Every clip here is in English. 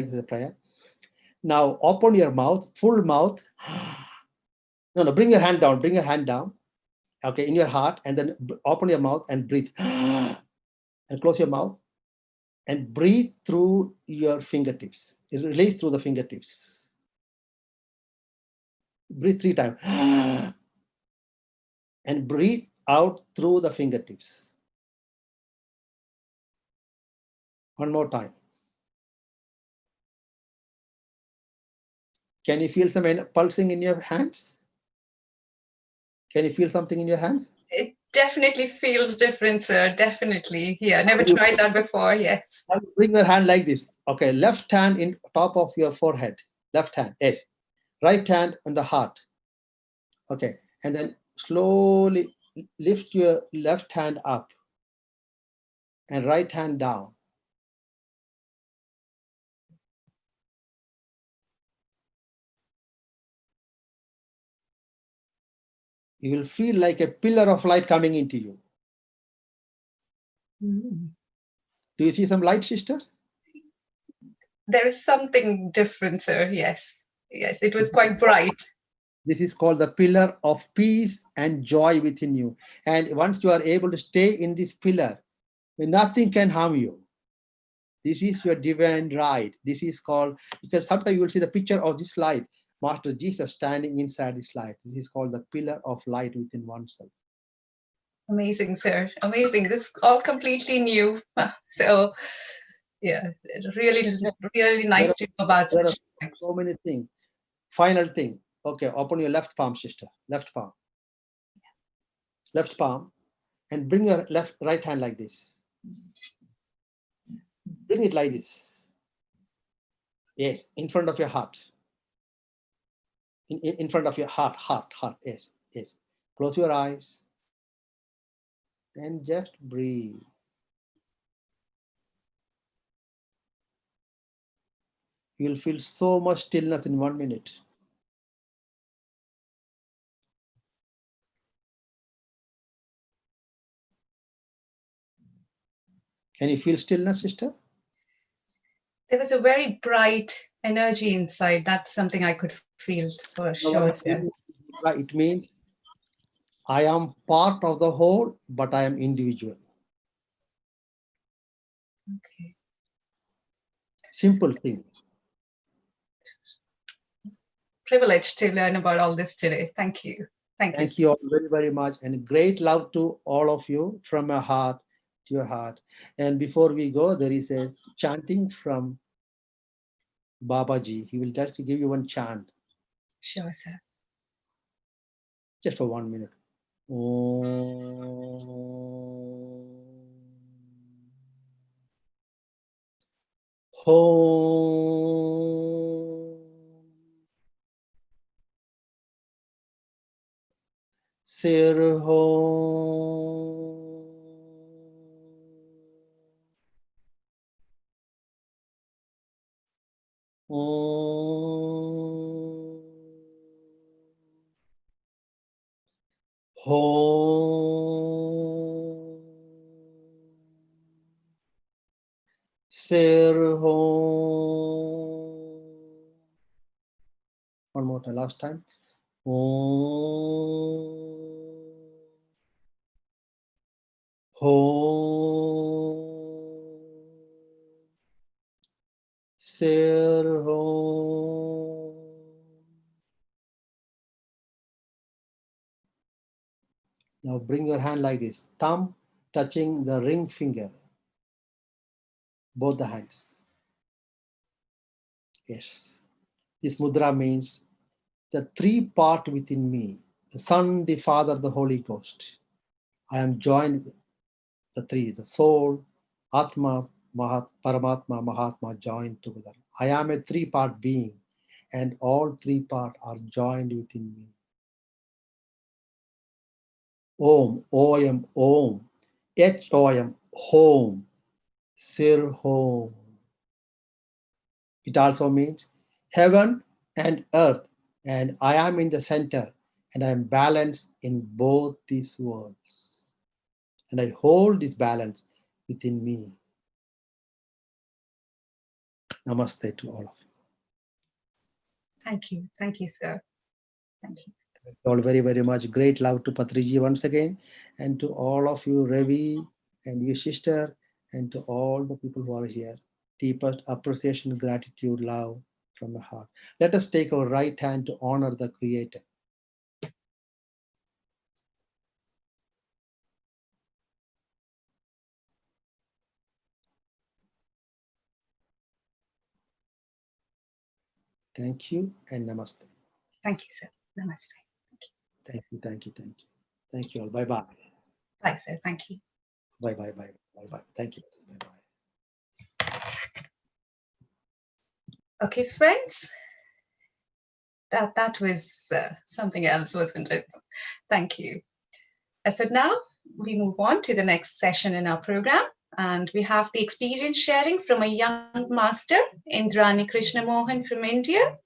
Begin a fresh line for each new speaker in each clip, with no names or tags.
the prayer. Now open your mouth, full mouth. No, bring your hand down. Bring your hand down. Okay, in your heart, and then open your mouth and breathe. And close your mouth and breathe through your fingertips. Release through the fingertips. Breathe 3 times. And breathe out through the fingertips. One more time. Can you feel some pulsing in your hands? Can you feel something in your hands?
It definitely feels different, sir. Definitely. Yeah, never tried that before. Yes.
Bring your hand like this. Okay, left hand in top of your forehead. Left hand, yes. Right hand on the heart. Okay, and then slowly lift your left hand up and right hand down. You will feel like a pillar of light coming into you. Do you see some light, sister?
There is something different, sir. Yes. Yes, it was quite bright.
This is called the pillar of peace and joy within you. And once you are able to stay in this pillar, nothing can harm you. This is your divine right. This is called, because sometimes you will see the picture of this light, Master Jesus standing inside this light. This is called the pillar of light within oneself.
Amazing, sir. Amazing. This is all completely new. So, yeah, really, really nice to know about
There are
such things.
so many things. Final thing. Okay, open your left palm, sister. Left palm. Left palm. And bring your right hand like this. Bring it like this. Yes, in front of your heart. In front of your heart. Yes, yes. Close your eyes. And just breathe. You'll feel so much stillness in 1 minute. Can you feel stillness, sister?
There was a very bright energy inside. That's something I could feel for sure, sir.
It means I am part of the whole, but I am individual.
Okay.
Simple thing.
Privileged to learn about all this today. Thank you.
Thank you all very, very much. And great love to all of you from my heart to your heart. And before we go, there is a chanting from Babaji. He will just give you one chant.
Sure, sir.
Just for 1 minute. Sir One more time, last time. Now bring your hand like this, thumb touching the ring finger, both the hands. Yes. This mudra means the 3 part within me, the Son, the Father, the Holy Ghost. I am joined with the 3, the soul, Atma, Paramatma, Mahatma joined together. I am a 3-part being, and all 3 parts are joined within me. Om, O-M, Om, H-O-M, Home, Sir Home. It also means heaven and earth, and I am in the center, and I am balanced in both these worlds. And I hold this balance within me. Namaste to all of you.
Thank you. Thank you, sir. Thank you.
All very, very much. Great love to Patriji once again, and to all of you, Ravi and your sister, and to all the people who are here. Deepest appreciation, gratitude, love from the heart. Let us take our right hand to honor the Creator. Thank you and namaste.
Thank you, sir. Namaste.
Thank you, thank you, thank you. Thank you all. Bye-bye.
Bye, sir. Thank you.
Bye-bye, bye-bye, bye-bye. Thank you. Bye-bye.
Okay, friends. That was something else, wasn't it? Thank you. So now we move on to the next session in our program, and we have the experience sharing from a young master, Indrani Krishnamohan from India,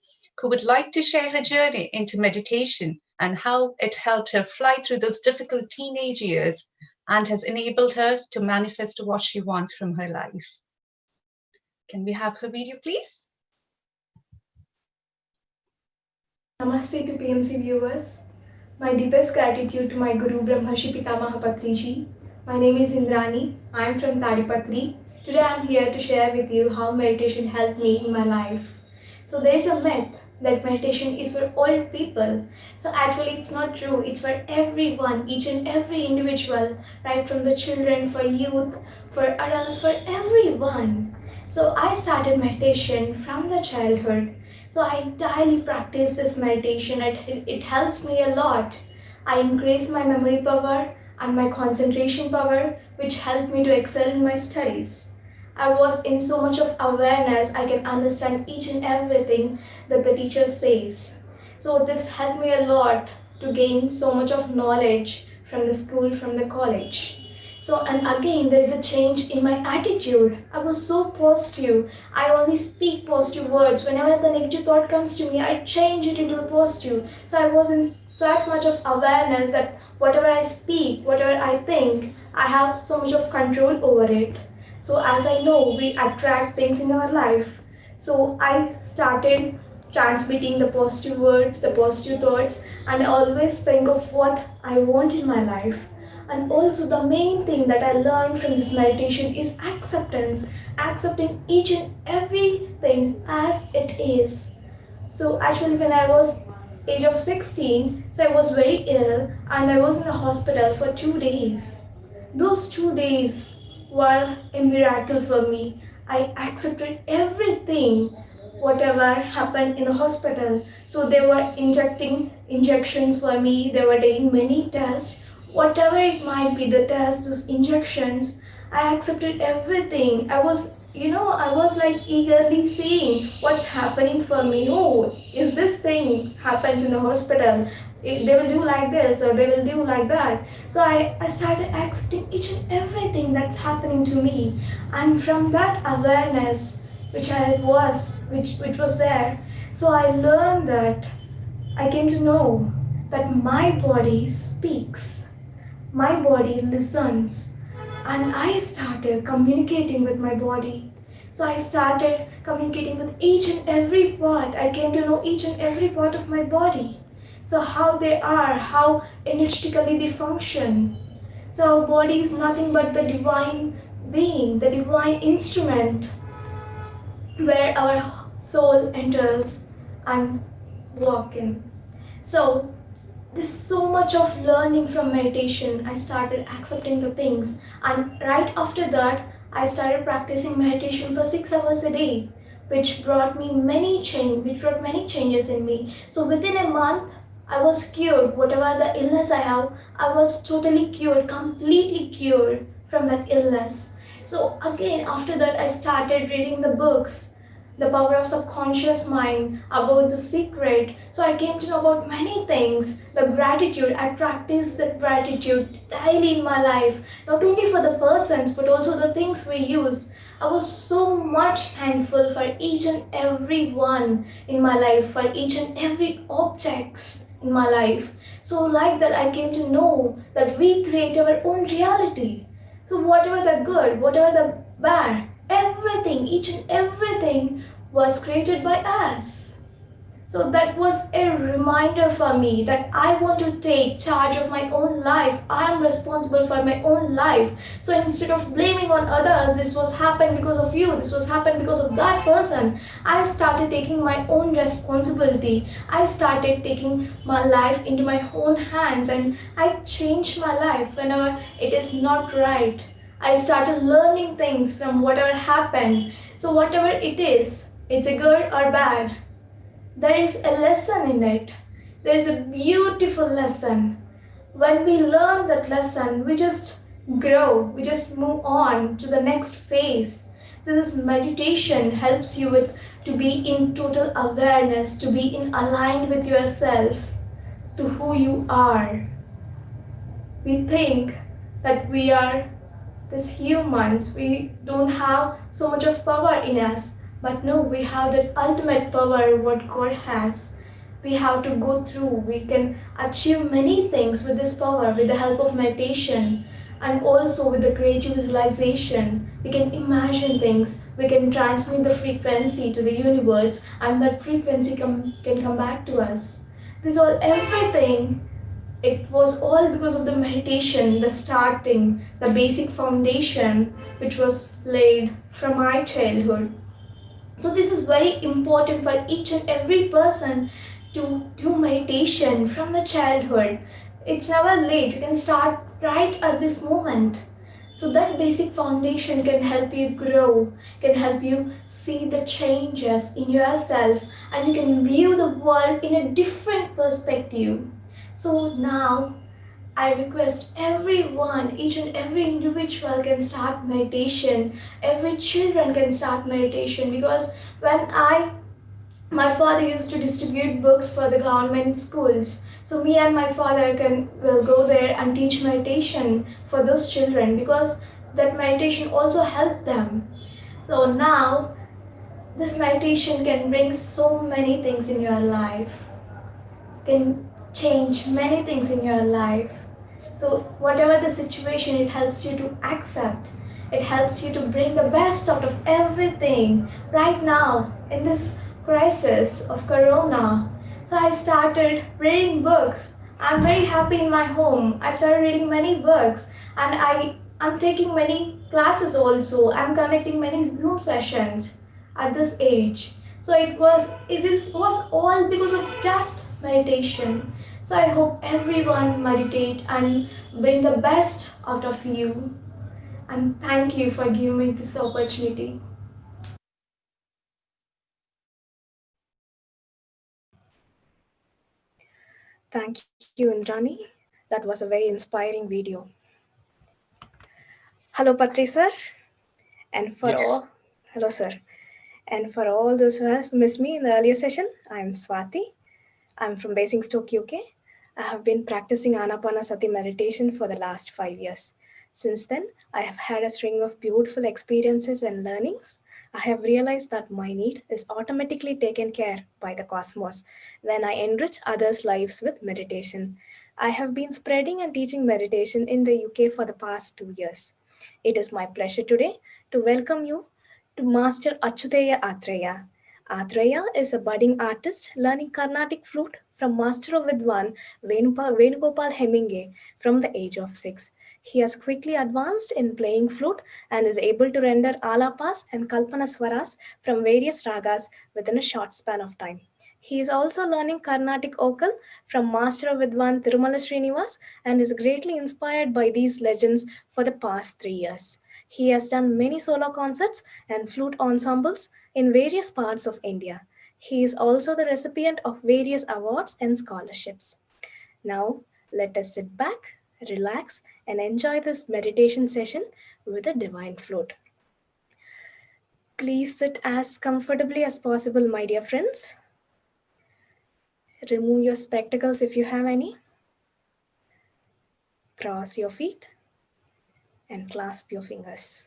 who would like to share her journey into meditation and how it helped her fly through those difficult teenage years and has enabled her to manifest what she wants from her life. Can we have her video, please?
Namaste to PMC viewers. My deepest gratitude to my Guru Brahmarshi Pitamaha Patriji. My name is Indrani. I am from Tadipatri. Today I am here to share with you how meditation helped me in my life. So there is a myth that meditation is for old people. So actually it's not true. It's for everyone, each and every individual, right from the children, for youth, for adults, for everyone. So I started meditation from the childhood. So I daily practice this meditation. It helps me a lot. I increased my memory power and my concentration power, which helped me to excel in my studies. I was in so much of awareness, I can understand each and everything that the teacher says. So this helped me a lot to gain so much of knowledge from the school, from the college. So, and again, there is a change in my attitude. I was so positive. I only speak positive words. Whenever the negative thought comes to me, I change it into the positive. So I was in that much of awareness that whatever I speak, whatever I think, I have so much of control over it. So as I know, we attract things in our life. So I started transmitting the positive words, the positive thoughts, and I always think of what I want in my life. And also the main thing that I learned from this meditation is acceptance, accepting each and everything as it is. So actually when I was age of 16, so I was very ill and I was in the hospital for 2 days. Those 2 days were a miracle for me. I accepted everything, whatever happened in the hospital. So they were injecting injections for me, they were taking many tests. Whatever it might be, the tests, those injections, I accepted everything. I was like eagerly seeing what's happening for me. Oh, is this thing happens in the hospital? They will do like this or they will do like that. So I started accepting each and everything that's happening to me. And from that awareness, which was there, so I learned that I came to know that my body speaks. My body listens, and I started communicating with my body. So I started communicating with each and every part. I came to know each and every part of my body. So how they are, how energetically they function. So our body is nothing but the divine being, the divine instrument where our soul enters and walk in. So there's so much of learning from meditation. I started accepting the things, and right after that I started practicing meditation for 6 hours a day, which brought many changes in me. So within a month I was cured. Whatever the illness I have, I was totally cured, completely cured from that illness. So again after that I started reading the books, the power of subconscious mind, about the secret. So I came to know about many things. The gratitude, I practice the gratitude daily in my life, not only for the persons but also the things we use. I was so much thankful for each and every one in my life, for each and every objects in my life. So like that I came to know that we create our own reality. So whatever the good, whatever the bad, everything, each and everything was created by us. So that was a reminder for me that I want to take charge of my own life. I am responsible for my own life. So instead of blaming on others, this was happened because of you, this was happened because of that person, I started taking my own responsibility. I started taking my life into my own hands, and I changed my life whenever it is not right. I started learning things from whatever happened. So whatever it is, it's a good or bad, there is a lesson in it. There is a beautiful lesson. When we learn that lesson, we just grow, we just move on to the next phase. This meditation helps you with to be in total awareness, to be in aligned with yourself, to who you are. We think that we are these humans, we don't have so much of power in us, but no, we have that ultimate power what God has. We have to go through, we can achieve many things with this power, with the help of meditation, and also with the creative visualization. We can imagine things, we can transmit the frequency to the universe, and that frequency can come back to us. This all everything, it was all because of the meditation, the starting, the basic foundation which was laid from my childhood. So this is very important for each and every person to do meditation from the childhood. It's never late. You can start right at this moment. So that basic foundation can help you grow, can help you see the changes in yourself, and you can view the world in a different perspective. So now I request everyone, each and every individual can start meditation. Every children can start meditation, because when my father used to distribute books for the government schools. So me and my father will go there and teach meditation for those children, because that meditation also helped them. So now this meditation can bring so many things in your life, can change many things in your life. So whatever the situation, it helps you to accept. It helps you to bring the best out of everything right now in this crisis of corona. So I started reading books. I'm very happy in my home. I started reading many books, and I'm taking many classes also. I'm conducting many Zoom sessions at this age. So this was all because of just meditation. So I hope everyone meditate and bring the best out of you. And thank you for giving me this opportunity.
Thank you, Indrani. That was a very inspiring video. Hello, Patri sir. And for all, hello, sir. And for all those who have missed me in the earlier session, I'm Swati. I'm from Basingstoke, UK. I have been practicing Anapanasati meditation for the last 5 years. Since then, I have had a string of beautiful experiences and learnings. I have realized that my need is automatically taken care by the cosmos when I enrich others' lives with meditation. I have been spreading and teaching meditation in the UK for the past 2 years. It is my pleasure today to welcome you to Master Achyuteya Atreya. Atreya is a budding artist learning Carnatic flute from Master of Vidwan Venugopal Hemminge from the age of 6. He has quickly advanced in playing flute and is able to render alapas and kalpanaswaras from various ragas within a short span of time. He is also learning Carnatic Okal from Master of Vidwan Tirumala Srinivas and is greatly inspired by these legends for the past 3 years. He has done many solo concerts and flute ensembles in various parts of India. He is also the recipient of various awards and scholarships. Now, let us sit back, relax, and enjoy this meditation session with a divine flute. Please sit as comfortably as possible, my dear friends. Remove your spectacles if you have any. Cross your feet and clasp your fingers.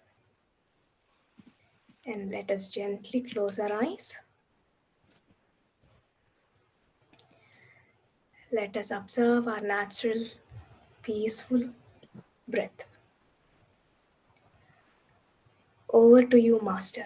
And let us gently close our eyes. Let us observe our natural, peaceful breath. Over to you, Master.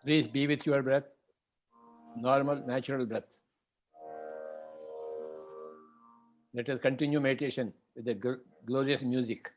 Please be with your breath, normal, natural breath. Let us continue meditation with the glorious music.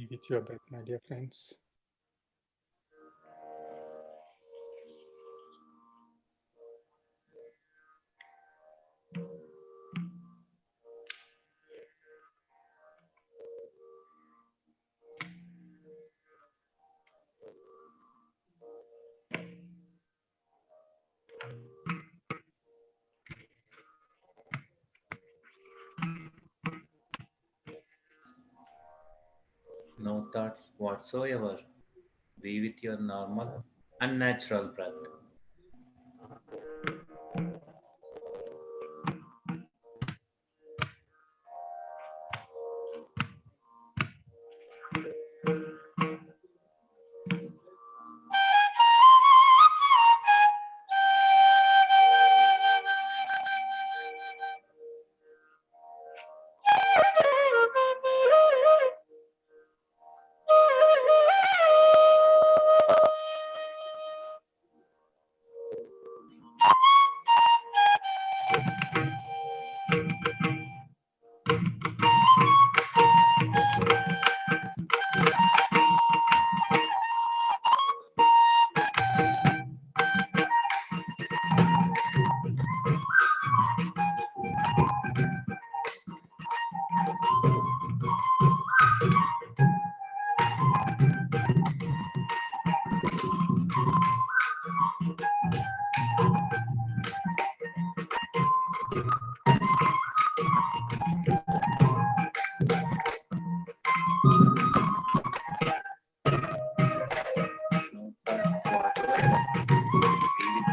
be with your breath, my dear friends.
No thoughts whatsoever. Be with your normal, unnatural breath. No thoughts whatsoever.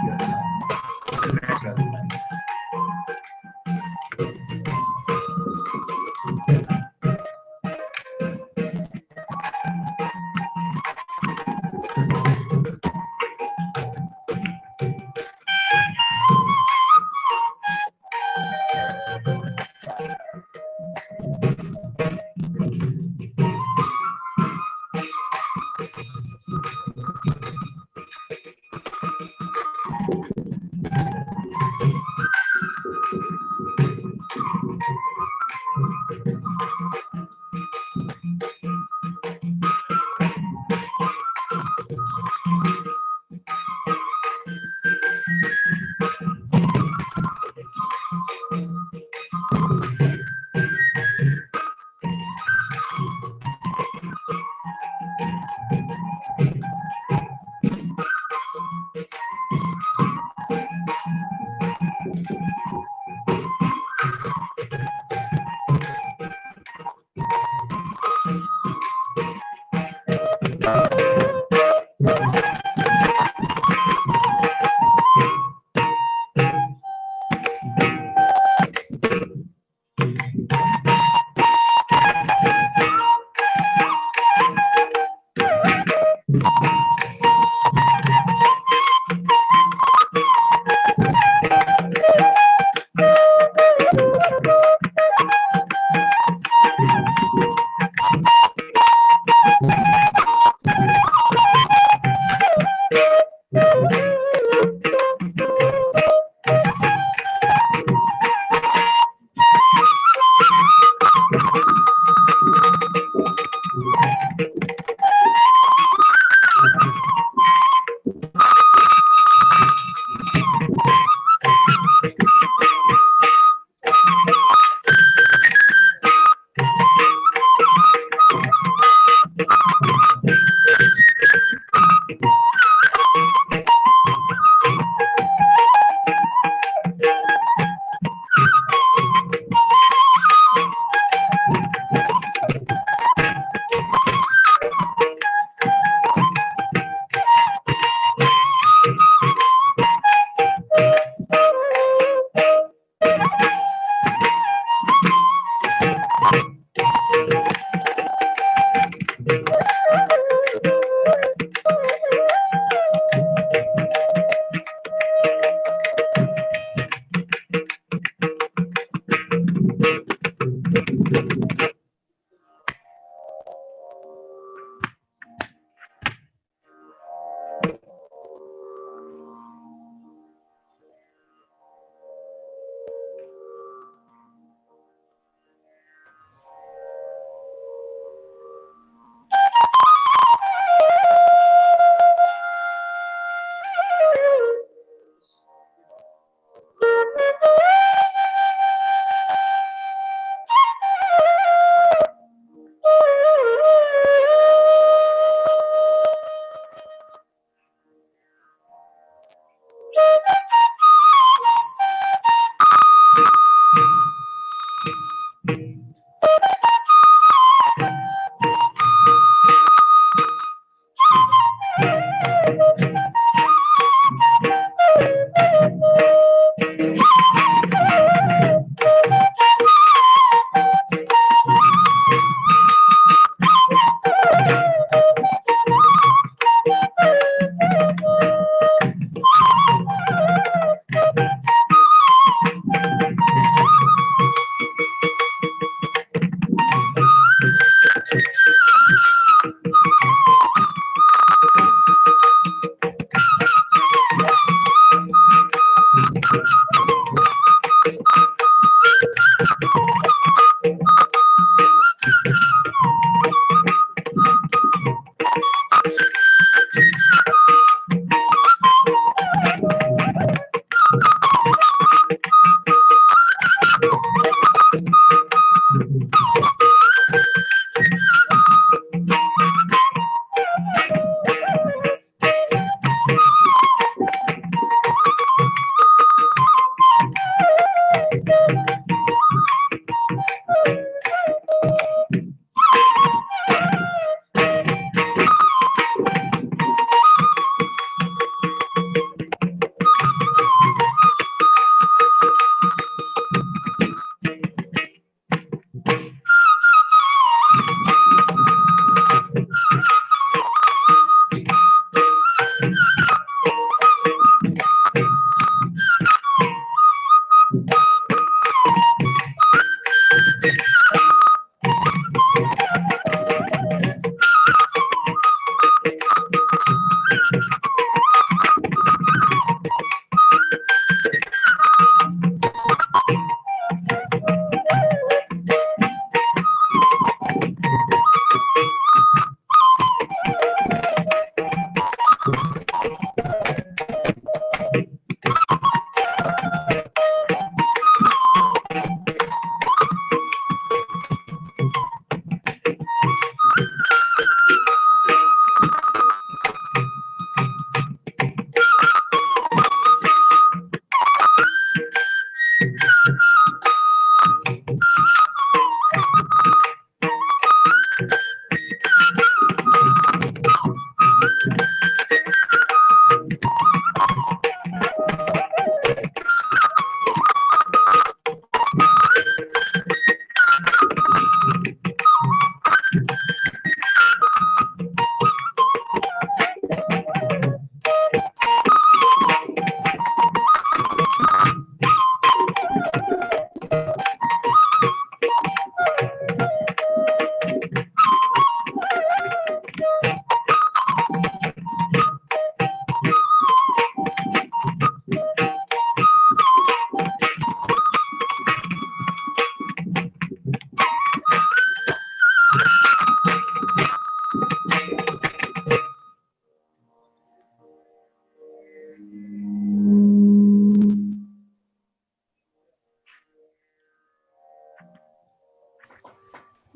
Be with your normal, unnatural breath.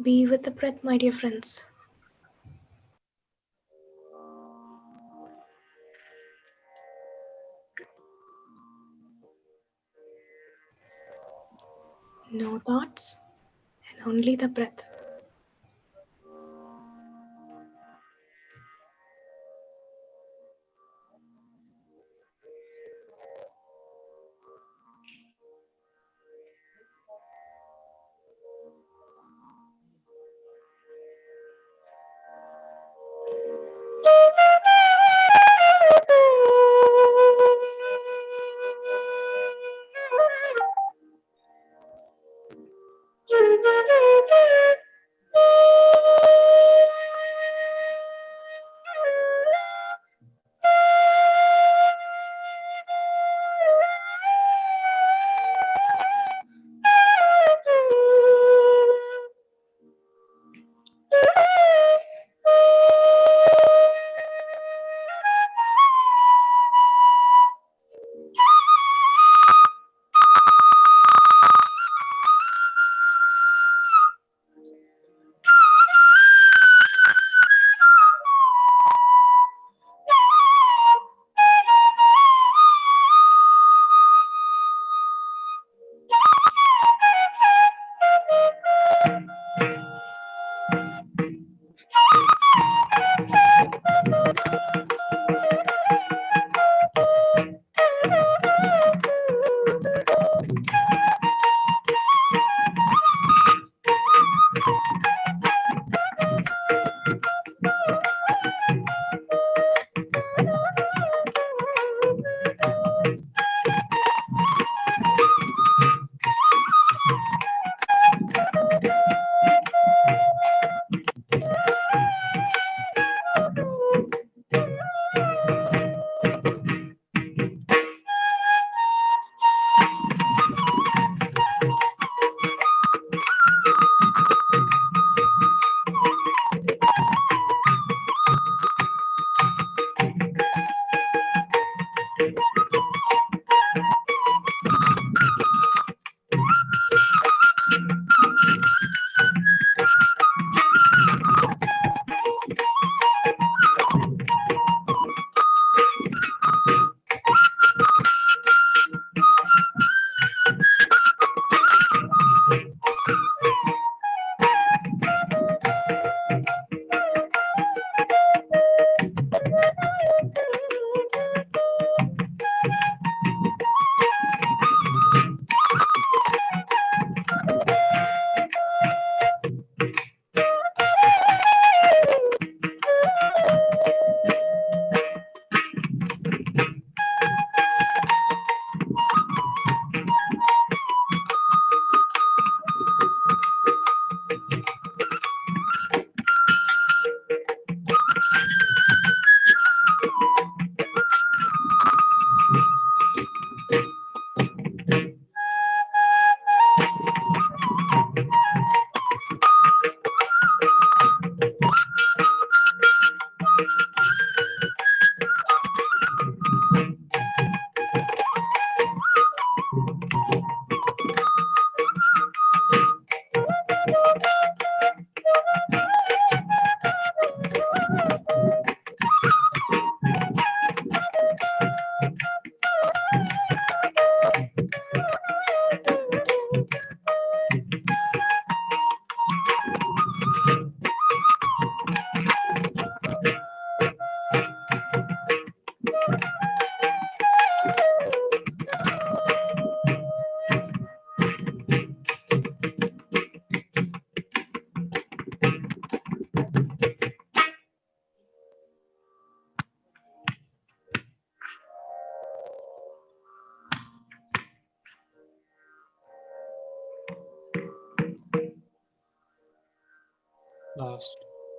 Be with the breath, my dear friends. No thoughts and only the breath.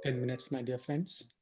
10 minutes, my dear friends.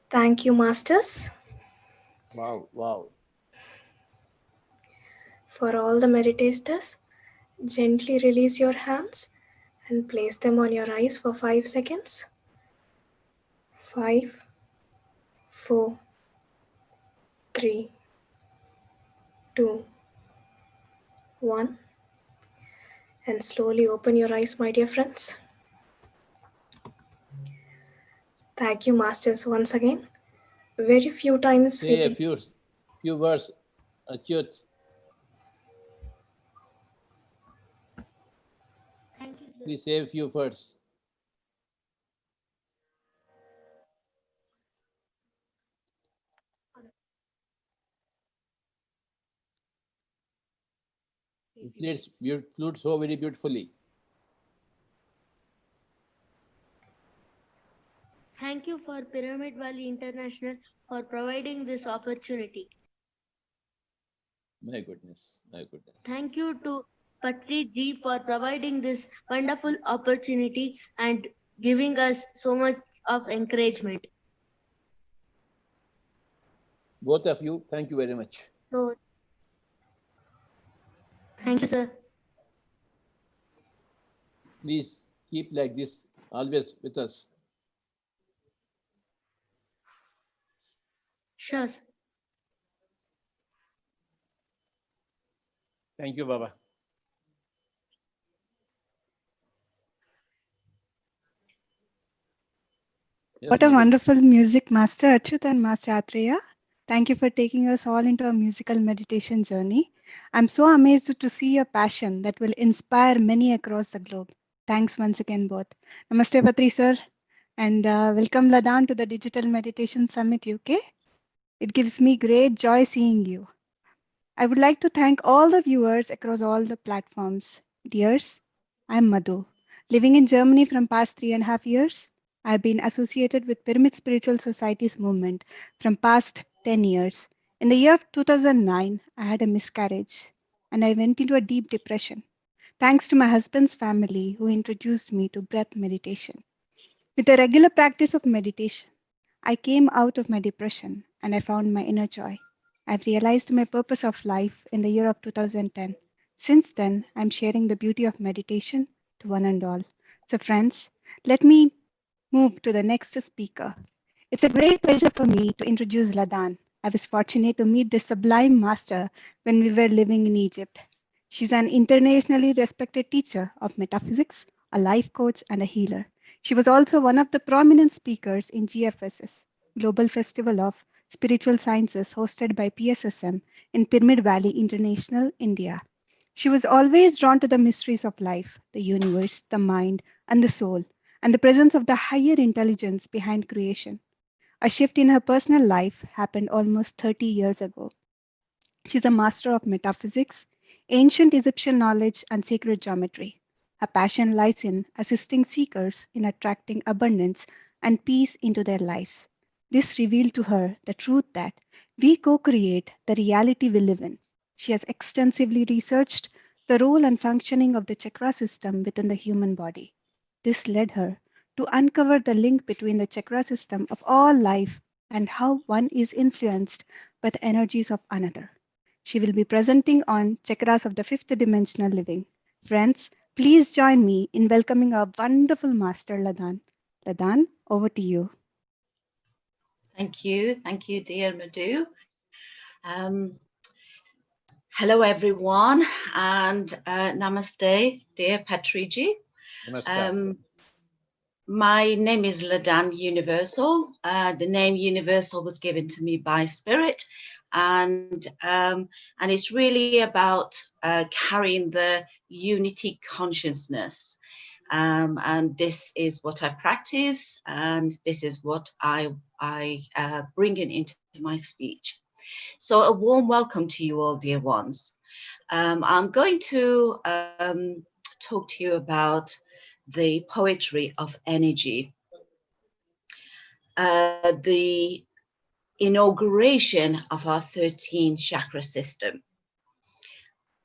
Thank you, masters.
Wow, wow.
For all the meditators, gently release your hands and place them on your eyes for 5 seconds. 5, 4, 3, 2, 1. And slowly open your eyes, my dear friends. Thank you, masters, once again. Very few times we
Say a
can.
few words, Achyut.
Thank you, sir.
Please say a few words. You played so very beautifully.
Thank you for Pyramid Valley International for providing this opportunity.
My goodness, my goodness.
Thank you to Patri Ji for providing this wonderful opportunity and giving us so much of encouragement.
Both of you, thank you very much.
So, thank you, sir.
Please keep like this, always with us.
Sure, sir.
Thank you, Baba. Yes,
What a
Madhu.
wonderful music, Master Achyut and Master Atreya. Thank you for taking us all into a musical meditation journey. I'm so amazed to see your passion that will inspire many across the globe. Thanks once again, both. Namaste, Patri sir, and welcome Ladan to the Digital Meditation Summit UK. It gives me great joy seeing you. I would like to thank all the viewers across all the platforms. Dears, I'm Madhu, living in Germany from past 3.5 years. I've been associated with Pyramid Spiritual Society's movement from past 10 years. In the year of 2009, I had a miscarriage and I went into a deep depression. Thanks to my husband's family who introduced me to breath meditation. With a regular practice of meditation, I came out of my depression and I found my inner joy. I've realized my purpose of life in the year of 2010. Since then, I'm sharing the beauty of meditation to one and all. So, friends, let me move to the next speaker. It's a great pleasure for me to introduce Ladan. I was fortunate to meet this sublime master when we were living in Egypt. She's an internationally respected teacher of metaphysics, a life coach, and a healer. She was also one of the prominent speakers in GFSS, Global Festival of Spiritual Sciences hosted by PSSM in Pyramid Valley International, India. She was always drawn to the mysteries of life, the universe, the mind, and the soul, and the presence of the higher intelligence behind creation. A shift in her personal life happened almost 30 years ago. She's a master of metaphysics, ancient Egyptian knowledge, and sacred geometry. Her passion lies in assisting seekers in attracting abundance and peace into their lives. This revealed to her the truth that we co create the reality we live in. She has extensively researched the role and functioning of the chakra system within the human body. This led her to uncover the link between the chakra system of all life and how one is influenced by the energies of another. She will be presenting on chakras of the fifth dimensional living. Friends, please join me in welcoming our wonderful master, Ladan. Ladan, over to you.
Thank you, dear Madhu. Hello, everyone, and namaste, dear Patriji.
Namaskar.
my name is Ladan Universal. The name Universal was given to me by Spirit, and it's really about carrying the unity consciousness. And this is what I practice, and this is what I bring into my speech. So a warm welcome to you all, dear ones. I'm going to talk to you about the poetry of energy. The inauguration of our 13 chakra system.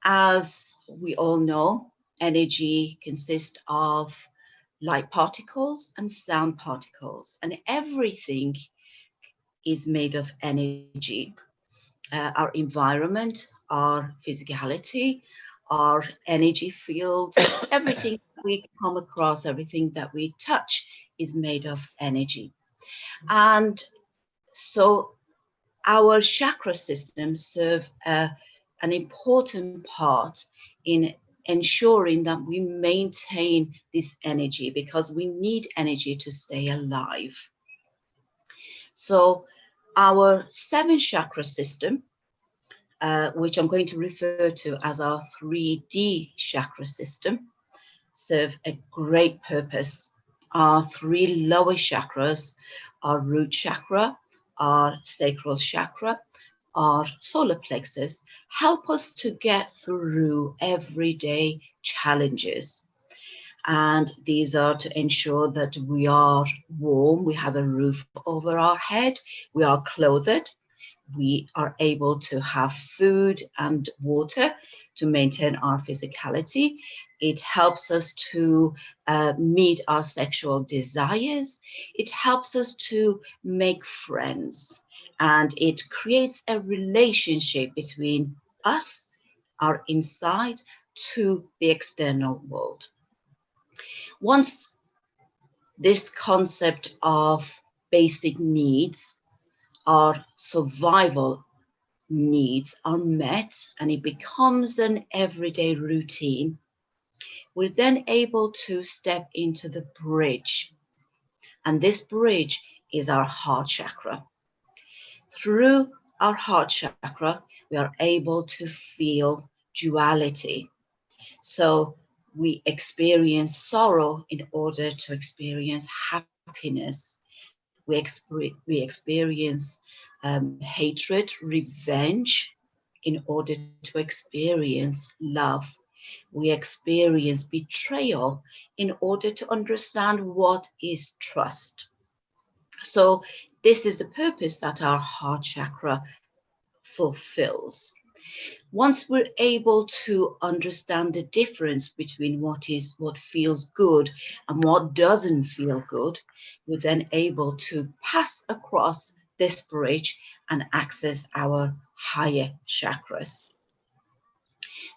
As we all know, energy consists of light particles and sound particles, and everything is made of energy. Our environment, our physicality, our energy field, everything we come across, everything that we touch is made of energy. And so our chakra systems serve an important part in ensuring that we maintain this energy, because we need energy to stay alive. So our 7 chakra system, which I'm going to refer to as our 3D chakra system, serve a great purpose. Our 3 lower chakras, our root chakra, our sacral chakra, our solar plexus, help us to get through everyday challenges. And these are to ensure that we are warm, we have a roof over our head, we are clothed, we are able to have food and water to maintain our physicality. It helps us to meet our sexual desires. It helps us to make friends. And it creates a relationship between us, our inside, to the external world. Once this concept of basic needs, our survival needs are met, and it becomes an everyday routine, we're then able to step into the bridge. And this bridge is our heart chakra. Through our heart chakra, we are able to feel duality. So we experience sorrow in order to experience happiness. We experience hatred, revenge, in order to experience love. We experience betrayal in order to understand what is trust. So this is the purpose that our heart chakra fulfills. Once we're able to understand the difference between what feels good and what doesn't feel good, we're then able to pass across this bridge and access our higher chakras.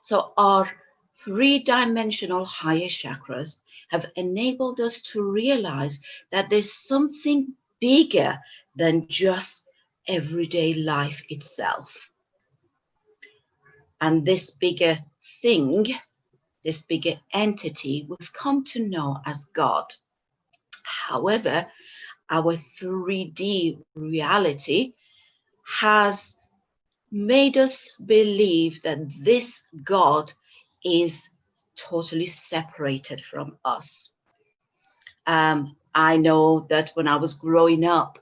So our 3-dimensional higher chakras have enabled us to realize that there's something bigger than just everyday life itself. And this bigger thing, this bigger entity, we've come to know as God. However, our 3D reality has made us believe that this God is totally separated from us. I know that when I was growing up,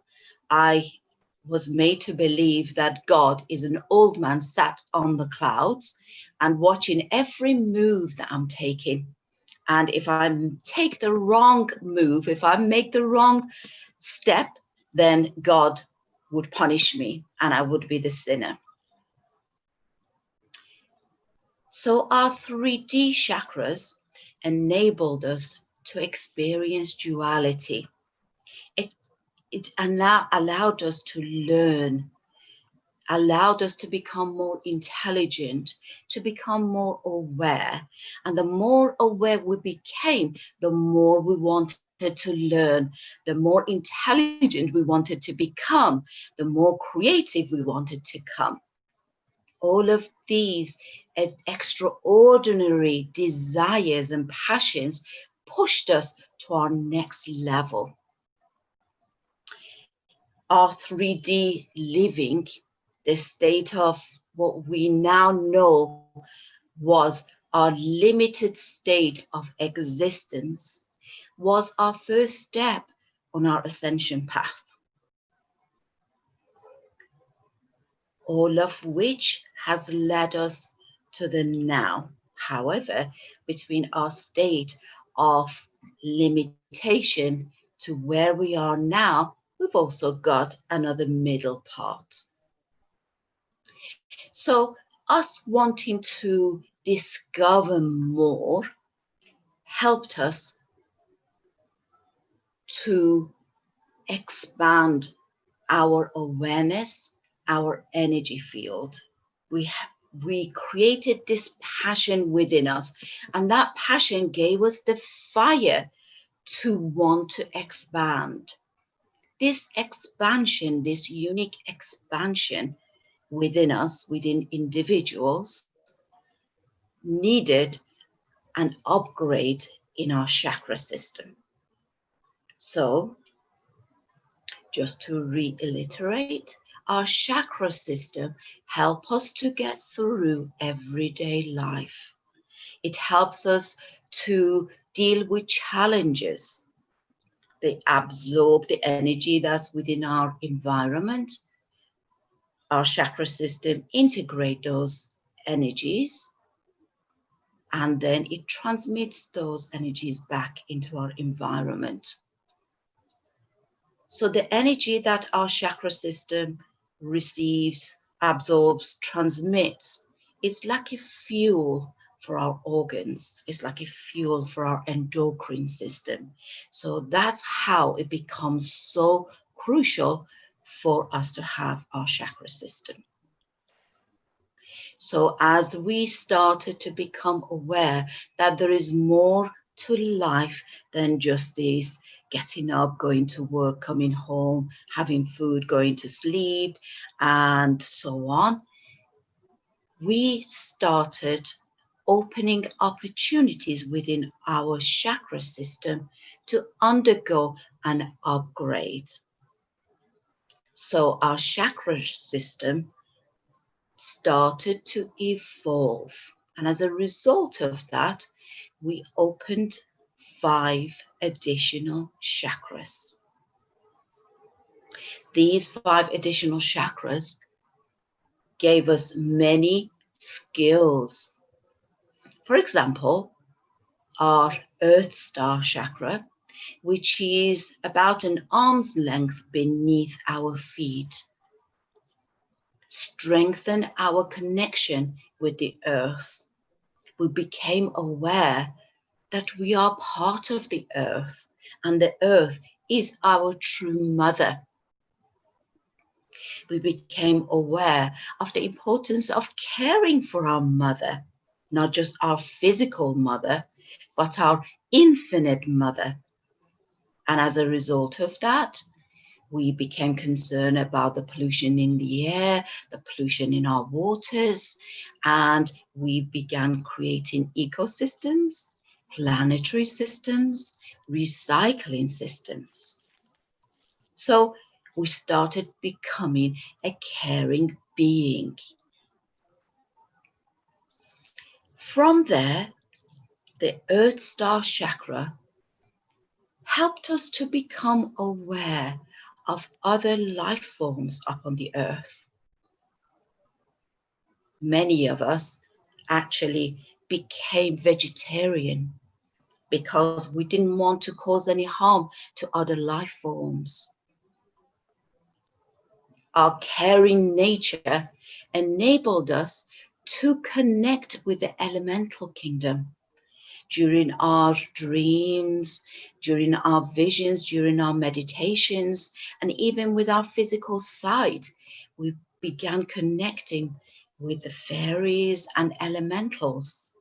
I was made to believe that God is an old man sat on the clouds and watching every move that I'm taking. And if I take the wrong move, if I make the wrong step, then God would punish me and I would be the sinner. So our 3D chakras enabled us to experience duality. It allowed us to learn, allowed us to become more intelligent, to become more aware. And the more aware we became, the more we wanted to learn, the more intelligent we wanted to become, the more creative we wanted to become. All of these extraordinary desires and passions pushed us to our next level. Our 3D living, the state of what we now know was our limited state of existence, was our first step on our ascension path. All of which has led us to the now. However, between our state of limitation to where we are now, we've also got another middle part. So us wanting to discover more helped us to expand our awareness, our energy field. We created this passion within us, and that passion gave us the fire to want to expand. This expansion, this unique expansion within us, within individuals, needed an upgrade in our chakra system. So, just to reiterate, our chakra system helps us to get through everyday life. It helps us to deal with challenges. They absorb the energy that's within our environment. Our chakra system integrates those energies, and then it transmits those energies back into our environment. So the energy that our chakra system receives, absorbs, transmits, it's like a fuel for our organs. It's like a fuel for our endocrine system. So that's how it becomes so crucial for us to have our chakra system. So as we started to become aware that there is more to life than just this getting up, going to work, coming home, having food, going to sleep, and so on, we started opening opportunities within our chakra system to undergo an upgrade. So our chakra system started to evolve. And as a result of that, we opened 5 additional chakras. These 5 additional chakras gave us many skills. For example, our Earth Star chakra, which is about an arm's length beneath our feet, strengthen our connection with the earth. We became aware that we are part of the earth, and the earth is our true mother. We became aware of the importance of caring for our mother, not just our physical mother, but our infinite mother. And as a result of that, we became concerned about the pollution in the air, the pollution in our waters, and we began creating ecosystems, planetary systems, recycling systems. So we started becoming a caring being. From there, the Earth Star chakra helped us to become aware of other life forms upon the earth. Many of us actually became vegetarian because we didn't want to cause any harm to other life forms. Our caring nature enabled us to connect with the elemental kingdom. During our dreams, during our visions, during our meditations, and even with our physical sight, we began connecting with the fairies and elementals.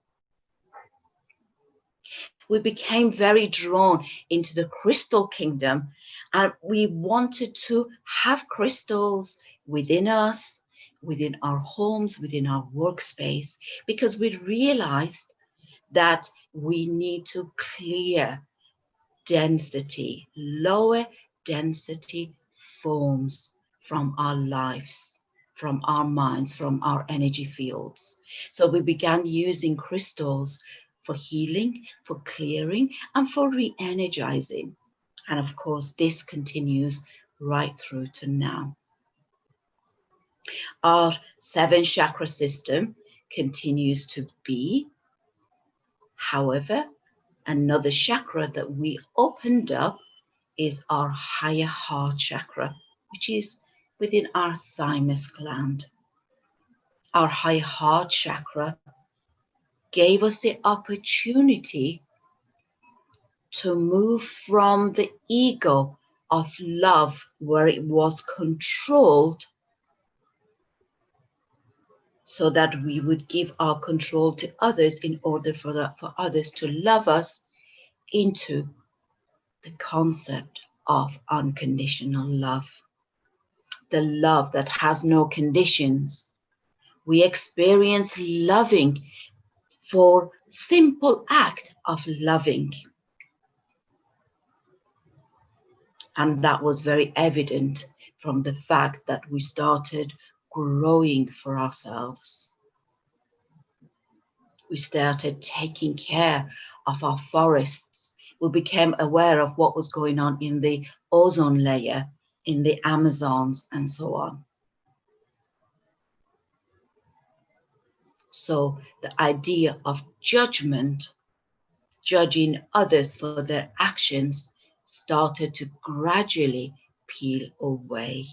We became very drawn into the crystal kingdom, and we wanted to have crystals within us, within our homes, within our workspace, because we realized that we need to clear density, lower density forms from our lives, from our minds, from our energy fields. So we began using crystals for healing, for clearing, and for re-energizing. And of course, this continues right through to now. Our 7 chakra system continues to be, however, another chakra that we opened up is our higher heart chakra, which is within our thymus gland. Our higher heart chakra gave us the opportunity to move from the ego of love, where it was controlled, so that we would give our control to others in order for others to love us, into the concept of unconditional love, the love that has no conditions. We experience loving for simple act of loving. And that was very evident from the fact that we started growing for ourselves. We started taking care of our forests. We became aware of what was going on in the ozone layer, in the Amazons, and so on. So the idea of judgment, judging others for their actions, started to gradually peel away.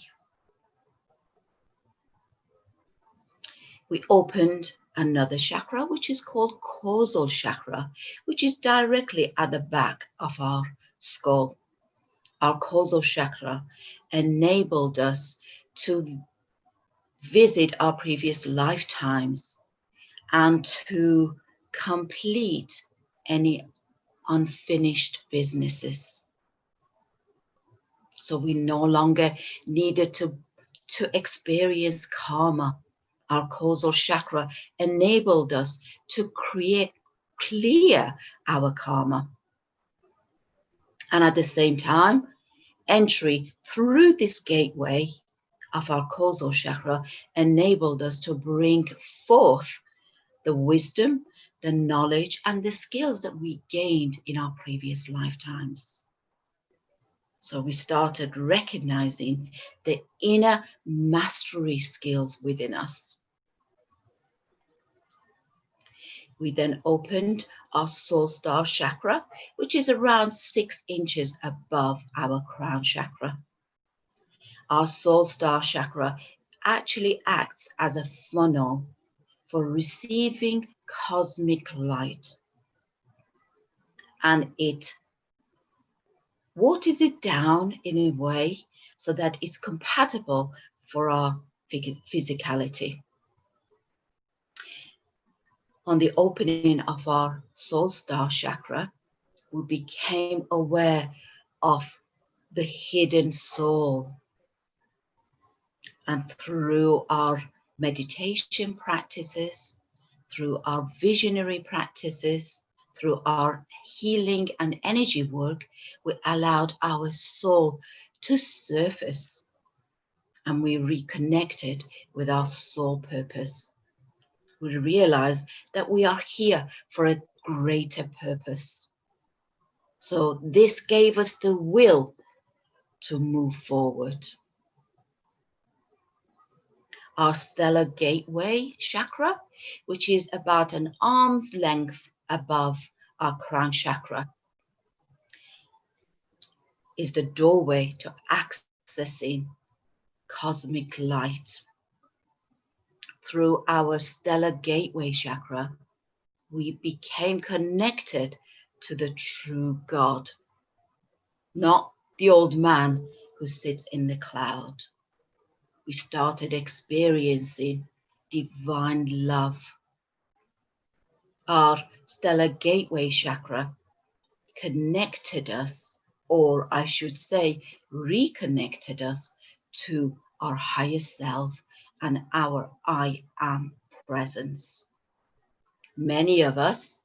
We opened another chakra, which is called causal chakra, which is directly at the back of our skull. Our causal chakra enabled us to visit our previous lifetimes and to complete any unfinished businesses. So we no longer needed to experience karma. Our causal chakra enabled us to clear our karma. And at the same time, entry through this gateway of our causal chakra enabled us to bring forth the wisdom, the knowledge, and the skills that we gained in our previous lifetimes. So we started recognizing the inner mastery skills within us. We then opened our soul star chakra, which is around 6 inches above our crown chakra. Our soul star chakra actually acts as a funnel for receiving cosmic light. And it waters it down in a way so that it's compatible for our physicality. On the opening of our soul star chakra, we became aware of the hidden soul. And through our meditation practices, through our visionary practices, through our healing and energy work, we allowed our soul to surface, and we reconnected with our soul purpose. We realized that we are here for a greater purpose. So this gave us the will to move forward. Our stellar gateway chakra, which is about an arm's length above our crown chakra, is the doorway to accessing cosmic light. Through our stellar gateway chakra, we became connected to the true God, not the old man who sits in the cloud. We started experiencing divine love. Our stellar gateway chakra connected us, or I should say, reconnected us to our higher self and our I am presence. Many of us,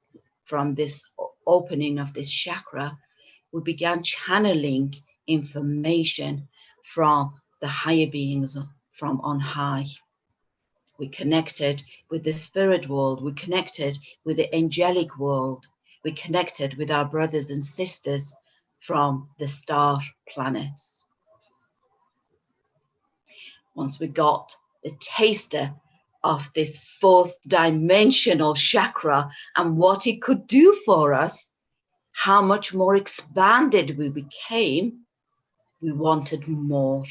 from this opening of this chakra, we began channeling information from the higher beings from on high. We connected with the spirit world. We connected with the angelic world. We connected with our brothers and sisters from the star planets. Once we got the taster of this fourth dimensional chakra and what it could do for us, how much more expanded we became, we wanted more.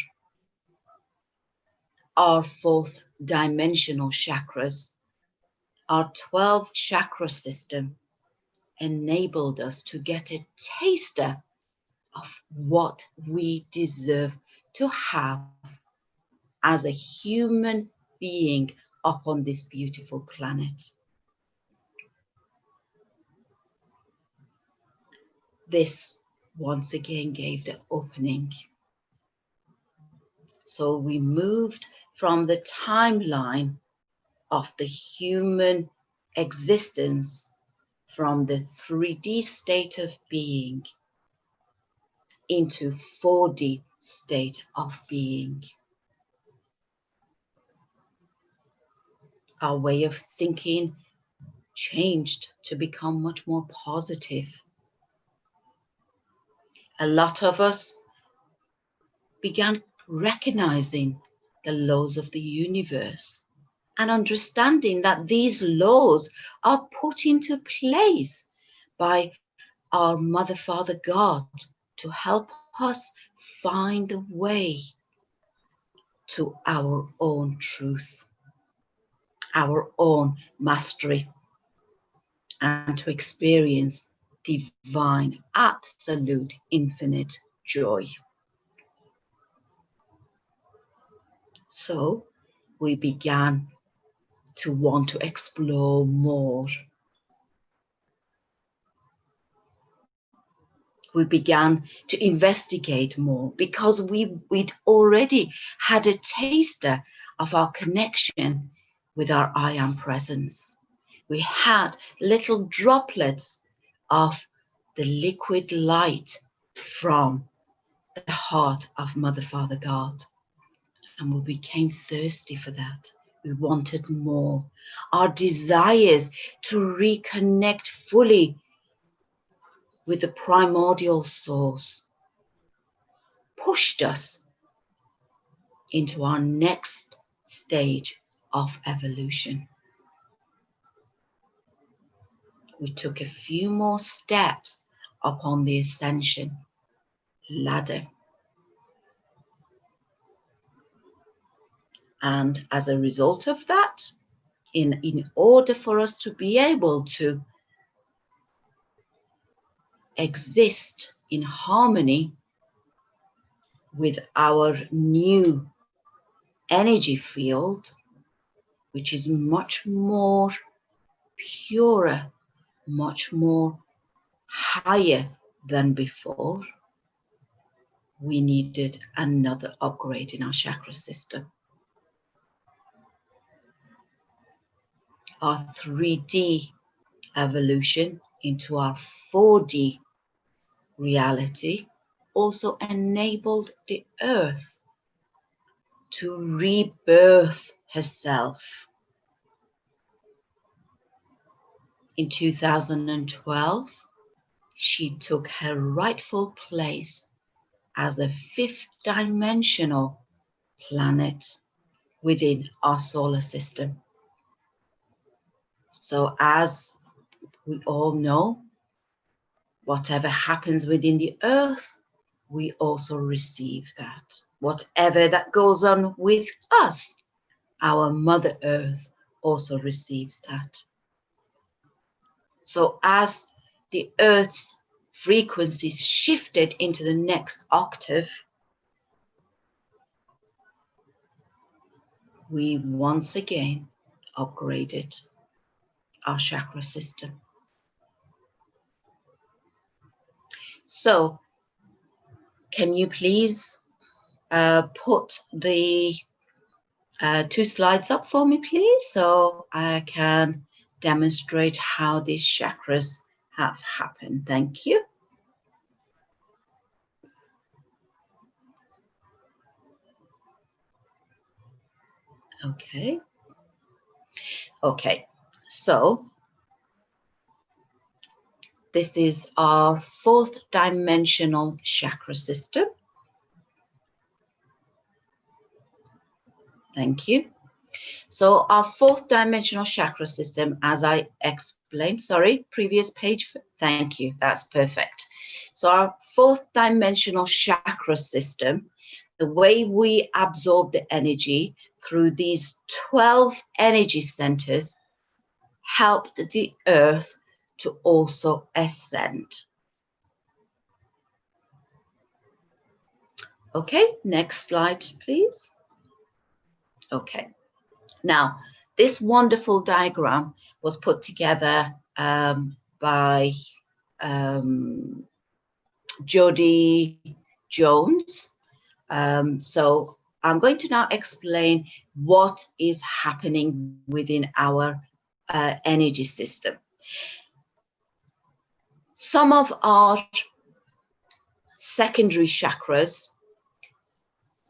Our fourth dimensional chakras, our 12 chakra system, enabled us to get a taster of what we deserve to have as a human being upon this beautiful planet. This once again gave the opening. So we moved from the timeline of the human existence, from the 3D state of being into 4D state of being. Our way of thinking changed to become much more positive. A lot of us began recognizing the laws of the universe and understanding that these laws are put into place by our Mother, Father, God to help us find the way to our own truth, our own mastery, and to experience divine, absolute, infinite joy. So we began to want to explore more. We began to investigate more because we'd already had a taster of our connection with our I Am presence. We had little droplets of the liquid light from the heart of Mother, Father, God. And we became thirsty for that. We wanted more. Our desires to reconnect fully with the primordial source pushed us into our next stage of evolution. We took a few more steps upon the ascension ladder. And as a result of that, in order for us to be able to exist in harmony with our new energy field, which is much more purer, much more higher than before, we needed another upgrade in our chakra system. Our 3D evolution into our 4D reality also enabled the earth to rebirth herself. In 2012, she took her rightful place as a 5th dimensional planet within our solar system. So as we all know, whatever happens within the earth, we also receive that. Whatever that goes on with us, our Mother Earth also receives that. So as the Earth's frequency shifted into the next octave, we once again upgraded our chakra system. So can you please put the 2 slides up for me, please, so I can demonstrate how these chakras have happened. Thank you. Okay. Okay, so this is our 4th dimensional chakra system. Thank you. So our 4th dimensional chakra system, as I explained, sorry, previous page. Thank you, that's perfect. So our 4th dimensional chakra system, the way we absorb the energy through these 12 energy centers helped the earth to also ascend. Okay, next slide, please. Okay, now this wonderful diagram was put together by Jody Jones. So I'm going to now explain what is happening within our energy system. Some of our secondary chakras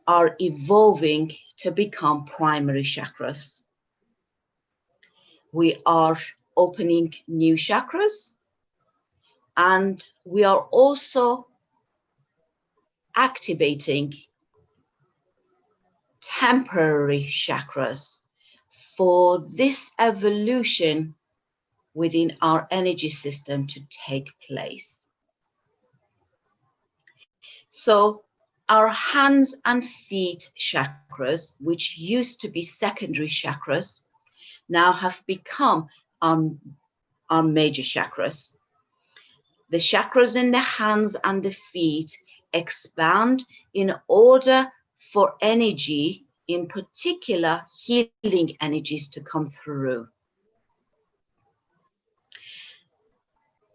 are evolving to become primary chakras. We are opening new chakras, and we are also activating temporary chakras for this evolution within our energy system to take place. So our hands and feet chakras, which used to be secondary chakras, now have become our major chakras. The chakras in the hands and the feet expand in order for energy, in particular healing energies, to come through.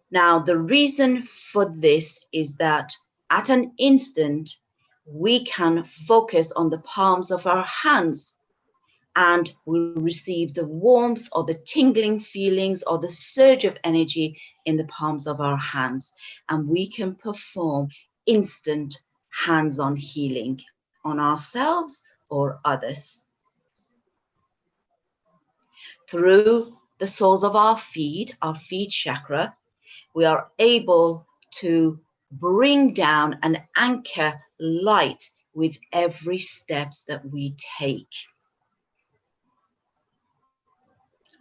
Now, the reason for this is that at an instant, we can focus on the palms of our hands and we receive the warmth or the tingling feelings or the surge of energy in the palms of our hands, and we can perform instant hands-on healing on ourselves or others. Through the soles of our feet chakra, we are able to bring down and anchor light with every steps that we take.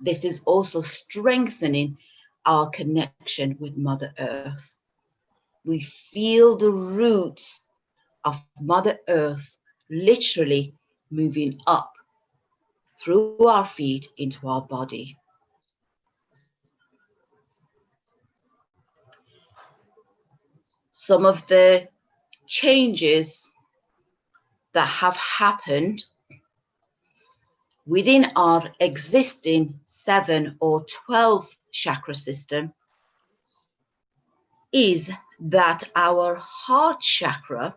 This is also strengthening our connection with Mother Earth. We feel the roots of Mother Earth literally moving up through our feet into our body. Some of the changes that have happened within our existing 7 or 12 chakra system is that our heart chakra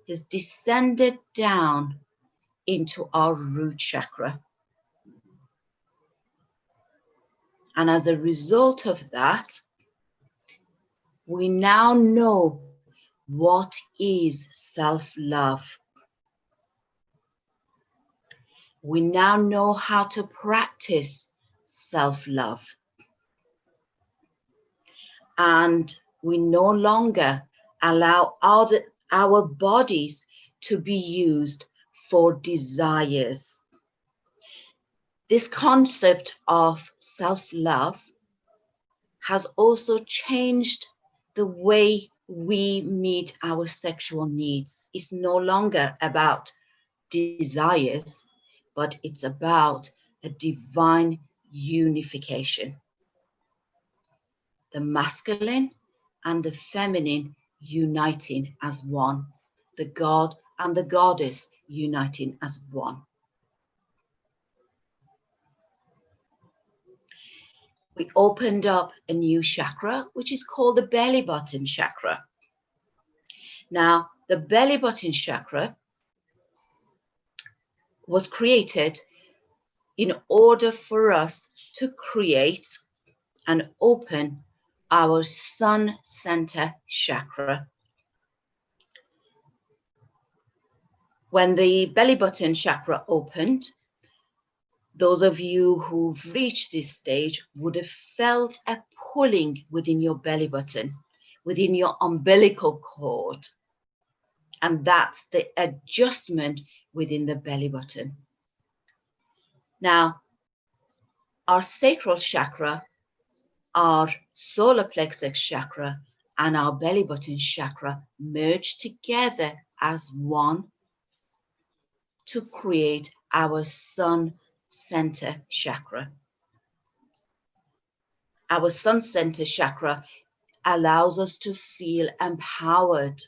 has descended down into our root chakra. And as a result of that, we now know what is self-love. We now know how to practice self-love. And we no longer allow our bodies to be used for desires. This concept of self-love has also changed the way we meet our sexual needs. It's no longer about desires, but it's about a divine unification. The masculine and the feminine uniting as one, the God and the goddess uniting as one. We opened up a new chakra, which is called the belly button chakra. Now, the belly button chakra was created in order for us to create and open our sun center chakra. When the belly button chakra opened, Those of you who've reached this stage would have felt a pulling within your belly button, within your umbilical cord. And that's the adjustment within the belly button. Now, our sacral chakra, our solar plexus chakra, and our belly button chakra merge together as one to create our sun center chakra. Our sun center chakra allows us to feel empowered,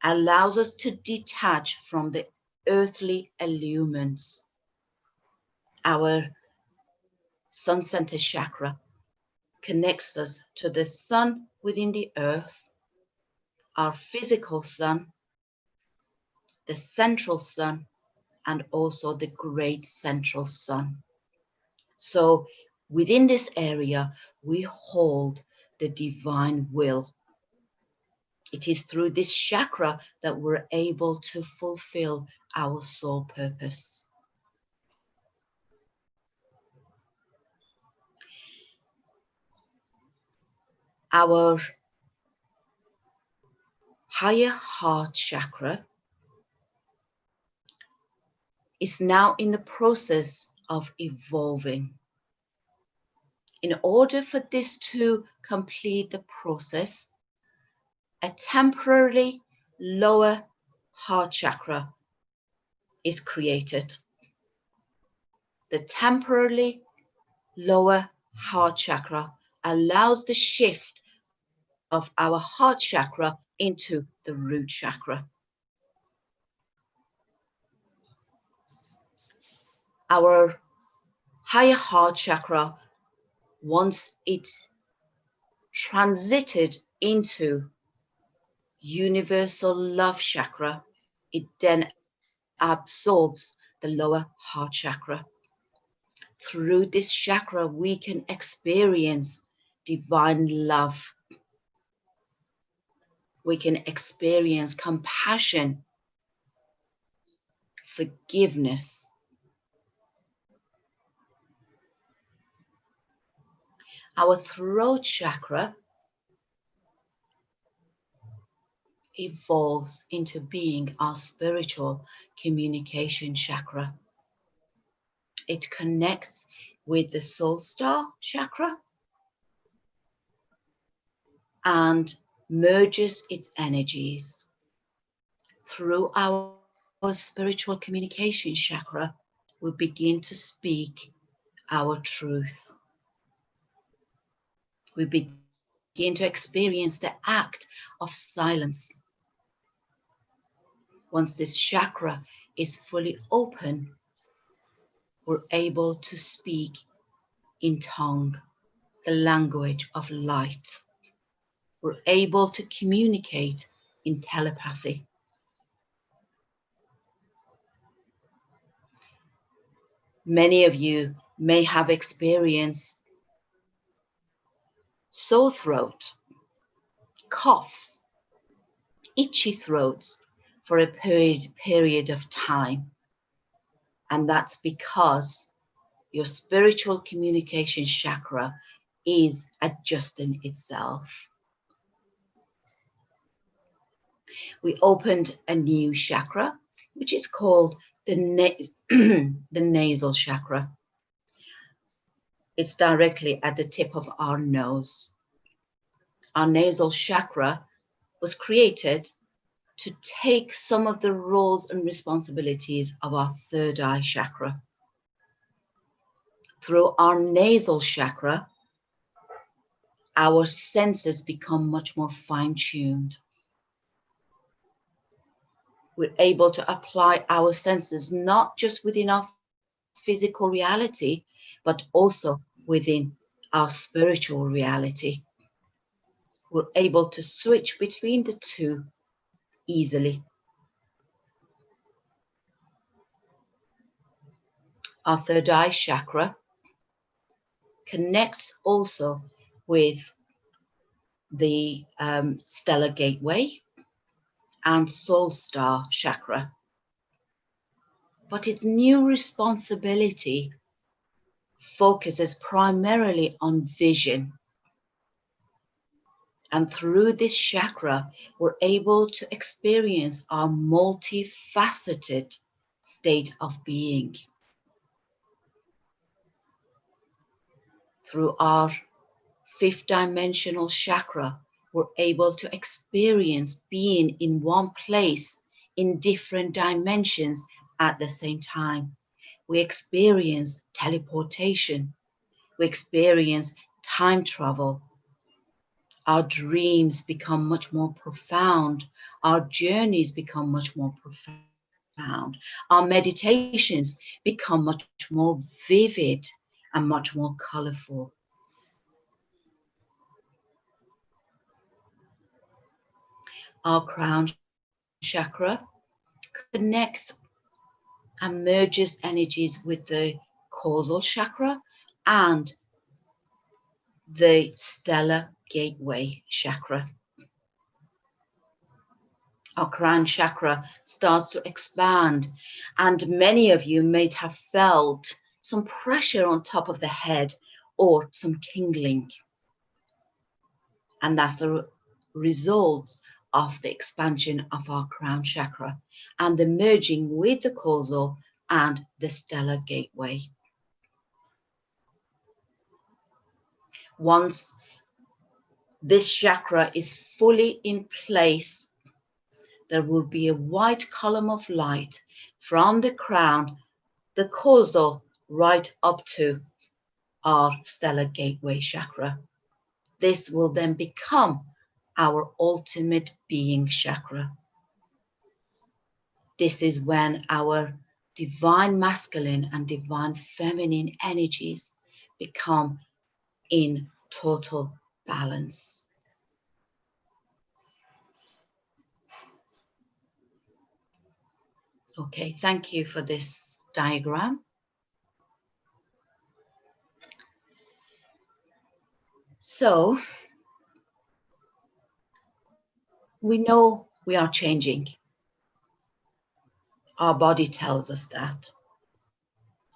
allows us to detach from the earthly allurements. Our sun center chakra connects us to the sun within the earth, our physical sun, the central sun, and also the great central sun. So within this area, we hold the divine will. It is through this chakra that we're able to fulfill our soul purpose. Our higher heart chakra is now in the process of evolving. In order for this to complete the process, a temporarily lower heart chakra is created. The temporarily lower heart chakra allows the shift of our heart chakra into the root chakra. Our higher heart chakra, once it transited into universal love chakra, it then absorbs the lower heart chakra. Through this chakra, we can experience divine love. We can experience compassion, forgiveness. Our throat chakra evolves into being our spiritual communication chakra. It connects with the soul star chakra and merges its energies. Through our spiritual communication chakra, we begin to speak our truth. We begin to experience the act of silence. Once this chakra is fully open, we're able to speak in tongue, the language of light. We're able to communicate in telepathy. Many of you may have experienced sore throat, coughs, itchy throats for a period of time. And that's because your spiritual communication chakra is adjusting itself. We opened a new chakra, which is called the nasal chakra. It's directly at the tip of our nose. Our nasal chakra was created to take some of the roles and responsibilities of our third eye chakra. Through our nasal chakra, our senses become much more fine-tuned. We're able to apply our senses not just within our physical reality, but also within our spiritual reality. We're able to switch between the two easily. Our third eye chakra connects also with the stellar gateway and soul star chakra. but its new responsibility focuses primarily on vision. And through this chakra, we're able to experience our multifaceted state of being. Through our fifth dimensional chakra, we're able to experience being in one place in different dimensions at the same time. We experience teleportation. We experience time travel. Our dreams become much more profound. Our journeys become much more profound. Our meditations become much more vivid and much more colorful. Our crown chakra connects and merges energies with the causal chakra and the stellar gateway chakra. Our crown chakra starts to expand, and many of you may have felt some pressure on top of the head or some tingling. And that's a result of the expansion of our crown chakra and the merging with the causal and the stellar gateway. Once this chakra is fully in place, there will be a white column of light from the crown, the causal, right up to our stellar gateway chakra. This will then become our ultimate being chakra. This is when our divine masculine and divine feminine energies become in total balance. Okay, thank you for this diagram. So, we know we are changing. Our body tells us that.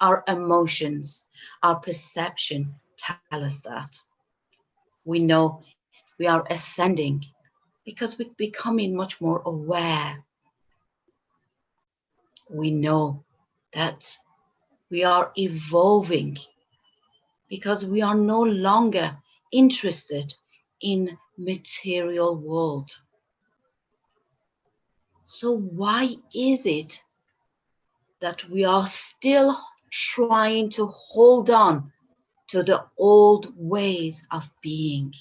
Our emotions, our perception tell us that. We know we are ascending because we're becoming much more aware. We know that we are evolving because we are no longer interested in material world. So why is it that we are still trying to hold on to the old ways of being?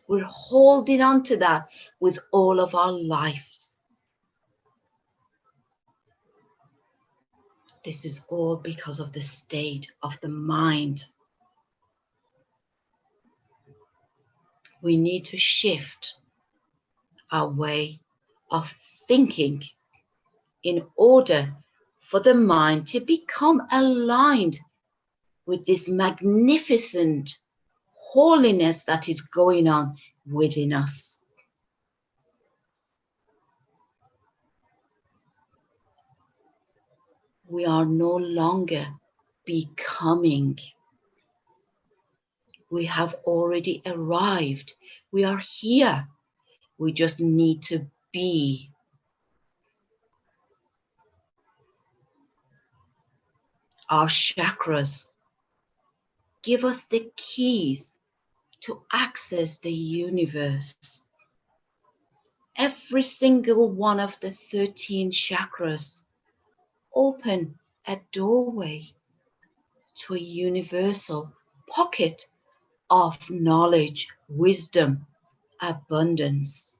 We're holding on to that with all of our lives. This is all because of the state of the mind. We need to shift our way of thinking in order for the mind to become aligned with this magnificent holiness that is going on within us. We are no longer becoming. We have already arrived. We are here. We just need to be. Our chakras give us the keys to access the universe. Every single one of the 13 chakras open a doorway to a universal pocket of knowledge, wisdom, abundance.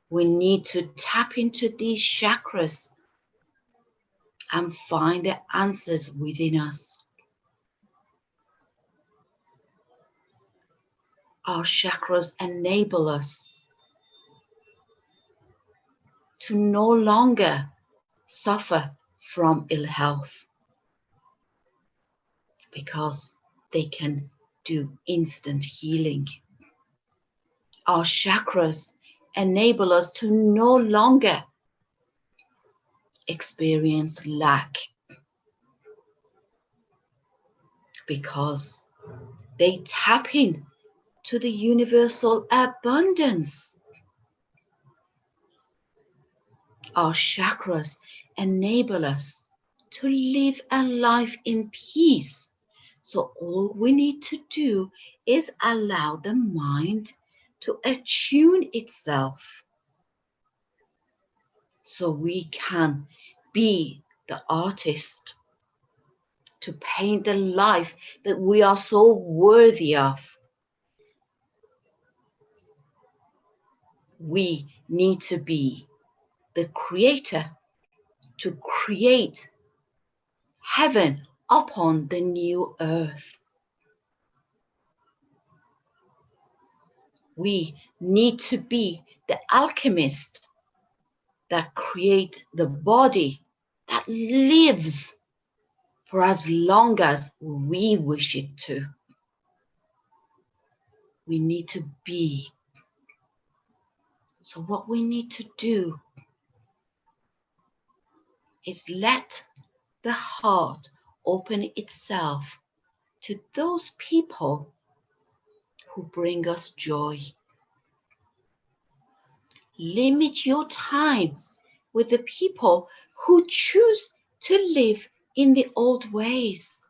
We need to tap into these chakras and find the answers within us. Our chakras enable us to no longer suffer from ill health because they can do instant healing. Our chakras enable us to no longer experience lack because they tap in to the universal abundance. Our chakras enable us to live a life in peace. So all we need to do is allow the mind to attune itself so we can be the artist to paint the life that we are so worthy of. We need to be the creator to create heaven upon the new earth. We need to be the alchemist that create the body that lives for as long as we wish it to. We need to be. So what we need to do is let the heart open itself to those people who bring us joy. Limit your time with the people who choose to live in the old ways.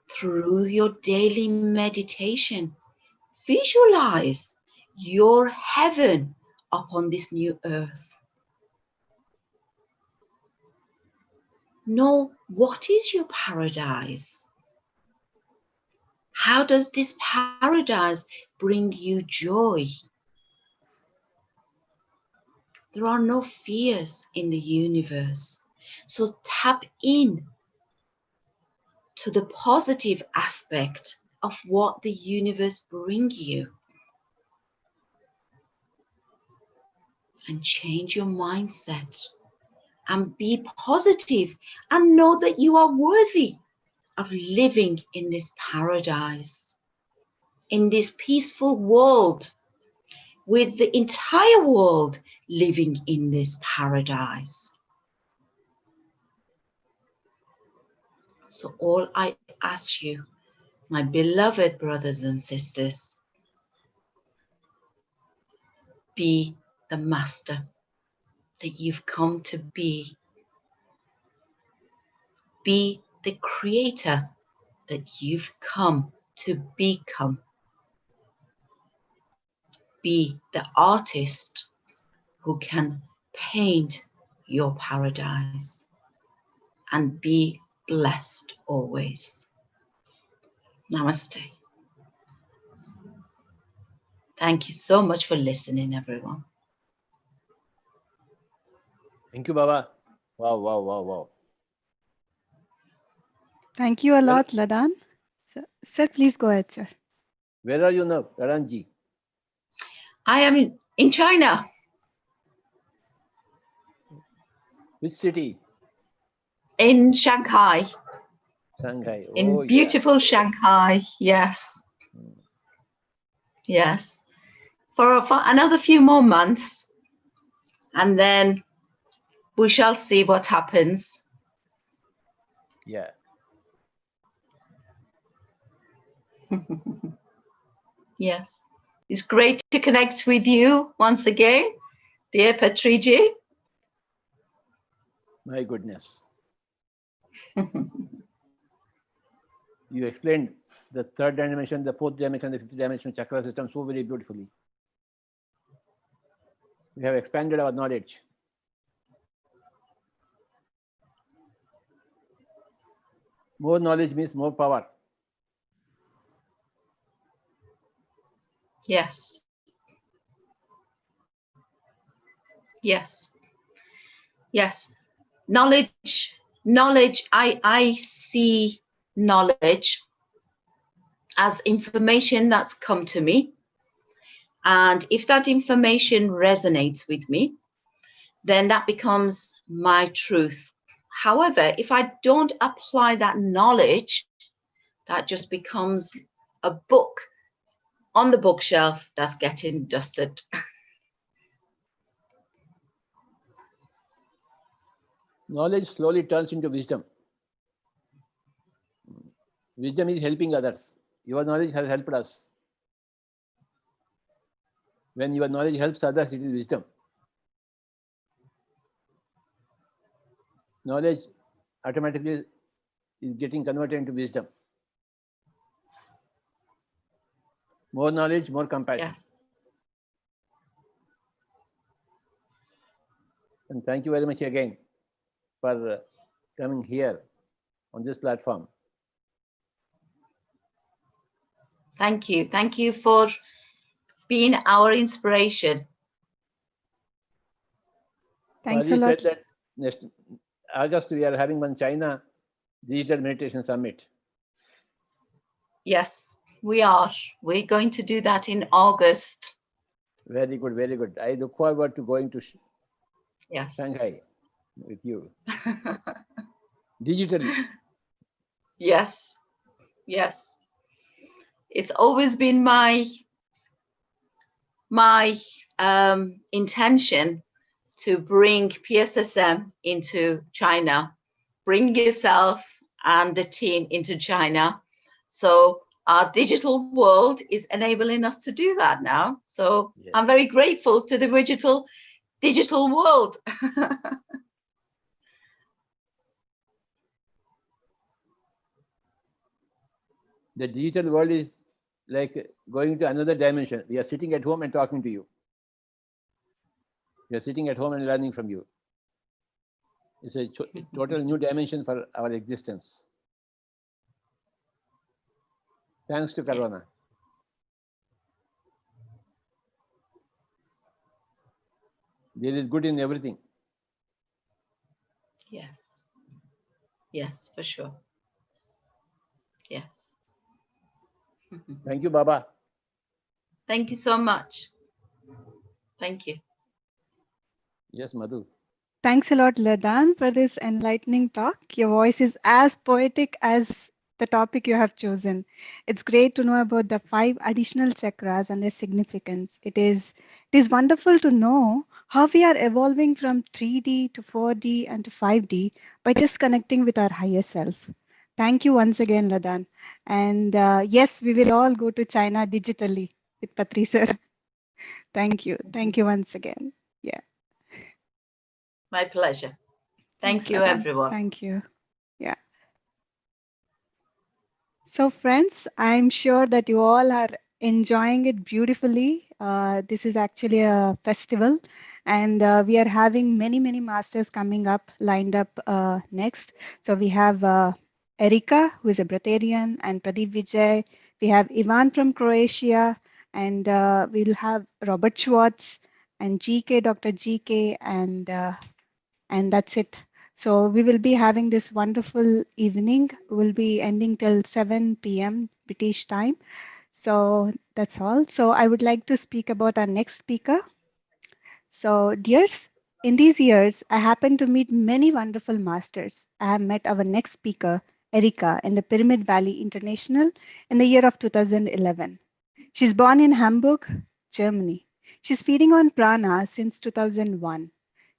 Through your daily meditation, visualize your heaven upon this new earth. Know what is your paradise. How does this paradise bring you joy? There are no fears in the universe. So tap in to the positive aspect of what the universe brings you. And change your mindset and be positive and know that you are worthy of living in this paradise, in this peaceful world, with the entire world living in this paradise. So all I ask you, my beloved brothers and sisters, be the master that you've come to be. Be the creator that you've come to become. Be the artist who can paint your paradise, and be blessed always. Namaste. Thank you so much for listening, everyone.
Thank you, Baba. Wow, wow, wow, wow.
Thank you a lot, Ladan. Sir, please go ahead, sir.
Where are you now, Ladanji?
I am in China.
Which city?
In Shanghai.
Shanghai.
In
Oh,
beautiful Shanghai, yes. Yes. For another few more months, and then we shall see what happens.
Yeah.
Yes. It's great to connect with you once again, dear Patriji.
My goodness. You explained the third dimension, the fourth dimension, the fifth dimension chakra system so very beautifully. We have expanded our knowledge. More knowledge means more power.
Yes. Yes. Yes. Knowledge, I see knowledge as information that's come to me. And if that information resonates with me, then that becomes my truth. However, if I don't apply that knowledge, that just becomes a book on the bookshelf that's getting dusted.
Knowledge slowly turns into wisdom. Wisdom is helping others. Your knowledge has helped us. When your knowledge helps others, it is wisdom. Knowledge automatically is getting converted into wisdom. More knowledge, more compassion.
Yes.
And thank you very much again for coming here on this platform.
Thank you. Thank you for being our inspiration.
Thanks a
Pali
lot.
said that next August we are having one China Digital Meditation Summit.
Yes, we are. We're going to do that in August.
Very good, very good. I look forward to going to
Yes.
Shanghai with you digitally.
Yes. Yes. It's always been my intention to bring PSSM into China, bring yourself and the team into China. So our digital world is enabling us to do that now. So
Yes.
I'm very grateful to the digital world.
The digital world is like going to another dimension. We are sitting at home and talking to you. We are sitting at home and learning from you. It's a total new dimension for our existence. Thanks to Corona. There is good in everything.
Yes. Yes, for sure. Yes.
Thank you, Baba.
Thank you so much. Thank you.
Yes, Madhu.
Thanks a lot, Ladan, for this enlightening talk. Your voice is as poetic as the topic you have chosen. It's great to know about the 5 additional chakras and their significance. It is wonderful to know how we are evolving from 3D to 4D and to 5D by just connecting with our higher self. Thank you once again, Ladan. And yes, we will all go to China digitally with Patri sir. Thank you. Thank you once again. Yeah.
My pleasure. Thank
Thanks,
you,
Ladan.
everyone.
Thank you. Yeah. So, friends, I'm sure that you all are enjoying it beautifully. This is actually a festival, and we are having many, many masters coming up, lined up next. So we have Erika, who is a Bretharian, and Pradeep Vijay. We have Ivan from Croatia, and we'll have Robert Schwartz and GK, Dr. GK, and that's it. So we will be having this wonderful evening. We'll be ending till 7 p.m. British time. So that's all. So I would like to speak about our next speaker. So dears, in these years, I happened to meet many wonderful masters. I have met our next speaker, Erika, in the Pyramid Valley International in the year of 2011. She's born in Hamburg, Germany. She's feeding on prana since 2001.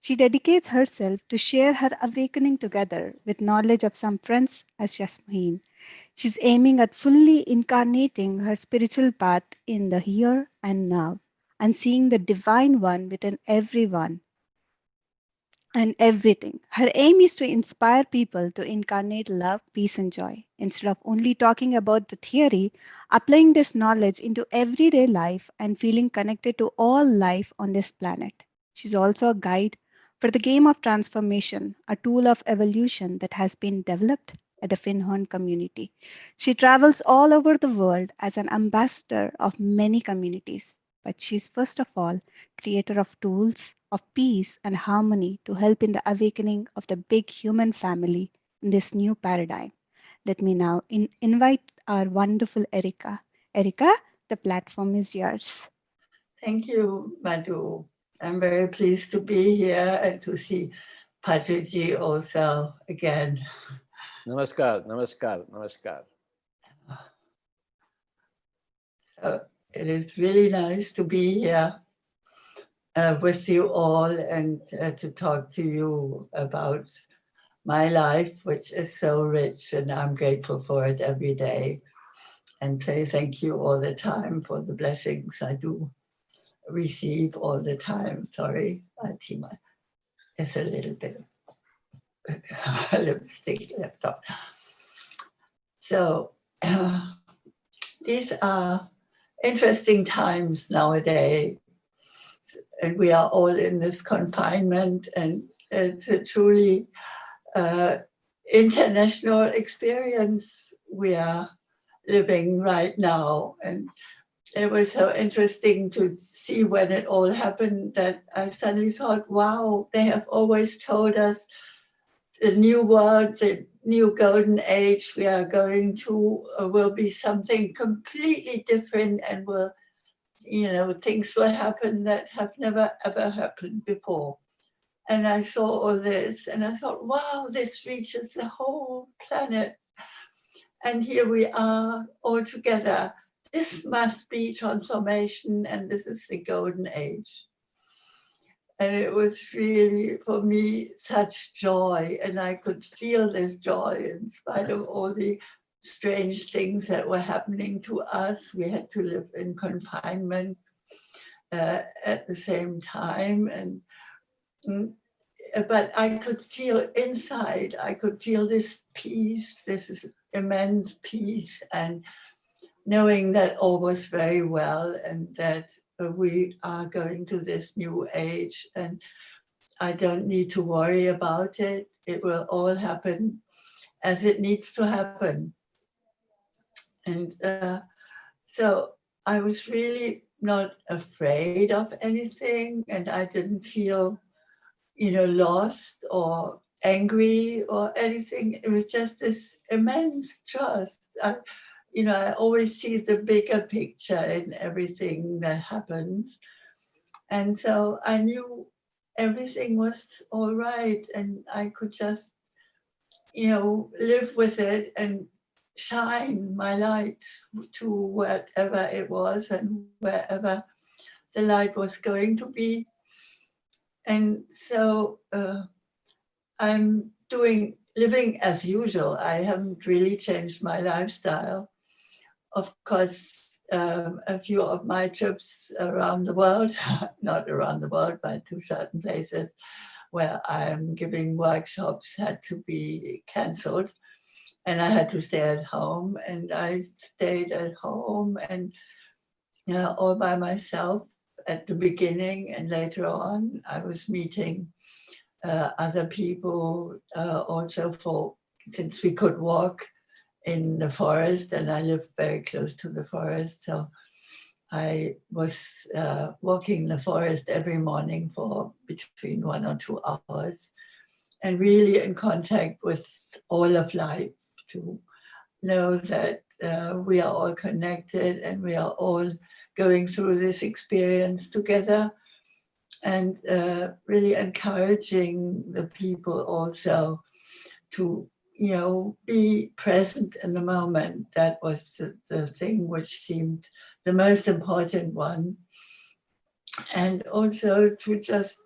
She dedicates herself to share her awakening together with knowledge of some friends as Jasmine. She's aiming at fully incarnating her spiritual path in the here and now and seeing the divine one within everyone and everything. Her aim is to inspire people to incarnate love, peace, and joy. Instead of only talking about the theory, applying this knowledge into everyday life and feeling connected to all life on this planet. She's also a guide for the game of transformation, a tool of evolution that has been developed at the Finhorn community. She travels all over the world as an ambassador of many communities, but she's first of all creator of tools of peace and harmony to help in the awakening of the big human family in this new paradigm. Let me now invite our wonderful Erika. Erika, the platform is yours.
Thank you, Madhu. I'm very pleased to be here and to see Patriji also again.
Namaskar, namaskar, namaskar.
So it is really nice to be here with you all and to talk to you about my life, which is so rich, and I'm grateful for it every day, and say thank you all the time for the blessings I do receive all the time. Sorry, Fatima, it's a little bit lipstick left off. So these are interesting times nowadays, and we are all in this confinement, and it's a truly international experience we are living right now. And it was so interesting to see when it all happened that I suddenly thought, wow, they have always told us the new world, the new golden age we are going to will be something completely different, and will, things will happen that have never ever happened before. And I saw all this and I thought, wow, this reaches the whole planet. And here we are all together. This must be transformation, and this is the golden age. And it was really, for me, such joy. And I could feel this joy in spite of all the strange things that were happening to us. We had to live in confinement at the same time. But I could feel inside, I could feel this peace, this immense peace, and knowing that all was very well, and that we are going to this new age, and I don't need to worry about it. It will all happen as it needs to happen. And so I was really not afraid of anything, and I didn't feel, lost or angry or anything. It was just this immense trust. I always see the bigger picture in everything that happens. And so I knew everything was all right, and I could just, live with it and shine my light to whatever it was and wherever the light was going to be. And so I'm living as usual. I haven't really changed my lifestyle. Of course, a few of my trips around the world, not around the world, but to certain places where I'm giving workshops, had to be cancelled. And I had to stay at home, and I stayed at home and all by myself at the beginning, and later on I was meeting other people also since we could walk in the forest, and I live very close to the forest. So I was walking the forest every morning for between 1 or 2 hours, and really in contact with all of life, to know that we are all connected and we are all going through this experience together, and really encouraging the people also to, be present in the moment. That was the thing which seemed the most important one. And also to just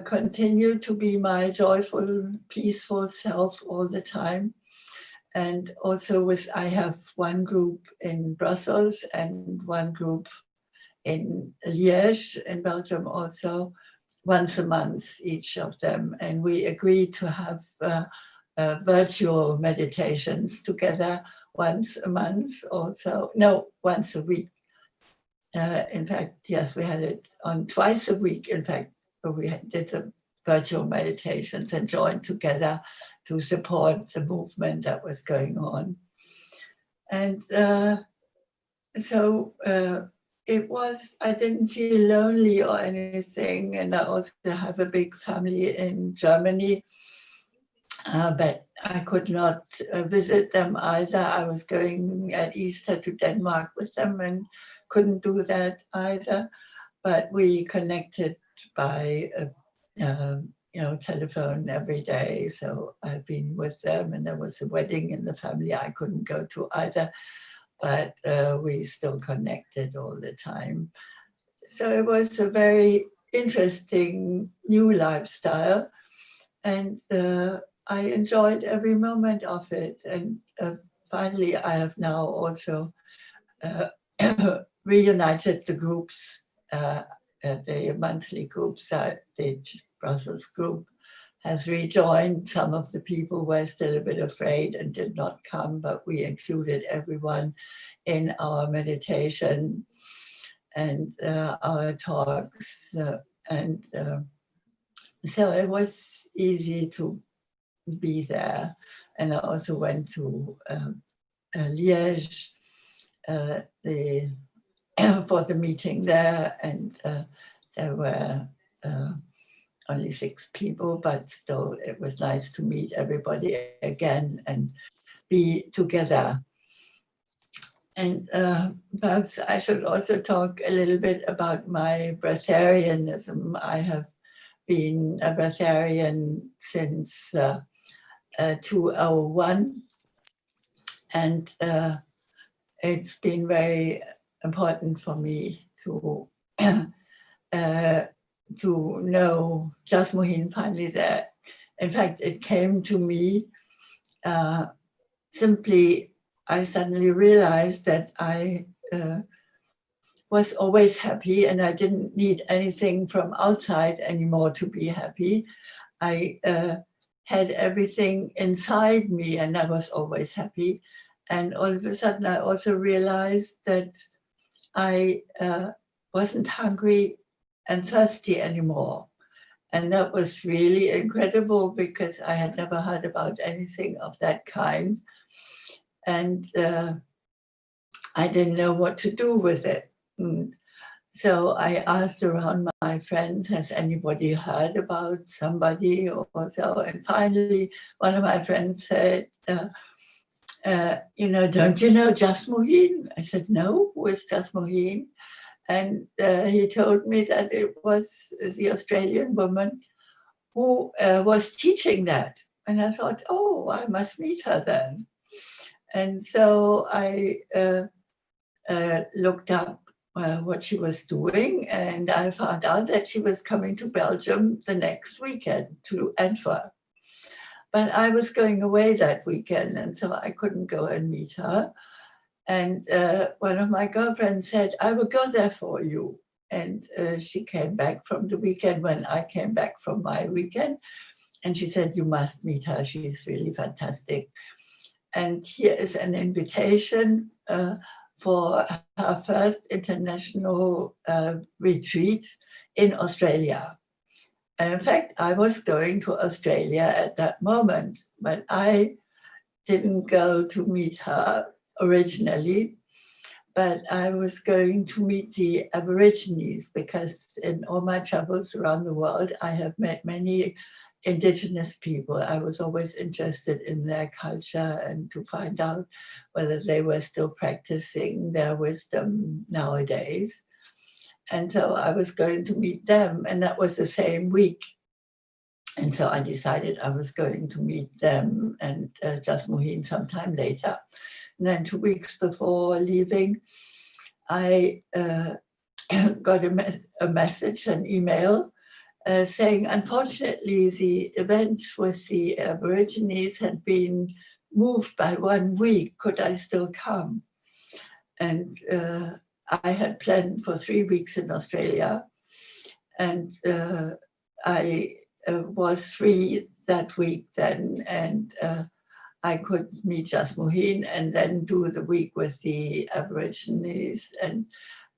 continue to be my joyful, peaceful self all the time. And also I have one group in Brussels and one group in Liège in Belgium also, once a month, each of them. And we agreed to have virtual meditations together once a month also. No, once a week. In fact, yes, we had it on twice a week, in fact, we did the virtual meditations and joined together to support the movement that was going on. And so I didn't feel lonely or anything. And I also have a big family in Germany, but I could not visit them either. I was going at Easter to Denmark with them and couldn't do that either. But we connected by telephone every day. So I've been with them, and there was a wedding in the family I couldn't go to either, but we still connected all the time. So it was a very interesting new lifestyle. And I enjoyed every moment of it. And finally, I have now also reunited the groups, the monthly groups. The Brussels group has rejoined. Some of the people were still a bit afraid and did not come, but we included everyone in our meditation and our talks. So it was easy to be there. And I also went to Liège for the meeting there, and there were only 6 people, but still it was nice to meet everybody again and be together. And perhaps I should also talk a little bit about my breatharianism. I have been a breatharian since 2001, and it's been very important for me to know Jasmuheen finally there. In fact, it came to me simply, I suddenly realized that I was always happy and I didn't need anything from outside anymore to be happy. I had everything inside me and I was always happy. And all of a sudden I also realized that I wasn't hungry and thirsty anymore. And that was really incredible because I had never heard about anything of that kind. And I didn't know what to do with it. So I asked around my friends, has anybody heard about somebody or so? And finally, one of my friends said, don't you know Jasmuheen? I said, no, who is Jasmuheen? And he told me that it was the Australian woman who was teaching that. And I thought, oh, I must meet her then. And so I looked up what she was doing, and I found out that she was coming to Belgium the next weekend to Antwerp. But I was going away that weekend, and so I couldn't go and meet her. And one of my girlfriends said, I will go there for you. And she came back from the weekend when I came back from my weekend. And she said, you must meet her. She's really fantastic. And here is an invitation for her first international retreat in Australia. And in fact, I was going to Australia at that moment, but I didn't go to meet her originally, but I was going to meet the Aborigines because in all my travels around the world, I have met many Indigenous people. I was always interested in their culture and to find out whether they were still practicing their wisdom nowadays. And so I was going to meet them, and that was the same week. And so I decided I was going to meet them and Jasmuheen sometime later. And then 2 weeks before leaving, I got a message, an email, saying, unfortunately, the event with the Aborigines had been moved by 1 week. Could I still come? And I had planned for 3 weeks in Australia. And I was free that week then, and I could meet Jasmuheen and then do the week with the Aborigines and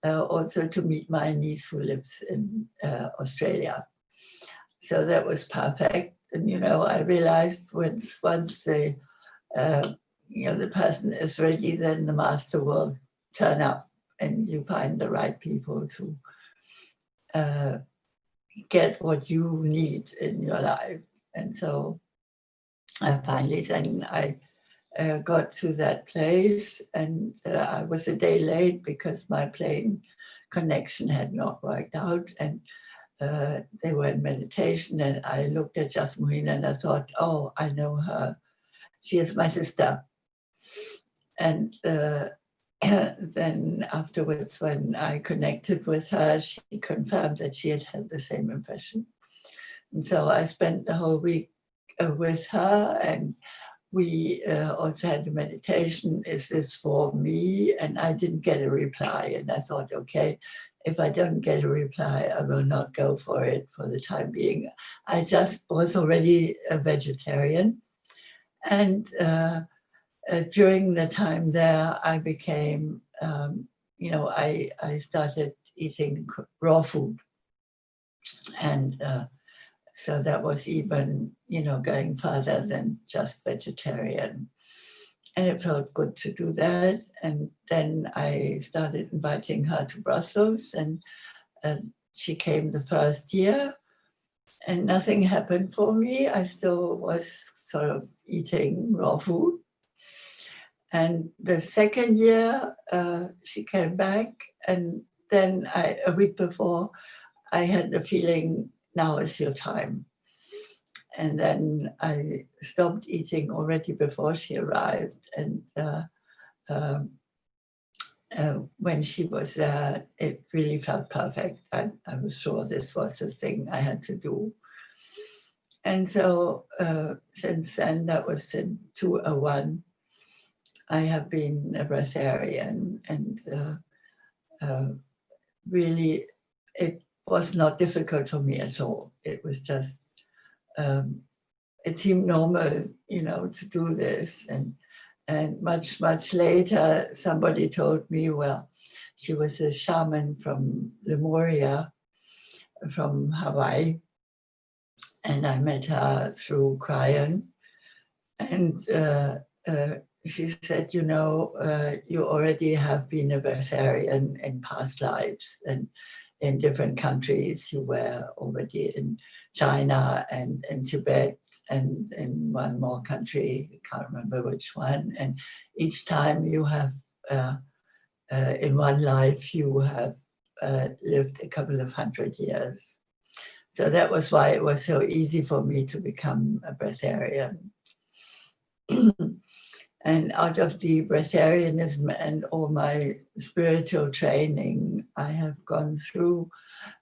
also to meet my niece who lives in Australia. So that was perfect. And, you know, I realized once the, the person is ready, then the master will turn up and you find the right people to get what you need in your life. And so finally then I got to that place, and I was a day late because my plane connection had not worked out, and they were in meditation, and I looked at Jasmuheen and I thought, oh, I know her. She is my sister. And then afterwards, when I connected with her, she confirmed that she had had the same impression. And so I spent the whole week with her, and we also had a meditation, is this for me? And I didn't get a reply. And I thought, okay, if I don't get a reply, I will not go for it for the time being. I just was already a vegetarian. And during the time there, I became, I started eating raw food. And so that was even, going further than just vegetarian. And it felt good to do that. And then I started inviting her to Brussels, and she came the first year, and nothing happened for me. I still was sort of eating raw food. And the second year, she came back, and then a week before, I had the feeling, now is your time. And then I stopped eating already before she arrived. And when she was there, it really felt perfect. I was sure this was the thing I had to do. And so since then, that was in 2001, I have been a breatharian, and really, it was not difficult for me at all. It was just, it seemed normal, to do this. And much, much later, somebody told me, well, she was a shaman from Lemuria, from Hawaii. And I met her through Cryon. And she said, you already have been a breatharian in past lives, and in different countries. You were already in China and in Tibet and in one more country, I can't remember which one. And each time you have, in one life, you have lived a couple of 100 years. So that was why it was so easy for me to become a breatharian. And out of the breatharianism and all my spiritual training I have gone through,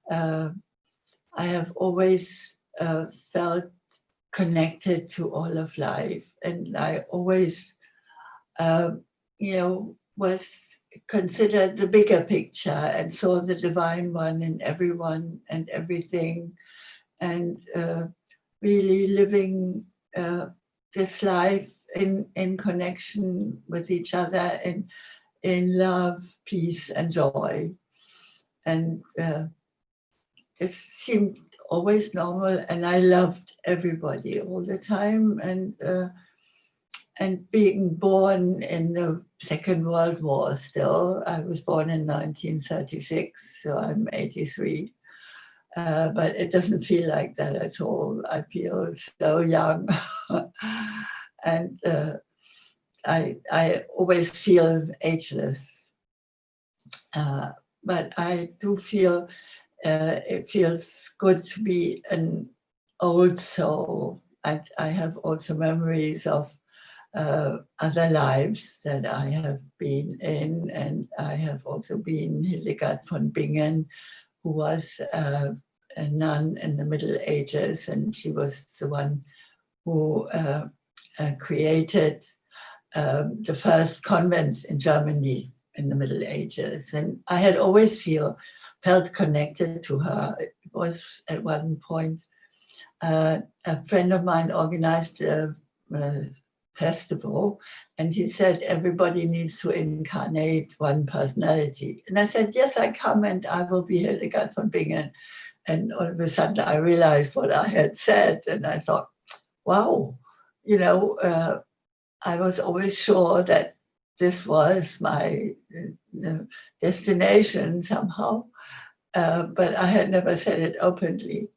I have always felt connected to all of life. And I always, was considered the bigger picture and saw the divine one in everyone and everything. And really living this life in connection with each other, in love, peace, and joy. And this seemed always normal, and I loved everybody all the time. And being born in the Second World War still, I was born in 1936, so I'm 83. But it doesn't feel like that at all. I feel so young. And I always feel ageless. But I do feel it feels good to be an old soul. I have also memories of other lives that I have been in, and I have also been Hildegard von Bingen, who was a nun in the Middle Ages, and she was the one who created the first convents in Germany in the Middle Ages. And I had always felt connected to her. It was at one point, a friend of mine organized a festival, and he said, everybody needs to incarnate one personality. And I said, yes, I come and I will be Hildegard von Bingen. And all of a sudden I realized what I had said, and I thought, wow, I was always sure that this was my destination somehow, but I had never said it openly.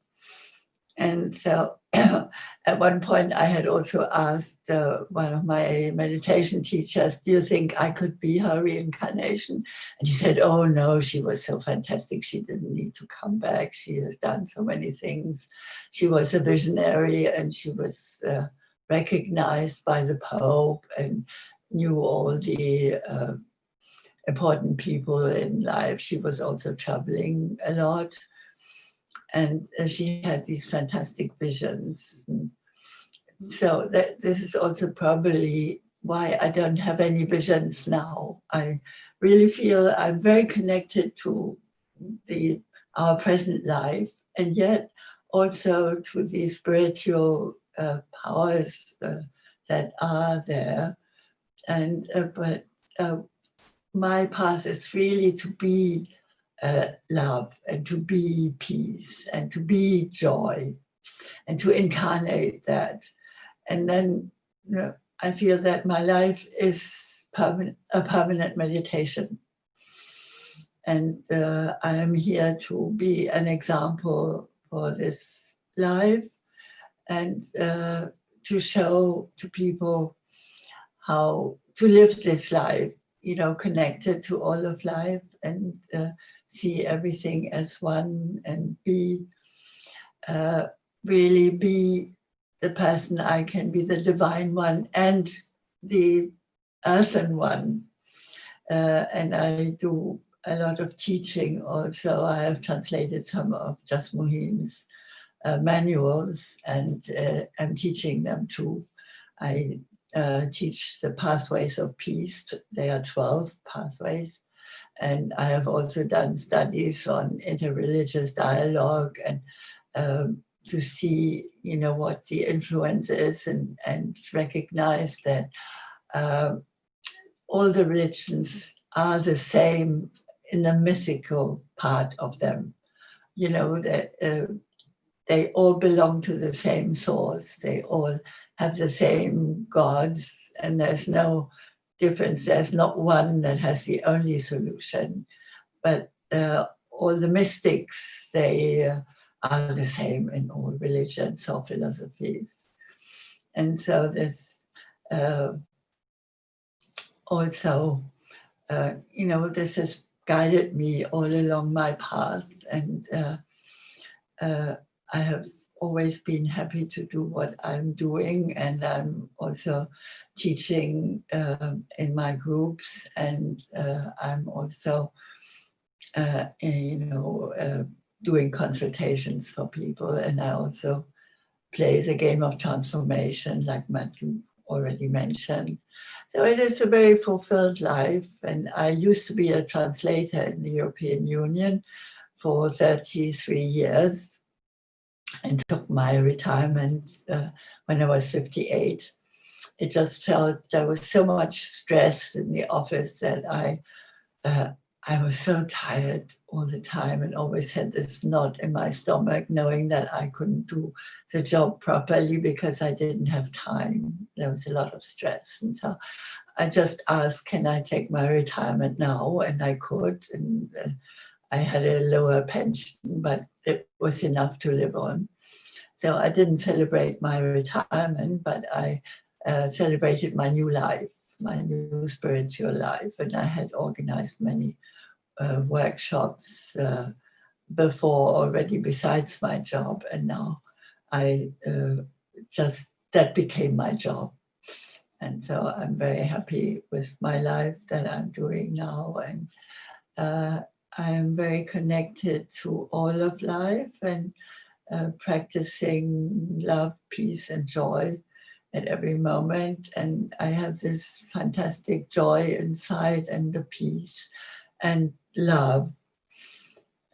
And so at one point I had also asked one of my meditation teachers, do you think I could be her reincarnation? And he said, oh no, she was so fantastic. She didn't need to come back. She has done so many things. She was a visionary, and she was recognized by the Pope and knew all the important people in life. She was also traveling a lot. And she had these fantastic visions. so this is also probably why I don't have any visions now. I really feel I'm very connected to our present life, and yet also to the spiritual powers that are there. And but my path is really to be love, and to be peace, and to be joy, and to incarnate that. And then I feel that my life is a permanent meditation. And I am here to be an example for this life, and to show to people how to live this life, connected to all of life, and see everything as one, and really be the person I can be, the divine one and the earthen one. And I do a lot of teaching also. I have translated some of Jasmuheen's manuals, and I'm teaching them too. I teach the pathways of peace. There are 12 pathways. And I have also done studies on interreligious dialogue, and to see, what the influence is, and recognize that all the religions are the same in the mythical part of them. That they all belong to the same source. They all have the same gods, and there's no difference. There's not one that has the only solution, but all the mystics, they are the same in all religions or philosophies. And so this also, this has guided me all along my path, and I have always been happy to do what I'm doing, and I'm also teaching in my groups, and I'm also doing consultations for people, and I also play the game of transformation, like Matthew already mentioned. So it is a very fulfilled life, and I used to be a translator in the European Union for 33 years, and took my retirement when I was 58. It just felt there was so much stress in the office that I was so tired all the time, and always had this knot in my stomach, knowing that I couldn't do the job properly because I didn't have time. There was a lot of stress. And so I just asked, can I take my retirement now? And I could. And I had a lower pension, but it was enough to live on. So I didn't celebrate my retirement, but I celebrated my new life, my new spiritual life. And I had organized many workshops before already, besides my job. And now that became my job. And so I'm very happy with my life that I'm doing now. And I am very connected to all of life, and practicing love, peace, and joy at every moment. And I have this fantastic joy inside, and the peace and love.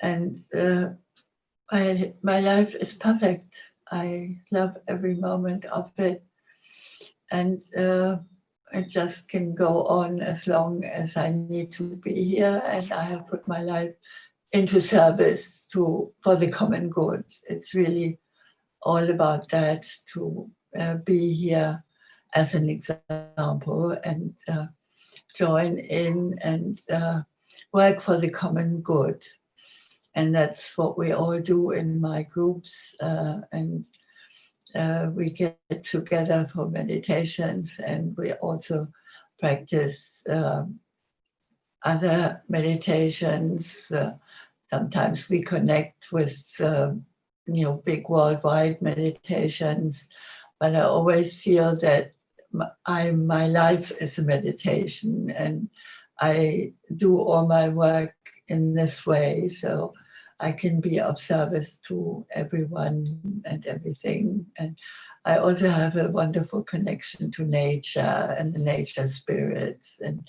And my life is perfect. I love every moment of it. And it just can go on as long as I need to be here. And I have put my life into service for the common good. It's really all about that, to be here as an example, and join in and work for the common good. And that's what we all do in my groups. And we get together for meditations, and we also practice other meditations. Sometimes we connect with big worldwide meditations, but I always feel that my life is a meditation, and I do all my work in this way. So I can be of service to everyone and everything. And I also have a wonderful connection to nature and the nature spirits, and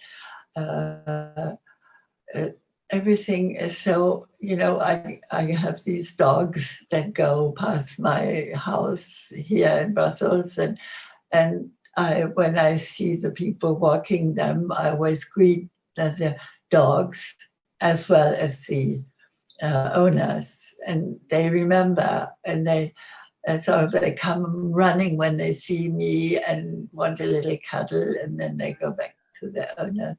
everything is so, you know, I have these dogs that go past my house here in Brussels, and when I see the people walking them, I always greet the dogs as well as the owners, and they remember, and they come running when they see me and want a little cuddle, and then they go back to their owner.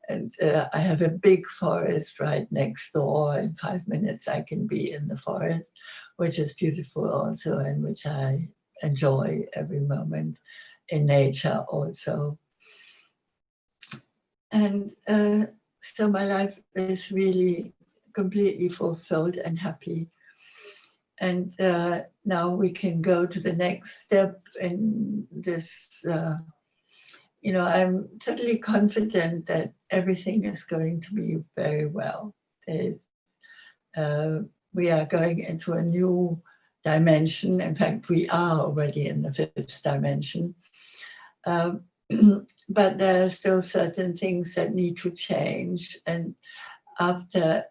And I have a big forest right next door. In 5 minutes, I can be in the forest, which is beautiful also, and which I enjoy every moment in nature also. And so my life is really completely fulfilled and happy. And now we can go to the next step in this. You know, I'm totally confident that everything is going to be very well. We are going into a new dimension. In fact, we are already in the 5th dimension. But there are still certain things that need to change. And after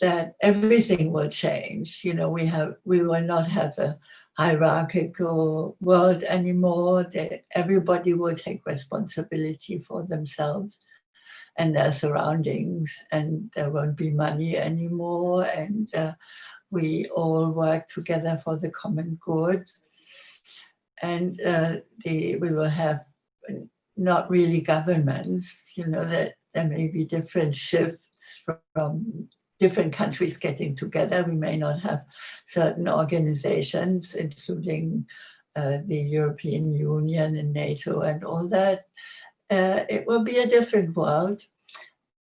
that, everything will change. You know, we will not have a hierarchical world anymore. Everybody will take responsibility for themselves and their surroundings, and there won't be money anymore, and we all work together for the common good. And we will have not really governments, you know, that there may be different shifts from different countries getting together. We may not have certain organizations, including the European Union and NATO and all that. It will be a different world,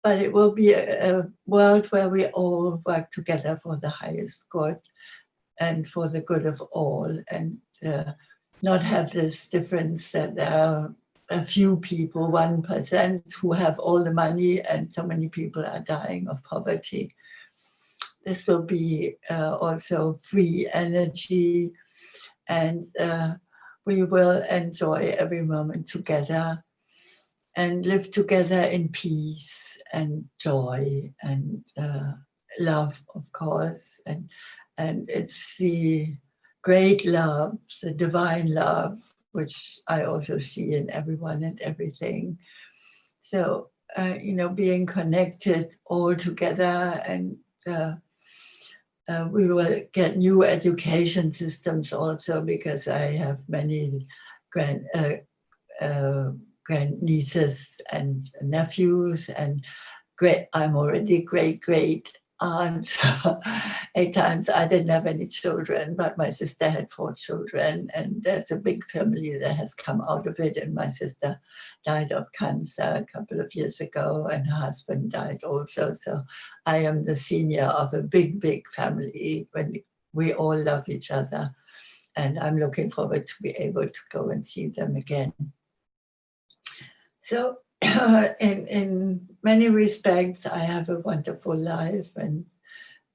but it will be a world where we all work together for the highest good and for the good of all, and not have this difference that there are a few people, 1%, who have all the money and so many people are dying of poverty. This will be also free energy, and we will enjoy every moment together and live together in peace and joy and love, of course. And it's the great love, the divine love, which I also see in everyone and everything. So, you know, being connected all together, and we will get new education systems also, because I have many grandnieces and nephews, and I'm already great aunt 8 times. I didn't have any children, but my sister had 4 children, and there's a big family that has come out of it. And my sister died of cancer a couple of years ago, and her husband died also. So I am the senior of a big family when we all love each other. And I'm looking forward to be able to go and see them again. So in many respects, I have a wonderful life and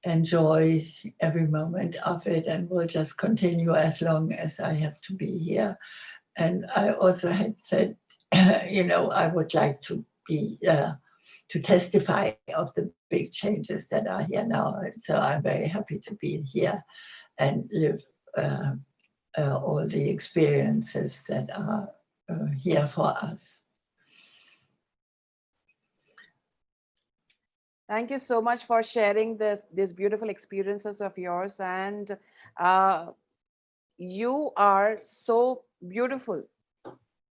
enjoy every moment of it, and will just continue as long as I have to be here. And I also had said, you know, I would like to be to testify of the big changes that are here now. So I'm very happy to be here and live all the experiences that are here for us.
Thank you so much for sharing these beautiful experiences of yours. And you are so beautiful.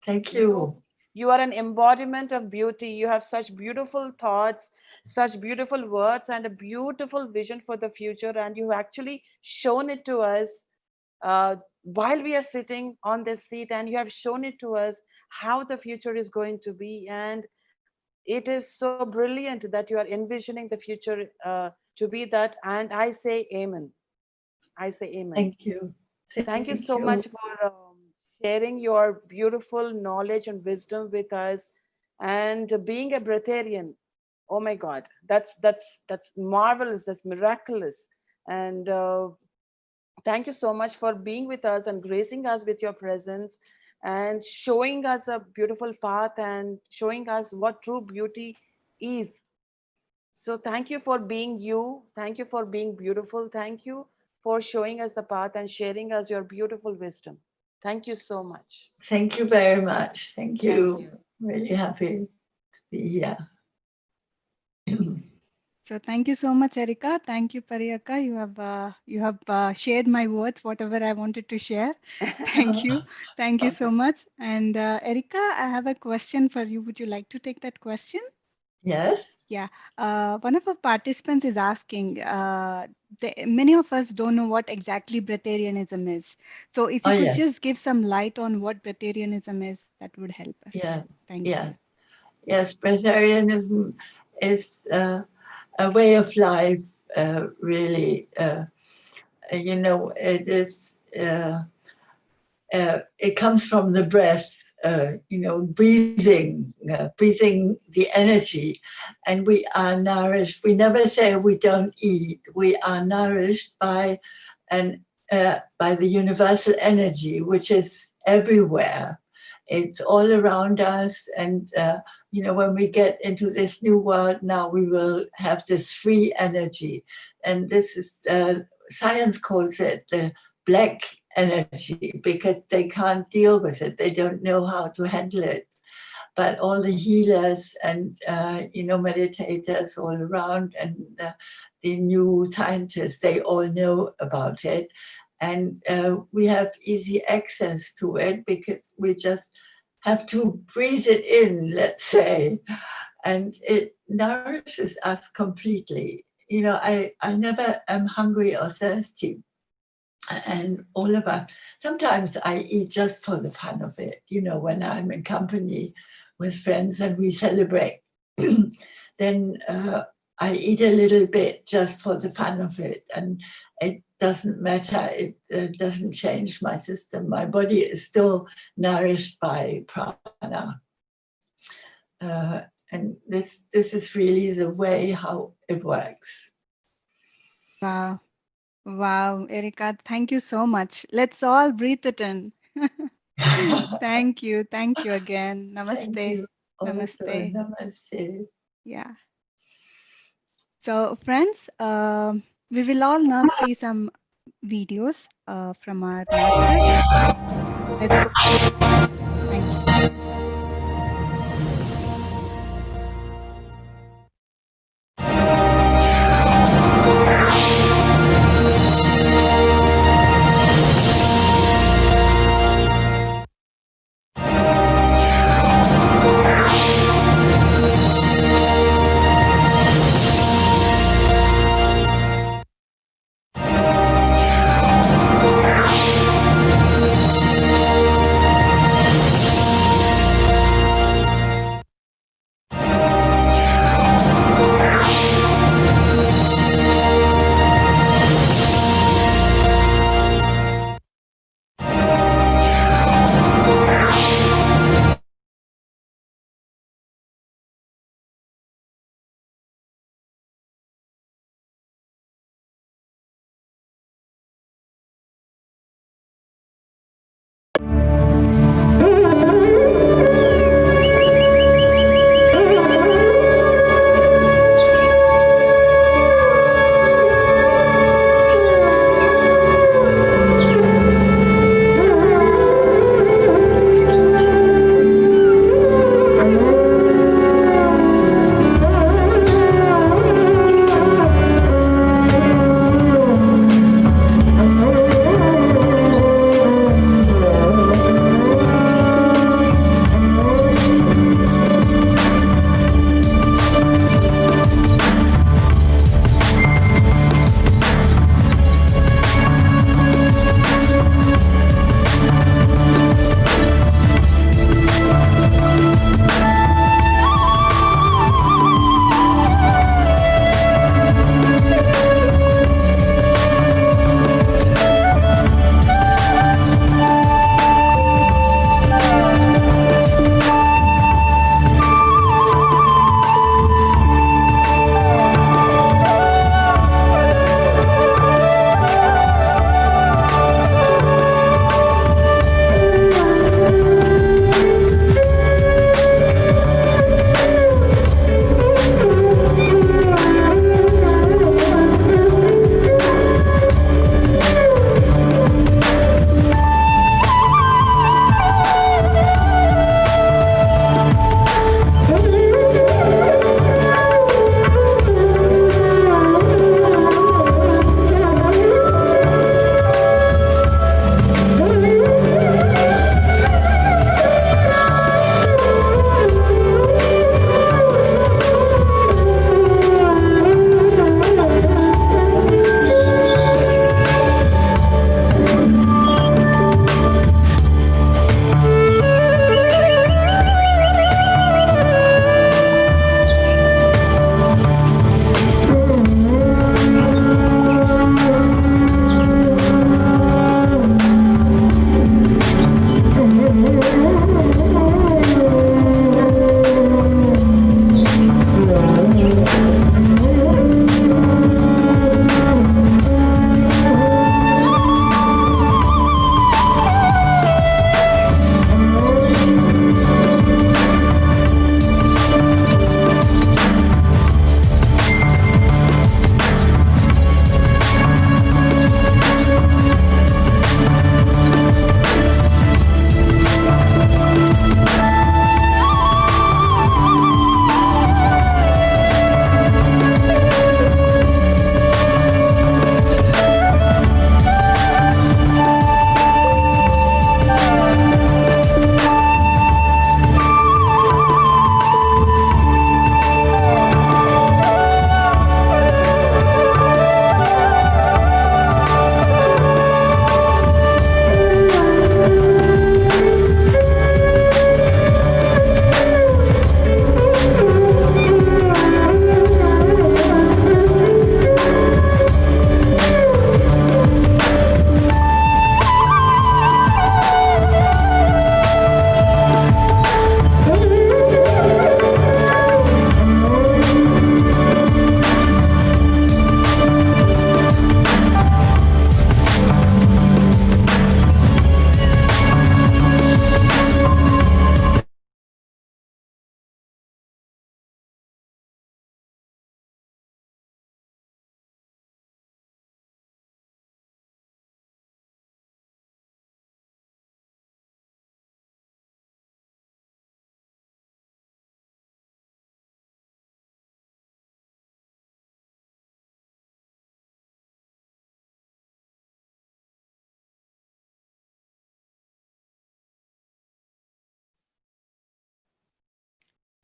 Thank you.
You are an embodiment of beauty. You have such beautiful thoughts, such beautiful words, and a beautiful vision for the future. And you have actually shown it to us while we are sitting on this seat, and you have shown it to us how the future is going to be. And it is so brilliant that you are envisioning the future to be that. And I say amen. I say amen.
Thank you.
Thank you so much for sharing your beautiful knowledge and wisdom with us, and being a breatharian. Oh my God, that's marvelous. That's miraculous. And thank you so much for being with us and gracing us with your presence and showing us a beautiful path and showing us what true beauty is. So thank you for being you. Thank you for being beautiful. Thank you for showing us the path and sharing us your beautiful wisdom. Thank you so much.
Thank you very much. Thank you. Really happy to be here.
So thank you so much, Erika. Thank you, Pariyaka. You have shared my words, whatever I wanted to share. Thank you. Thank you so much. And Erika, I have a question for you. Would you like to take that question?
Yes.
Yeah. One of our participants is asking, many of us don't know what exactly breatharianism is. So if you could just give some light on what breatharianism is, that would help us.
Yeah.
Thank you.
Yes, breatharianism is a way of life, really. You know, it is. It comes from the breath. You know, breathing the energy, and we are nourished. We never say we don't eat. We are nourished by by the universal energy, which is everywhere. It's all around us, and you know, when we get into this new world now, we will have this free energy, and this is science calls it the black energy, because they can't deal with it. They don't know how to handle it. But all the healers and you know, meditators all around, and the new scientists, they all know about it. And we have easy access to it because we just have to breathe it in, let's say, and it nourishes us completely. You know, I never am hungry or thirsty. And all of us, sometimes I eat just for the fun of it, you know, when I'm in company with friends and we celebrate, then I eat a little bit just for the fun of it. And it doesn't matter, it doesn't change my system. My body is still nourished by prana. And this is really the way how it works.
Wow. Wow, Erika, thank you so much. Let's all breathe it in. Thank you. Thank you again. Namaste.
Thank you.
Namaste.
Namaste.
Yeah. So friends, we will all now see some videos from our masters. Let's go. Thank you.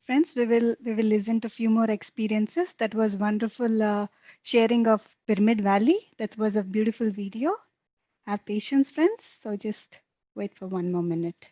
Friends, we will listen to a few more experiences. That was wonderful sharing of Pyramid Valley. That was a beautiful video. Have patience, friends. So just wait for one more minute.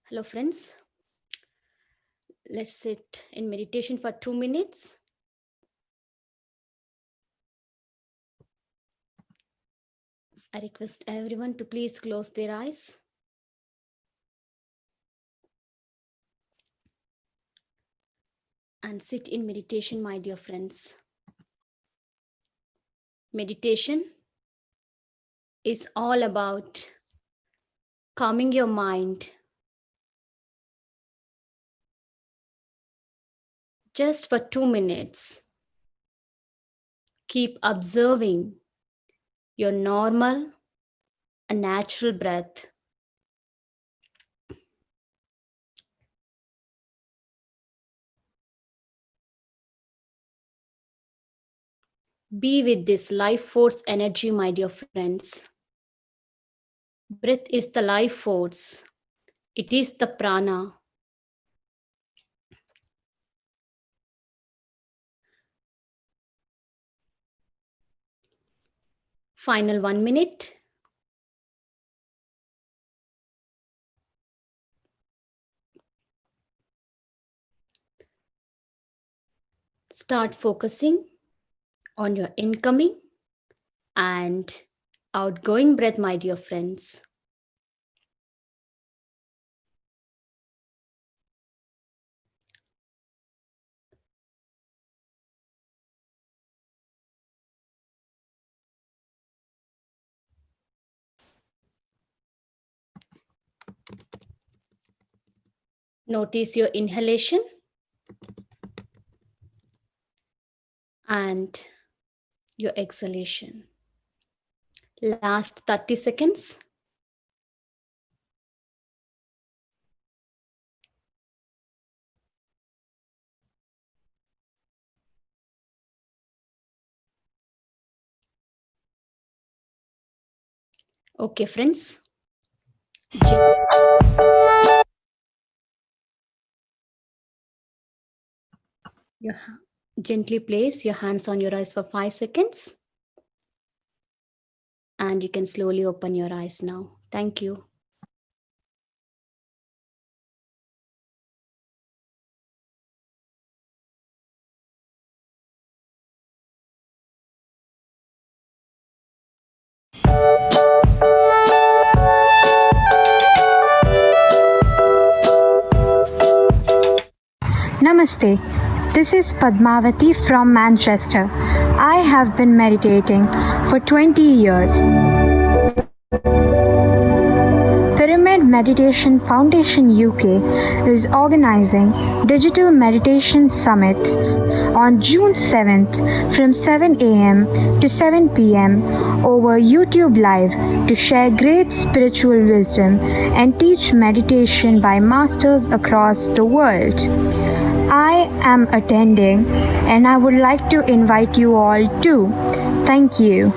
Hello, friends. Let's sit in meditation for 2 minutes. I request everyone to please close their eyes. And sit in meditation, my dear friends. Meditation is all about calming your mind. Just for 2 minutes, keep observing your normal and natural breath. Be with this life force energy, my dear friends. Breath is the life force. It is the prana. Final 1 minute. Start focusing on your incoming and outgoing breath, my dear friends. Notice your inhalation and your exhalation. Last 30 seconds. Okay, friends. Gently place your hands on your eyes for 5 seconds. And you can slowly open your eyes now. Thank you.
Namaste. This is Padmavati from Manchester. I have been meditating for 20 years. Pyramid Meditation Foundation UK is organizing Digital Meditation Summits on June 7th from 7 a.m. to 7 p.m. over YouTube Live to share great spiritual wisdom and teach meditation by masters across the world. I am attending and I would like to invite you all too. Thank you.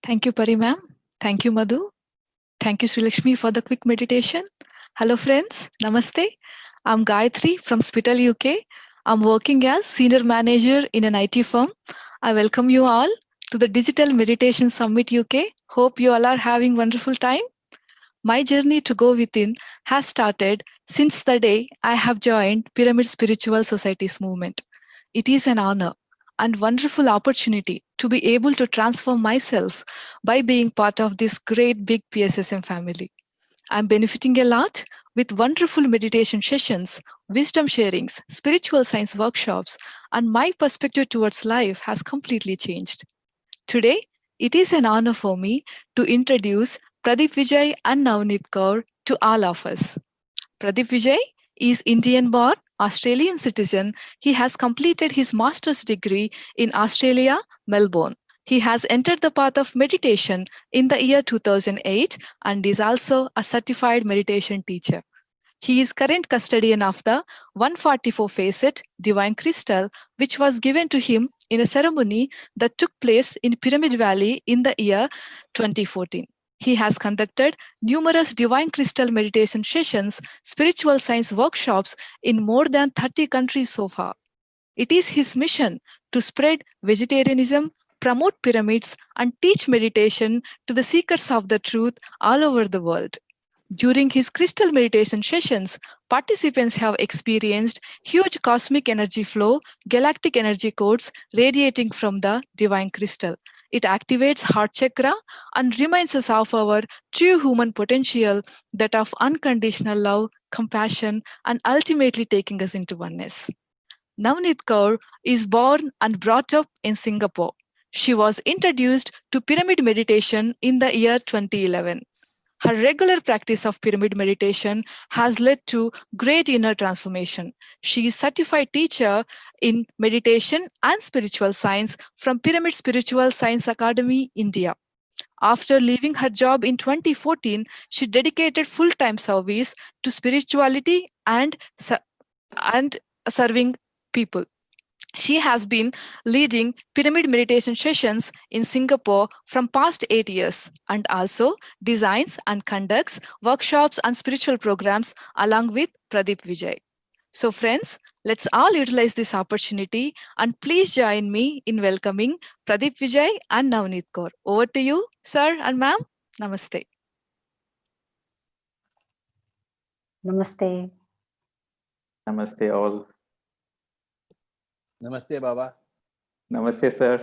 Thank you, Pari ma'am. Thank you, Madhu. Thank you, Sri Lakshmi, for the quick meditation. Hello, friends. Namaste. I'm Gayatri from Spital, UK. I'm working as Senior Manager in an IT firm. I welcome you all to the Digital Meditation Summit UK. Hope you all are having wonderful time. My journey to go within has started since the day I have joined Pyramid Spiritual Society's movement. It is an honor and wonderful opportunity to be able to transform myself by being part of this great big PSSM family. I'm benefiting a lot with wonderful meditation sessions, wisdom sharings, spiritual science workshops, and my perspective towards life has completely changed. Today, it is an honor for me to introduce Pradeep Vijay and Navneet Kaur to all of us. Pradeep Vijay is Indian-born, Australian citizen. He has completed his master's degree in Australia, Melbourne. He has entered the path of meditation in the year 2008 and is also a certified meditation teacher. He is current custodian of the 144-facet Divine Crystal, which was given to him in a ceremony that took place in Pyramid Valley in the year 2014. He has conducted numerous Divine Crystal meditation sessions, spiritual science workshops in more than 30 countries so far. It is his mission to spread vegetarianism, promote pyramids, and teach meditation to the seekers of the truth all over the world. During his crystal meditation sessions, participants have experienced huge cosmic energy flow, galactic energy codes radiating from the divine crystal. It activates heart chakra and reminds us of our true human potential, that of unconditional love, compassion, and ultimately taking us into oneness. Navneet Kaur is born and brought up in Singapore. She was introduced to pyramid meditation in the year 2011. Her regular practice of pyramid meditation has led to great inner transformation. She is certified teacher in meditation and spiritual science from Pyramid Spiritual Science Academy, India. After leaving her job in 2014, she dedicated full-time service to spirituality and serving people. She has been leading pyramid meditation sessions in Singapore from past 8 years and also designs and conducts workshops and spiritual programs along with Pradeep Vijay. So friends, let's all utilize this opportunity and please join me in welcoming Pradeep Vijay and Navneet Kaur. Over to you, sir and ma'am. Namaste.
Namaste.
Namaste all.
Namaste, Baba.
Namaste, sir.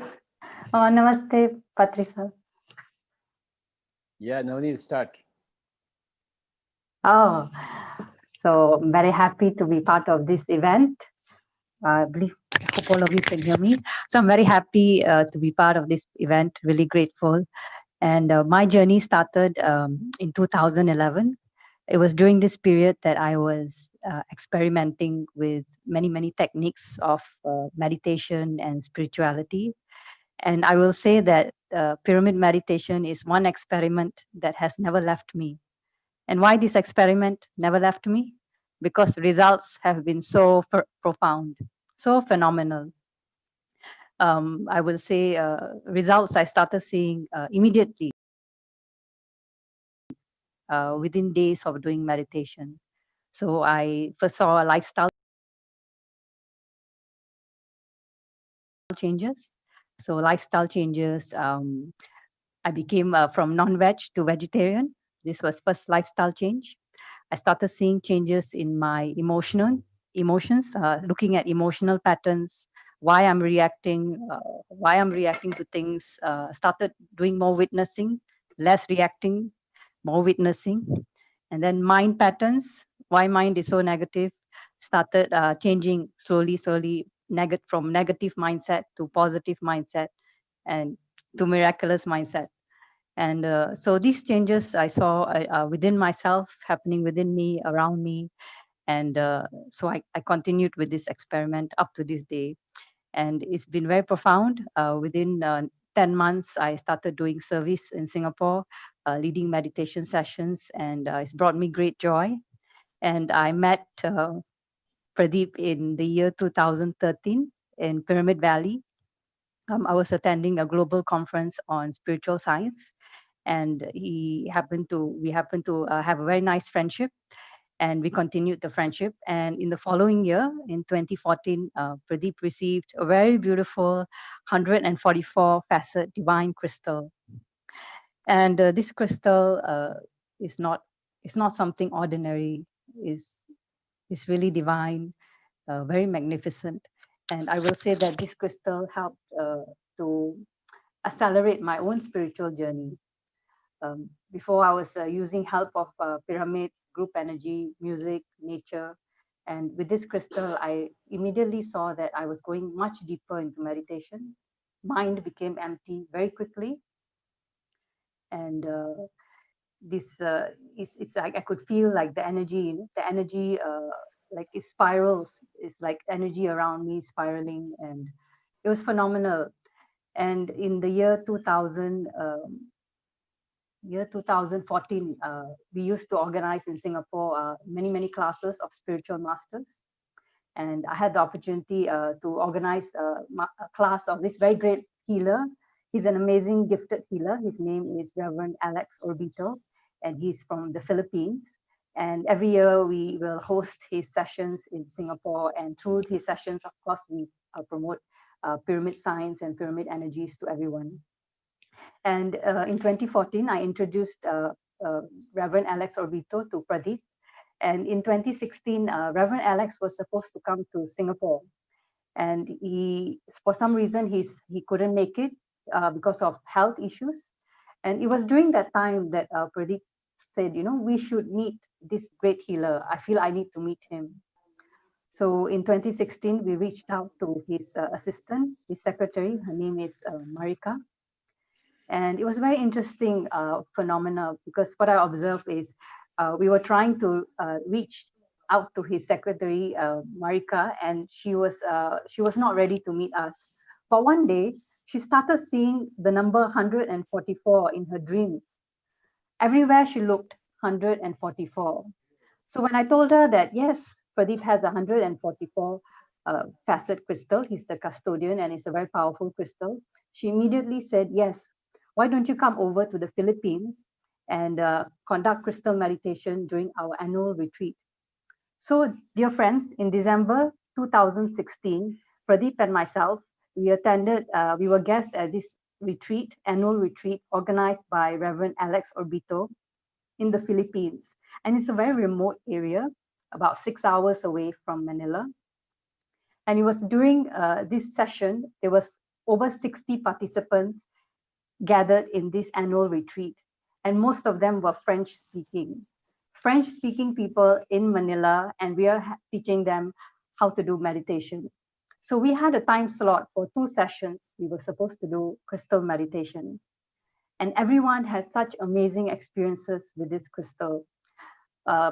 Oh, namaste, Patri sir.
Yeah, Navneet, start.
Oh, so I'm very happy to be part of this event. I believe, hope all of you can hear me. So I'm very happy to be part of this event, really grateful. And my journey started in 2011. It was during this period that I was experimenting with many techniques of meditation and spirituality. And I will say that pyramid meditation is one experiment that has never left me. And why this experiment never left me? Because results have been so profound, so phenomenal. I will say results I started seeing immediately within days of doing meditation. So I first saw a lifestyle changes. So lifestyle changes, I became from non-veg to vegetarian. This was first lifestyle change. I started seeing changes in my emotions, looking at emotional patterns, why I'm reacting to things. Started doing more witnessing, less reacting, more witnessing. And then mind patterns, why mind is so negative, started changing slowly, from negative mindset to positive mindset and to miraculous mindset. And so these changes I saw within myself, happening within me, around me. And so I continued with this experiment up to this day. And it's been very profound. Within 10 months, I started doing service in Singapore, leading meditation sessions, and it's brought me great joy. And I met Pradeep in the year 2013 in Pyramid Valley. I was attending a global conference on spiritual science, and we happened to have a very nice friendship, and we continued the friendship. And in the following year, in 2014, Pradeep received a very beautiful 144 facet divine crystal. And this crystal is not something ordinary. Is really divine, very magnificent. And I will say that this crystal helped to accelerate my own spiritual journey. Before I was using help of pyramids, group energy, music, nature. And with this crystal, I immediately saw that I was going much deeper into meditation. Mind became empty very quickly. And it's like I could feel like the energy, the energy like it spirals. It's like energy around me spiraling, and it was phenomenal. And in the year 2014, we used to organize in Singapore many classes of spiritual masters. And I had the opportunity to organize a class of this very great healer. He's an amazing gifted healer. His name is Reverend Alex Orbito, and he's from the Philippines. And every year we will host his sessions in Singapore. And through his sessions, of course, we promote pyramid science and pyramid energies to everyone. And in 2014, I introduced Reverend Alex Orbito to Pradeep. And in 2016, Reverend Alex was supposed to come to Singapore. And for some reason, he couldn't make it because of health issues. And it was during that time that Pradeep said, we should meet this great healer. I feel I need to meet him. So in 2016, we reached out to his assistant, his secretary. Her name is Marika. And it was a very interesting phenomena, because what I observed is we were trying to reach out to his secretary, Marika, and she was not ready to meet us. But one day, she started seeing the number 144 in her dreams. Everywhere she looked, 144. So when I told her that, yes, Pradeep has 144 facet crystal, he's the custodian and it's a very powerful crystal, she immediately said, yes, why don't you come over to the Philippines and conduct crystal meditation during our annual retreat? So, dear friends, in December 2016, Pradeep and myself, we attended, we were guests at this retreat, annual retreat organized by Reverend Alex Orbito in the Philippines. And it's a very remote area, about 6 hours away from Manila. And it was during this session, there was over 60 participants gathered in this annual retreat. And most of them were French-speaking people in Manila, and we are teaching them how to do meditation. So we had a time slot for 2 sessions. We were supposed to do crystal meditation. And everyone had such amazing experiences with this crystal.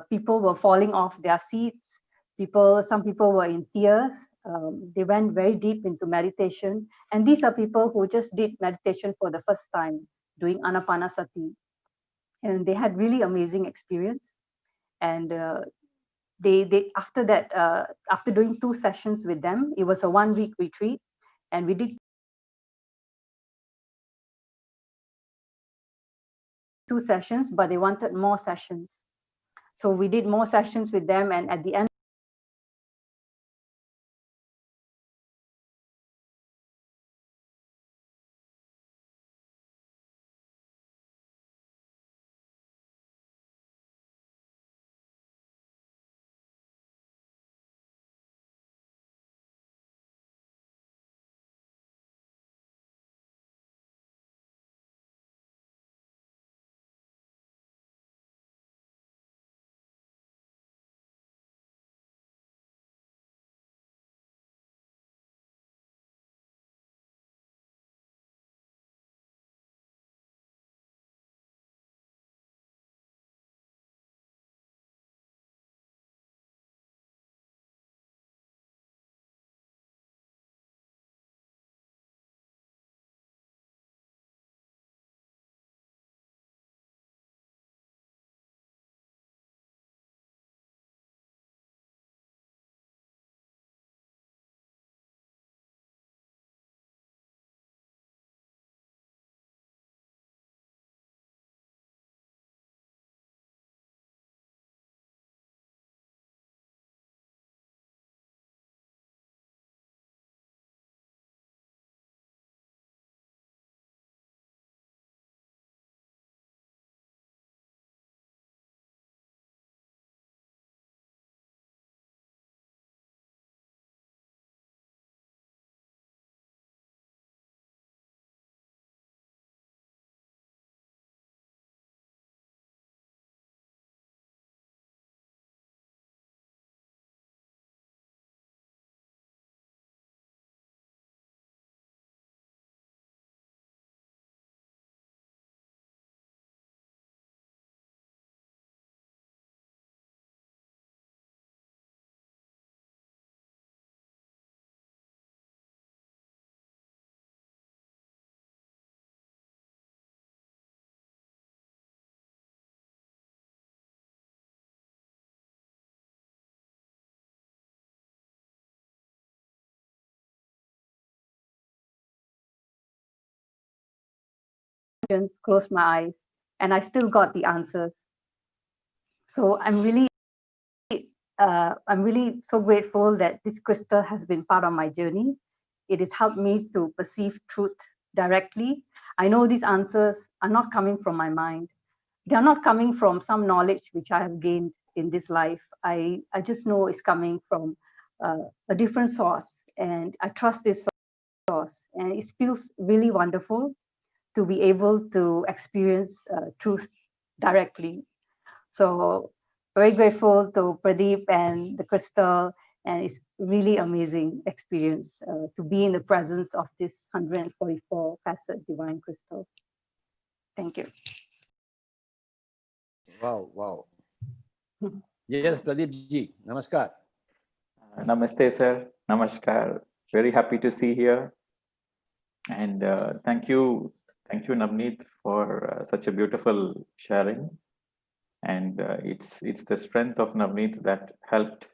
People were falling off their seats. Some people were in tears. They went very deep into meditation. And these are people who just did meditation for the first time, doing Anapanasati. And they had really amazing experience. And they after that, after doing 2 sessions with them, it was a 1-week retreat. And we did 2 sessions, but they wanted more sessions. So we did more sessions with them. And at the end, closed my eyes, and I still got the answers. So I'm really so grateful that this crystal has been part of my journey. It has helped me to perceive truth directly. I know these answers are not coming from my mind. They are not coming from some knowledge which I have gained in this life. I just know it's coming from a different source, and I trust this source. And it feels really wonderful to be able to experience truth directly. So very grateful to Pradeep and the crystal, and it's really amazing experience to be in the presence of this 144 facet divine crystal. Thank you.
Wow, wow. Yes, Pradeep ji, namaskar.
Namaste, sir. Namaskar. Very happy to see here. And thank you, Navneet, for such a beautiful sharing. And it's the strength of Navneet that helped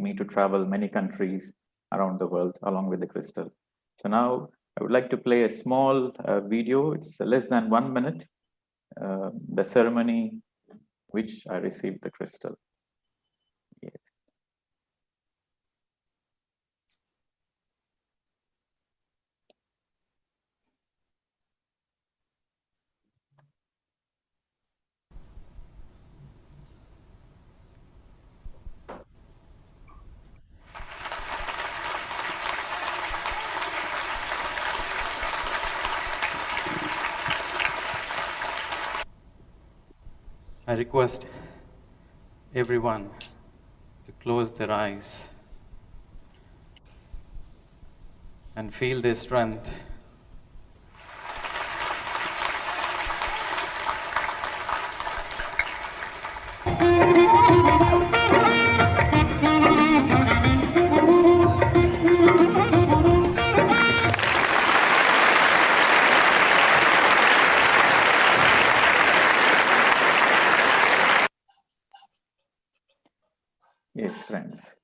me to travel many countries around the world along with the crystal. So now I would like to play a small video. It's less than 1 minute. The ceremony which I received the crystal. Yes.
I request everyone to close their eyes and feel their strength.
Yes, friends.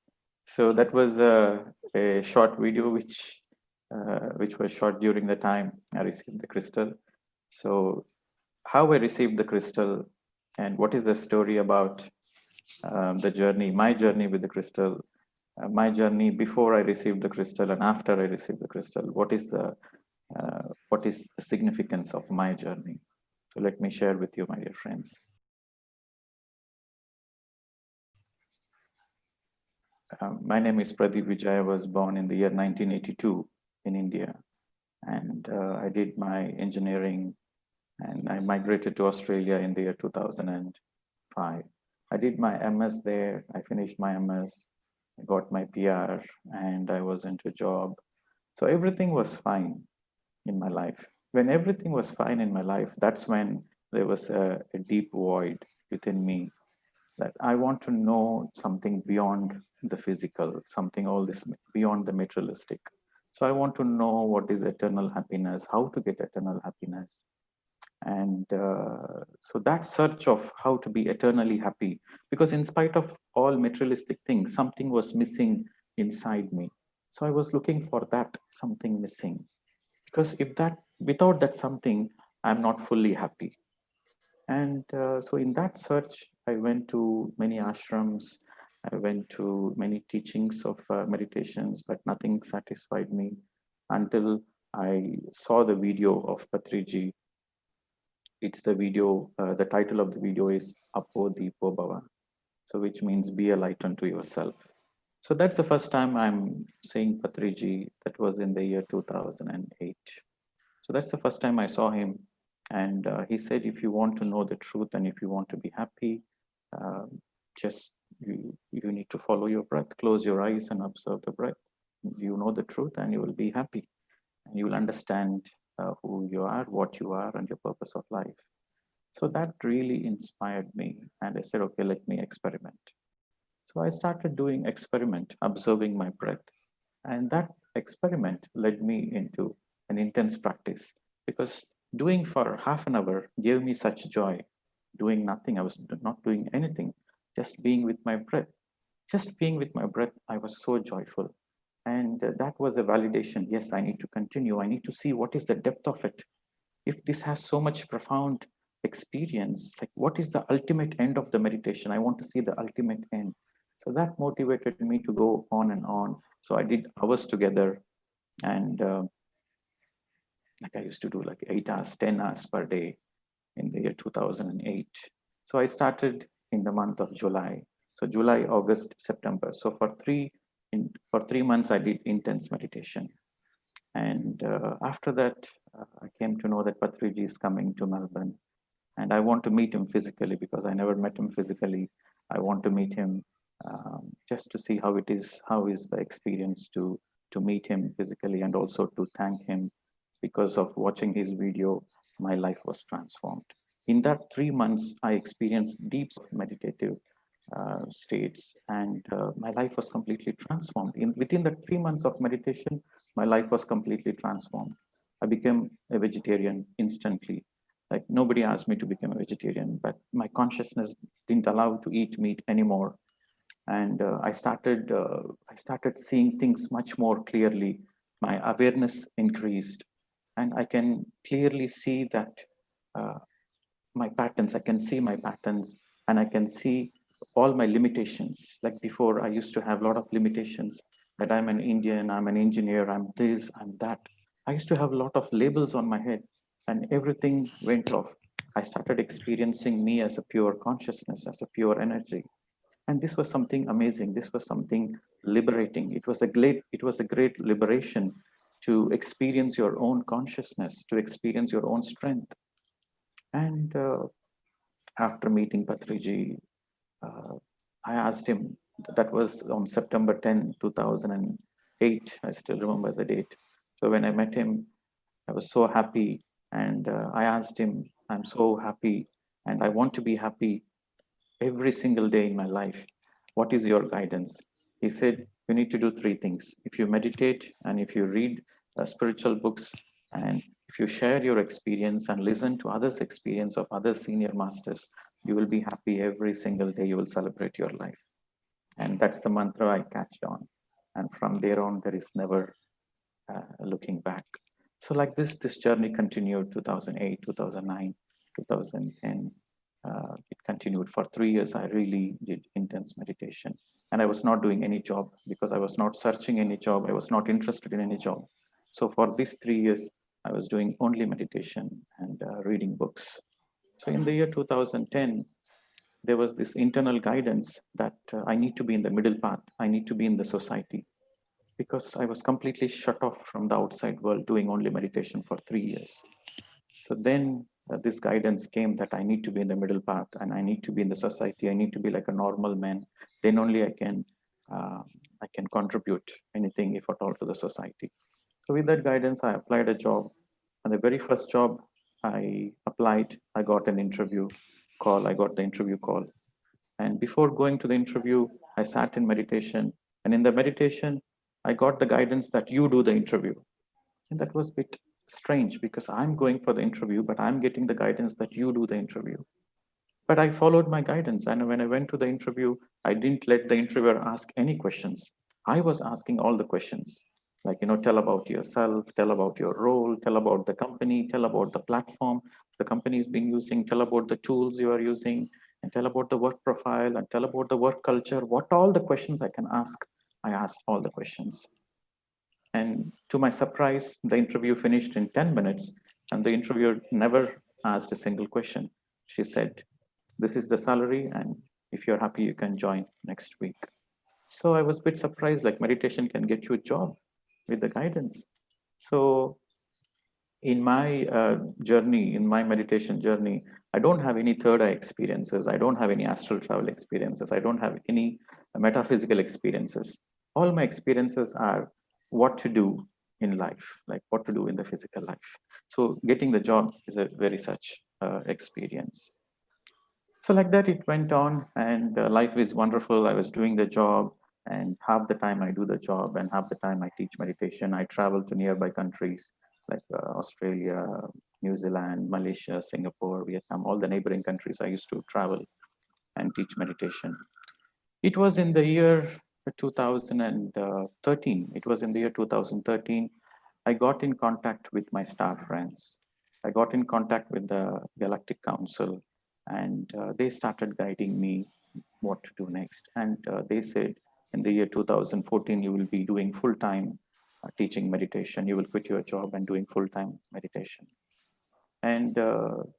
So that was a short video which was shot during the time I received the crystal. So how I received the crystal and what is the story about the journey, my journey with the crystal, my journey before I received the crystal and after I received the crystal. What is the significance of my journey? So let me share with you, my dear friends. My name is Pradeep Vijay. I was born in the year 1982 in India, and I did my engineering and I migrated to Australia in the year 2005. I did my MS there. I finished my MS, I got my PR, and I was into a job. So everything was fine in my life. When everything was fine in my life, that's when there was a deep void within me that I want to know something beyond the physical, something all this beyond the materialistic. So I want to know what is eternal happiness, how to get eternal happiness. And so that search of how to be eternally happy, because in spite of all materialistic things, something was missing inside me. So I was looking for that something missing, because without that something, I'm not fully happy. And so in that search, I went to many ashrams, I went to many teachings of meditations, but nothing satisfied me until I saw the video of Patriji. It's the video, the title of the video is Apo Deepo Bhava, so which means be a light unto yourself. So that's the first time I'm seeing Patriji. That was in the year 2008. So that's the first time I saw him. And he said, if you want to know the truth and if you want to be happy, just you need to follow your breath, close your eyes and observe the breath. You know the truth and you will be happy. And you will understand who you are, what you are, and your purpose of life. So that really inspired me. And I said, okay, let me experiment. So I started doing experiment, observing my breath. And that experiment led me into an intense practice, because doing for half an hour gave me such joy. Doing nothing, I was not doing anything, just being with my breath. Just being with my breath, I was so joyful. And that was a validation. Yes, I need to continue. I need to see what is the depth of it. if this has so much profound experience, like what is the ultimate end of the meditation? I want to see the ultimate end. So that motivated me to go on and on. So I did hours together, and like I used to do like 8 hours, 10 hours per day in the year 2008. So I started in the month of July. So July, August, September. So for 3 months, I did intense meditation. And after that, I came to know that Patriji is coming to Melbourne. And I want to meet him physically because I never met him physically. I want to meet him just to see how is the experience to meet him physically, and also to thank him, because of watching his video, my life was transformed. In that 3 months, I experienced deep meditative states, and my life was completely transformed. Within the 3 months of meditation, my life was completely transformed. I became a vegetarian instantly. Like nobody asked me to become a vegetarian, but my consciousness didn't allow to eat meat anymore. And I started seeing things much more clearly. My awareness increased, and I can clearly see that my patterns. I can see my patterns, and I can see all my limitations. Like before, I used to have a lot of limitations, that I'm an Indian, I'm an engineer, I'm this, I'm that. I used to have a lot of labels on my head, and everything went off. I started experiencing me as a pure consciousness, as a pure energy. And this was something amazing. This was something liberating. It was a great liberation to experience your own consciousness, to experience your own strength. And after meeting Patriji, I asked him, that was on September 10, 2008. I still remember the date. So when I met him, I was so happy. And I asked him, I'm so happy, and I want to be happy every single day in my life. What is your guidance? He said, you need to do 3 things. If you meditate, and if you read spiritual books, and if you share your experience and listen to others' experience of other senior masters, you will be happy every single day. You will celebrate your life. And that's the mantra I catched on. And from there on, there is never looking back. So like this journey continued 2008, 2009, 2010. It continued for 3 years. I really did intense meditation. And I was not doing any job because I was not searching any job. I was not interested in any job. So for these 3 years, I was doing only meditation and reading books. So in the year 2010, there was this internal guidance that I need to be in the middle path. I need to be in the society, because I was completely shut off from the outside world, doing only meditation for 3 years. So then this guidance came that I need to be in the middle path, and I need to be in the society. I need to be like a normal man. Then only I can contribute anything, if at all, to the society. So with that guidance, I applied a job. And the very first job I applied, I got an interview call. I got the interview call. And before going to the interview, I sat in meditation. And in the meditation, I got the guidance that you do the interview. And that was a bit strange, because I'm going for the interview, but I'm getting the guidance that you do the interview. But I followed my guidance. And when I went to the interview, I didn't let the interviewer ask any questions. I was asking all the questions. Like, tell about yourself, tell about your role, tell about the company, tell about the platform the company is being using, tell about the tools you are using, and tell about the work profile, and tell about the work culture. What all the questions I can ask, I asked all the questions. And to my surprise, the interview finished in 10 minutes, and the interviewer never asked a single question. She said, this is the salary, and if you're happy, you can join next week. So I was a bit surprised, like meditation can get you a job with the guidance. So in my journey, in my meditation journey, I don't have any third eye experiences. I don't have any astral travel experiences. I don't have any metaphysical experiences. All my experiences are what to do in life, like what to do in the physical life. So getting the job is a very such experience. So like that, it went on, and life is wonderful. I was doing the job, and half the time I do the job, and half the time I teach meditation. I travel to nearby countries like Australia, New Zealand, Malaysia, Singapore, Vietnam, all the neighboring countries. I used to travel and teach meditation. It was in the year 2013. It was in the year 2013. I got in contact with my star friends. I got in contact with the Galactic Council, and they started guiding me what to do next. And they said, in the year 2014, you will be doing full-time teaching meditation. You will quit your job and doing full-time meditation. And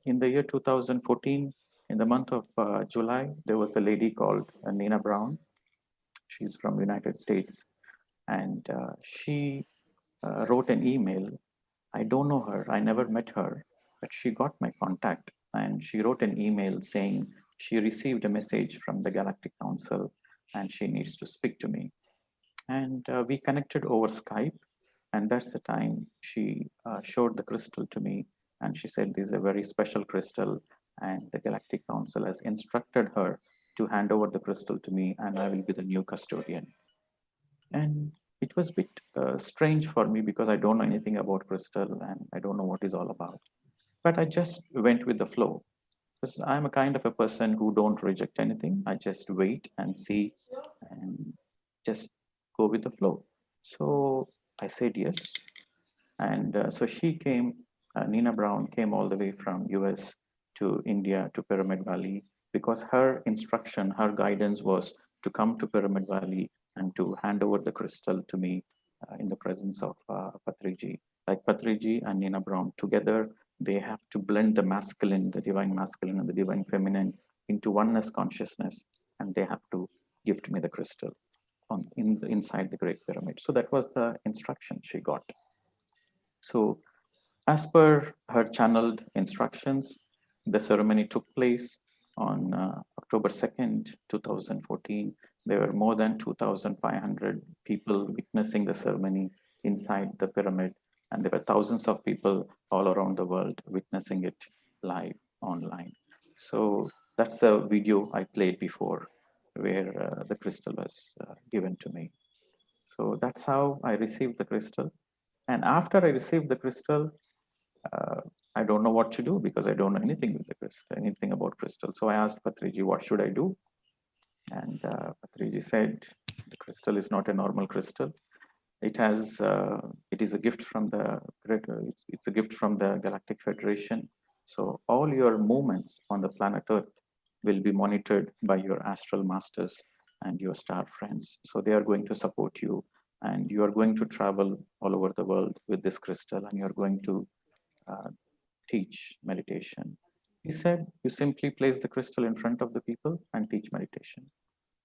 in the year 2014, in the month of July, there was a lady called Nina Brown. She's from the United States. And she wrote an email. I don't know her, I never met her, but she got my contact, and she wrote an email saying she received a message from the Galactic Council and she needs to speak to me. And we connected over Skype, and that's the time she showed the crystal to me, and she said, this is a very special crystal, and the Galactic Council has instructed her to hand over the crystal to me, and I will be the new custodian. And it was a bit strange for me because I don't know anything about crystal and I don't know what it's all about. But I just went with the flow, because I'm a kind of a person who don't reject anything. I just wait and see and just go with the flow. So I said yes. And so she came, Nina Brown came all the way from US to India to Pyramid Valley, because her instruction, her guidance was to come to Pyramid Valley and to hand over the crystal to me in the presence of Patriji. Like Patriji and Nina Brown together, they have to blend the masculine, the divine masculine and the divine feminine into oneness consciousness, and they have to gift me the crystal inside the Great Pyramid. So that was the instruction she got. So as per her channeled instructions, the ceremony took place on October 2nd, 2014. There were more than 2,500 people witnessing the ceremony inside the pyramid, and there were thousands of people all around the world witnessing it live online. So that's a video I played before where the crystal was given to me. So that's how I received the crystal. And after I received the crystal, I don't know what to do because I don't know anything with the crystal, anything about crystal. So I asked Patriji, what should I do? And Patriji said, the crystal is not a normal crystal. It has, it is a gift from the it's a gift from the Galactic Federation. So all your movements on the planet Earth will be monitored by your astral masters and your star friends. So they are going to support you, and you are going to travel all over the world with this crystal, and you're going to teach meditation. He said, you simply place the crystal in front of the people and teach meditation.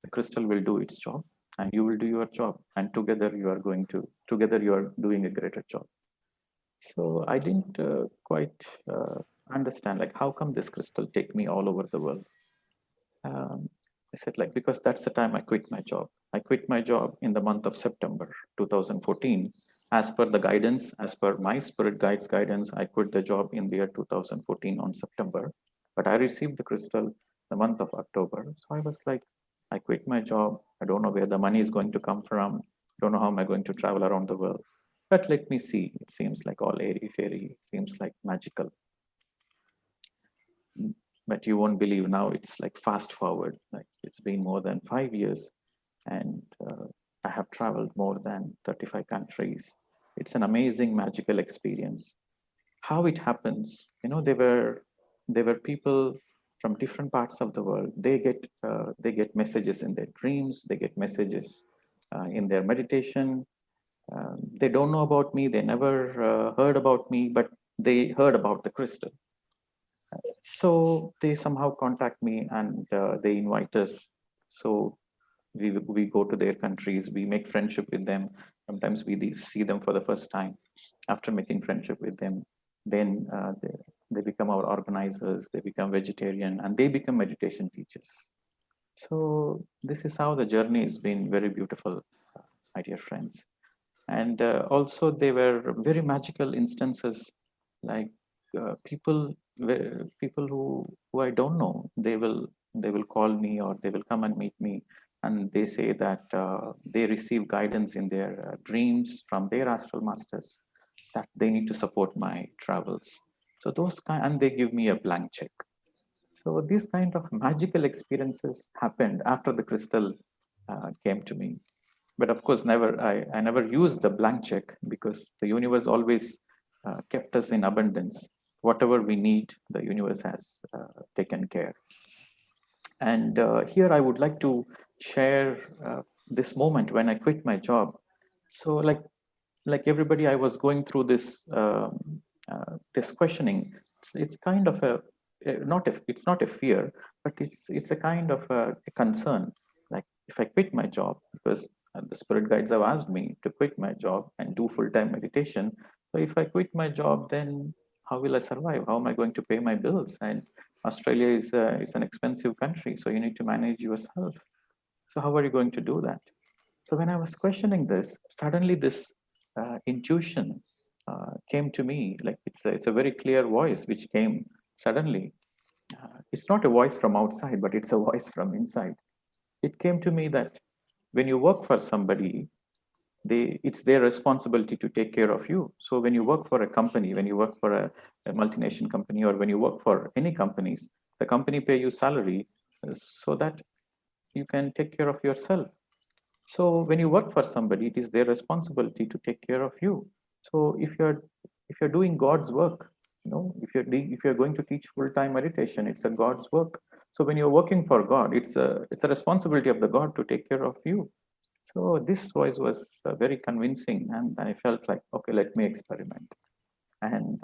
The crystal will do its job and you will do your job, and together you are doing a greater job. So I didn't quite understand, like, how come this crystal take me all over the world? I said, like, because that's the time I quit my job. I quit my job in the month of September 2014. As per the guidance, as per my spirit guide's guidance, I quit the job in the year 2014 on September, but I received the crystal the month of October. So I was like, I quit my job. I don't know where the money is going to come from. I don't know how am I going to travel around the world. But let me see. It seems like all airy-fairy. It seems like magical. But you won't believe now, it's like fast forward. Like, it's been more than 5 years, and I have traveled more than 35 countries. It's an amazing magical experience. How it happens, you know, there were people from different parts of the world. They get messages in their dreams. They get messages in their meditation. They don't know about me. They never heard about me, but they heard about the crystal. So they somehow contact me, and they invite us. So we go to their countries. We make friendship with them. Sometimes we see them for the first time. After making friendship with them, then they become our organizers. They become vegetarian, and they become meditation teachers. So this is how the journey has been very beautiful, my dear friends. And also there were very magical instances, like people who I don't know, they will call me, or they will come and meet me, and they say that they receive guidance in their dreams from their astral masters that they need to support my travels. So those and they give me a blank check. So these kind of magical experiences happened after the crystal came to me. But of course, I never used the blank check, because the universe always kept us in abundance. whatever we need, the universe has taken care. And here I would like to share this moment when I quit my job. So like everybody, I was going through this this questioning. It's kind of a it's not a fear, but it's a kind of a concern. Like, if I quit my job, because the spirit guides have asked me to quit my job and do full-time meditation. So if I quit my job, then how will I survive? How am I going to pay my bills? And Australia is an expensive country, so you need to manage yourself. So how are you going to do that? So when I was questioning this, suddenly this intuition came to me. Like, it's a very clear voice which came suddenly. It's not a voice from outside, but it's a voice from inside. It came to me that when you work for somebody, it's their responsibility to take care of you. So when you work for a company, when you work for a multinational company, or when you work for any companies, the company pay you salary so that you can take care of yourself. So when you work for somebody, it is their responsibility to take care of you. So if you're doing God's work, if you're going to teach full-time meditation, it's a God's work. So when you're working for God, it's a responsibility of the God to take care of you. So this voice was very convincing, and I felt like, okay, let me experiment. And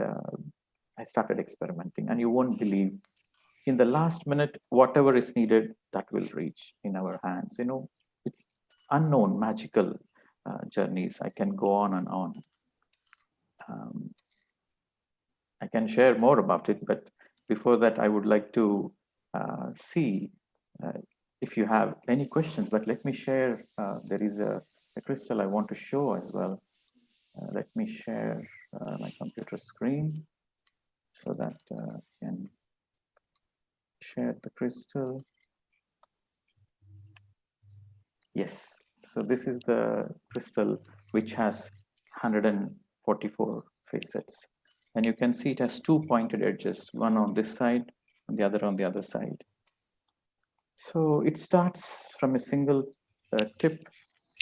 I started experimenting, and you won't believe, in the last minute, whatever is needed, that will reach in our hands. It's unknown, magical journeys. I can go on and on. I can share more about it, but before that, I would like to see if you have any questions. But let me share, there is a crystal I want to show as well. Let me share my computer screen so that I can share the crystal. Yes, so this is the crystal which has 144 facets. And you can see it has two pointed edges, one on this side and the other on the other side. So it starts from a single tip,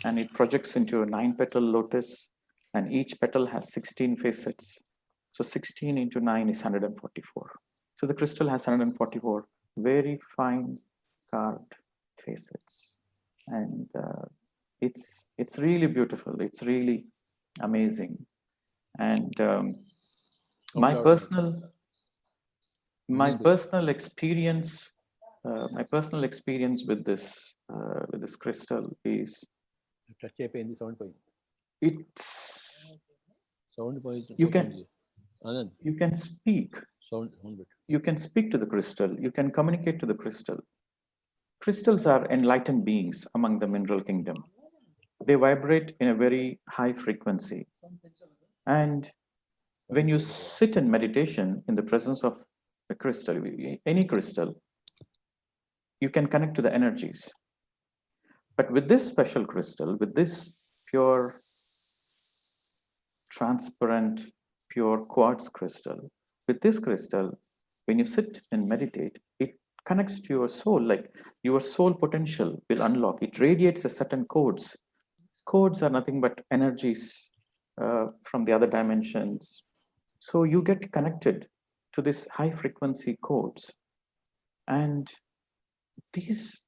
and it projects into a 9-petal lotus, and each petal has 16 facets. So 16 into 9 is 144. So the crystal has 144 very fine carved facets. And it's really beautiful. It's really amazing. And my personal experience with this crystal is you can speak. You can speak to the crystal. You can communicate to the crystal. Crystals are enlightened beings among the mineral kingdom. They vibrate in a very high frequency. And when you sit in meditation in the presence of a crystal, any crystal, you can connect to the energies. But with this special crystal, with this pure, transparent, pure quartz crystal, with this crystal, when you sit and meditate, it connects to your soul, like your soul potential will unlock. It radiates a certain codes. Codes are nothing but energies from the other dimensions. So you get connected to this high frequency codes, and these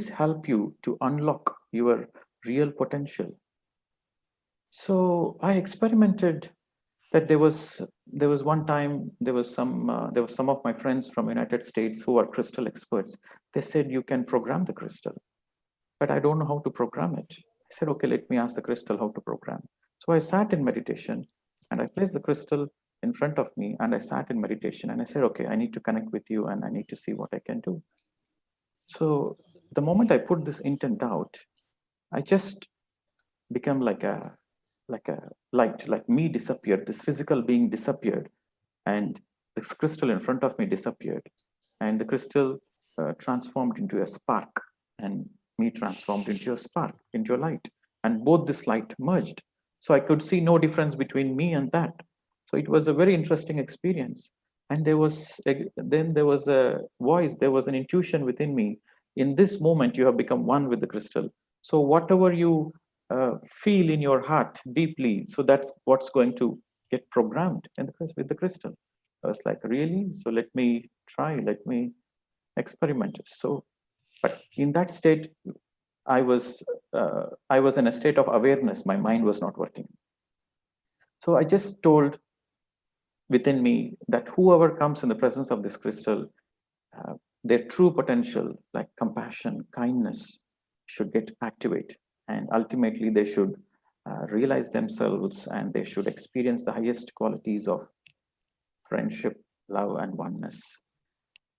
help you to unlock your real potential. So I experimented that there was one time there was some of my friends from United States who are crystal experts. They said, you can program the crystal, but I don't know how to program it. I said, okay, let me ask the crystal how to program. So I sat in meditation and I placed the crystal in front of me, and I sat in meditation and I said, okay, I need to connect with you and I need to see what I can do. So the moment I put this intent out, I just became like a light, like me disappeared. This physical being disappeared, and this crystal in front of me disappeared, and the crystal transformed into a spark, and me transformed into a spark, into a light, and both this light merged. So I could see no difference between me and that. So it was a very interesting experience. And there was a voice, there was an intuition within me. In this moment, you have become one with the crystal. So whatever you feel in your heart deeply, so that's what's going to get programmed with the crystal. I was like, really? So let me try, let me experiment. So, but in that state, I was in a state of awareness. My mind was not working. So I just told within me that whoever comes in the presence of this crystal, their true potential, like compassion, kindness, should get activated. And ultimately, they should realize themselves, and they should experience the highest qualities of friendship, love, and oneness.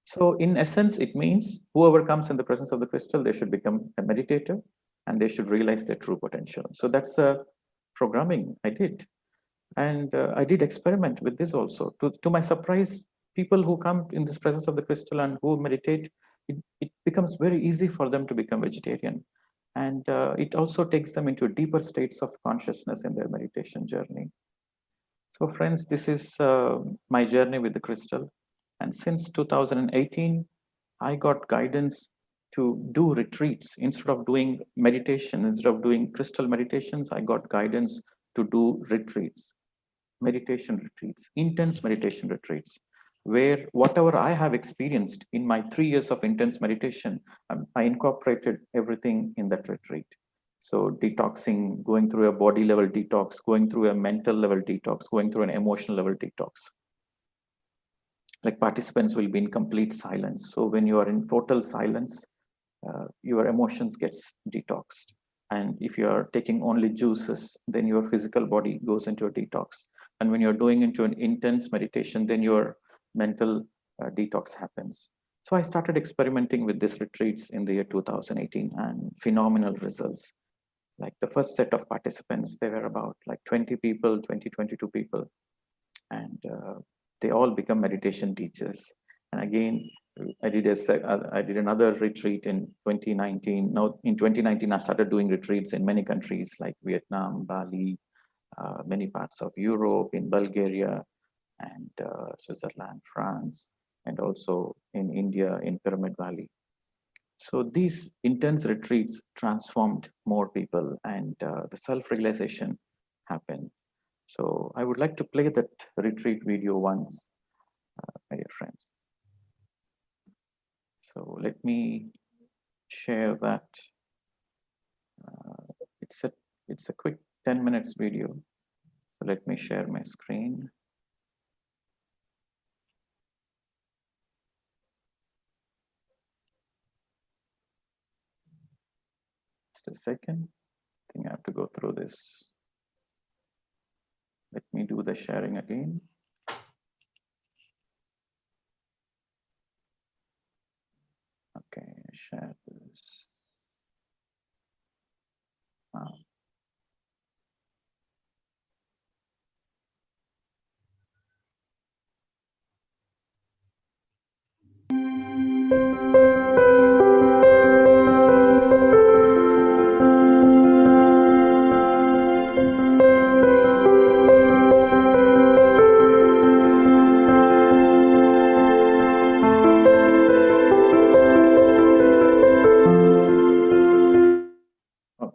So in essence, it means whoever comes in the presence of the crystal, they should become a meditator, and they should realize their true potential. So that's the programming I did. And I did experiment with this also. To my surprise, people who come in this presence of the crystal and who meditate, it becomes very easy for them to become vegetarian. And it also takes them into deeper states of consciousness in their meditation journey. So friends, this is my journey with the crystal. And since 2018, I got guidance to do retreats. Instead of doing meditation, instead of doing crystal meditations, I got guidance to do retreats, meditation retreats, intense meditation retreats, where whatever I have experienced in my 3 years of intense meditation, I incorporated everything in that retreat. So detoxing, going through a body level detox, going through a mental level detox, going through an emotional level detox. Like participants will be in complete silence. So when you are in total silence, your emotions gets detoxed. And if you are taking only juices, then your physical body goes into a detox. And when you're doing into an intense meditation, then your mental detox happens. So I started experimenting with these retreats in the year 2018, and phenomenal results. Like the first set of participants, there were about like 20 people, 22 people. And they all become meditation teachers. And again, I did another retreat in 2019. Now in 2019, I started doing retreats in many countries like Vietnam, Bali, many parts of Europe, in Bulgaria, and Switzerland, France, and also in India, in Pyramid Valley. So these intense retreats transformed more people, and the self-realization happened. So I would like to play that retreat video once, my dear friends. So let me share that. It's a quick 10 minutes video. So let me share my screen. Just a second. I think I have to go through this. Let me do the sharing again. Okay, share this. Wow.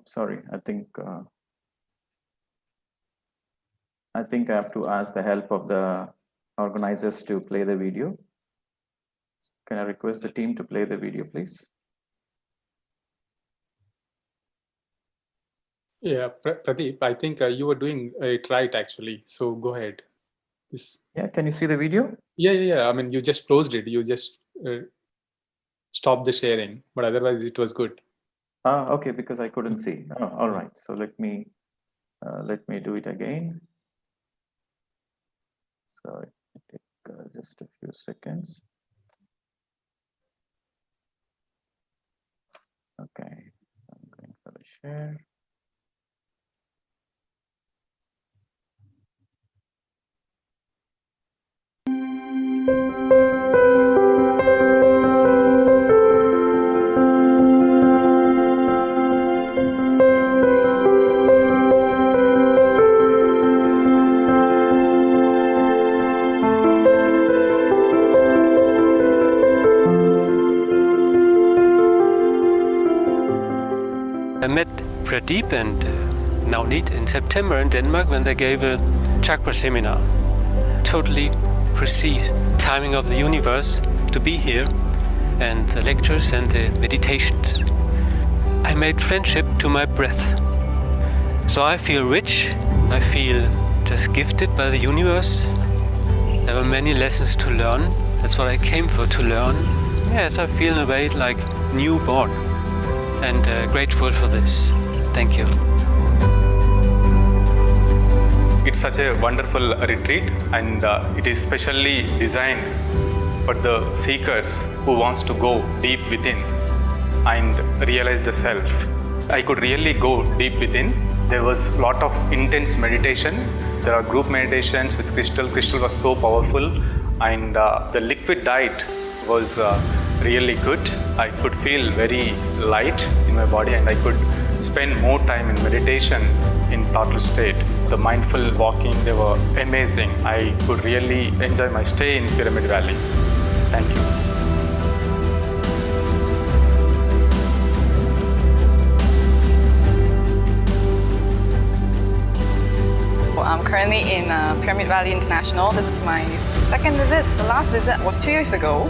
Sorry, I think I have to ask the help of the organizers to play the video. Can I request the team to play the video, please?
Yeah, Pradeep, I think you were doing it right, actually. So go ahead.
Yeah, can you see the video?
Yeah. I mean, you just closed it. You just stopped the sharing, but otherwise it was good.
Okay, because I couldn't see. Oh, all right. So let me do it again. So it take just a few seconds. Okay, I'm going for the share.
I met Pradeep and Navneet in September in Denmark when they gave a chakra seminar. Totally precise timing of the universe to be here, and the lectures and the meditations. I made friendship to my breath. So I feel rich, I feel just gifted by the universe. There were many lessons to learn. That's what I came for, to learn. Yes, I feel in a way like newborn, and grateful for this. Thank you.
It's such a wonderful retreat, and it is specially designed for the seekers who wants to go deep within and realize the self. I could really go deep within. There was a lot of intense meditation. There are group meditations with Crystal. Crystal was so powerful, and the liquid diet was really good. I could feel very light in my body, and I could spend more time in meditation in total state. The mindful walking, they were amazing. I could really enjoy my stay in Pyramid Valley. Thank you.
I'm currently in Pyramid Valley International. This is my second visit. The last visit was 2 years ago,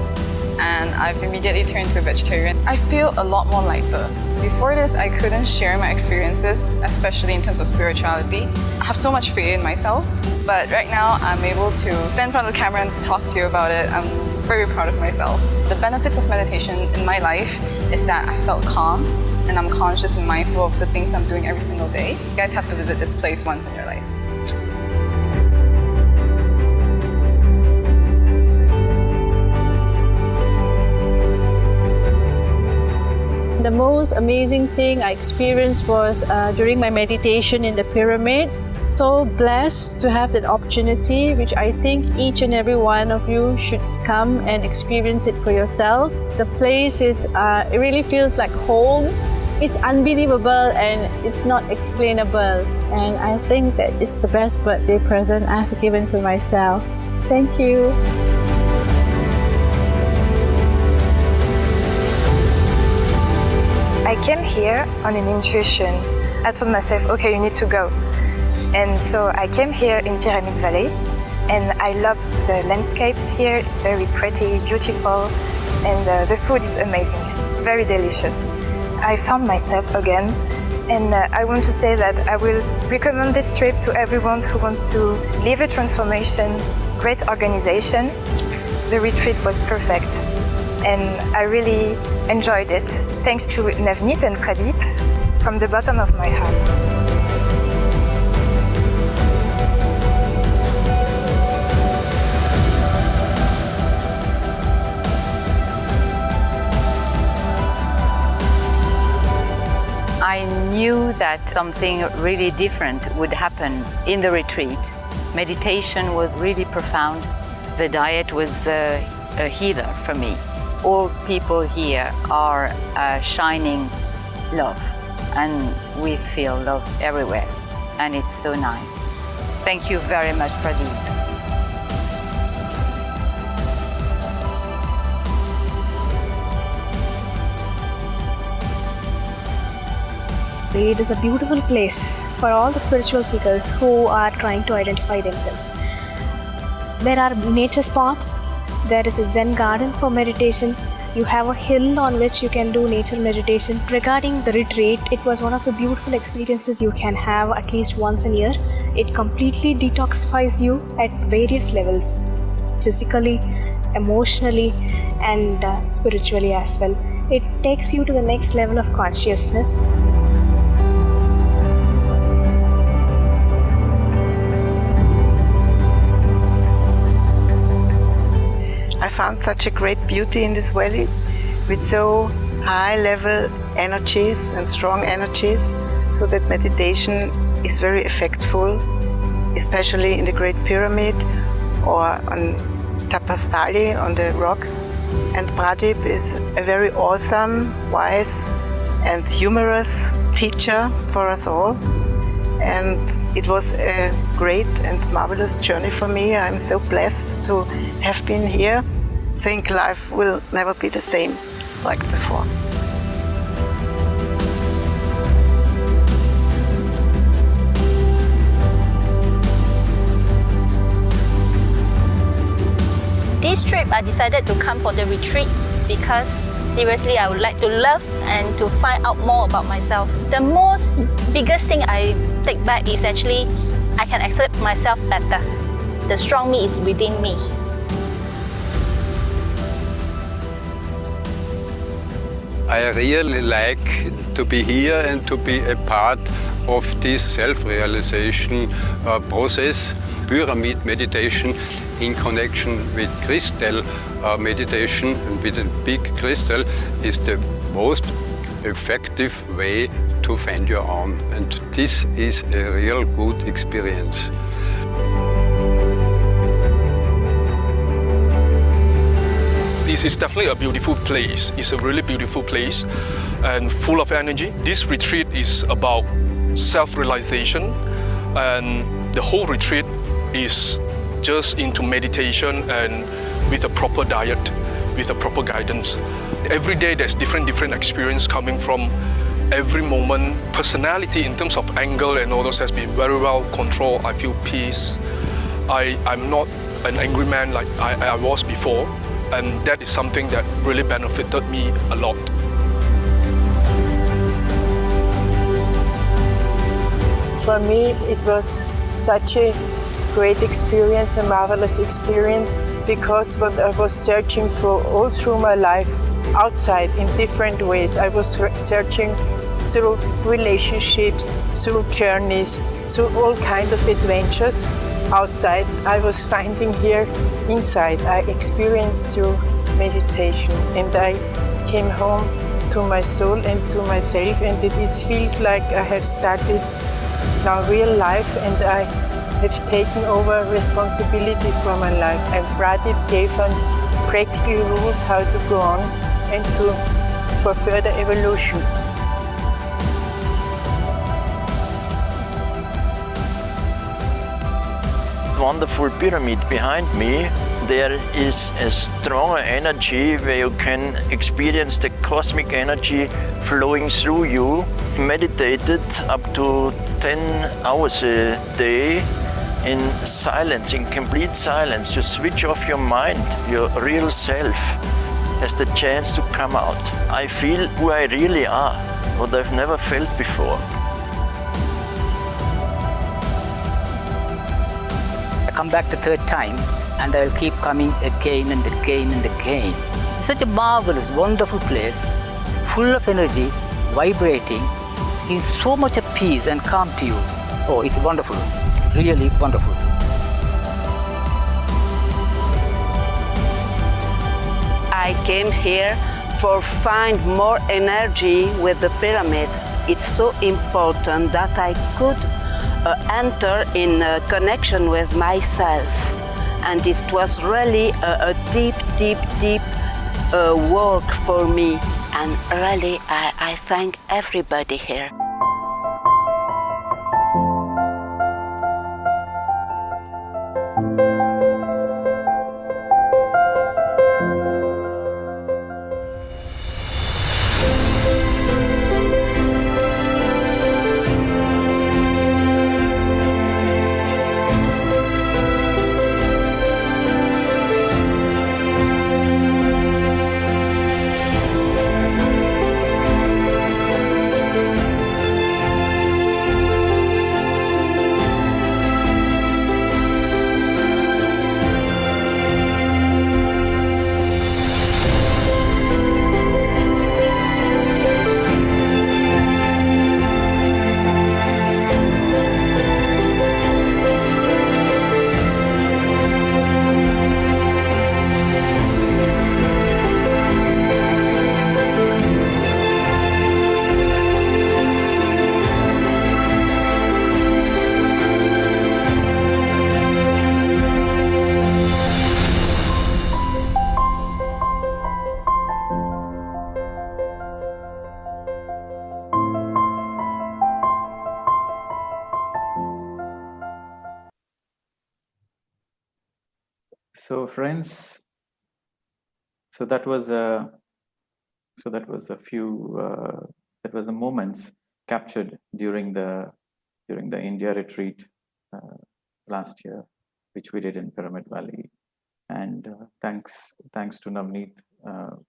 and I've immediately turned to a vegetarian. I feel a lot more lighter. Before this, I couldn't share my experiences, especially in terms of spirituality. I have so much fear in myself, but right now I'm able to stand in front of the camera and talk to you about it. I'm very proud of myself. The benefits of meditation in my life is that I felt calm, and I'm conscious and mindful of the things I'm doing every single day. You guys have to visit this place once in your life.
The most amazing thing I experienced was during my meditation in the pyramid. So blessed to have that opportunity, which I think each and every one of you should come and experience it for yourself. The place is, it really feels like home. It's unbelievable and it's not explainable. And I think that it's the best birthday present I've given to myself. Thank you.
I came here on an intuition. I told myself, okay, you need to go. And so I came here in Pyramid Valley, and I love the landscapes here. It's very pretty, beautiful, and the food is amazing, very delicious. I found myself again, and I want to say that I will recommend this trip to everyone who wants to live a transformation. Great organization. The retreat was perfect, and I really enjoyed it. Thanks to Navneet and Pradeep from the bottom of my heart.
I knew that something really different would happen in the retreat. Meditation was really profound. The diet was a healer for me. All people here are shining love, and we feel love everywhere, and it's so nice. Thank you very much, Pradeep.
It is a beautiful place for all the spiritual seekers who are trying to identify themselves. There are nature spots. There is a Zen garden for meditation. You have a hill on which you can do nature meditation. Regarding the retreat, it was one of the beautiful experiences you can have at least once a year. It completely detoxifies you at various levels, physically, emotionally, and spiritually as well. It takes you to the next level of consciousness.
I found such a great beauty in this valley with so high level energies and strong energies, so that meditation is very effectful, especially in the Great Pyramid or on Tapastali on the rocks. And Pradeep is a very awesome, wise and humorous teacher for us all. And it was a great and marvelous journey for me. I'm so blessed to have been here. I think life will never be the same like before.
this trip, I decided to come for the retreat because seriously, I would like to love and to find out more about myself. The biggest thing I take back is actually I can accept myself better. The strong me is within me.
I really like to be here and to be a part of this self-realization process. Pyramid meditation in connection with crystal meditation and with a big crystal is the most effective way to find your own. And this is a real good experience.
This is definitely a beautiful place. It's a really beautiful place and full of energy. This retreat is about self-realization, and the whole retreat is just into meditation and with a proper diet, with a proper guidance. Every day there's different experience coming from every moment. Personality in terms of angle and all those has been very well controlled. I feel peace. I'm not an angry man like I was before, and that is something that really benefited me a lot.
For me, it was such a great experience, a marvelous experience, because what I was searching for all through my life outside in different ways. I was searching through relationships, through journeys, through all kinds of adventures outside. I was finding here inside. I experienced through meditation, and I came home to my soul and to myself, and it feels like I have started now real life, and I have taken over responsibility for my life. And Pradeep gave us practical rules how to go on and for further evolution.
Wonderful pyramid behind me. There is a stronger energy where you can experience the cosmic energy flowing through you. Meditated up to 10 hours a day in silence, in complete silence. You switch off your mind, your real self has the chance to come out. I feel who I really are, what I've never felt before.
I come back the third time, and I will keep coming again and again and again. It's such a marvelous, wonderful place, full of energy, vibrating, in so much of peace and calm to you. Oh, it's wonderful. It's really wonderful.
I came here for find more energy with the pyramid. It's so important that I could enter in connection with myself. And it was really a deep work for me. And really, I thank everybody here.
So friends, that was the moments captured during the India retreat last year, which we did in Pyramid Valley. And thanks to Navneet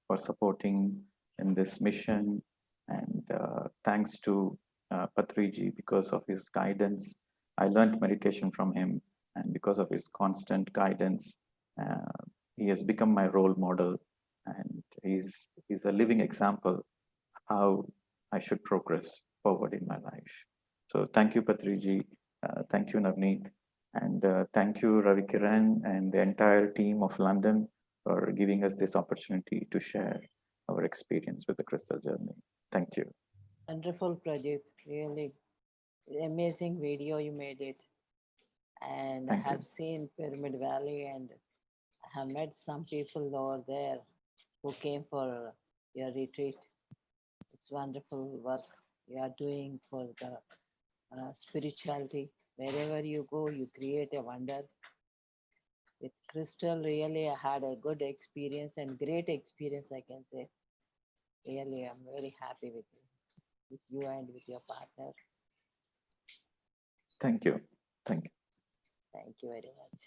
for supporting in this mission. And thanks to Patriji, because of his guidance, I learned meditation from him. And because of his constant guidance, he has become my role model. And he's a living example how I should progress forward in my life. So thank you, Patriji. Thank you, Navneet. And thank you, Ravi Kiran and the entire team of London for giving us this opportunity to share our experience with the Crystal Journey. Thank you.
Wonderful, Pradeep. Really amazing video you made it. And
Thank
I have
you.
seen Pyramid Valley and I have met some people over there who came for your retreat. It's wonderful work you are doing for the spirituality. Wherever you go, you create a wonder. With Crystal, really, I had a good experience and great experience, I can say. Really, I'm very happy with you and with your partner.
Thank you. Thank you.
Thank you very much.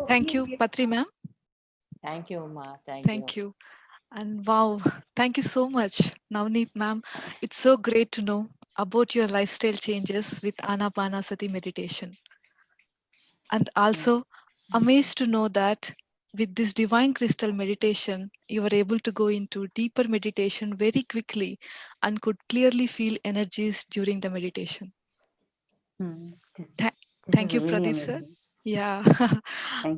Thank you, Patri ma'am.
Thank you, Ma.
Thank you. And wow, thank you so much, Navneet ma'am. It's so great to know about your lifestyle changes with Anapanasati meditation. And also amazed to know that with this divine crystal meditation, you were able to go into deeper meditation very quickly and could clearly feel energies during the meditation. Thank you, Pradeep sir. Yeah.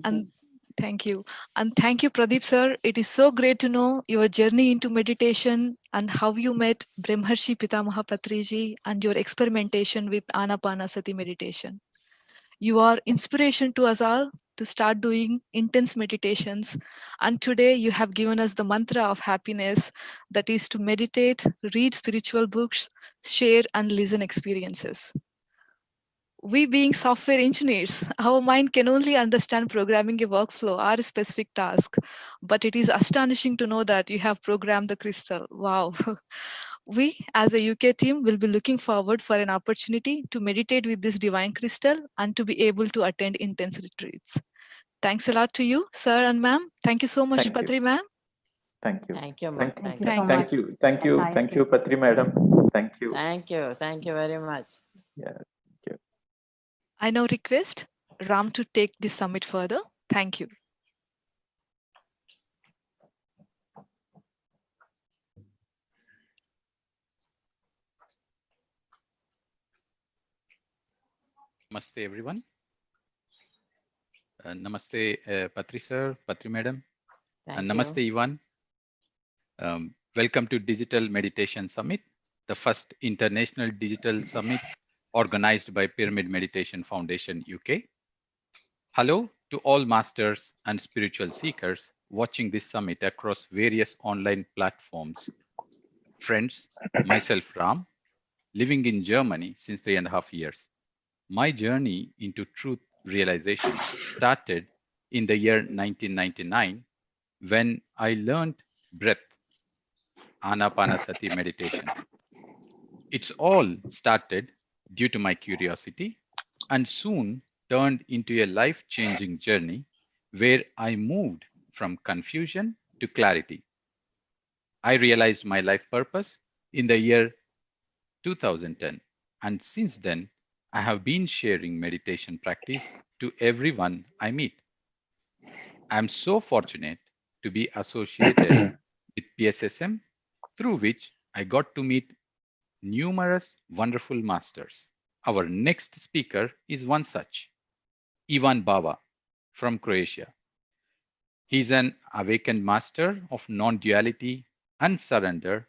And thank you. And thank you, Pradeep sir. It is so great to know your journey into meditation and how you met Brahmarshi Pitamaha Patriji and your experimentation with Anapanasati meditation. You are inspiration to us all to start doing intense meditations. And today you have given us the mantra of happiness, that is to meditate, read spiritual books, share and listen experiences. We being software engineers, our mind can only understand programming a workflow or a specific task, but it is astonishing to know that you have programmed the crystal. Wow. We as a UK team will be looking forward for an opportunity to meditate with this divine crystal and to be able to attend intense retreats. Thanks a lot to you, sir and ma'am. Thank you so much,
Thank you.
Patri ma'am.
Thank you.
Thank you, Ma.
Thank
Thank
you.
you so
Thank
much.
you. Thank you. Thank you, Patri madam. Thank you.
Thank you. Thank you very much.
Yeah. Thank you.
I now request Ram to take this summit further. Thank you.
Namaste, everyone. Namaste, Patri sir, Patri madam. And namaste, Ivan. Welcome to Digital Meditation Summit, the first international digital summit organized by Pyramid Meditation Foundation, UK. Hello to all masters and spiritual seekers watching this summit across various online platforms. Friends, myself Ram, living in Germany since 3.5 years. My journey into truth realization started in the year 1999 when I learned breath, Anapanasati meditation. It's all started due to my curiosity and soon turned into a life-changing journey where I moved from confusion to clarity. I realized my life purpose in the year 2010, and since then, I have been sharing meditation practice to everyone I meet. I'm so fortunate to be associated with PSSM, through which I got to meet numerous wonderful masters. Our next speaker is one such, Ivan Bava from Croatia. He's an awakened master of non-duality and surrender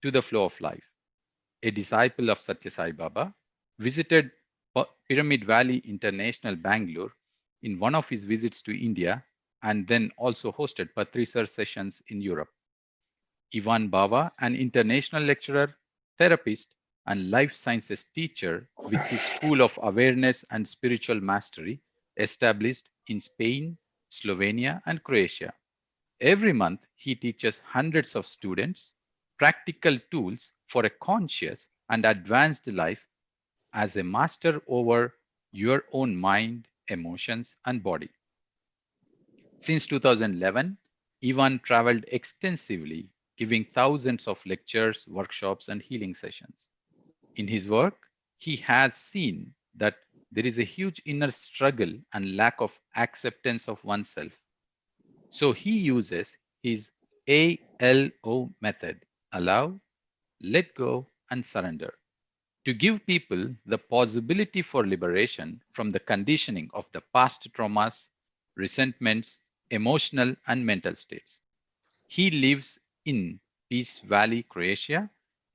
to the flow of life. A disciple of Satya Sai Baba, visited Pyramid Valley International, Bangalore in one of his visits to India, and then also hosted Patri Sir sessions in Europe. Ivan Bava, an international lecturer, therapist, and life sciences teacher with his School of Awareness and Spiritual Mastery, established in Spain, Slovenia, and Croatia. Every month, he teaches hundreds of students practical tools for a conscious and advanced life as a master over your own mind, emotions, and body. Since 2011, Ivan traveled extensively, giving thousands of lectures, workshops, and healing sessions. In his work, he has seen that there is a huge inner struggle and lack of acceptance of oneself. So he uses his ALO method, allow, let go, and surrender, to give people the possibility for liberation from the conditioning of the past traumas, resentments, emotional and mental states. He lives in Peace Valley, Croatia,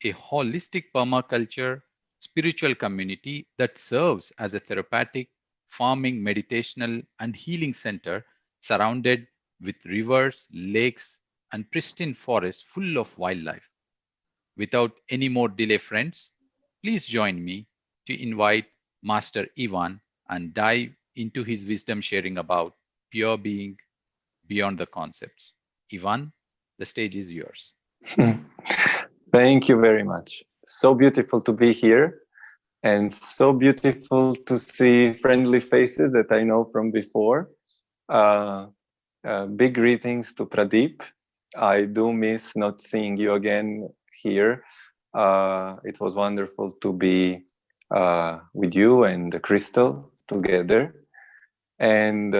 a holistic permaculture spiritual community that serves as a therapeutic, farming, meditational, and healing center surrounded with rivers, lakes, and pristine forests full of wildlife. Without any more delay, friends, please join me to invite Master Ivan and dive into his wisdom sharing about pure being beyond the concepts. Ivan, the stage is yours.
Thank you very much. So beautiful to be here and so beautiful to see friendly faces that I know from before. Big greetings to Pradeep. I do miss not seeing you again here. It was wonderful to be with you and Crystal together. And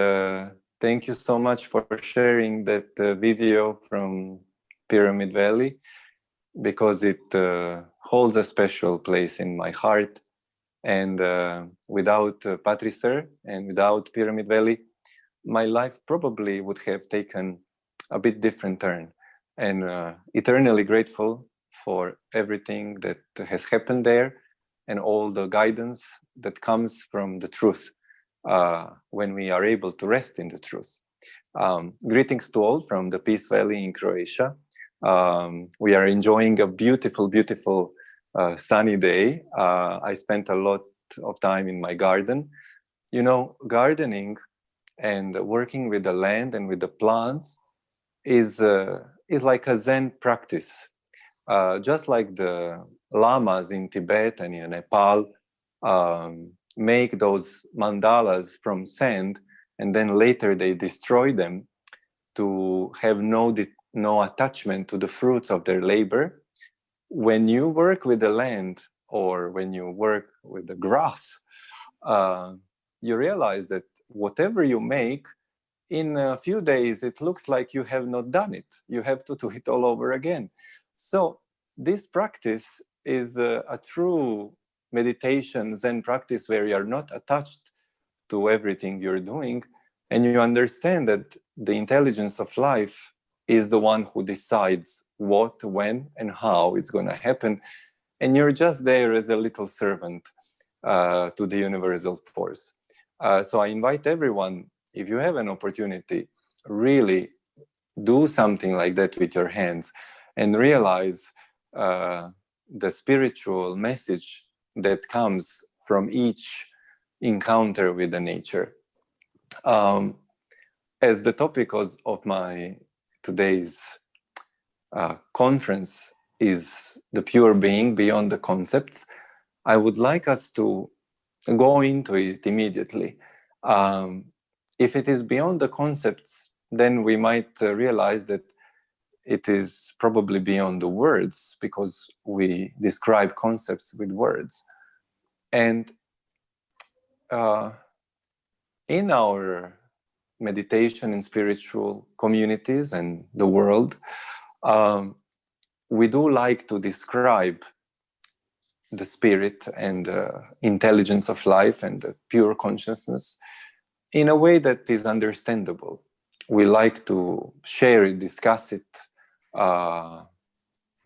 thank you so much for sharing that video from Pyramid Valley, because it holds a special place in my heart. And without Patri-Sir and without Pyramid Valley, my life probably would have taken a bit different turn. And eternally grateful for everything that has happened there and all the guidance that comes from the truth when we are able to rest in the truth. Greetings to all from the Peace Valley in Croatia. We are enjoying a beautiful, beautiful sunny day. I spent a lot of time in my garden. You know, gardening and working with the land and with the plants is like a Zen practice. Just like the lamas in Tibet and in Nepal make those mandalas from sand, and then later they destroy them to have no attachment to the fruits of their labor. When you work with the land or when you work with the grass, you realize that whatever you make, in a few days, it looks like you have not done it. You have to do it all over again. So this practice is a true meditation, Zen practice, where you are not attached to everything you're doing, and you understand that the intelligence of life is the one who decides what, when, and how it's going to happen. And you're just there as a little servant to the universal force. So I invite everyone, if you have an opportunity, really do something like that with your hands and realize the spiritual message that comes from each encounter with the nature. As the topic of my today's conference is the pure being beyond the concepts, I would like us to go into it immediately. If it is beyond the concepts, then we might realize that it is probably beyond the words, because we describe concepts with words. And in our meditation in spiritual communities and the world, we do like to describe the spirit and intelligence of life and the pure consciousness in a way that is understandable. We like to share it, discuss it,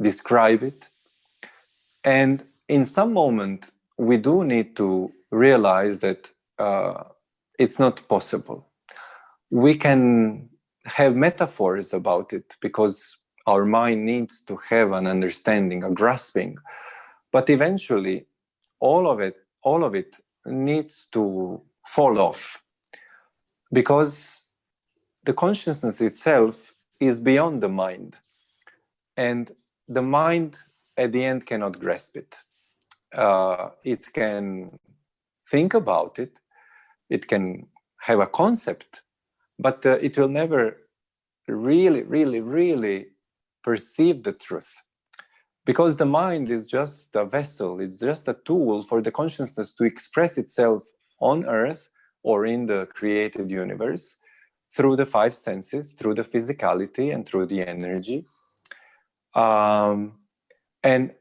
describe it. And in some moment, we do need to realize that it's not possible. We can have metaphors about it because our mind needs to have an understanding, a grasping. But eventually, all of it needs to fall off, because the consciousness itself is beyond the mind, and the mind at the end cannot grasp it. It can think about it, it can have a concept, but it will never really perceive the truth. Because the mind is just a vessel, it's just a tool for the consciousness to express itself on earth or in the created universe through the five senses, through the physicality and through the energy. And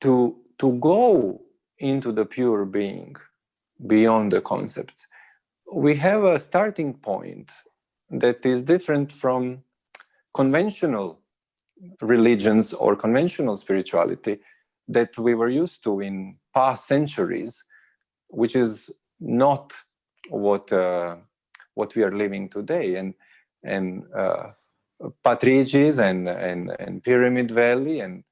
to go into the pure being, beyond the concepts, we have a starting point that is different from conventional religions or conventional spirituality that we were used to in past centuries, which is not what we are living today. And Patridges and Pyramid Valley and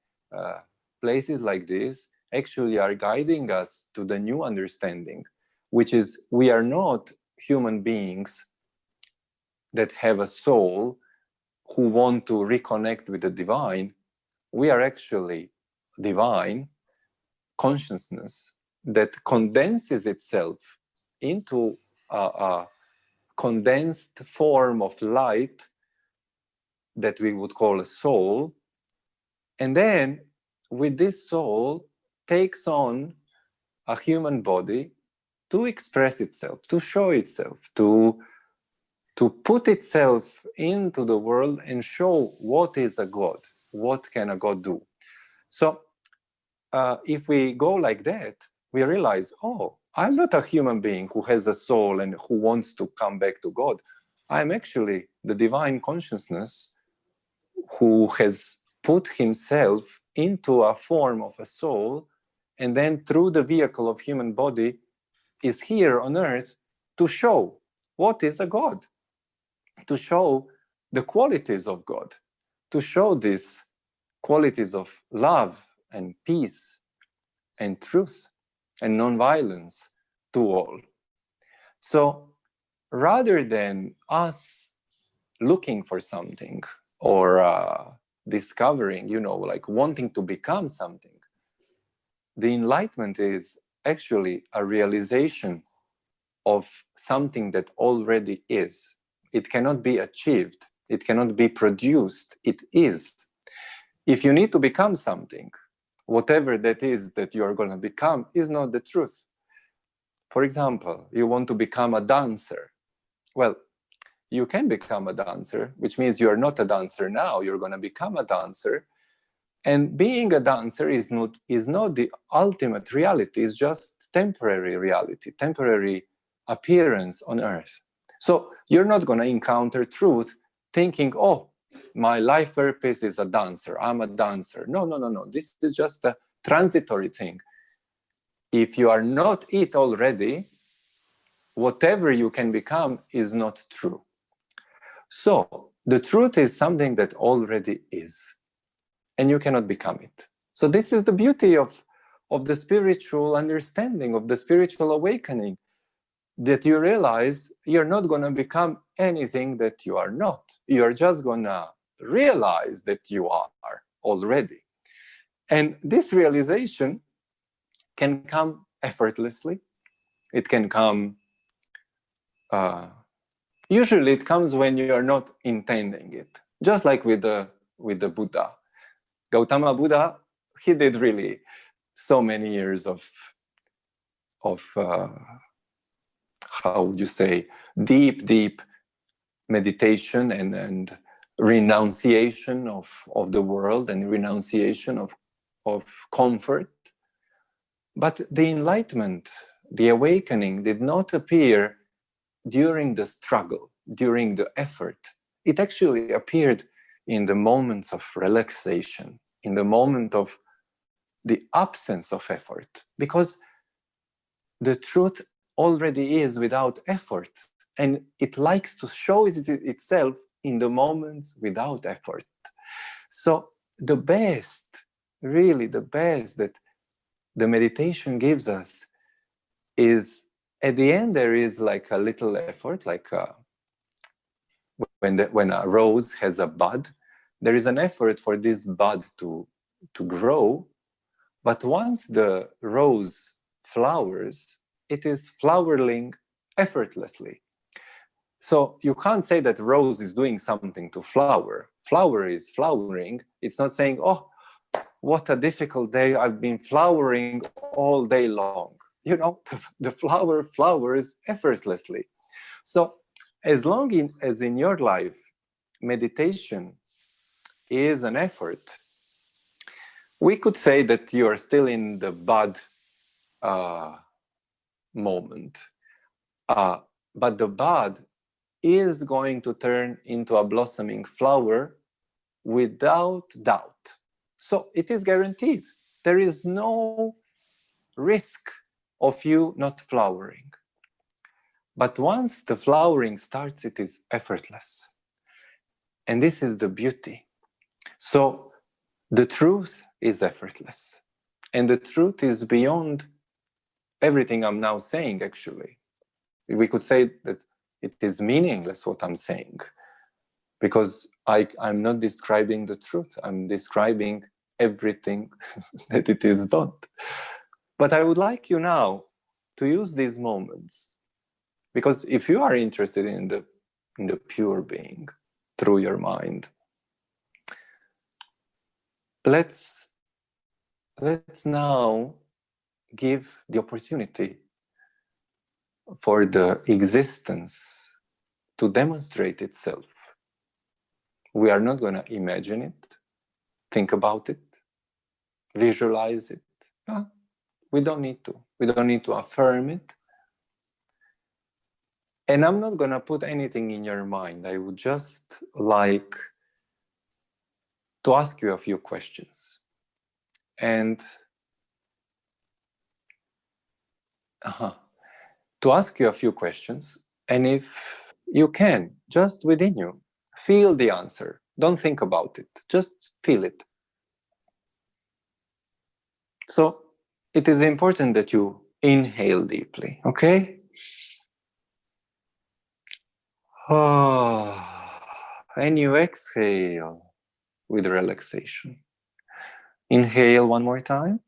places like this actually are guiding us to the new understanding, which is we are not human beings that have a soul who want to reconnect with the divine. We are actually divine consciousness that condenses itself into a condensed form of light that we would call a soul. And then with this soul takes on a human body to express itself, to show itself, to put itself into the world and show what is a God, what can a God do. So if we go like that, we realize, oh, I'm not a human being who has a soul and who wants to come back to God. I'm actually the divine consciousness who has put himself into a form of a soul, and then through the vehicle of human body is here on earth to show what is a God, to show the qualities of God, to show these qualities of love and peace and truth and non-violence to all. So rather than us looking for something or discovering, like wanting to become something, the enlightenment is actually a realization of something that already is. It cannot be achieved. It cannot be produced. It is. If you need to become something, whatever that is that you are going to become is not the truth. For example, you want to become a dancer. Well, you can become a dancer, which means you are not a dancer now. You're going to become a dancer. And being a dancer is not the ultimate reality. It's just temporary reality, temporary appearance on earth. So you're not going to encounter truth thinking, oh, my life purpose is a dancer. I'm a dancer. No. This is just a transitory thing. If you are not it already, whatever you can become is not true. So the truth is something that already is, and you cannot become it. So this is the beauty of the spiritual understanding, of the spiritual awakening, that you realize you're not going to become anything that you are not. You're just going to realize that you are already. And this realization can come effortlessly. It can come, usually it comes when you are not intending it. Just like with the Buddha. Gautama Buddha, he did really so many years of how would you say, deep meditation and renunciation of the world and renunciation of comfort. But the enlightenment, the awakening did not appear during the struggle, during the effort. It actually appeared in the moments of relaxation, in the moment of the absence of effort, because the truth already is without effort, and it likes to show itself in the moments without effort. So the best, really the best that the meditation gives us is, at the end there is like a little effort, like when a rose has a bud, there is an effort for this bud to grow. But once the rose flowers, it is flowering effortlessly. So you can't say that rose is doing something to flower. Flower is flowering. It's not saying, oh, what a difficult day, I've been flowering all day long. You know, the flower flowers effortlessly. So as long as in your life, meditation is an effort, we could say that you are still in the bud moment. But the bud is going to turn into a blossoming flower without doubt. So it is guaranteed. There is no risk of you not flowering. But once the flowering starts, it is effortless. And this is the beauty. So the truth is effortless. And the truth is beyond everything I'm now saying, actually. We could say that it is meaningless what I'm saying, because I'm not describing the truth. I'm describing everything that it is not. But I would like you now to use these moments, because if you are interested in the pure being through your mind, let's now give the opportunity for the existence to demonstrate itself. We are not going to imagine it, think about it, visualize it. No, we don't need to. We don't need to affirm it. And I'm not going to put anything in your mind. I would just like to ask you a few questions. And to ask you a few questions, and if you can, just within you, feel the answer. Don't think about it, just feel it. So it is important that you inhale deeply, okay? And you exhale with relaxation. Inhale one more time.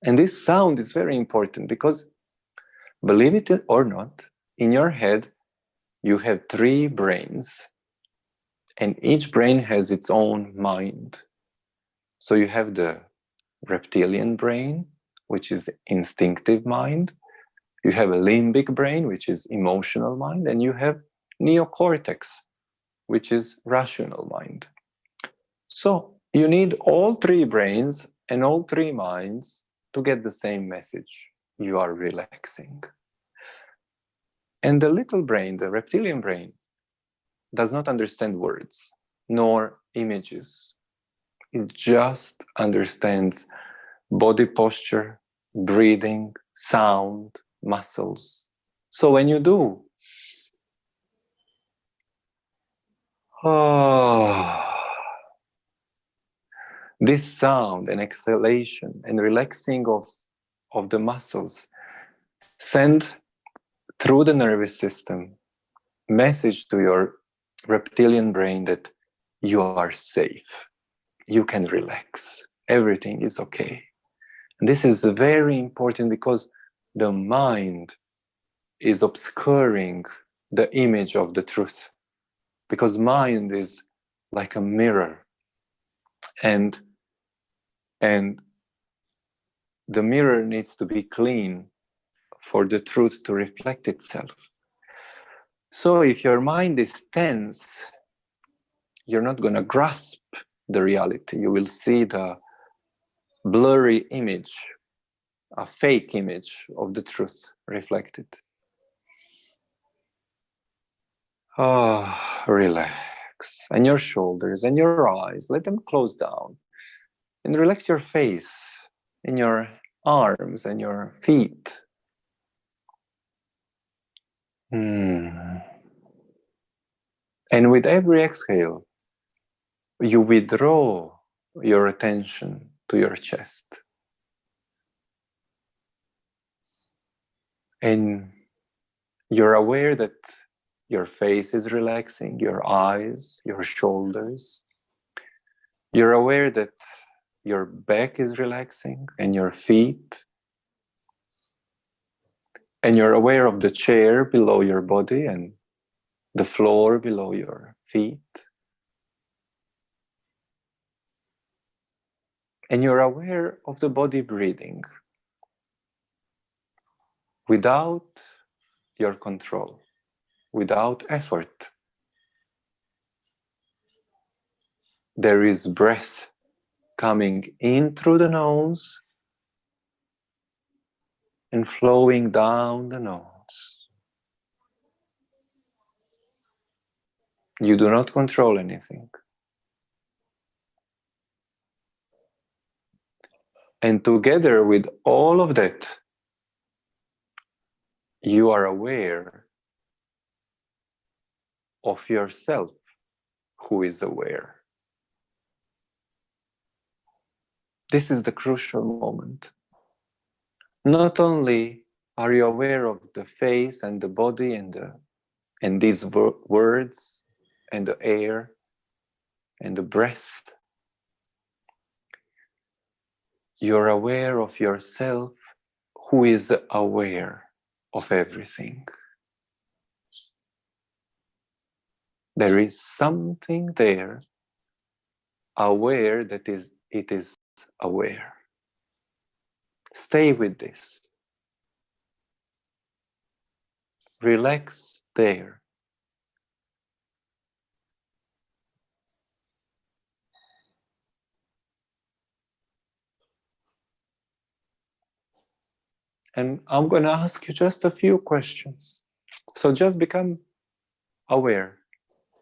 And this sound is very important because, believe it or not, in your head you have 3 brains, and each brain has its own mind. So you have the reptilian brain, which is instinctive mind. You have a limbic brain, which is emotional mind, and you have neocortex, which is rational mind. So you need all 3 brains and all 3 minds to get the same message. You are relaxing. And the little brain, the reptilian brain, does not understand words nor images. It just understands body posture, breathing, sound, muscles. So when you do this sound and exhalation and relaxing of the muscles send through the nervous system message to your reptilian brain that you are safe, you can relax, everything is okay. And this is very important because the mind is obscuring the image of the truth, because mind is like a mirror, and the mirror needs to be clean for the truth to reflect itself. So if your mind is tense, you're not going to grasp the reality. You will see the blurry image, a fake image of the truth reflected. Relax. And your shoulders and your eyes, let them close down. And relax your face and your arms and your feet. And with every exhale, you withdraw your attention to your chest. And you're aware that your face is relaxing, your eyes, your shoulders. You're aware that your back is relaxing and your feet. And you're aware of the chair below your body and the floor below your feet. And you're aware of the body breathing without your control, without effort. There is breath coming in through the nose and flowing down the nose. You do not control anything. And together with all of that, you are aware of yourself, who is aware. This is the crucial moment. Not only are you aware of the face and the body and these words and the air and the breath, you're aware of yourself, who is aware of everything. There is something there, aware that it is aware. Stay with this. Relax there. And I'm going to ask you just a few questions. So just become aware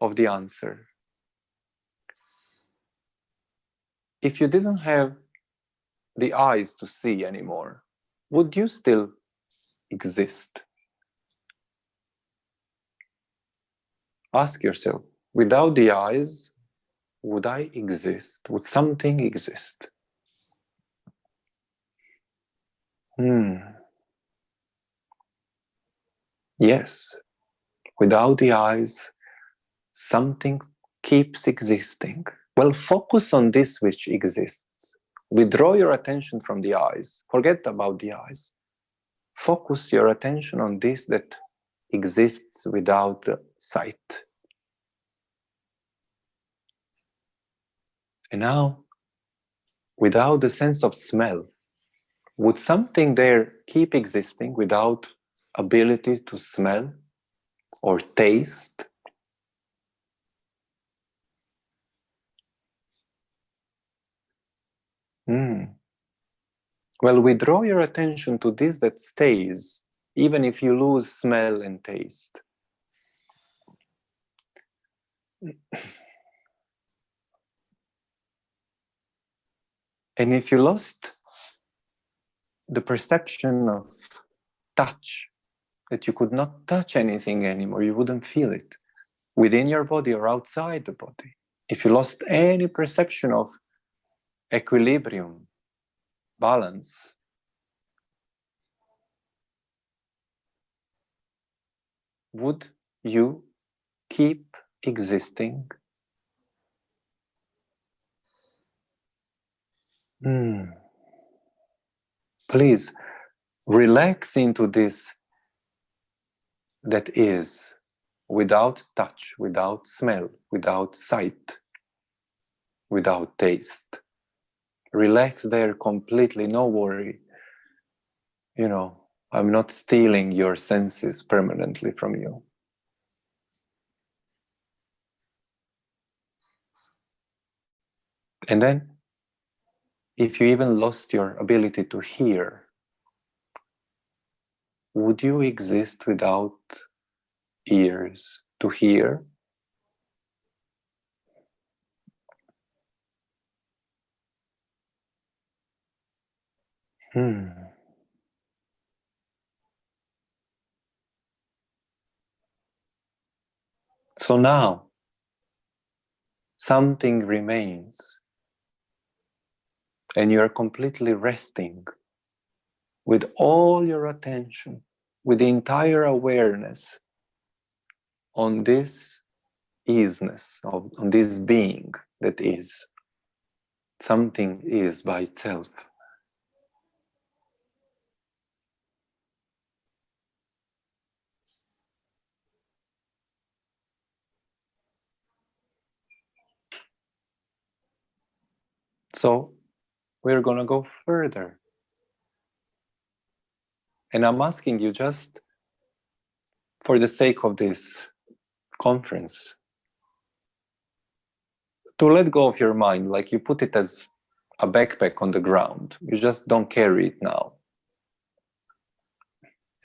of the answer. If you didn't have the eyes to see anymore, would you still exist? Ask yourself, without the eyes, would I exist? Would something exist? Yes, without the eyes, something keeps existing. Well, focus on this which exists. Withdraw your attention from the eyes. Forget about the eyes. Focus your attention on this that exists without sight. And now, without the sense of smell, would something there keep existing without ability to smell or taste? Well, withdraw your attention to this that stays, even if you lose smell and taste. And if you lost the perception of touch, that you could not touch anything anymore, you wouldn't feel it within your body or outside the body. If you lost any perception of equilibrium, balance, would you keep existing? Please relax into this that is, without touch, without smell, without sight, without taste. Relax there completely, no worry. You know, I'm not stealing your senses permanently from you. And then, if you even lost your ability to hear, would you exist without ears to hear? So now, something remains, and you're completely resting with all your attention, with the entire awareness on this isness, on this being that is. something is by itself. So we're going to go further. And I'm asking you, just for the sake of this conference, to let go of your mind, like you put it as a backpack on the ground. You just don't carry it now.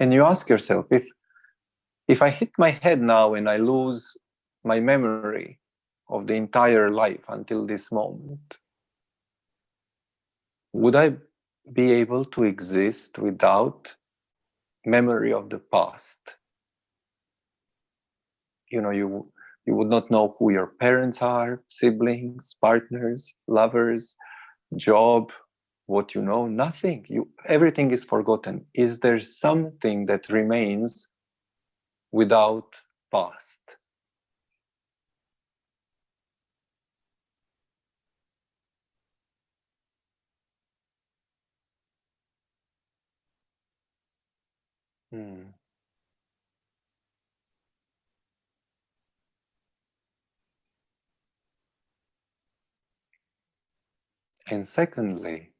And you ask yourself, if I hit my head now and I lose my memory of the entire life until this moment, would I be able to exist without memory of the past? You know, you would not know who your parents are, siblings, partners, lovers, job, what you know, nothing. Everything is forgotten. Is there something that remains without past? And secondly,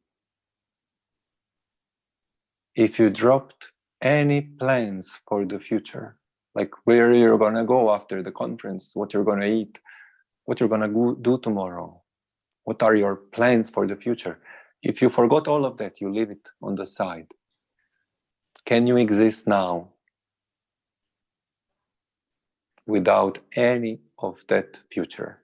if you dropped any plans for the future, like where you're going to go after the conference, what you're going to eat, what you're going to do tomorrow, what are your plans for the future? If you forgot all of that, you leave it on the side. Can you exist now without any of that future?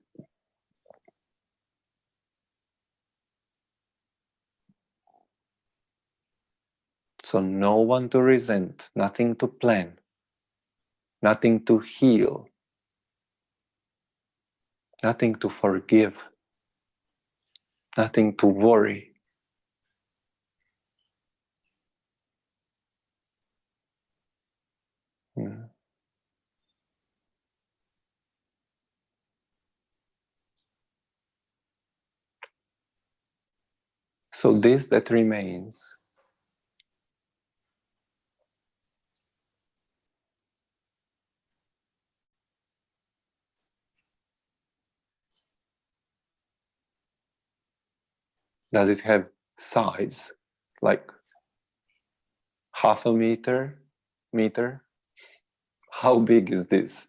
So no one to resent, nothing to plan, nothing to heal, nothing to forgive, nothing to worry. So this that remains does it have size, like half a meter? How big is this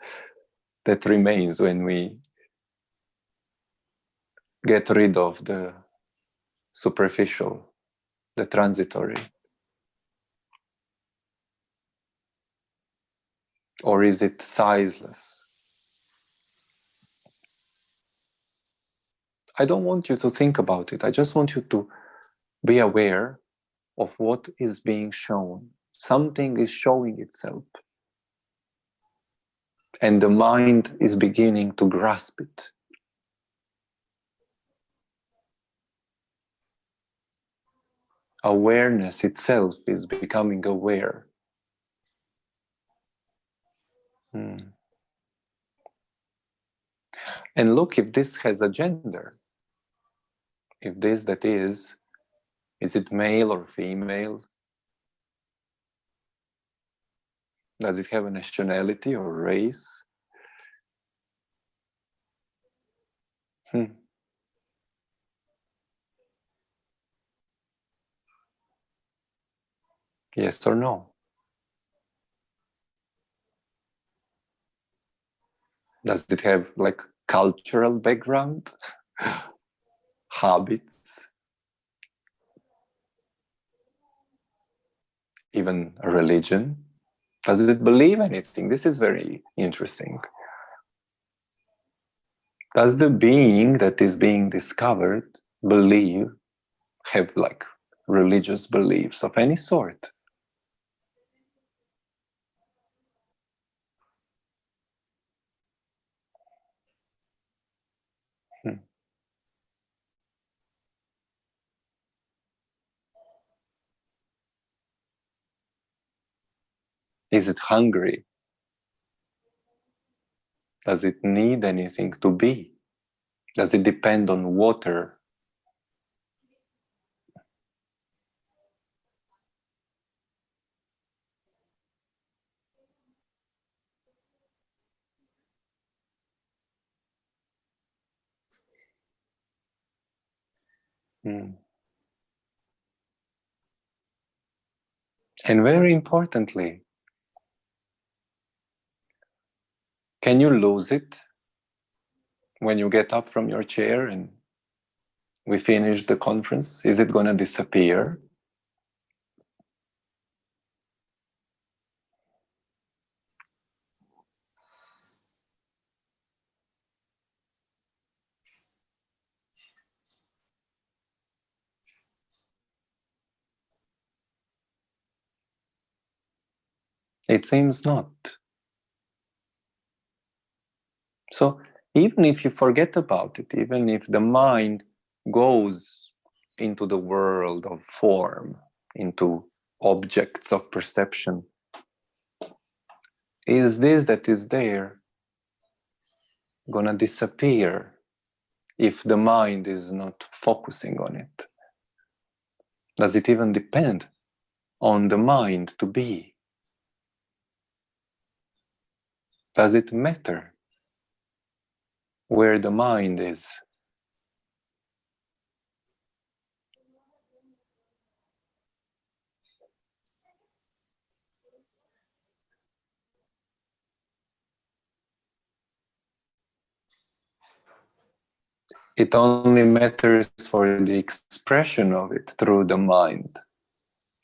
that remains when we get rid of the superficial, the transitory? Or is it sizeless? I don't want you to think about it. I just want you to be aware of what is being shown. Something is showing itself. And the mind is beginning to grasp it. Awareness itself is becoming aware. And look if this has a gender. If this that is it male or female? Does it have a nationality or race? Yes or no? Does it have like cultural background? Habits? Even a religion? Does it believe anything? This is very interesting. Does the being that is being discovered have like religious beliefs of any sort? Is it hungry? Does it need anything to be? Does it depend on water And very importantly, can you lose it when you get up from your chair and we finish the conference? Is it going to disappear? It seems not. So even if you forget about it, even if the mind goes into the world of form, into objects of perception, is this that is there gonna disappear if the mind is not focusing on it? Does it even depend on the mind to be? Does it matter where the mind is? It only matters for the expression of it through the mind,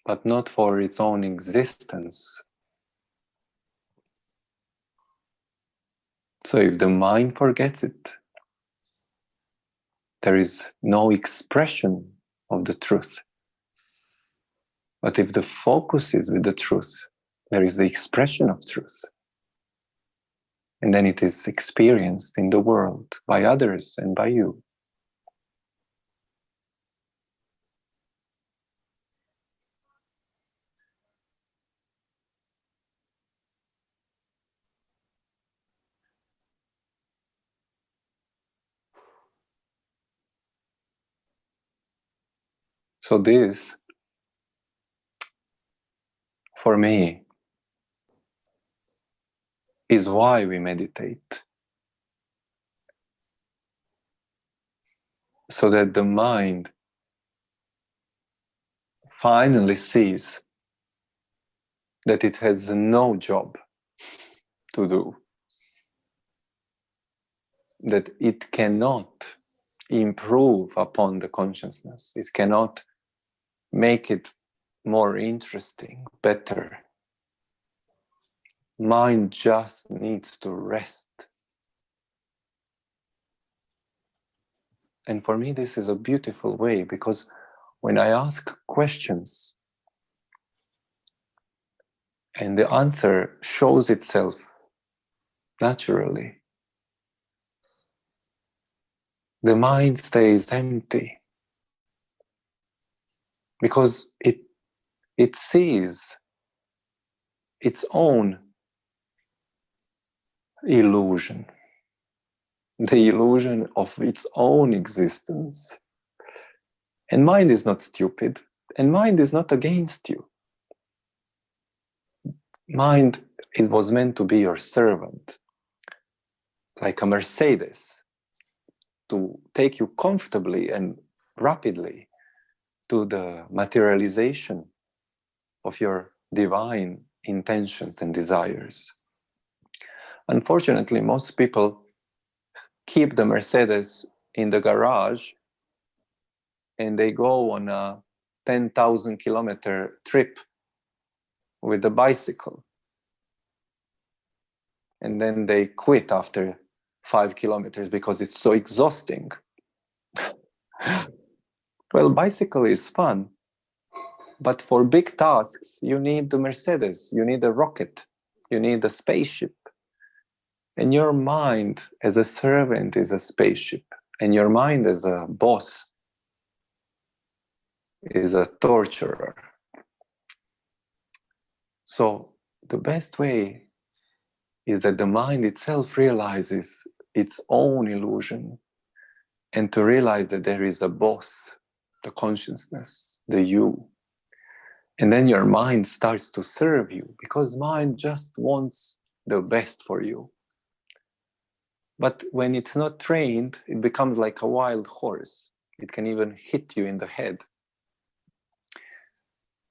but not for its own existence. So if the mind forgets it, there is no expression of the truth. But if the focus is with the truth, there is the expression of truth. And then it is experienced in the world by others and by you. So this, for me, is why we meditate. So that the mind finally sees that it has no job to do, that it cannot improve upon the consciousness, it cannot make it more interesting, better. Mind just needs to rest. And for me, this is a beautiful way, because when I ask questions and the answer shows itself naturally, the mind stays empty, because it sees its own illusion, the illusion of its own existence. And mind is not stupid, and mind is not against you. Mind, it was meant to be your servant, like a Mercedes, to take you comfortably and rapidly to the materialization of your divine intentions and desires. Unfortunately, most people keep the Mercedes in the garage and they go on a 10,000 kilometer trip with a bicycle. And then they quit after 5 kilometers because it's so exhausting. Well, bicycle is fun, but for big tasks, you need the Mercedes, you need a rocket, you need a spaceship. And your mind as a servant is a spaceship, and your mind as a boss is a torturer. So the best way is that the mind itself realizes its own illusion, and to realize that there is a boss, the consciousness, the you. And then your mind starts to serve you, because mind just wants the best for you. But when it's not trained, it becomes like a wild horse. It can even hit you in the head.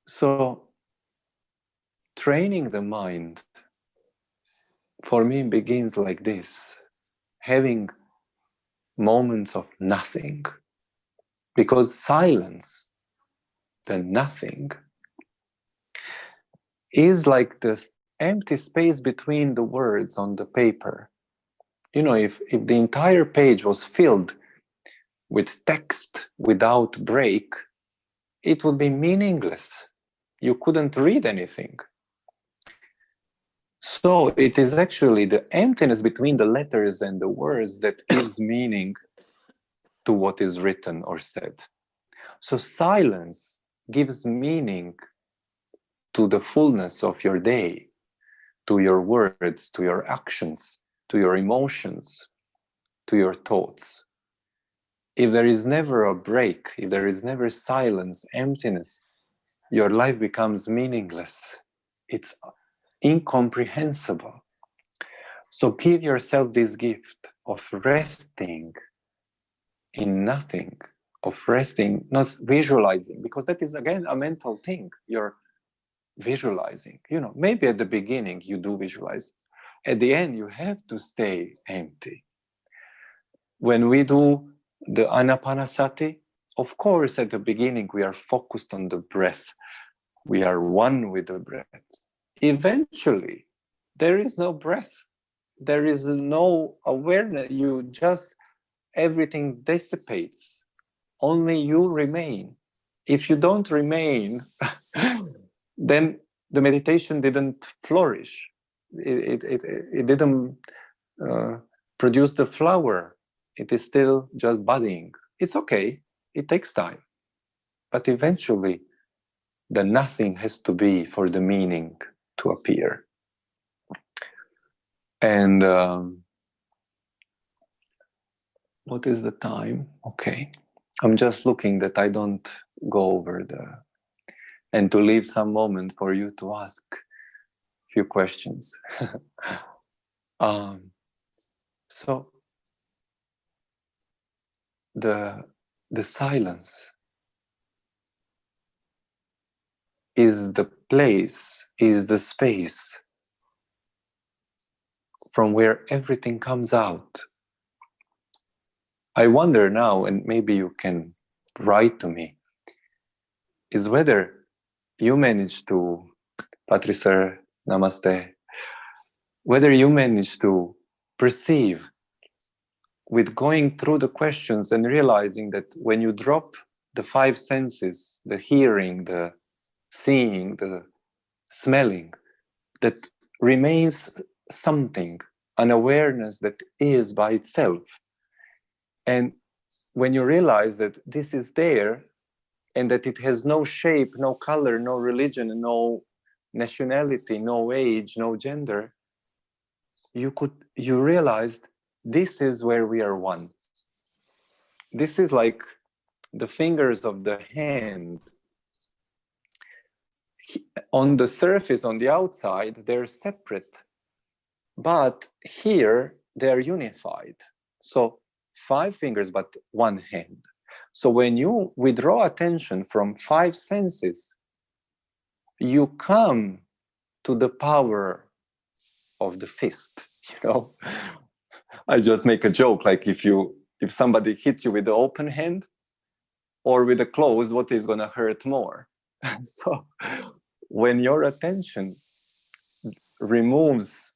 So training the mind for me begins like this, having moments of nothing, because silence, the nothing, is like the empty space between the words on the paper. You know, if the entire page was filled with text without break, it would be meaningless. You couldn't read anything. So it is actually the emptiness between the letters and the words that gives meaning to what is written or said. So silence gives meaning to the fullness of your day, to your words, to your actions, to your emotions, to your thoughts. If there is never a break, if there is never silence, emptiness, your life becomes meaningless. It's incomprehensible. So give yourself this gift of resting in nothing, of resting, not visualizing, because that is again a mental thing. You're visualizing, you know, maybe at the beginning you do visualize. At the end, you have to stay empty. When we do the Anapanasati, of course, at the beginning, we are focused on the breath. We are one with the breath. Eventually, there is no breath. There is no awareness. You just, everything dissipates. Only you remain. If you don't remain, then the meditation didn't flourish. It didn't produce the flower. It is still just budding. It's okay. It takes time. But eventually, the nothing has to be for the meaning to appear. And what is the time? Okay. I'm just looking that I don't go over and to leave some moment for you to ask a few questions. So the silence is the place, is the space from where everything comes out. I wonder now, and maybe you can write to me, is whether you managed to, Patri sir, namaste, whether you managed to perceive with going through the questions and realizing that when you drop the five senses, the hearing, the seeing, the smelling, that remains something, an awareness that is by itself. And when you realize that this is there and that it has no shape, no color, no religion, no nationality, no age, no gender, you realized this is where we are one. This is like the fingers of the hand. On the surface, on the outside, they're separate, but here they're unified. So 5 fingers, but 1 hand. So when you withdraw attention from 5 senses, you come to the power of the fist, you know. I just make a joke, like if somebody hits you with the open hand or with the closed, what is gonna hurt more? So when your attention removes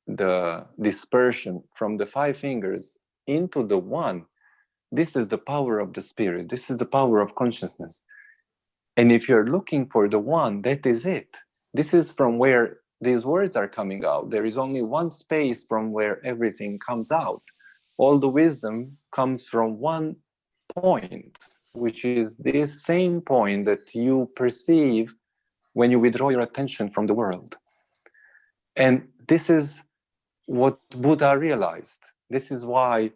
the dispersion from the 5 fingers into the one, this is the power of the spirit. This is the power of consciousness. And if you're looking for the one, that is it. This is from where these words are coming out. There is only one space from where everything comes out. All the wisdom comes from one point, which is this same point that you perceive when you withdraw your attention from the world. And this is what Buddha realized. This is why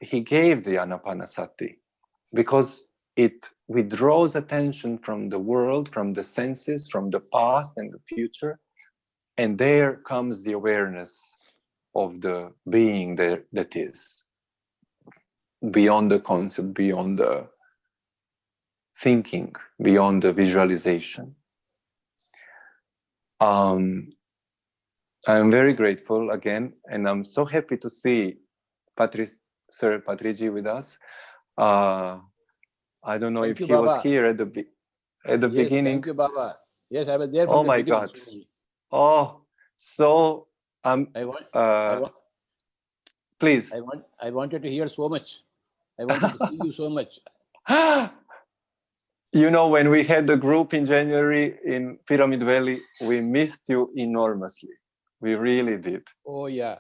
he gave the Anapanasati, because it withdraws attention from the world, from the senses, from the past and the future. And there comes the awareness of the being that is. beyond the concept, beyond the thinking, beyond the visualization. I'm very grateful again, and I'm so happy to see Sir Patriji with us. I don't know if he was here at the beginning.
Thank you, Baba. Yes, I was there from
Oh
the
my
beginning.
God! Oh, so please.
I wanted to hear so much. I wanted to see you so much.
You know, when we had the group in January in Pyramid Valley, we missed you enormously. We really did.
Oh yeah.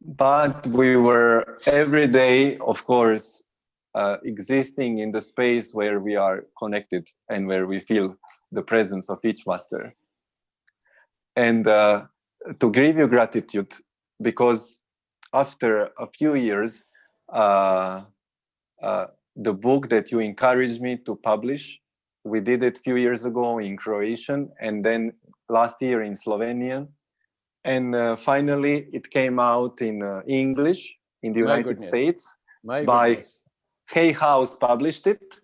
But we were every day, of course, existing in the space where we are connected and where we feel the presence of each master. And to give you gratitude, because after a few years, the book that you encouraged me to publish, we did it a few years ago in Croatian, and then last year in Slovenian. And finally, it came out in English in the United States by Hay House published it.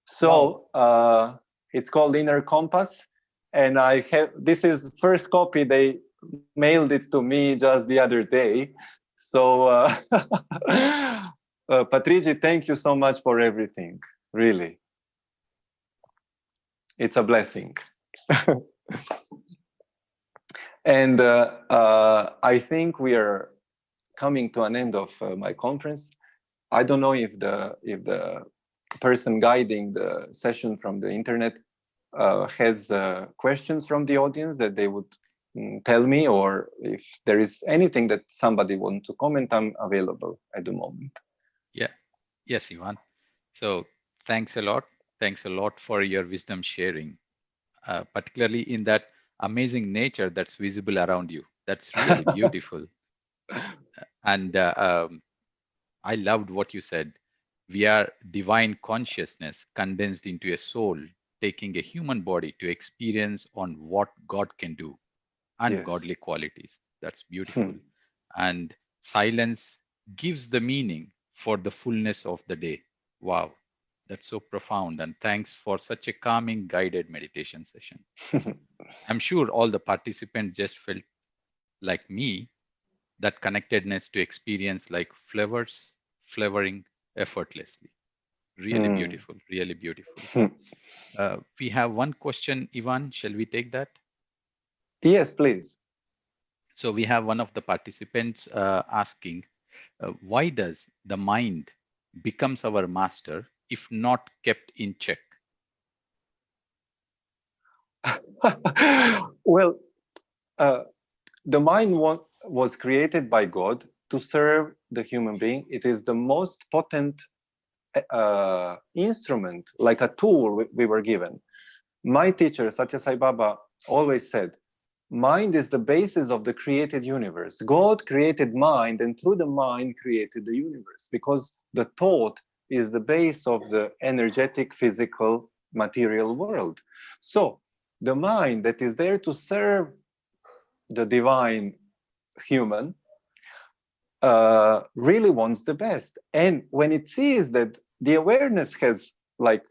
So it's called Inner Compass. And I have, this is first copy. They mailed it to me just the other day. So Patriji, thank you so much for everything. Really. It's a blessing. And I think we are coming to an end of my conference. I don't know if the person guiding the session from the internet has questions from the audience that they would tell me, or if there is anything that somebody wants to comment, I'm available at the moment.
Yeah. Yes, Ivan. So thanks a lot. Thanks a lot for your wisdom sharing, particularly in that amazing nature that's visible around you. That's really beautiful. And I loved what you said. We are divine consciousness condensed into a soul, taking a human body to experience on what God can do, ungodly qualities. That's beautiful. And silence gives the meaning for the fullness of the day. Wow. That's so profound. And thanks for such a calming, guided meditation session. I'm sure all the participants just felt like me, that connectedness to experience like flavoring effortlessly. Really beautiful, really beautiful. We have one question, Ivan. Shall we take that?
Yes, please.
So we have one of the participants asking, why does the mind becomes our master if not kept in check?
Well, the mind was created by God to serve the human being. It is the most potent instrument, like a tool we were given. My teacher, Satya Sai Baba, always said, mind is the basis of the created universe. God created mind, and through the mind created the universe, because the thought is the base of the energetic, physical, material world. So the mind that is there to serve the divine human really wants the best. And when it sees that the awareness has like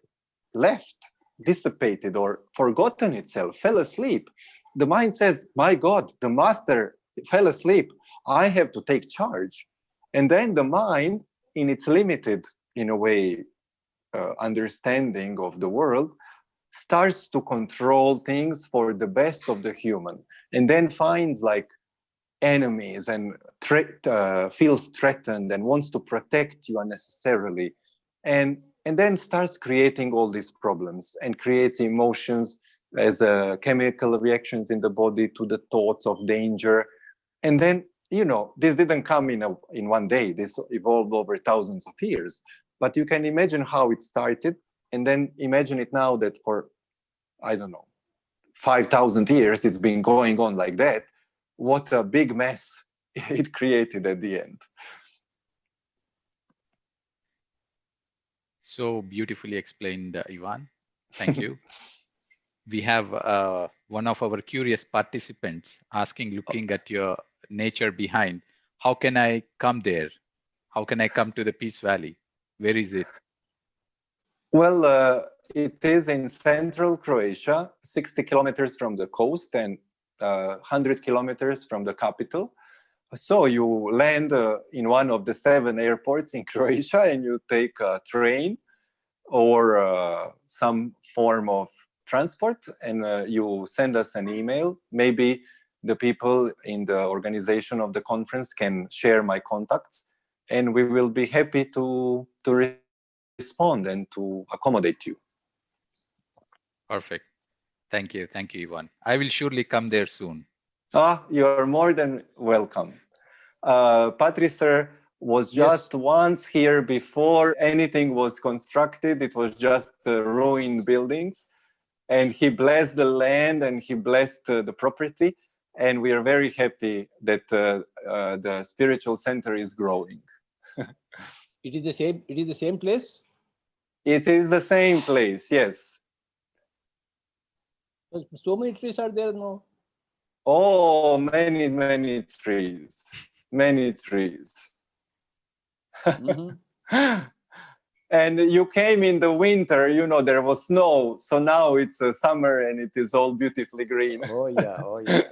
left, dissipated, or forgotten itself, fell asleep, the mind says, my God, the master fell asleep. I have to take charge. And then the mind, in its limited, in a way, understanding of the world, starts to control things for the best of the human, and then finds like enemies and feels threatened and wants to protect you unnecessarily, and then starts creating all these problems and creates emotions as chemical reactions in the body to the thoughts of danger. And then, you know, this didn't come in one day. This evolved over thousands of years. But you can imagine how it started, and then imagine it now that for, I don't know, 5,000 years it's been going on like that. What a big mess it created at the end.
So beautifully explained, Ivan. Thank you. We have one of our curious participants asking, looking at your nature behind, how can I come there? How can I come to the Peace Valley? Where is it?
Well, it is in central Croatia, 60 kilometers from the coast and 100 kilometers from the capital. So you land in one of the 7 airports in Croatia and you take a train or some form of transport, and you send us an email. Maybe the people in the organization of the conference can share my contacts, and we will be happy to respond and to accommodate you.
Perfect. Thank you. Thank you, Ivan. I will surely come there soon.
You're more than welcome. Patri sir was just once here before anything was constructed. It was just ruined buildings. And he blessed the land and he blessed the property. And we are very happy that the spiritual center is growing.
It is the same. It is the same place.
It is the same place, yes.
So many trees are there now.
Oh, many, many trees. Many trees. And you came in the winter, you know, there was snow. So now it's summer and it is all beautifully green.
Oh, yeah. Oh, yeah.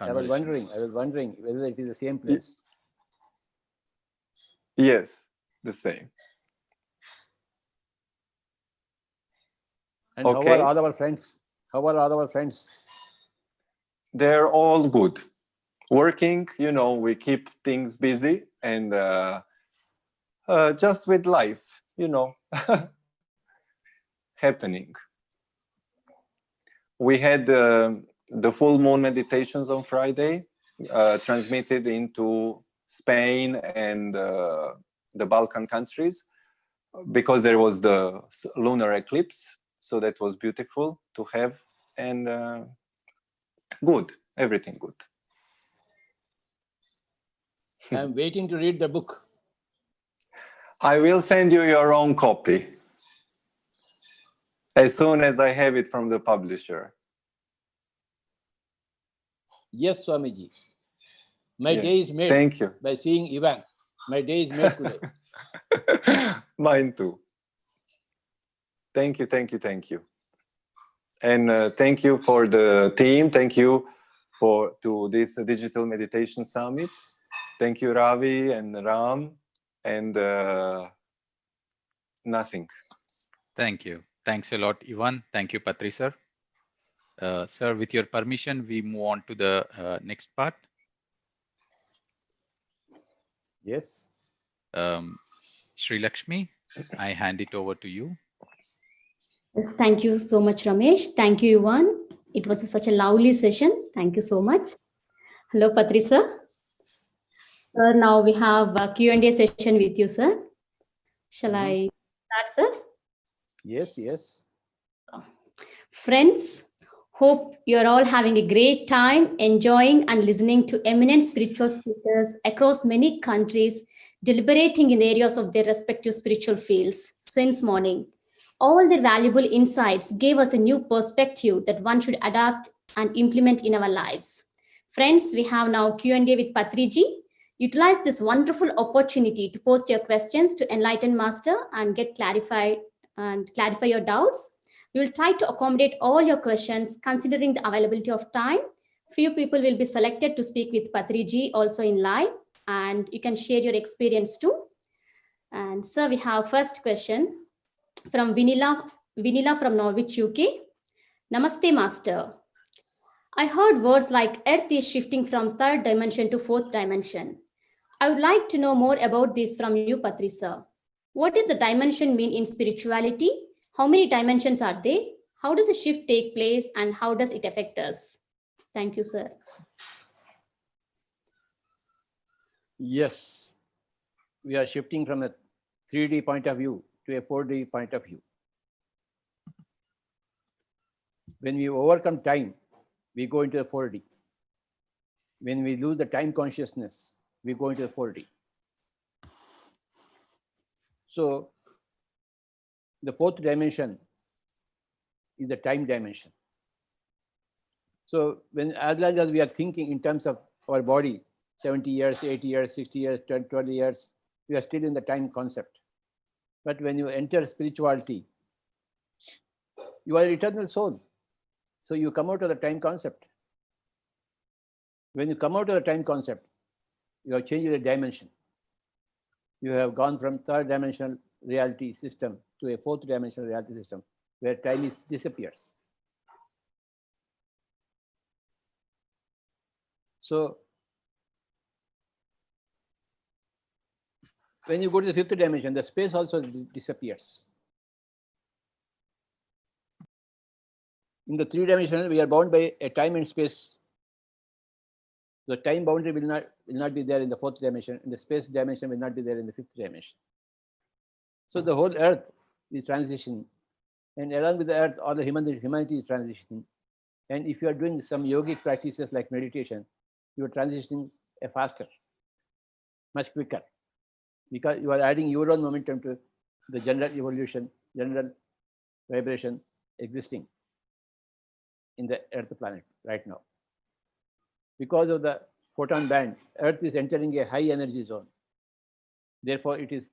I was wondering whether it is the same place.
Yes, the same.
And how are all our friends? How are all our friends?
They're all good. Working, you know, we keep things busy and just with life, you know, happening. We had the full moon meditations on Friday, transmitted into Spain and the Balkan countries, because there was the lunar eclipse. So that was beautiful to have, and good, everything good.
I'm waiting to read the book.
I will send you your own copy as soon as I have it from the publisher.
Yes, Swamiji. My day is made.
Thank you.
By seeing Ivan. My day is made today.
Mine too. Thank you, thank you, thank you. And thank you for the team. Thank you to this Digital Meditation Summit. Thank you, Ravi and Ram, and nothing.
Thank you. Thanks a lot, Ivan. Thank you, Patri sir. Sir, with your permission, we move on to the next part.
Yes.
Sri Lakshmi, I hand it over to you.
Yes, thank you so much, Ramesh. Thank you, Ivan. It was such a lovely session. Thank you so much. Hello, Patri sir. Sir, now we have a Q&A session with you, sir. Shall I start, sir?
Yes, yes.
Friends, hope you're all having a great time enjoying and listening to eminent spiritual speakers across many countries, deliberating in areas of their respective spiritual fields since morning. All their valuable insights gave us a new perspective that one should adapt and implement in our lives. Friends, we have now Q&A with Patriji. Utilize this wonderful opportunity to post your questions to Enlightened Master and get clarified and clarify your doubts. We will try to accommodate all your questions considering the availability of time. Few people will be selected to speak with Patriji also in live, and you can share your experience too. And sir, we have first question from Vinila from Norwich, UK. Namaste, Master. I heard words like Earth is shifting from 3rd dimension to 4th dimension. I would like to know more about this from you, Patri sir. What does the dimension mean in spirituality? How many dimensions are there? How does a shift take place and how does it affect us? Thank you, sir.
Yes, we are shifting from a 3D point of view to a 4D point of view. When we overcome time, we go into the 4D. When we lose the time consciousness, we go into the 4D. So the 4th dimension is the time dimension. So as long as we are thinking in terms of our body, 70 years, 80 years, 60 years, 20 years, you are still in the time concept. But when you enter spirituality, you are an eternal soul. So you come out of the time concept. When you come out of the time concept, you have changed the dimension. You have gone from third dimensional reality system to a fourth dimensional reality system where time disappears. So when you go to the fifth dimension, the space also disappears. In the three dimensional, we are bound by a time and space. The time boundary will not be there in the fourth dimension, and the space dimension will not be there in the fifth dimension. So the whole earth is transitioning, and along with the earth, all the humanity is transitioning. And if you are doing some yogic practices like meditation, you are transitioning faster, much quicker, because you are adding your own momentum to the general evolution, general vibration existing in the Earth planet right now. Because of the photon band, Earth is entering a high energy zone. Therefore, it is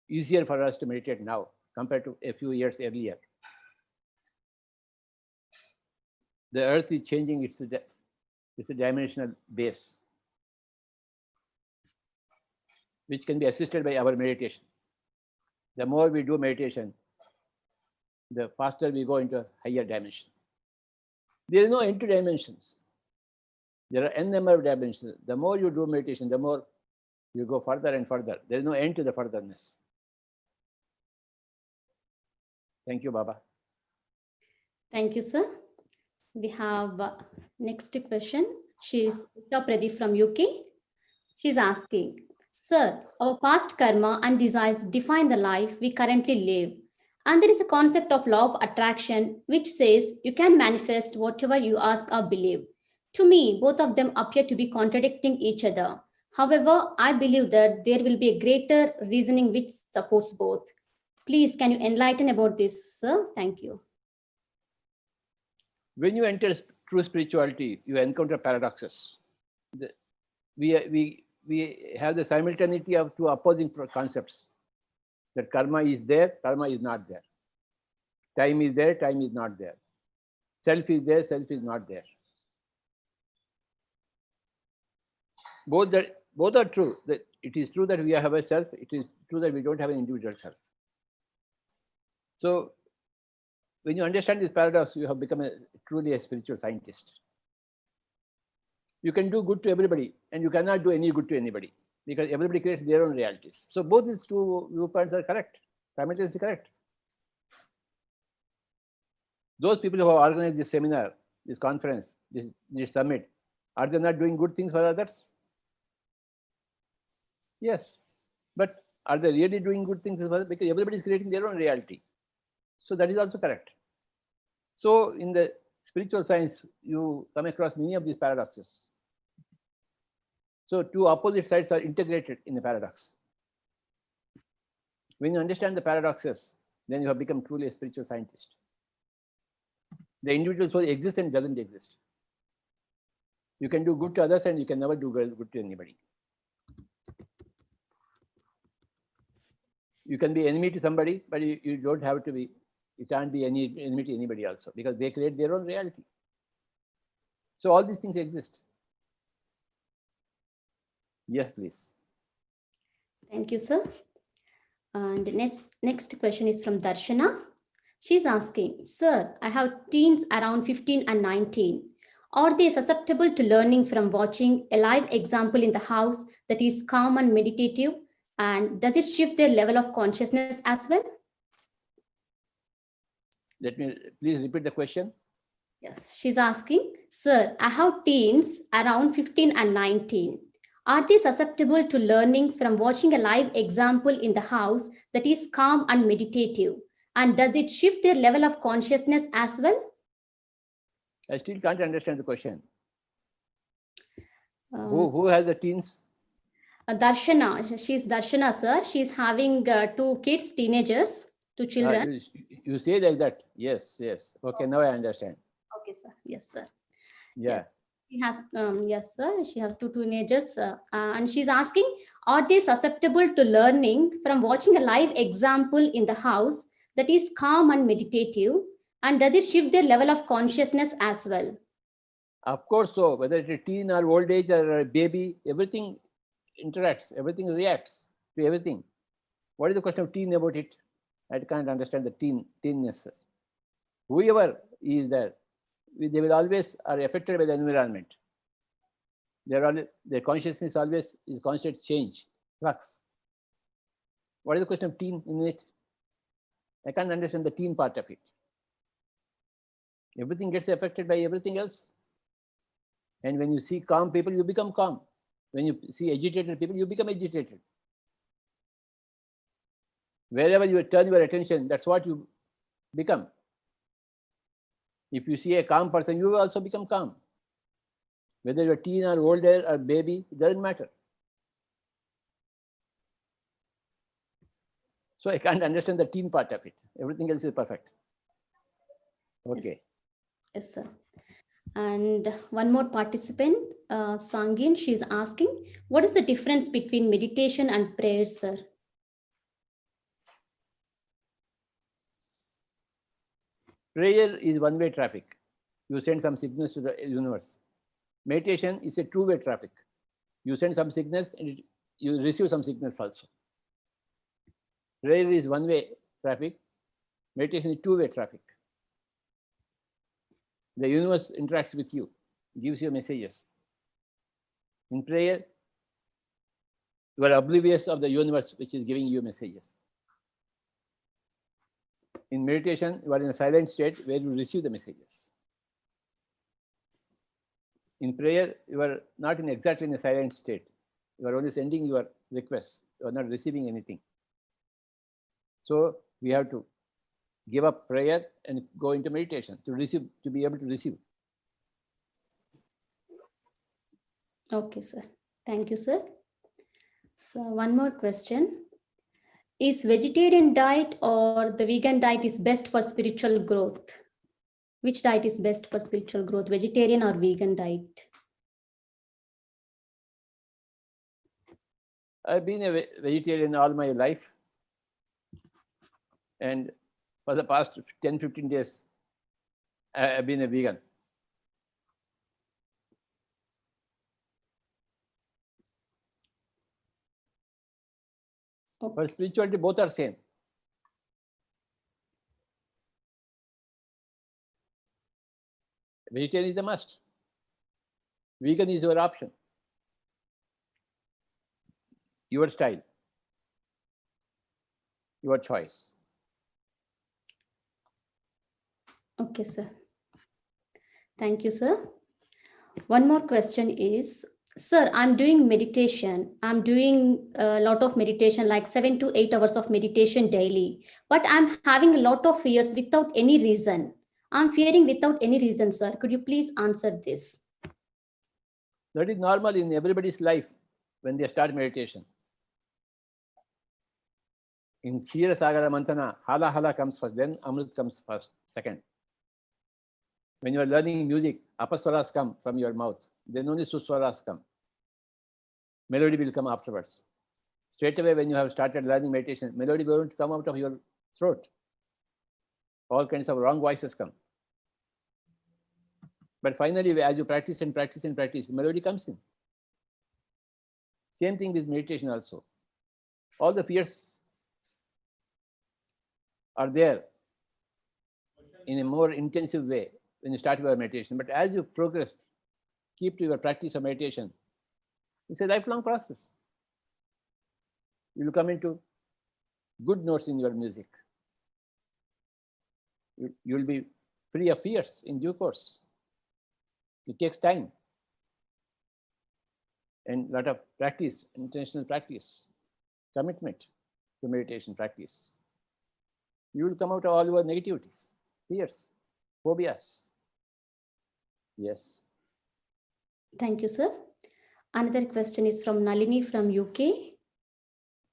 easier for us to meditate now compared to a few years earlier. The Earth is changing its dimensional base, which can be assisted by our meditation. The more we do meditation, the faster we go into a higher dimension. There is no end to dimensions. There are n number of dimensions. The more you do meditation, the more you go further and further. There is no end to the furtherness. Thank you, Baba.
Thank you, sir. We have next question. She is Pradeep from UK. She's asking, sir, our past karma and desires define the life we currently live. And there is a concept of law of attraction, which says you can manifest whatever you ask or believe. To me, both of them appear to be contradicting each other. However, I believe that there will be a greater reasoning which supports both. Please, can you enlighten about this, sir? Thank you.
When you enter true spirituality, you encounter paradoxes. We have the simultaneity of two opposing concepts. That karma is there, karma is not there. Time is there, time is not there. Self is there, self is not there. Both are true. That it is true that we have a self. It is true that we don't have an individual self. So when you understand this paradox, you have become truly a spiritual scientist. You can do good to everybody, and you cannot do any good to anybody, because everybody creates their own realities. So both these two viewpoints are correct, simultaneously correct. Those people who have organized this seminar, this conference, this summit, are they not doing good things for others? Yes, but are they really doing good things for others? Because everybody is creating their own reality. So that is also correct. So in the spiritual science, you come across many of these paradoxes. So two opposite sides are integrated in the paradox. When you understand the paradoxes, then you have become truly a spiritual scientist. The individual soul exists and doesn't exist. You can do good to others and you can never do good to anybody. You can be enemy to somebody, but you don't have to be, you can't be any enemy to anybody also, because they create their own reality. So all these things exist. Yes, please.
Thank you, sir. And next question is from Darshana. She's asking, sir, I have teens around 15 and 19. Are they susceptible to learning from watching a live example in the house that is calm and meditative? And does it shift their level of consciousness as well?
Let me please repeat the question.
Yes, she's asking, sir, I have teens around 15 and 19. Are they susceptible to learning from watching a live example in the house that is calm and meditative? And does it shift their level of consciousness as well?
I still can't understand the question. Who has the teens?
Darshana, she's Darshana, sir. She's having 2 kids, teenagers, 2 children.
You say like that. Yes, yes. Okay, now I understand.
Okay, sir. Yes, sir.
Yeah.
She has, yes, sir. She has two teenagers, and she's asking, are they susceptible to learning from watching a live example in the house that is calm and meditative? And does it shift their level of consciousness as well?
Of course, so whether it's a teen or old age or a baby, everything interacts, everything reacts to everything. What is the question of teen about it? I can't understand the teenness. Whoever is there, they will always are affected by the environment. Their consciousness always is constant change, flux. What is the question of teen in it? I can't understand the teen part of it. Everything gets affected by everything else. And when you see calm people, you become calm. When you see agitated people, you become agitated. Wherever you turn your attention, that's what you become. If you see a calm person, you will also become calm. Whether you're teen or older or baby, it doesn't matter. So I can't understand the teen part of it. Everything else is perfect. Okay.
Yes, sir. And one more participant, Sangin, she's asking, what is the difference between meditation and prayer, sir?
Prayer is one-way traffic. You send some signals to the universe. Meditation is a two-way traffic. You send some signals and you receive some signals also. Prayer is one-way traffic. Meditation is two-way traffic. The universe interacts with you, gives you messages. In prayer, you are oblivious of the universe which is giving you messages. In meditation, you are in a silent state where you receive the messages. In prayer, you are not exactly in a silent state. You are only sending your requests. You are not receiving anything. So we have to give up prayer and go into meditation to receive, to be able to receive.
Okay, sir. Thank you, sir. So one more question. Is vegetarian diet or the vegan diet is best for spiritual growth? Which diet is best for spiritual growth, vegetarian or vegan diet?
I've been a vegetarian all my life. And for the past 10-15 days, I've been a vegan.
Okay.
For spirituality, both are same. Vegetarian is a must. Vegan is your option. Your style. Your choice.
Okay, sir. Thank you, sir. One more question is, sir, I'm doing meditation. I'm doing a lot of meditation, like 7 to 8 hours of meditation daily, but I'm having a lot of fears without any reason. I'm fearing without any reason, sir. Could you please answer this?
That is normal in everybody's life when they start meditation. In Kshira Sagara Mantana, Hala Hala comes first, then Amrit comes first, second. When you are learning music, apaswaras come from your mouth, then only suswaras come. Melody will come afterwards. Straight away when you have started learning meditation, melody won't come out of your throat. All kinds of wrong voices come. But finally, as you practice and practice and practice, melody comes in. Same thing with meditation also. All the fears are there in a more intensive way when you start your meditation. But as you progress, keep to your practice of meditation. It's a lifelong process. You will come into good notes in your music. You will be free of fears in due course. It takes time and a lot of practice, intentional practice, commitment to meditation practice. You will come out of all your negativities, fears, phobias. Yes.
Thank you, sir. Another question is from Nalini from UK.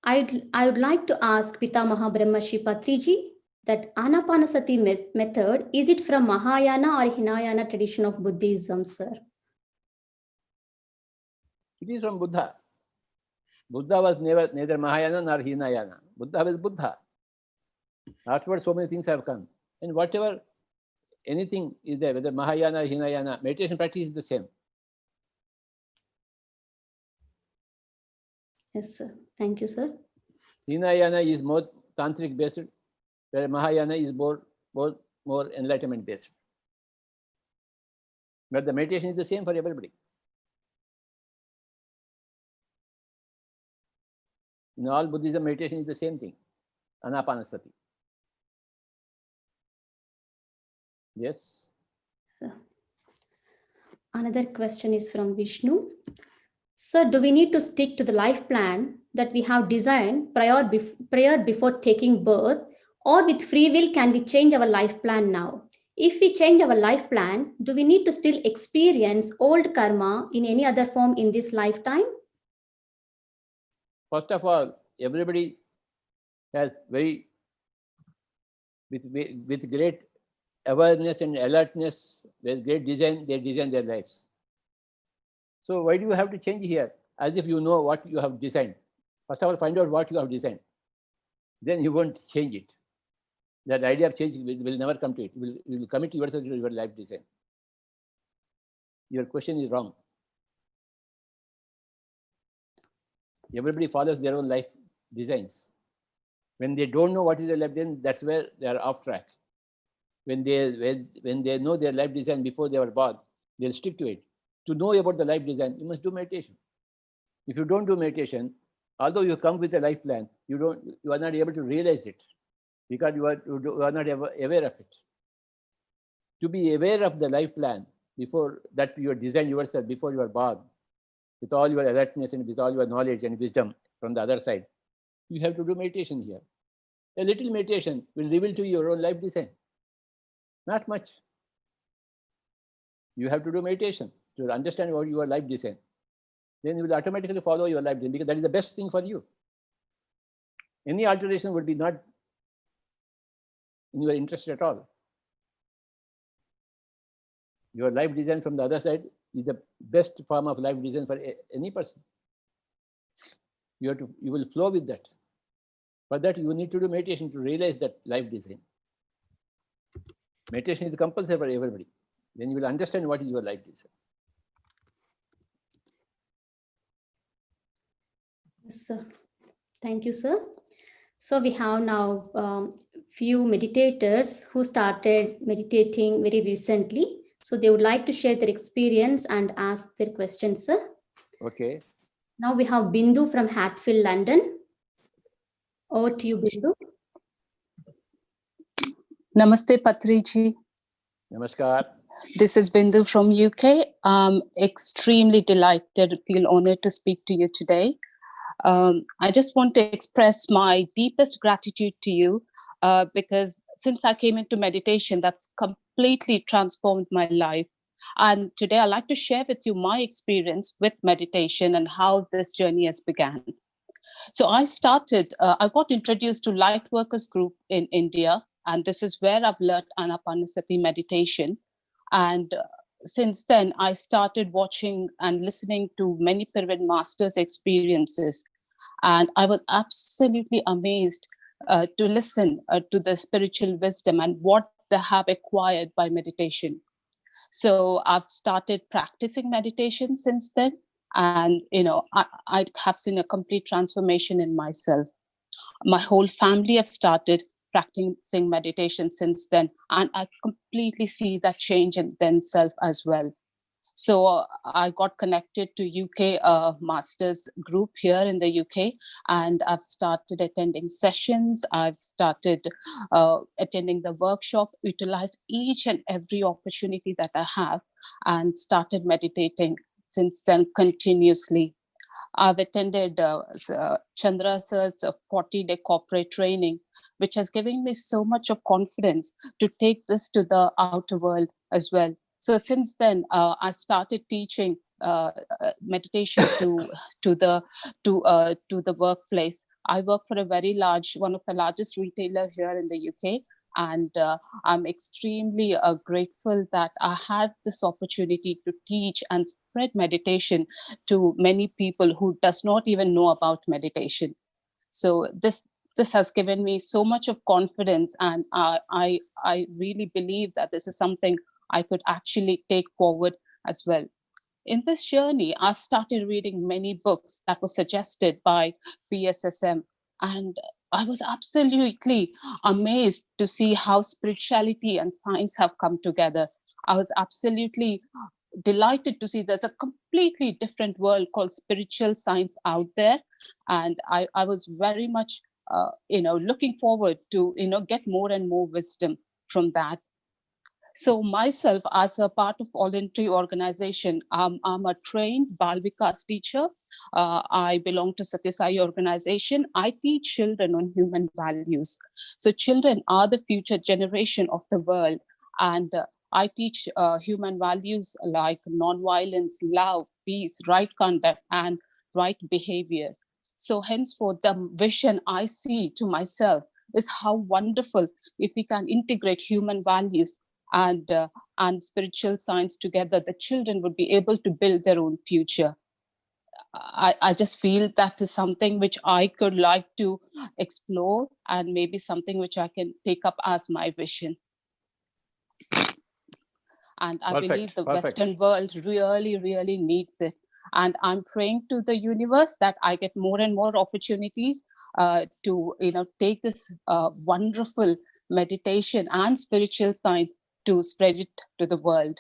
I would like to ask Pitamaha Brahmarshi Patriji that Anapanasati method, is it from Mahayana or Hinayana tradition of Buddhism, sir?
It is from Buddha. Buddha was neither Mahayana nor Hinayana. Buddha was Buddha. Afterwards, so many things have come. And whatever, anything is there, whether Mahayana or Hinayana, meditation practice is the same.
Yes, sir. Thank you, sir.
Hinayana is more tantric based, where Mahayana is more enlightenment based. But the meditation is the same for everybody. In all Buddhism, meditation is the same thing. Anapanasati. Yes.
Sir. Another question is from Vishnu. Sir, do we need to stick to the life plan that we have designed prior before taking birth, or with free will can we change our life plan now? If we change our life plan, do we need to still experience old karma in any other form in this lifetime?
First of all, everybody has with great awareness and alertness, with great design, they design their lives. So why do you have to change here? As if you know what you have designed. First of all, find out what you have designed. Then you won't change it. That idea of change will never come to it. You will commit yourself to your life design. Your question is wrong. Everybody follows their own life designs. When they don't know what is their life design, that's where they are off track. When they know their life design before they were born, they'll stick to it. To know about the life design, you must do meditation. If you don't do meditation, although you come with a life plan, you are not able to realize it because you are not aware of it. To be aware of the life plan before that you design yourself before you are born, with all your alertness and with all your knowledge and wisdom from the other side, you have to do meditation here. A little meditation will reveal to you your own life design. Not much. You have to do meditation to understand what your life design. Then you will automatically follow your life design because that is the best thing for you. Any alteration would be not in your interest at all. Your life design from the other side is the best form of life design for any person. You will flow with that. For that, you need to do meditation to realize that life design. Meditation is compulsory for everybody. Then you will understand what is your life design.
Yes, sir. Thank you, sir. So we have now few meditators who started meditating very recently. So they would like to share their experience and ask their questions, sir.
Okay.
Now we have Bindu from Hatfield, London. Over to you, Bindu.
Namaste, Patriji.
Namaskar.
This is Bindu from UK. I'm extremely delighted, feel honored to speak to you today. I just want to express my deepest gratitude to you because since I came into meditation, that's completely transformed my life. And today I'd like to share with you my experience with meditation and how this journey has begun. So I got introduced to Lightworkers Group in India, and this is where I've learned Anapanasati meditation. And since then, I started watching and listening to many Pyramid Masters' experiences. And I was absolutely amazed to listen to the spiritual wisdom and what they have acquired by meditation. So I've started practicing meditation since then. And, I have seen a complete transformation in myself. My whole family have started practicing meditation since then. And I completely see that change in themselves as well. So I got connected to UK Masters group here in the UK, and I've started attending sessions. I've started attending the workshop, utilized each and every opportunity that I have, and started meditating since then continuously. I've attended Chandra Sir's 40-day corporate training, which has given me so much of confidence to take this to the outer world as well. So since then, I started teaching meditation to the workplace. I work for a very large, one of the largest retailer here in the UK, And I'm extremely grateful that I had this opportunity to teach and spread meditation to many people who does not even know about meditation. So this has given me so much of confidence, and I really believe that this is something I could actually take forward as well. In this journey, I've started reading many books that were suggested by PSSM, and I was absolutely amazed to see how spirituality and science have come together. I was absolutely delighted to see there's a completely different world called spiritual science out there, and I was very much looking forward to get more and more wisdom from that. So myself, as a part of voluntary organization, I'm a trained Bal Vikas teacher. I belong to Satya Sai organization. I teach children on human values. So children are the future generation of the world. And I teach human values like nonviolence, love, peace, right conduct, and right behavior. So henceforth, the vision I see to myself is how wonderful if we can integrate human values and spiritual science together, the children would be able to build their own future. I just feel that is something which I could like to explore, and maybe something which I can take up as my vision. And I believe the Western world really, really needs it. And I'm praying to the universe that I get more and more opportunities to take this wonderful meditation and spiritual science to spread it to the world.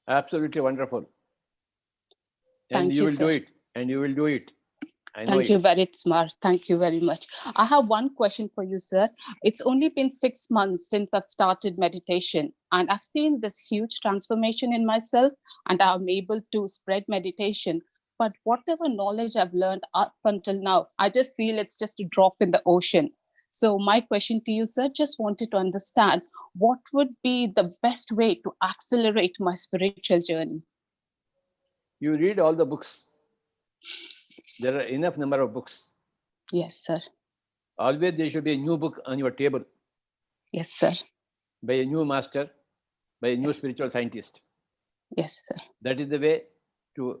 Absolutely wonderful. And
Thank
you will
sir.
do it. And you will do it. I know
Thank you
it.
very smart. Thank you very much. I have one question for you, sir. It's only been 6 months since I've started meditation, and I've seen this huge transformation in myself, and I'm able to spread meditation. But whatever knowledge I've learned up until now, I just feel it's just a drop in the ocean. So my question to you, sir, just wanted to understand what would be the best way to accelerate my spiritual journey?
You read all the books. There are enough number of books.
Yes, sir.
Always there should be a new book on your table.
Yes, sir.
By a new master, by a new spiritual scientist.
Yes, sir.
That is the way to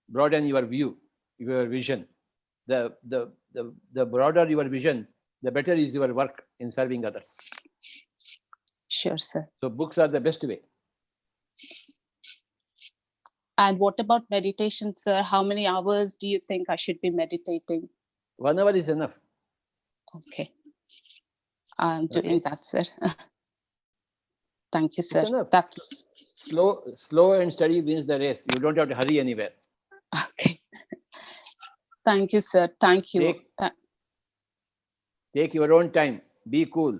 broaden your view, your vision. The broader your vision, the better is your work in serving others.
Sure, sir.
So books are the best way.
And what about meditation, sir? How many hours do you think I should be meditating?
1 hour is enough.
Okay. I'm doing that, sir. Thank you, sir.
It's enough.
That's
slow and steady wins the race. You don't have to hurry anywhere.
okay. Thank you, sir. Thank you.
Take your own time. Be cool.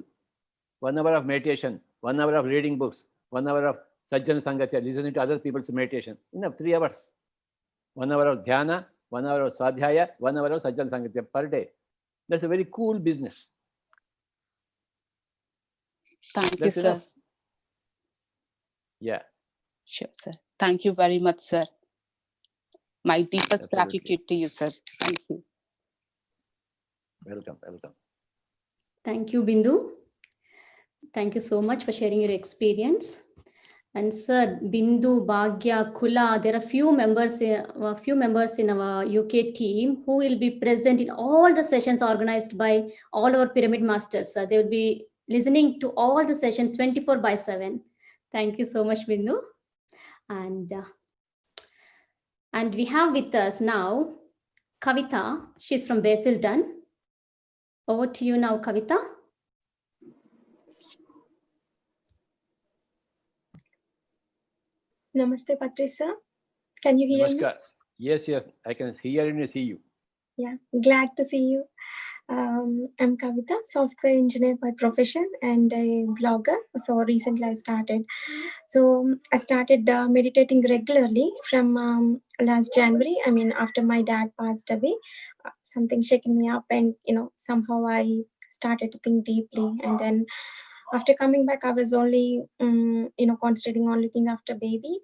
1 hour of meditation, 1 hour of reading books, 1 hour of Sajjan Sangatya, listening to other people's meditation. Enough, 3 hours. 1 hour of dhyana, 1 hour of sadhyaya, 1 hour of Sajjan Sangatya per day. That's a very cool business.
Thank you, sir.
Enough. Yeah.
Sure, sir. Thank you very much, sir. My deepest
Absolutely.
gratitude to you, sir. Thank you.
Welcome, welcome.
Thank you, Bindu. Thank you so much for sharing your experience. And sir, Bindu, Bhagya, Kula, there are few members in our UK team who will be present in all the sessions organized by all our pyramid masters. They will be listening to all the sessions 24/7. Thank you so much, Bindu. And we have with us now Kavita. She's from Basildon. Over to you now, Kavita.
Namaste, Patricia. Can you hear me?
Yes, I can hear and see you.
Yeah, glad to see you. I'm Kavita, software engineer by profession and a blogger. So recently I started. So I started meditating regularly from last January. I mean, after my dad passed away, something shaking me up, and somehow I started to think deeply. And then after coming back, I was only concentrating on looking after baby,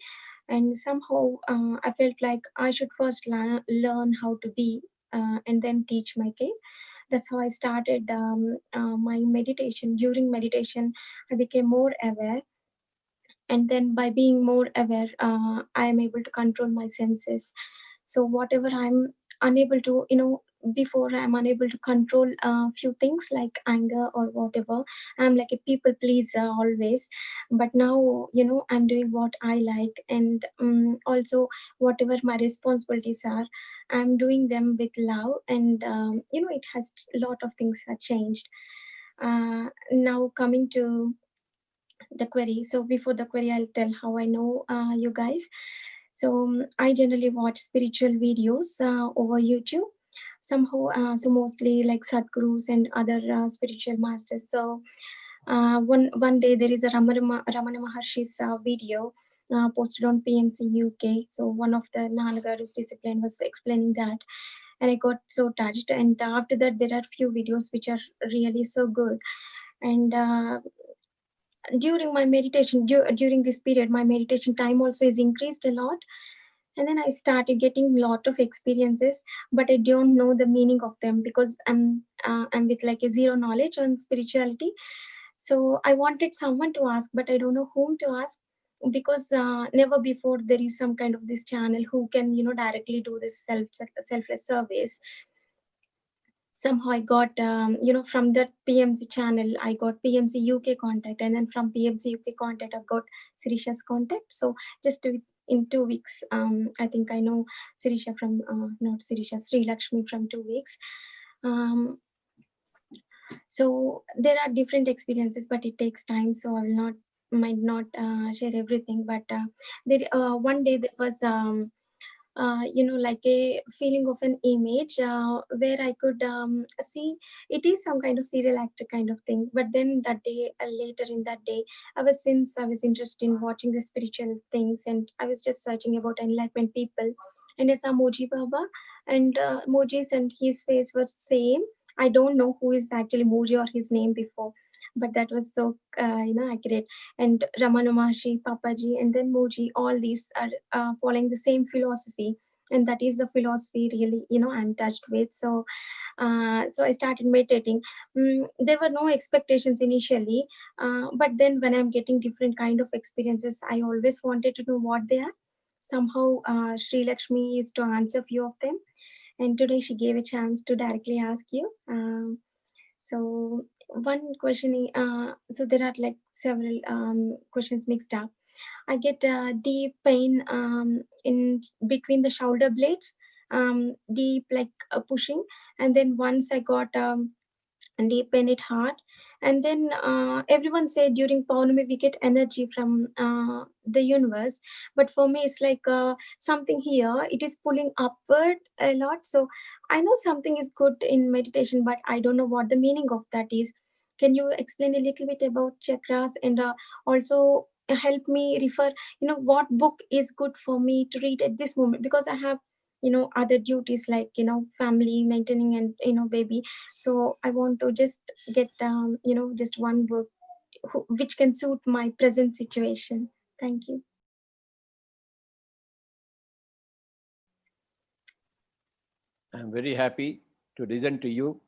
and somehow I felt like I should first learn how to be and then teach my kid. That's how I started my meditation. During meditation, I became more aware. And then by being more aware, I am able to control my senses. So whatever I'm unable to, before I'm unable to control a few things like anger or whatever, I'm like a people pleaser always. But now, I'm doing what I like, and also whatever my responsibilities are, I'm doing them with love. And it has a lot of things have changed. Now coming to the query. So before the query, I'll tell how I know you guys. So I generally watch spiritual videos over YouTube. Somehow, so mostly like Sadhgurus and other spiritual masters. So one day there is a Ramana Maharshi's video posted on PMC UK. So one of the Nalagaris discipline was explaining that, and I got so touched. And after that, there are few videos which are really so good. And during my meditation, during this period, my meditation time also is increased a lot. And then I started getting a lot of experiences, but I don't know the meaning of them because I'm with like a zero knowledge on spirituality. So I wanted someone to ask, but I don't know whom to ask, because never before there is some kind of this channel who can directly do this selfless service. Somehow I got, from that PMC channel, I got PMC UK contact, and then from PMC UK contact, I got Sirisha's contact. So just in 2 weeks, I think I know Sirisha from, not Sirisha, Sri Lakshmi from 2 weeks. So there are different experiences, but it takes time. So I will might not share everything. But there, one day there was, like a feeling of an image where I could see it is some kind of serial actor kind of thing. But then that day, later in that day, I was interested in watching the spiritual things, and I was just searching about enlightenment people, and I saw Moji Baba, and Moji's and his face were same. I don't know who is actually Moji or his name before, but that was so accurate. And Ramana Maharshi, Papaji, and then Moji, all these are following the same philosophy, and that is the philosophy really I'm touched with. So so I started meditating. There were no expectations initially, but then when I'm getting different kind of experiences, I always wanted to know what they are. Somehow Sri Lakshmi used to answer few of them, and today she gave a chance to directly ask you. So one question, so there are like several questions mixed up. I get deep pain in between the shoulder blades, deep like pushing, and then once I got deep pain at heart. And then everyone said during Paurnami we get energy from the universe, but for me it's like something here, it is pulling upward a lot. So I know something is good in meditation, but I don't know what the meaning of that is. Can you explain a little bit about chakras, and also help me refer, what book is good for me to read at this moment, because I have other duties like family maintaining and baby. So I want to just get just one book which can suit my present situation. Thank you.
I'm very happy to listen to you,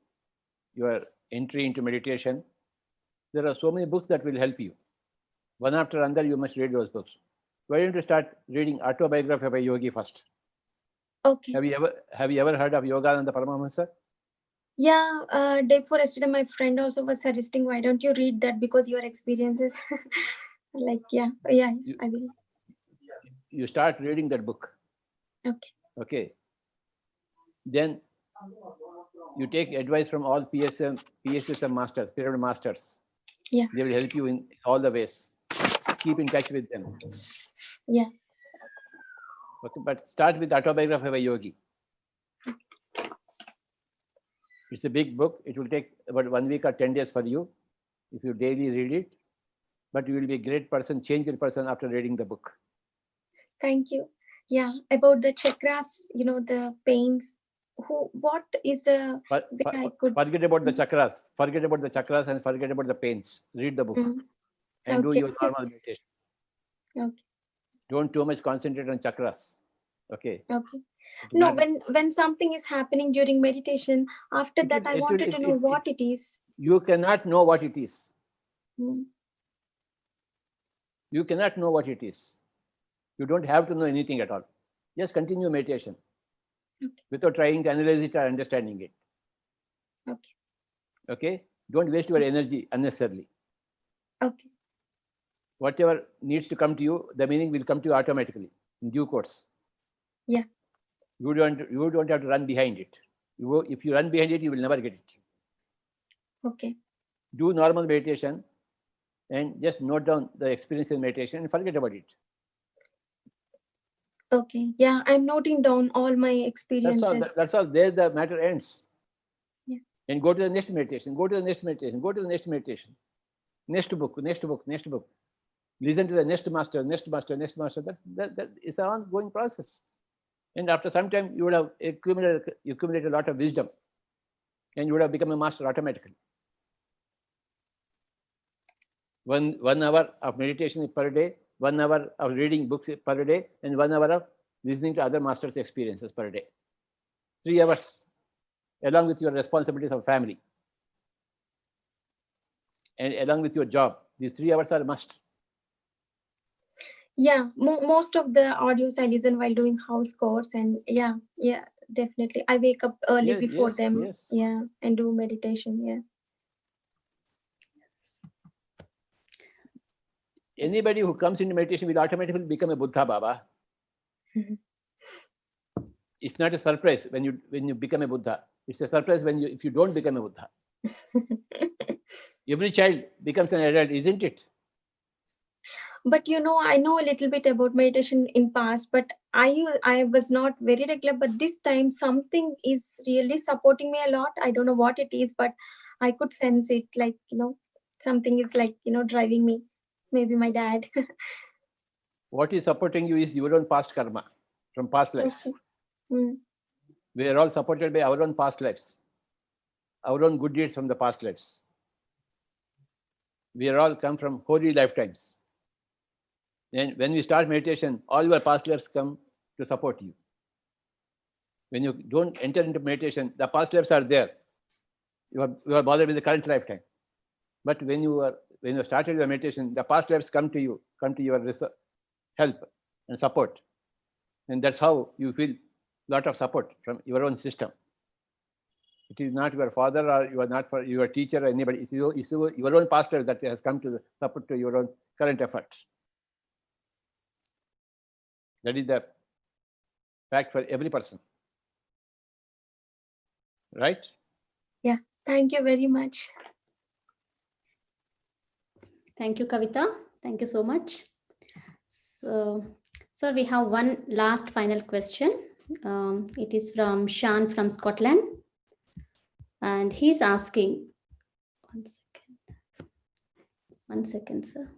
your entry into meditation. There are so many books that will help you. One after another, you must read those books. Why don't you start reading Autobiography of a Yogi first?
Okay.
Have you ever heard of Yogananda Paramahamsa?
Yeah, day before yesterday, my friend also was suggesting, why don't you read that, because your experiences. Like, I will.
You start reading that book.
Okay.
Okay. Then you take advice from all PSSM masters, pyramid masters.
Yeah.
They will help you in all the ways. Keep in touch with them.
Yeah.
Okay, but start with Autobiography of a Yogi. It's a big book. It will take about 1 week or 10 days for you if you daily read it. But you will be a great person, changed person after reading the book.
Thank you. Yeah, about the chakras, the pains. What is a
forget about the chakras. Forget about the chakras and forget about the pains. Read the book and do your normal meditation.
Okay.
Don't too much concentrate on chakras. Okay.
Okay. No, when something is happening during meditation, after that I wanted to know what it is.
You cannot know what it is.
Hmm.
You cannot know what it is. You don't have to know anything at all. Just continue meditation without trying to analyze it or understanding it.
Okay.
Okay? Don't waste your energy unnecessarily.
Okay.
Whatever needs to come to you, the meaning will come to you automatically in due course.
Yeah.
You don't have to run behind it. If you run behind it, you will never get it.
Okay.
Do normal meditation and just note down the experience in meditation and forget about it.
Okay. Yeah, I'm noting down all my experiences.
That's all. There the matter ends.
Yeah.
And go to the next meditation. Go to the next meditation. Go to the next meditation. Next book. Next book. Next book. Listen to the next master. Next master. Next master. That is an ongoing process. And after some time, you would have accumulated a lot of wisdom, and you would have become a master automatically. 1 hour of meditation per day, 1 hour of reading books per day, and 1 hour of listening to other masters' experiences per day. 3 hours, along with your responsibilities of family, and along with your job. These 3 hours are a must.
Yeah, most of the audios I listen while doing house chores, and yeah, definitely. I wake up early before them.
Yes.
Yeah, and do meditation. Yeah.
Anybody who comes into meditation will automatically become a Buddha, Baba. It's not a surprise when you become a Buddha. It's a surprise if you don't become a Buddha. Every child becomes an adult, isn't it?
But I know a little bit about meditation in past, but I was not very regular. But this time something is really supporting me a lot. I don't know what it is, but I could sense it. Like something is like driving me. Maybe my dad.
What is supporting you is your own past karma from past lives.
Okay.
We are all supported by our own past lives, our own good deeds from the past lives. We are all come from holy lifetimes. And when we start meditation, all your past lives come to support you. When you don't enter into meditation, the past lives are there. You are bothered with the current lifetime. But when you started your meditation, the past lives come to you, come to your help and support. And that's how you feel a lot of support from your own system. It is not your father or you are not for your teacher or anybody. It's your own past life that has come to support to your own current effort. That is the fact for every person. Right?
Yeah. Thank you very much.
Thank you, Kavita. Thank you so much. So, sir, we have one last final question. It is from Sean from Scotland. And he's asking, one second, sir.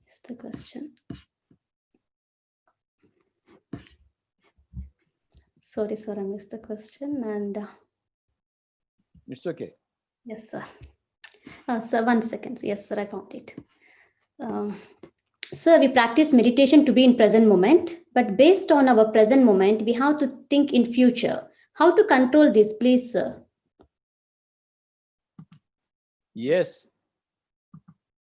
What's the question? Sorry, sir, I missed the question. And
it's okay.
Yes, sir. Sir, 1 second. Yes, sir, I found it. Sir, we practice meditation to be in present moment, but based on our present moment, we have to think in future. How to control this, please, sir?
Yes.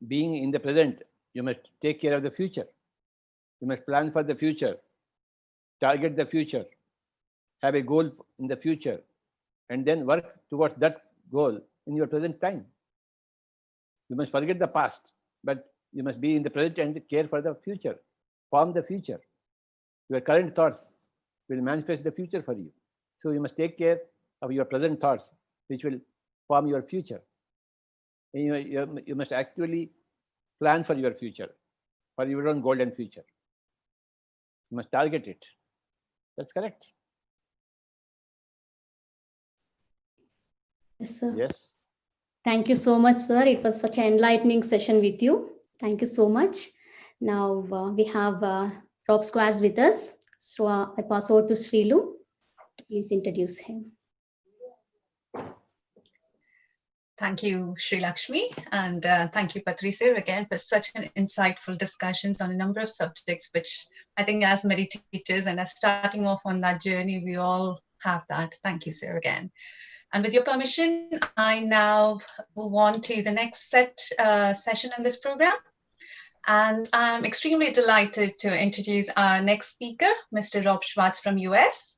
Being in the present, you must take care of the future. You must plan for the future, target the future, have a goal in the future, and then work towards that goal in your present time. You must forget the past, but you must be in the present and care for the future, form the future. Your current thoughts will manifest the future for you. So you must take care of your present thoughts, which will form your future. And you must actually plan for your future, for your own golden future. You must target it. That's correct.
Yes, sir.
Yes.
Thank you so much, sir. It was such an enlightening session with you. Thank you so much. Now we have Rob Squares with us. So I pass over to Srilu. Please introduce him.
Thank you, Sri Lakshmi, and thank you, Patricia, again for such an insightful discussions on a number of subjects, which I think as meditators and as starting off on that journey, we all have that. Thank you, sir, again. And with your permission, I now move on to the next session in this program. And I'm extremely delighted to introduce our next speaker, Mr. Rob Schwartz from US.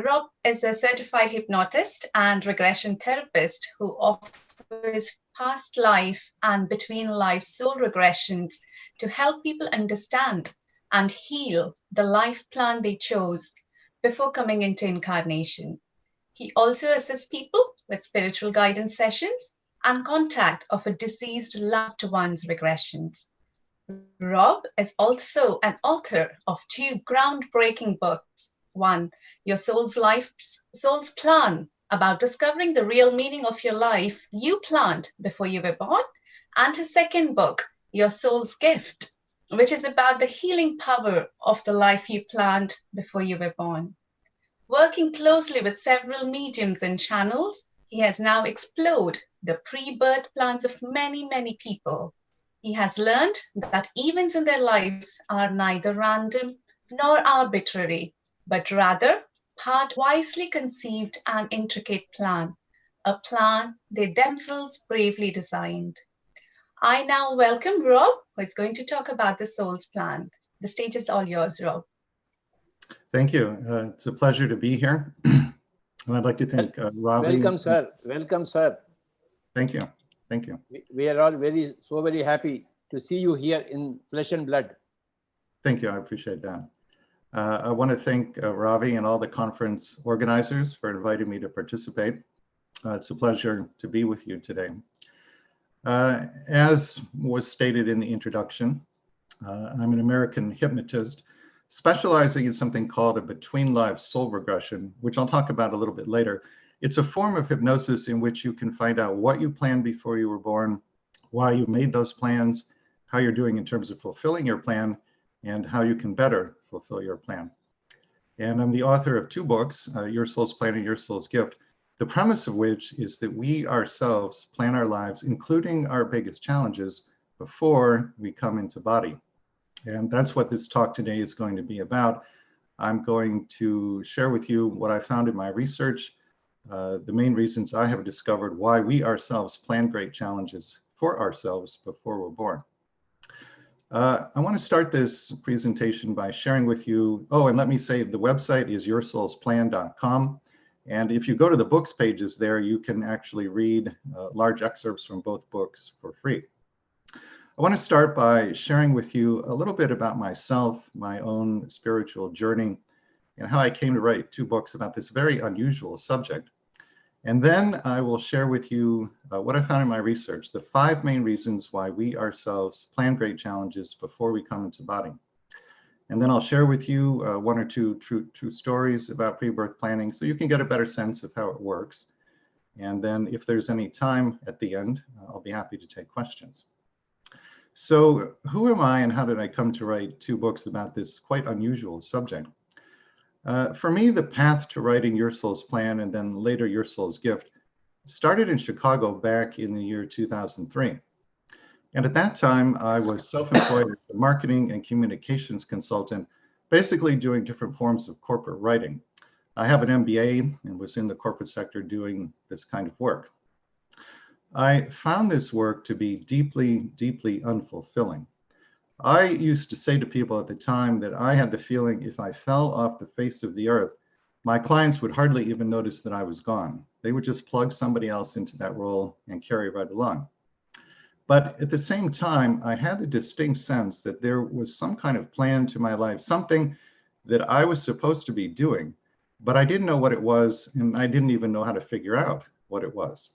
Rob is a certified hypnotist and regression therapist who offers past life and between life soul regressions to help people understand and heal the life plan they chose before coming into incarnation. He also assists people with spiritual guidance sessions and contact of a deceased loved one's regressions. Rob is also an author of 2 groundbreaking books. One, Your Soul's Plan, about discovering the real meaning of your life you planned before you were born. And his second book, Your Soul's Gift, which is about the healing power of the life you planned before you were born. Working closely with several mediums and channels, he has now explored the pre-birth plans of many, many people. He has learned that events in their lives are neither random nor arbitrary, but rather part wisely conceived and intricate plan, a plan they themselves bravely designed. I now welcome Rob, who is going to talk about the soul's plan. The stage is all yours, Rob.
Thank you. It's a pleasure to be here. And I'd like to thank Ravi.
Welcome, sir. Welcome, sir.
Thank you. Thank you.
We are all very happy to see you here in flesh and blood.
Thank you. I appreciate that. I want to thank Ravi and all the conference organizers for inviting me to participate. It's a pleasure to be with you today. As was stated in the introduction, I'm an American hypnotist specializing in something called a between lives soul regression, which I'll talk about a little bit later. It's a form of hypnosis in which you can find out what you planned before you were born, why you made those plans, how you're doing in terms of fulfilling your plan, and how you can better fulfill your plan. And I'm the author of 2 books, Your Soul's Plan and Your Soul's Gift, the premise of which is that we ourselves plan our lives, including our biggest challenges, before we come into body. And that's what this talk today is going to be about. I'm going to share with you what I found in my research, the main reasons I have discovered why we ourselves plan great challenges for ourselves before we're born. I want to start this presentation by sharing with you, and let me say the website is yoursoulsplan.com. And if you go to the books pages there, you can actually read large excerpts from both books for free. I want to start by sharing with you a little bit about myself, my own spiritual journey, and how I came to write 2 books about this very unusual subject. And then I will share with you what I found in my research, the 5 main reasons why we ourselves plan great challenges before we come into body. And then I'll share with you 1 or 2 true stories about pre-birth planning so you can get a better sense of how it works. And then if there's any time at the end, I'll be happy to take questions. So who am I and how did I come to write 2 books about this quite unusual subject? For me, the path to writing Your Soul's Plan and then later Your Soul's Gift started in Chicago back in the year 2003. And at that time, I was self-employed as a marketing and communications consultant, basically doing different forms of corporate writing. I have an MBA and was in the corporate sector doing this kind of work. I found this work to be deeply, deeply unfulfilling. I used to say to people at the time that I had the feeling if I fell off the face of the earth, my clients would hardly even notice that I was gone. They would just plug somebody else into that role and carry right along. But at the same time, I had the distinct sense that there was some kind of plan to my life, something that I was supposed to be doing, but I didn't know what it was, and I didn't even know how to figure out what it was.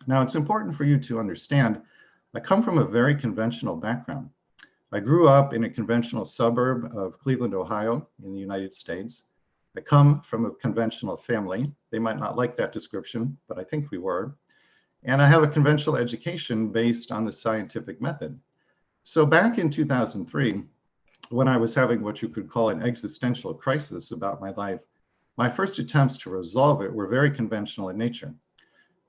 Now, it's important for you to understand, I come from a very conventional background. I grew up in a conventional suburb of Cleveland, Ohio, in the United States. I come from a conventional family. They might not like that description, but I think we were. And I have a conventional education based on the scientific method. So back in 2003, when I was having what you could call an existential crisis about my life, my first attempts to resolve it were very conventional in nature.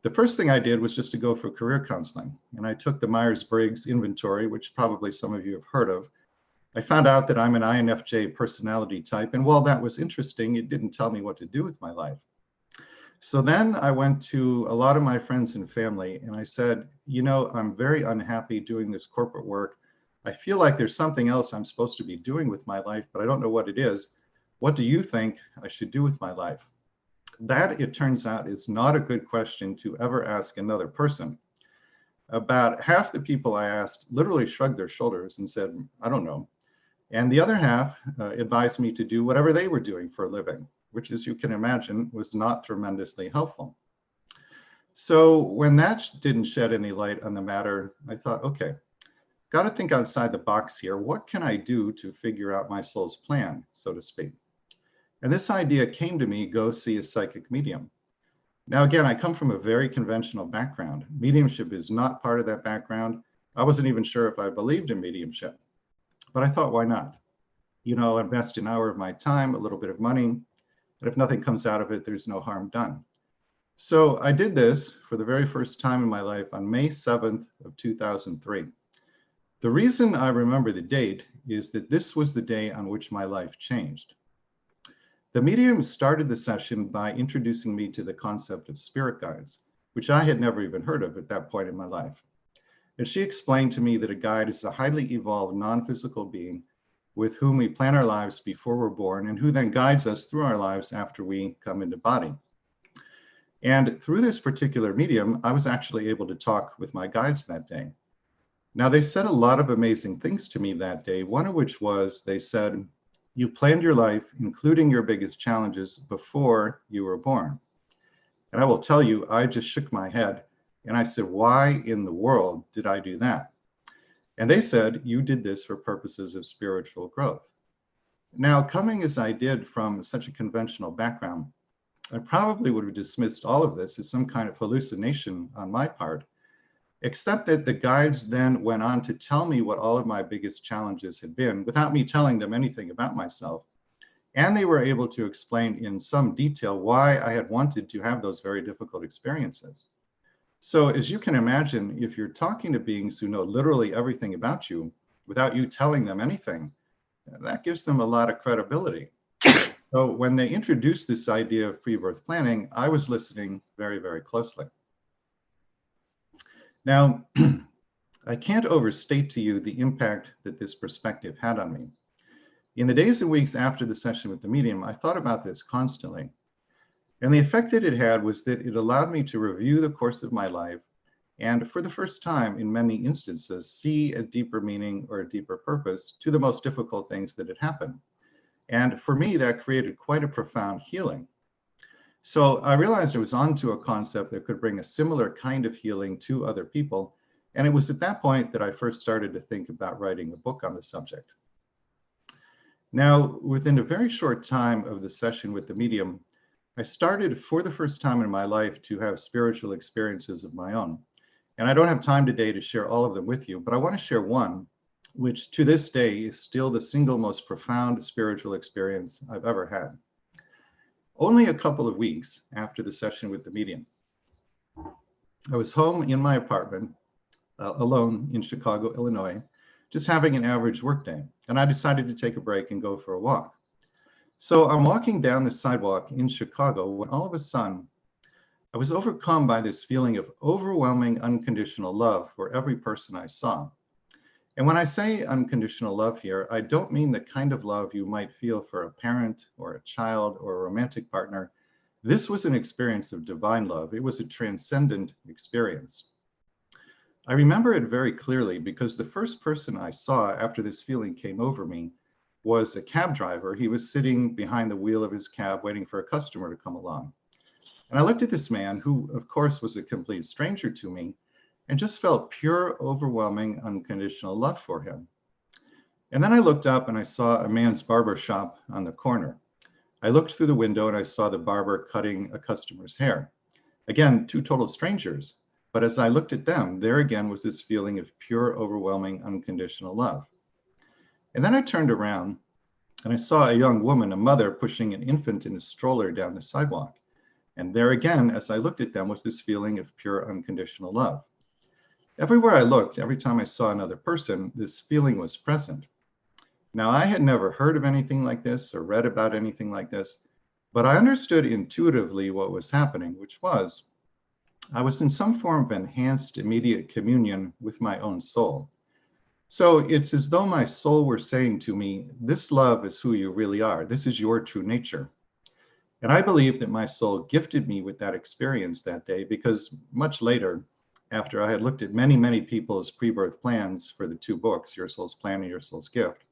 The first thing I did was just to go for career counseling. And I took the Myers-Briggs inventory, which probably some of you have heard of. I found out that I'm an INFJ personality type. And while that was interesting, it didn't tell me what to do with my life. So then I went to a lot of my friends and family and I said, you know, I'm very unhappy doing this corporate work. I feel like there's something else I'm supposed to be doing with my life, but I don't know what it is. What do you think I should do with my life? That, it turns out, is not a good question to ever ask another person. About half the people I asked literally shrugged their shoulders and said, I don't know. And the other half advised me to do whatever they were doing for a living, which, as you can imagine, was not tremendously helpful. So when that didn't shed any light on the matter, I thought, okay, got to think outside the box here. What can I do to figure out my soul's plan, so to speak? And this idea came to me, go see a psychic medium. Now, again, I come from a very conventional background. Mediumship is not part of that background. I wasn't even sure if I believed in mediumship, but I thought, why not? You know, invest an hour of my time, a little bit of money, and if nothing comes out of it, there's no harm done. So I did this for the very first time in my life on May 7th of 2003. The reason I remember the date is that this was the day on which my life changed. The medium started the session by introducing me to the concept of spirit guides, which I had never even heard of at that point in my life. And she explained to me that a guide is a highly evolved non-physical being with whom we plan our lives before we're born and who then guides us through our lives after we come into body. And through this particular medium, I was actually able to talk with my guides that day. Now, they said a lot of amazing things to me that day, one of which was they said, you planned your life, including your biggest challenges, before you were born. And I will tell you, I just shook my head and I said, why in the world did I do that? And they said, you did this for purposes of spiritual growth. Now, coming as I did from such a conventional background, I probably would have dismissed all of this as some kind of hallucination on my part, except that the guides then went on to tell me what all of my biggest challenges had been without me telling them anything about myself. And they were able to explain in some detail why I had wanted to have those very difficult experiences. So as you can imagine, if you're talking to beings who know literally everything about you without you telling them anything, that gives them a lot of credibility. So when they introduced this idea of pre-birth planning, I was listening very, very closely. Now, I can't overstate to you the impact that this perspective had on me. In the days and weeks after the session with the medium, I thought about this constantly. And the effect that it had was that it allowed me to review the course of my life and, for the first time in many instances, see a deeper meaning or a deeper purpose to the most difficult things that had happened. And for me, that created quite a profound healing. So I realized I was onto a concept that could bring a similar kind of healing to other people. And it was at that point that I first started to think about writing a book on the subject. Now, within a very short time of the session with the medium, I started for the first time in my life to have spiritual experiences of my own. And I don't have time today to share all of them with you, but I want to share one, which to this day is still the single most profound spiritual experience I've ever had. Only a couple of weeks after the session with the medium, I was home in my apartment, alone in Chicago, Illinois, just having an average workday. And I decided to take a break and go for a walk. So I'm walking down the sidewalk in Chicago when all of a sudden, I was overcome by this feeling of overwhelming unconditional love for every person I saw. And when I say unconditional love here, I don't mean the kind of love you might feel for a parent or a child or a romantic partner. This was an experience of divine love. It was a transcendent experience. I remember it very clearly because the first person I saw after this feeling came over me was a cab driver. He was sitting behind the wheel of his cab waiting for a customer to come along. And I looked at this man who, of course, was a complete stranger to me, and just felt pure, overwhelming, unconditional love for him. And then I looked up and I saw a man's barber shop on the corner. I looked through the window and I saw the barber cutting a customer's hair. Again, two total strangers. But as I looked at them, there again was this feeling of pure, overwhelming, unconditional love. And then I turned around and I saw a young woman, a mother, pushing an infant in a stroller down the sidewalk. And there again, as I looked at them, was this feeling of pure unconditional love. Everywhere I looked, every time I saw another person, this feeling was present. Now, I had never heard of anything like this or read about anything like this, but I understood intuitively what was happening, which was I was in some form of enhanced immediate communion with my own soul. So it's as though my soul were saying to me, this love is who you really are. This is your true nature. And I believe that my soul gifted me with that experience that day, because much later, after I had looked at many, many people's pre-birth plans for the two books, Your Soul's Plan and Your Soul's Gift,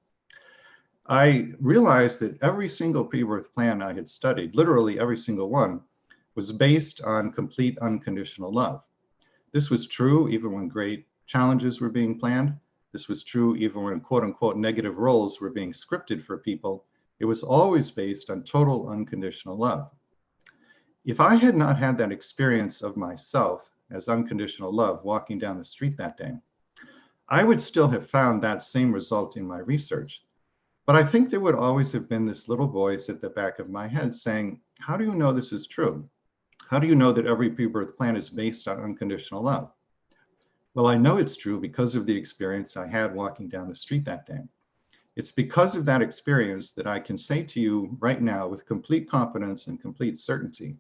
I realized that every single pre-birth plan I had studied, literally every single one, was based on complete unconditional love. This was true even when great challenges were being planned. This was true even when quote unquote negative roles were being scripted for people. It was always based on total unconditional love. If I had not had that experience of myself as unconditional love walking down the street that day, I would still have found that same result in my research. But I think there would always have been this little voice at the back of my head saying, how do you know this is true? How do you know that every pre-birth plan is based on unconditional love? Well, I know it's true because of the experience I had walking down the street that day. It's because of that experience that I can say to you right now with complete confidence and complete certainty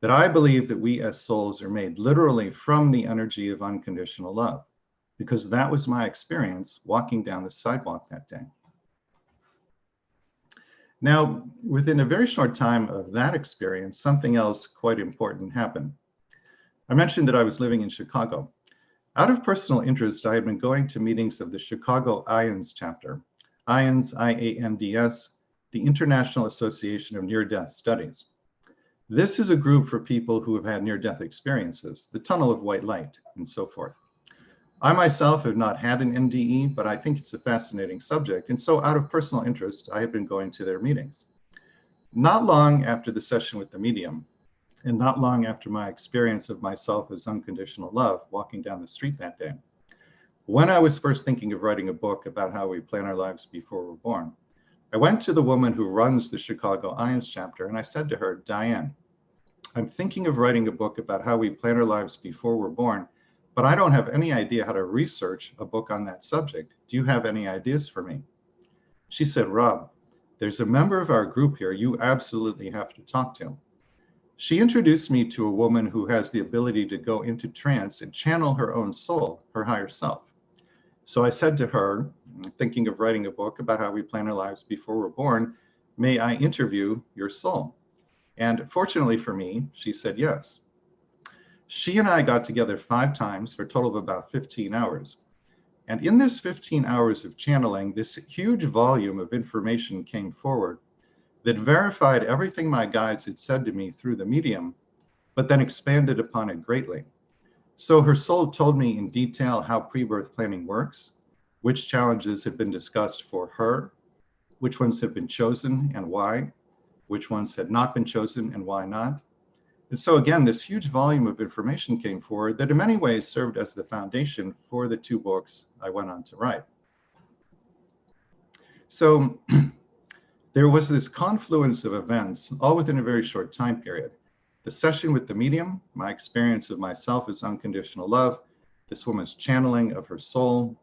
that I believe that we as souls are made literally from the energy of unconditional love, because that was my experience walking down the sidewalk that day. Now, within a very short time of that experience, something else quite important happened. I mentioned that I was living in Chicago. Out of personal interest, I had been going to meetings of the Chicago IANDS chapter. IANDS, I-A-N-D-S, the International Association of Near-Death Studies. This is a group for people who have had near-death experiences, the tunnel of white light, and so forth. I myself have not had an NDE, but I think it's a fascinating subject. And so out of personal interest, I have been going to their meetings. Not long after the session with the medium, and not long after my experience of myself as unconditional love walking down the street that day, when I was first thinking of writing a book about how we plan our lives before we're born, I went to the woman who runs the Chicago IANDS chapter and I said to her, Diane, I'm thinking of writing a book about how we plan our lives before we're born, but I don't have any idea how to research a book on that subject. Do you have any ideas for me? She said, Rob, there's a member of our group here you absolutely have to talk to. She introduced me to a woman who has the ability to go into trance and channel her own soul, her higher self. So I said to her, thinking of writing a book about how we plan our lives before we're born, may I interview your soul? And fortunately for me, she said yes. She and I got together 5 times for a total of about 15 hours. And in this 15 hours of channeling, this huge volume of information came forward that verified everything my guides had said to me through the medium, but then expanded upon it greatly. So her soul told me in detail how pre-birth planning works, which challenges had been discussed for her, which ones had been chosen and why, which ones had not been chosen and why not. And so again, this huge volume of information came forward that in many ways served as the foundation for the 2 books I went on to write. So there was this confluence of events, all within a very short time period. The session with the medium, my experience of myself as unconditional love, this woman's channeling of her soul.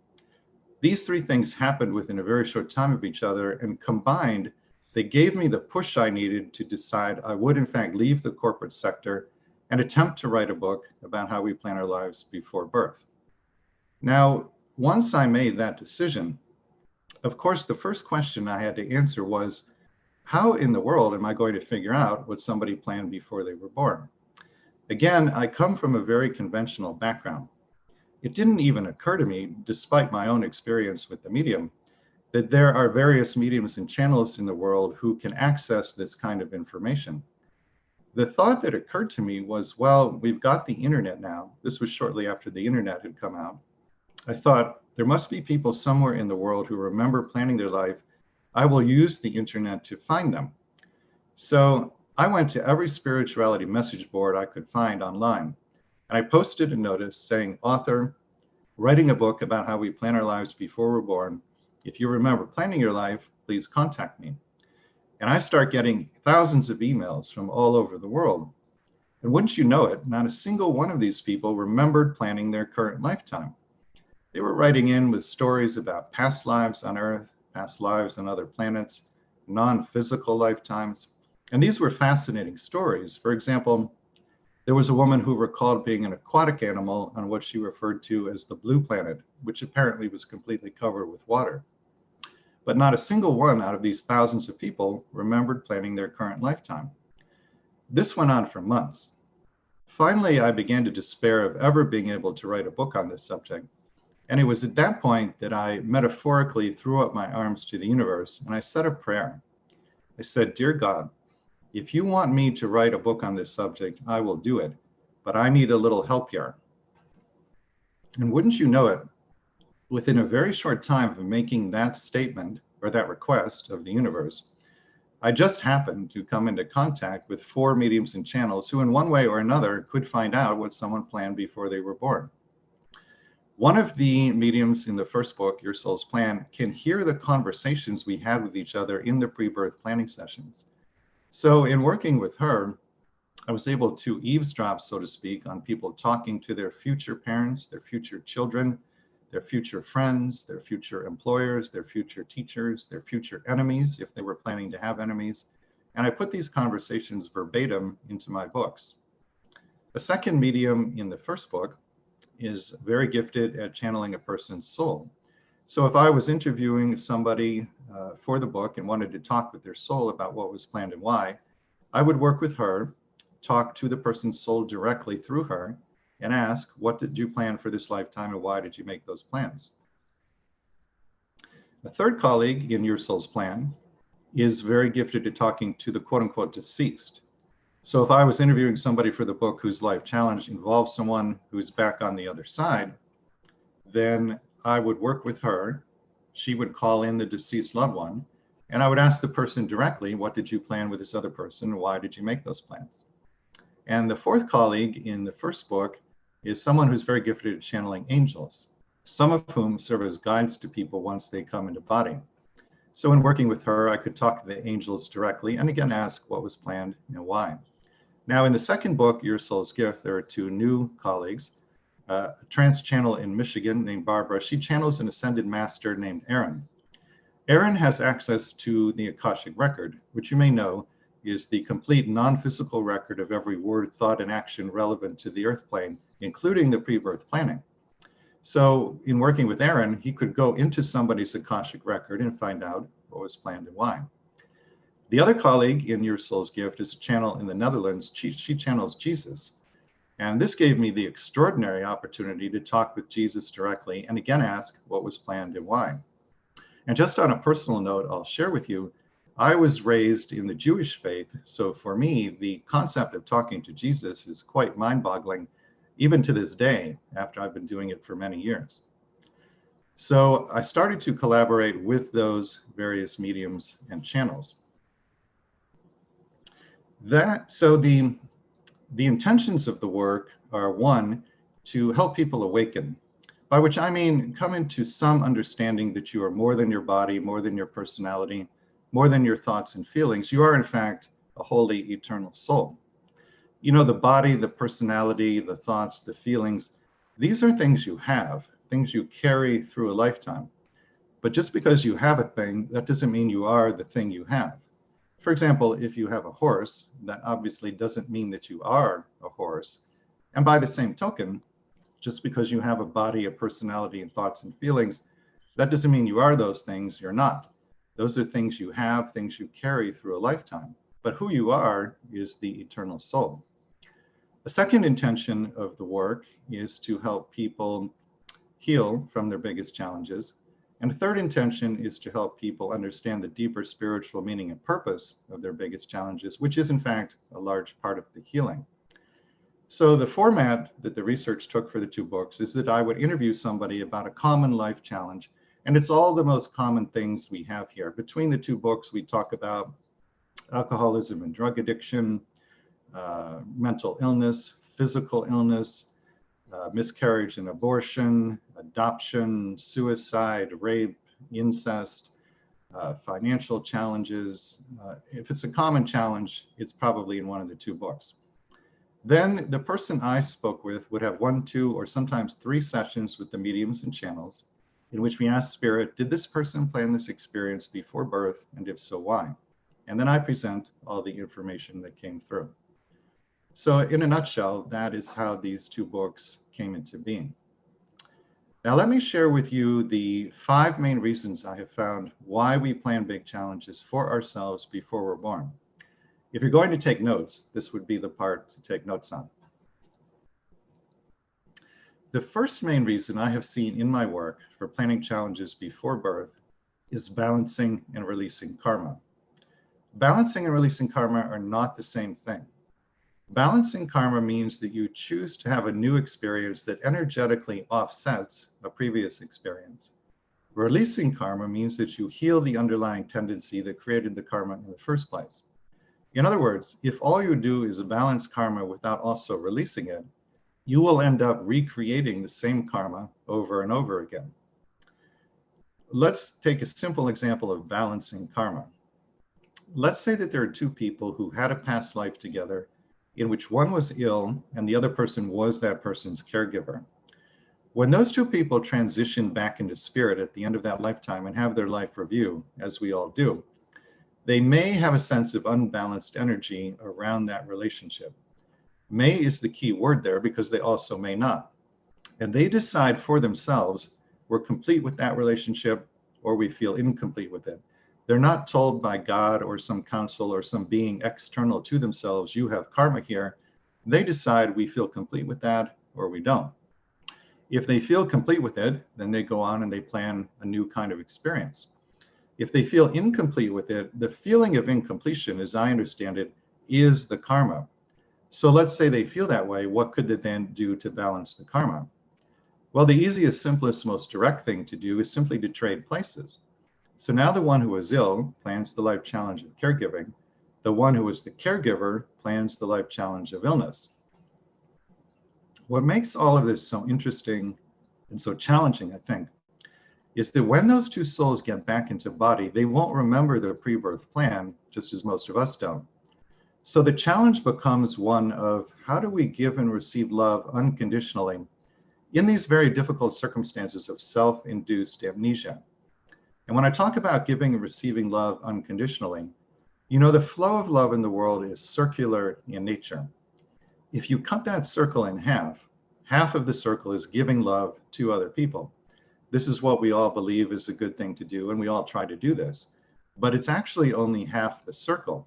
These 3 things happened within a very short time of each other, and combined, they gave me the push I needed to decide I would in fact leave the corporate sector and attempt to write a book about how we plan our lives before birth. Now, once I made that decision, of course, the first question I had to answer was, how in the world am I going to figure out what somebody planned before they were born? Again, I come from a very conventional background. It didn't even occur to me, despite my own experience with the medium, that there are various mediums and channels in the world who can access this kind of information. The thought that occurred to me was, well, we've got the internet now. This was shortly after the internet had come out. I thought, there must be people somewhere in the world who remember planning their life. I will use the internet to find them. So I went to every spirituality message board I could find online, and I posted a notice saying, author, writing a book about how we plan our lives before we're born. If you remember planning your life, please contact me. And I start getting thousands of emails from all over the world. And wouldn't you know it, not a single one of these people remembered planning their current lifetime. They were writing in with stories about past lives on Earth, past lives on other planets, non-physical lifetimes. And these were fascinating stories. For example, there was a woman who recalled being an aquatic animal on what she referred to as the blue planet, which apparently was completely covered with water. But not a single one out of these thousands of people remembered planning their current lifetime. This went on for months. Finally, I began to despair of ever being able to write a book on this subject. And it was at that point that I metaphorically threw up my arms to the universe and I said a prayer. I said, "Dear God, if you want me to write a book on this subject, I will do it, but I need a little help here." And wouldn't you know it, within a very short time of making that statement or that request of the universe, I just happened to come into contact with 4 mediums and channels who in one way or another could find out what someone planned before they were born. One of the mediums in the first book, Your Soul's Plan, can hear the conversations we had with each other in the pre-birth planning sessions. So in working with her, I was able to eavesdrop, so to speak, on people talking to their future parents, their future children, their future friends, their future employers, their future teachers, their future enemies, if they were planning to have enemies. And I put these conversations verbatim into my books. A second medium in the first book is very gifted at channeling a person's soul. So if I was interviewing somebody for the book and wanted to talk with their soul about what was planned and why, I would work with her, talk to the person's soul directly through her, and ask, what did you plan for this lifetime and why did you make those plans? A third colleague in Your Soul's Plan is very gifted at talking to the quote-unquote deceased. So if I was interviewing somebody for the book whose life challenge involves someone who's back on the other side, then I would work with her. She would call in the deceased loved one, and I would ask the person directly, what did you plan with this other person? Why did you make those plans? And the fourth colleague in the first book is someone who's very gifted at channeling angels, some of whom serve as guides to people once they come into body. So in working with her, I could talk to the angels directly and again ask what was planned and why. Now, in the second book, Your Soul's Gift, there are 2 new colleagues, a trance channel in Michigan named Barbara. She channels an ascended master named Aaron. Aaron has access to the Akashic record, which you may know is the complete non-physical record of every word, thought, and action relevant to the earth plane, including the pre-birth planning. So in working with Aaron, he could go into somebody's Akashic record and find out what was planned and why. The other colleague in Your Soul's Gift is a channel in the Netherlands. She channels Jesus. And this gave me the extraordinary opportunity to talk with Jesus directly and again ask what was planned and why. And just on a personal note, I'll share with you, I was raised in the Jewish faith. So for me, the concept of talking to Jesus is quite mind-boggling, even to this day, after I've been doing it for many years. So I started to collaborate with those various mediums and channels. So the intentions of the work are, 1, to help people awaken, by which I mean come into some understanding that you are more than your body, more than your personality, more than your thoughts and feelings. You are in fact a holy eternal soul. You know, the body, the personality, the thoughts, the feelings, these are things you have, things you carry through a lifetime. But just because you have a thing, that doesn't mean you are the thing you have. For example, if you have a horse, that obviously doesn't mean that you are a horse. And by the same token, just because you have a body, a personality, and thoughts and feelings, that doesn't mean you are those things. You're not. Those are things you have, things you carry through a lifetime. But who you are is the eternal soul. The second intention of the work is to help people heal from their biggest challenges. And the third intention is to help people understand the deeper spiritual meaning and purpose of their biggest challenges, which is in fact a large part of the healing. So the format that the research took for the 2 books is that I would interview somebody about a common life challenge. And it's all the most common things we have here. Between the 2 books, we talk about alcoholism and drug addiction, mental illness, physical illness, miscarriage and abortion, adoption, suicide, rape, incest, financial challenges. If it's a common challenge, it's probably in one of the 2 books. Then the person I spoke with would have 1, 2, or sometimes 3 sessions with the mediums and channels in which we ask Spirit, did this person plan this experience before birth? And if so, why? And then I present all the information that came through. So in a nutshell, that is how these 2 books came into being. Now let me share with you the 5 main reasons I have found why we plan big challenges for ourselves before we're born. If you're going to take notes, this would be the part to take notes on. The first main reason I have seen in my work for planning challenges before birth is balancing and releasing karma. Balancing and releasing karma are not the same thing. Balancing karma means that you choose to have a new experience that energetically offsets a previous experience. Releasing karma means that you heal the underlying tendency that created the karma in the first place. In other words, if all you do is balance karma without also releasing it, you will end up recreating the same karma over and over again. Let's take a simple example of balancing karma. Let's say that there are 2 people who had a past life together in which one was ill and the other person was that person's caregiver. When those 2 people transition back into spirit at the end of that lifetime and have their life review, as we all do, they may have a sense of unbalanced energy around that relationship. May is the key word there because they also may not. And they decide for themselves, we're complete with that relationship or we feel incomplete with it. They're not told by God or some council or some being external to themselves, you have karma here. They decide we feel complete with that or we don't. If they feel complete with it, then they go on and they plan a new kind of experience. If they feel incomplete with it, the feeling of incompletion, as I understand it, is the karma. So let's say they feel that way, what could they then do to balance the karma? Well, the easiest, simplest, most direct thing to do is simply to trade places. So now the one who is ill plans the life challenge of caregiving. The one who is the caregiver plans the life challenge of illness. What makes all of this so interesting and so challenging, I think, is that when those 2 souls get back into body, they won't remember their pre-birth plan, just as most of us don't. So the challenge becomes one of how do we give and receive love unconditionally in these very difficult circumstances of self-induced amnesia. And when I talk about giving and receiving love unconditionally, you know, the flow of love in the world is circular in nature. If you cut that circle in half, half of the circle is giving love to other people. This is what we all believe is a good thing to do, and we all try to do this, but it's actually only half the circle.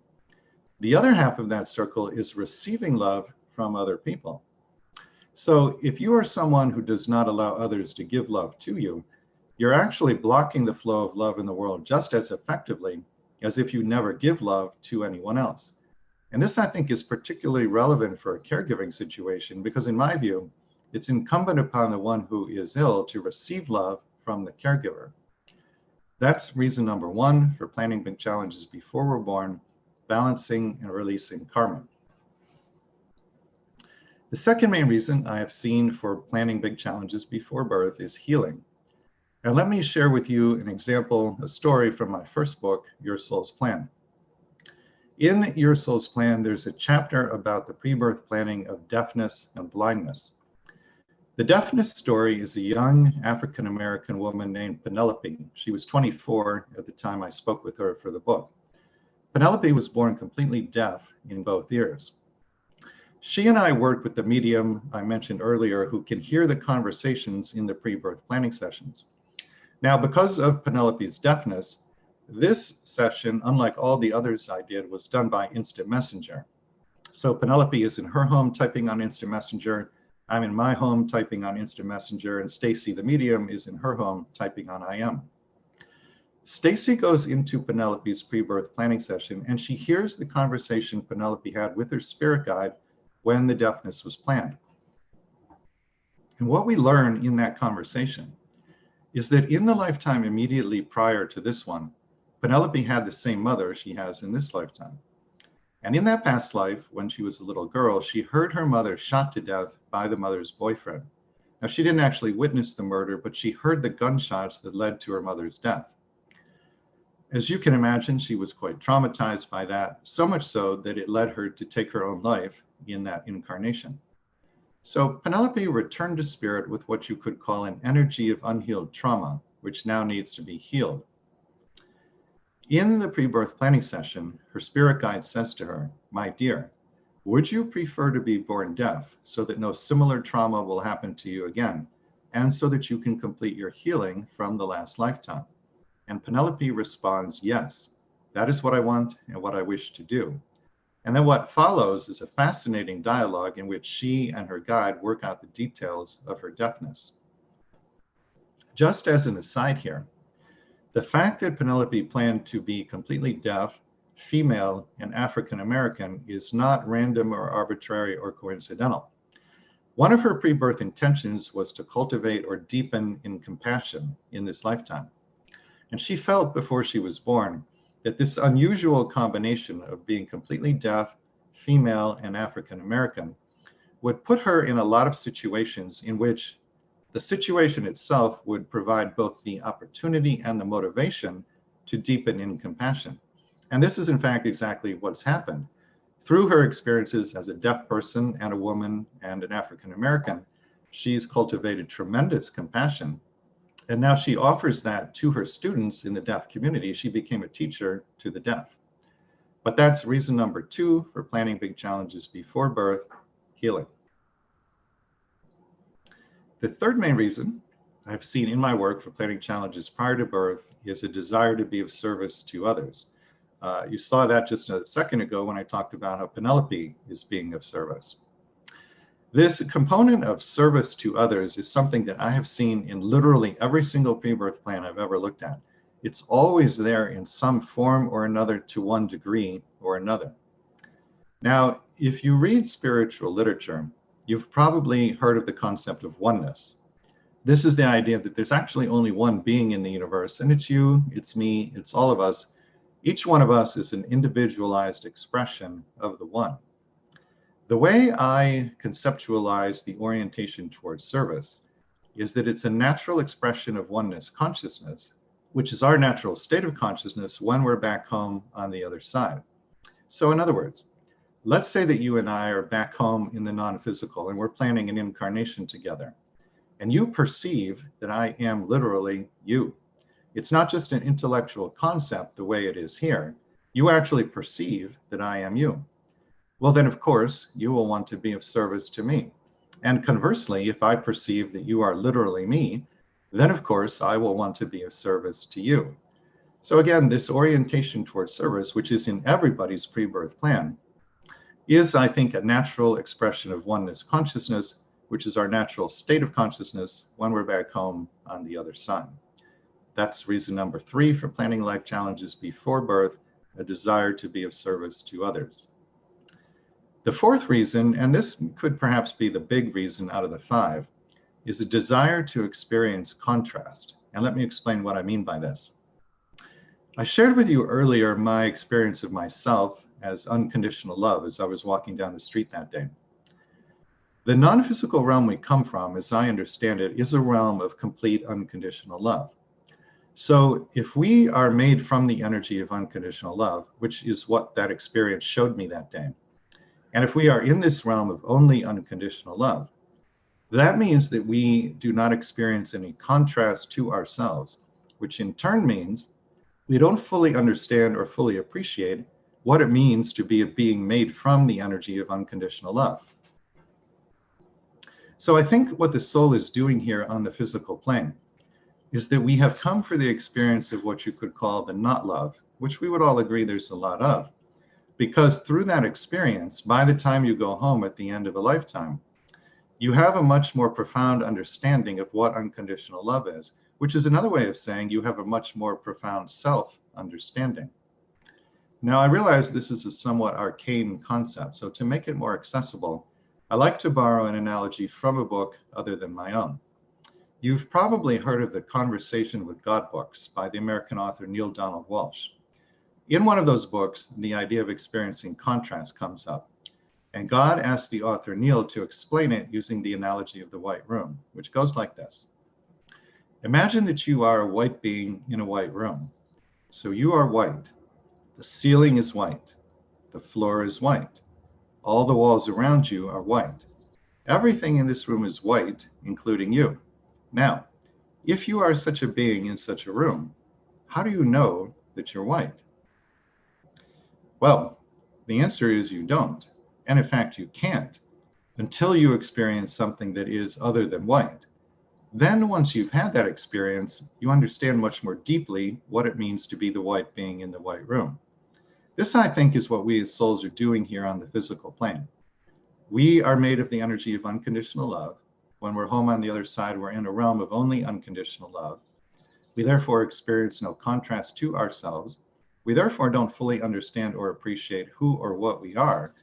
The other half of that circle is receiving love from other people. So if you are someone who does not allow others to give love to you, you're actually blocking the flow of love in the world just as effectively as if you never give love to anyone else. And this, I think, is particularly relevant for a caregiving situation because, in my view, it's incumbent upon the one who is ill to receive love from the caregiver. That's reason number 1 for planning big challenges before we're born, balancing and releasing karma. The second main reason I have seen for planning big challenges before birth is healing. And let me share with you an example, a story from my first book, Your Soul's Plan. In Your Soul's Plan, there's a chapter about the pre-birth planning of deafness and blindness. The deafness story is a young African-American woman named Penelope. She was 24 at the time I spoke with her for the book. Penelope was born completely deaf in both ears. She and I worked with the medium I mentioned earlier who can hear the conversations in the pre-birth planning sessions. Now, because of Penelope's deafness, this session, unlike all the others I did, was done by Instant Messenger. So Penelope is in her home typing on Instant Messenger. I'm in my home typing on Instant Messenger, and Stacy, the medium, is in her home typing on IM. Stacy goes into Penelope's pre-birth planning session, and she hears the conversation Penelope had with her spirit guide when the deafness was planned. And what we learn in that conversation is that in the lifetime immediately prior to this one, Penelope had the same mother she has in this lifetime. And in that past life, when she was a little girl, she heard her mother shot to death by the mother's boyfriend. Now, she didn't actually witness the murder, but she heard the gunshots that led to her mother's death. As you can imagine, she was quite traumatized by that, so much so that it led her to take her own life in that incarnation. So Penelope returned to spirit with what you could call an energy of unhealed trauma, which now needs to be healed. In the pre-birth planning session, her spirit guide says to her, "My dear, would you prefer to be born deaf so that no similar trauma will happen to you again, and so that you can complete your healing from the last lifetime?" And Penelope responds, "Yes, that is what I want and what I wish to do." And then what follows is a fascinating dialogue in which she and her guide work out the details of her deafness. Just as an aside here, the fact that Penelope planned to be completely deaf, female, and African American is not random or arbitrary or coincidental. One of her pre-birth intentions was to cultivate or deepen in compassion in this lifetime. And she felt before she was born that this unusual combination of being completely deaf, female, and African American would put her in a lot of situations in which the situation itself would provide both the opportunity and the motivation to deepen in compassion. And this is in fact exactly what's happened. Through her experiences as a deaf person and a woman and an African American, she's cultivated tremendous compassion. And now she offers that to her students in the deaf community. She became a teacher to the deaf. But that's reason number 2 for planning big challenges before birth: healing. The third main reason I've seen in my work for planning challenges prior to birth is a desire to be of service to others. You saw that just a second ago when I talked about how Penelope is being of service. This component of service to others is something that I have seen in literally every single pre-birth plan I've ever looked at. It's always there in some form or another to one degree or another. Now, if you read spiritual literature, you've probably heard of the concept of oneness. This is the idea that there's actually only one being in the universe, and it's you, it's me, it's all of us. Each one of us is an individualized expression of the one. The way I conceptualize the orientation towards service is that it's a natural expression of oneness consciousness, which is our natural state of consciousness when we're back home on the other side. So in other words, let's say that you and I are back home in the non-physical and we're planning an incarnation together, and you perceive that I am literally you. It's not just an intellectual concept the way it is here. You actually perceive that I am you. Well, then, of course, you will want to be of service to me. And conversely, if I perceive that you are literally me, then, of course, I will want to be of service to you. So again, this orientation towards service, which is in everybody's pre-birth plan, is, I think, a natural expression of oneness consciousness, which is our natural state of consciousness when we're back home on the other side. That's reason number 3 for planning life challenges before birth, a desire to be of service to others. The fourth reason, and this could perhaps be the big reason out of the 5, is a desire to experience contrast. And let me explain what I mean by this. I shared with you earlier my experience of myself as unconditional love as I was walking down the street that day. The non-physical realm we come from, as I understand it, is a realm of complete unconditional love. So if we are made from the energy of unconditional love, which is what that experience showed me that day, and if we are in this realm of only unconditional love, that means that we do not experience any contrast to ourselves, which in turn means we don't fully understand or fully appreciate what it means to be a being made from the energy of unconditional love. So I think what the soul is doing here on the physical plane is that we have come for the experience of what you could call the not love, which we would all agree there's a lot of. Because through that experience, by the time you go home at the end of a lifetime, you have a much more profound understanding of what unconditional love is, which is another way of saying you have a much more profound self-understanding. Now, I realize this is a somewhat arcane concept, so to make it more accessible, I like to borrow an analogy from a book other than my own. You've probably heard of the Conversation with God books by the American author Neale Donald Walsch. In one of those books, the idea of experiencing contrast comes up, and God asks the author Neale to explain it using the analogy of the white room, which goes like this. Imagine that you are a white being in a white room. So you are white. The ceiling is white. The floor is white. All the walls around you are white. Everything in this room is white, including you. Now, if you are such a being in such a room, how do you know that you're white? Well, the answer is you don't. And in fact, you can't until you experience something that is other than white. Then once you've had that experience, you understand much more deeply what it means to be the white being in the white room. This, I think, is what we as souls are doing here on the physical plane. We are made of the energy of unconditional love. When we're home on the other side, we're in a realm of only unconditional love. We therefore experience no contrast to ourselves. We therefore don't fully understand or appreciate who or what we are.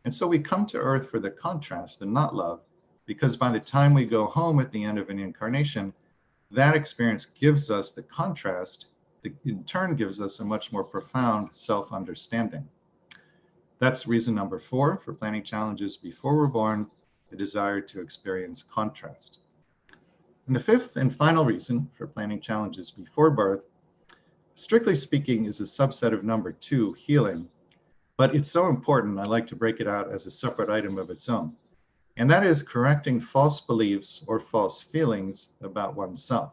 And so we come to Earth for the contrast and not love, because by the time we go home at the end of an incarnation, that experience gives us the contrast that in turn gives us a much more profound self-understanding. That's reason number 4 for planning challenges before we're born, the desire to experience contrast. And the 5th and final reason for planning challenges before birth, strictly speaking, is a subset of number 2, healing. But it's so important, I like to break it out as a separate item of its own. And that is correcting false beliefs or false feelings about oneself.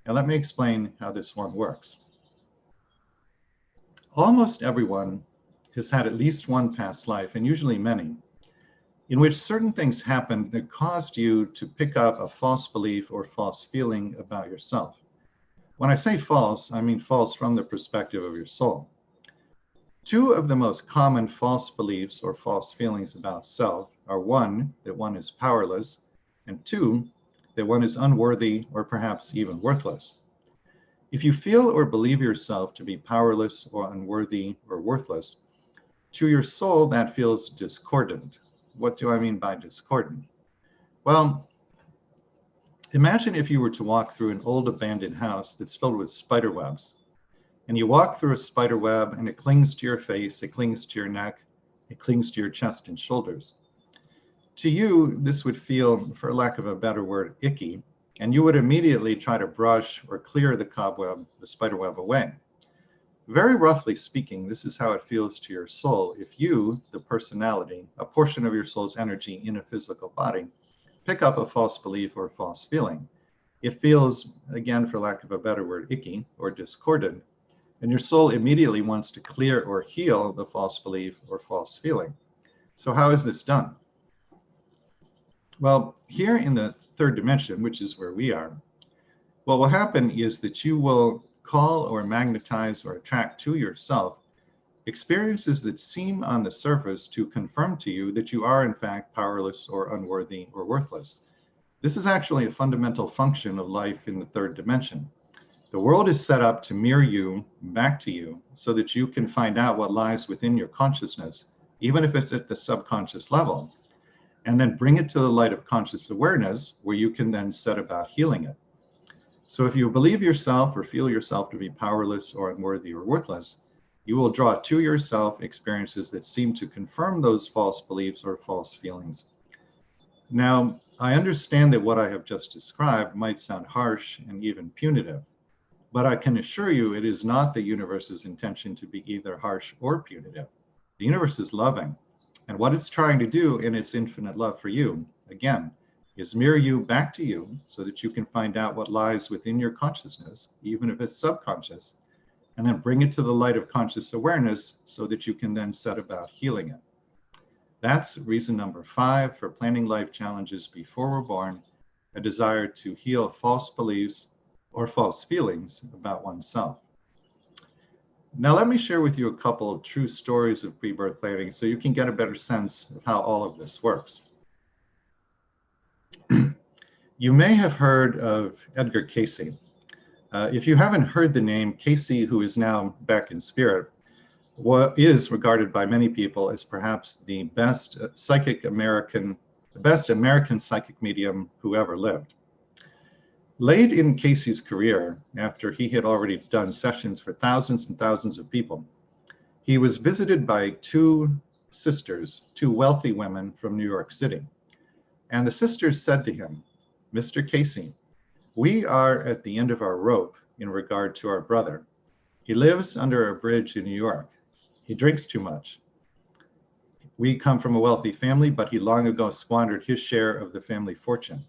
Now let me explain how this one works. Almost everyone has had at least one past life, and usually many, in which certain things happened that caused you to pick up a false belief or false feeling about yourself. When I say false, I mean false from the perspective of your soul. 2 of the most common false beliefs or false feelings about self are 1, that one is powerless, and 2, that one is unworthy or perhaps even worthless. If you feel or believe yourself to be powerless or unworthy or worthless, to your soul that feels discordant. What do I mean by discordant? Well, imagine if you were to walk through an old abandoned house that's filled with spider webs. And you walk through a spider web and it clings to your face, it clings to your neck, it clings to your chest and shoulders. To you, this would feel, for lack of a better word, icky, and you would immediately try to brush or clear the cobweb, the spider web away. Very roughly speaking, this is how it feels to your soul if you, the personality, a portion of your soul's energy in a physical body, pick up a false belief or false feeling. It feels, again, for lack of a better word, icky or discordant, and your soul immediately wants to clear or heal the false belief or false feeling. So how is this done? Well, here in the 3rd dimension, which is where we are, what will happen is that you will call or magnetize or attract to yourself experiences that seem on the surface to confirm to you that you are in fact powerless or unworthy or worthless. This is actually a fundamental function of life in the 3rd dimension. The world is set up to mirror you back to you so that you can find out what lies within your consciousness, even if it's at the subconscious level, and then bring it to the light of conscious awareness where you can then set about healing it. So if you believe yourself or feel yourself to be powerless or unworthy or worthless, you will draw to yourself experiences that seem to confirm those false beliefs or false feelings. Now, I understand that what I have just described might sound harsh and even punitive, but I can assure you it is not the universe's intention to be either harsh or punitive. The universe is loving, and what it's trying to do in its infinite love for you, again, is mirror you back to you so that you can find out what lies within your consciousness, even if it's subconscious, and then bring it to the light of conscious awareness so that you can then set about healing it. That's reason number 5 for planning life challenges before we're born, a desire to heal false beliefs or false feelings about oneself. Now let me share with you a couple of true stories of pre-birth planning so you can get a better sense of how all of this works. You may have heard of Edgar Cayce. If you haven't heard the name, Cayce, who is now back in spirit, is regarded by many people as perhaps the best American psychic medium who ever lived. Late in Cayce's career, after he had already done sessions for thousands and thousands of people, he was visited by 2 sisters, 2 wealthy women from New York City. And the sisters said to him, "Mr. Cayce, we are at the end of our rope in regard to our brother. He lives under a bridge in New York. He drinks too much. We come from a wealthy family, but he long ago squandered his share of the family fortune.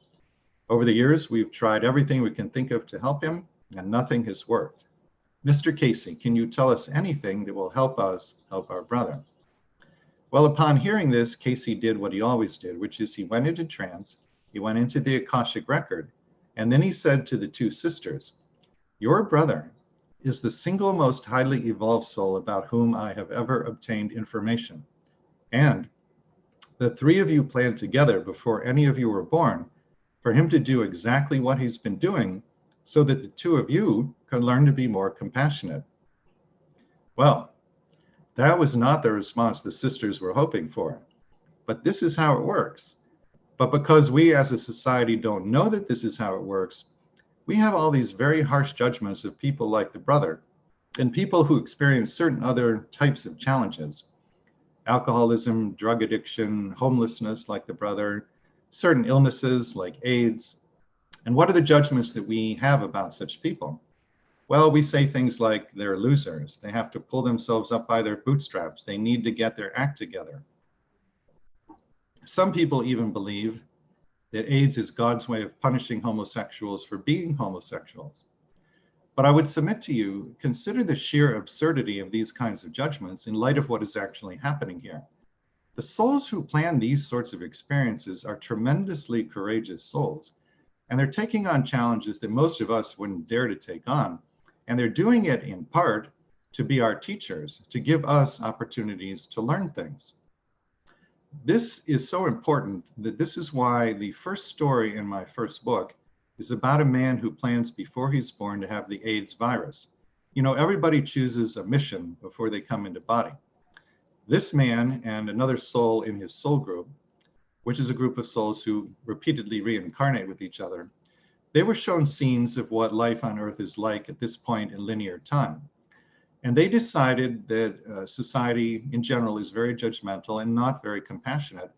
Over the years, we've tried everything we can think of to help him, and nothing has worked. Mr. Casey, can you tell us anything that will help us help our brother? Well, upon hearing this, Casey did what he always did, which is he went into trance, he went into the Akashic record, and then he said to the two sisters, "Your brother is the single most highly evolved soul about whom I have ever obtained information. And the three of you planned together before any of you were born for him to do exactly what he's been doing so that the two of you could learn to be more compassionate." Well, that was not the response the sisters were hoping for, but this is how it works. But because we as a society don't know that this is how it works, we have all these very harsh judgments of people like the brother and people who experience certain other types of challenges. Alcoholism, drug addiction, homelessness like the brother, certain illnesses like AIDS. And what are the judgments that we have about such people? Well, we say things like they're losers. They have to pull themselves up by their bootstraps. They need to get their act together. Some people even believe that AIDS is God's way of punishing homosexuals for being homosexuals. But I would submit to you, consider the sheer absurdity of these kinds of judgments in light of what is actually happening here. The souls who plan these sorts of experiences are tremendously courageous souls, and they're taking on challenges that most of us wouldn't dare to take on. And they're doing it in part to be our teachers, to give us opportunities to learn things. This is so important that this is why the first story in my first book is about a man who plans before he's born to have the AIDS virus. You know, everybody chooses a mission before they come into body. This man and another soul in his soul group, which is a group of souls who repeatedly reincarnate with each other, they were shown scenes of what life on Earth is like at this point in linear time. And they decided that society in general is very judgmental and not very compassionate.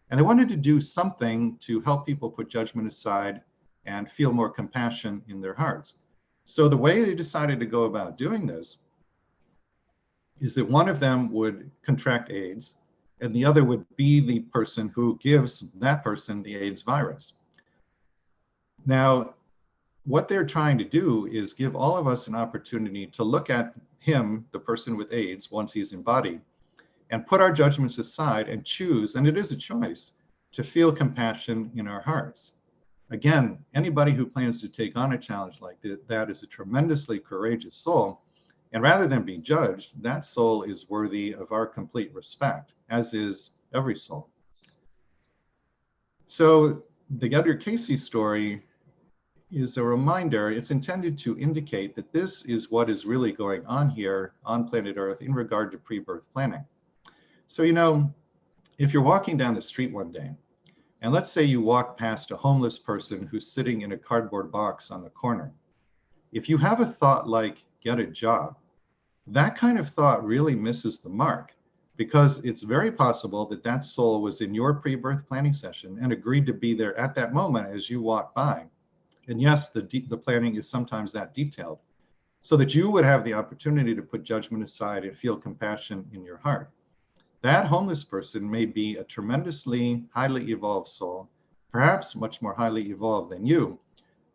And they wanted to do something to help people put judgment aside and feel more compassion in their hearts. So the way they decided to go about doing this is that one of them would contract AIDS and the other would be the person who gives that person the AIDS virus. Now, what they're trying to do is give all of us an opportunity to look at him, the person with AIDS, once he's embodied, and put our judgments aside and choose, and it is a choice, to feel compassion in our hearts. Again, anybody who plans to take on a challenge like that is a tremendously courageous soul. And rather than be judged, that soul is worthy of our complete respect, as is every soul. So the Edgar Casey story is a reminder. It's intended to indicate that this is what is really going on here on planet Earth in regard to pre-birth planning. So, you know, if you're walking down the street one day, and let's say you walk past a homeless person who's sitting in a cardboard box on the corner, if you have a thought like, get a job, that kind of thought really misses the mark, because it's very possible that that soul was in your pre-birth planning session and agreed to be there at that moment as you walk by. And yes, the planning is sometimes that detailed, so that you would have the opportunity to put judgment aside and feel compassion in your heart. That homeless person may be a tremendously highly evolved soul, perhaps much more highly evolved than you,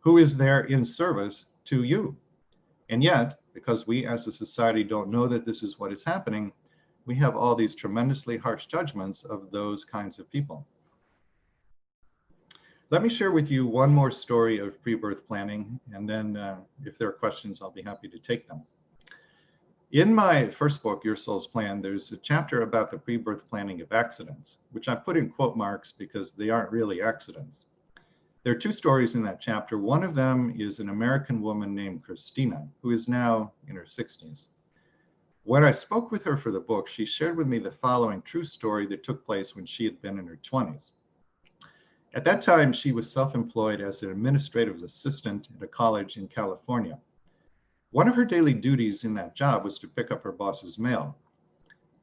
who is there in service to you. And yet, because we as a society don't know that this is what is happening, we have all these tremendously harsh judgments of those kinds of people. Let me share with you one more story of pre-birth planning, and then if there are questions, I'll be happy to take them. In my first book, Your Soul's Plan, there's a chapter about the pre-birth planning of accidents, which I put in quote marks because they aren't really accidents. There are two stories in that chapter. One of them is an American woman named Christina, who is now in her 60s. When I spoke with her for the book, she shared with me the following true story that took place when she had been in her 20s. At that time, she was self-employed as an administrative assistant at a college in California. One of her daily duties in that job was to pick up her boss's mail.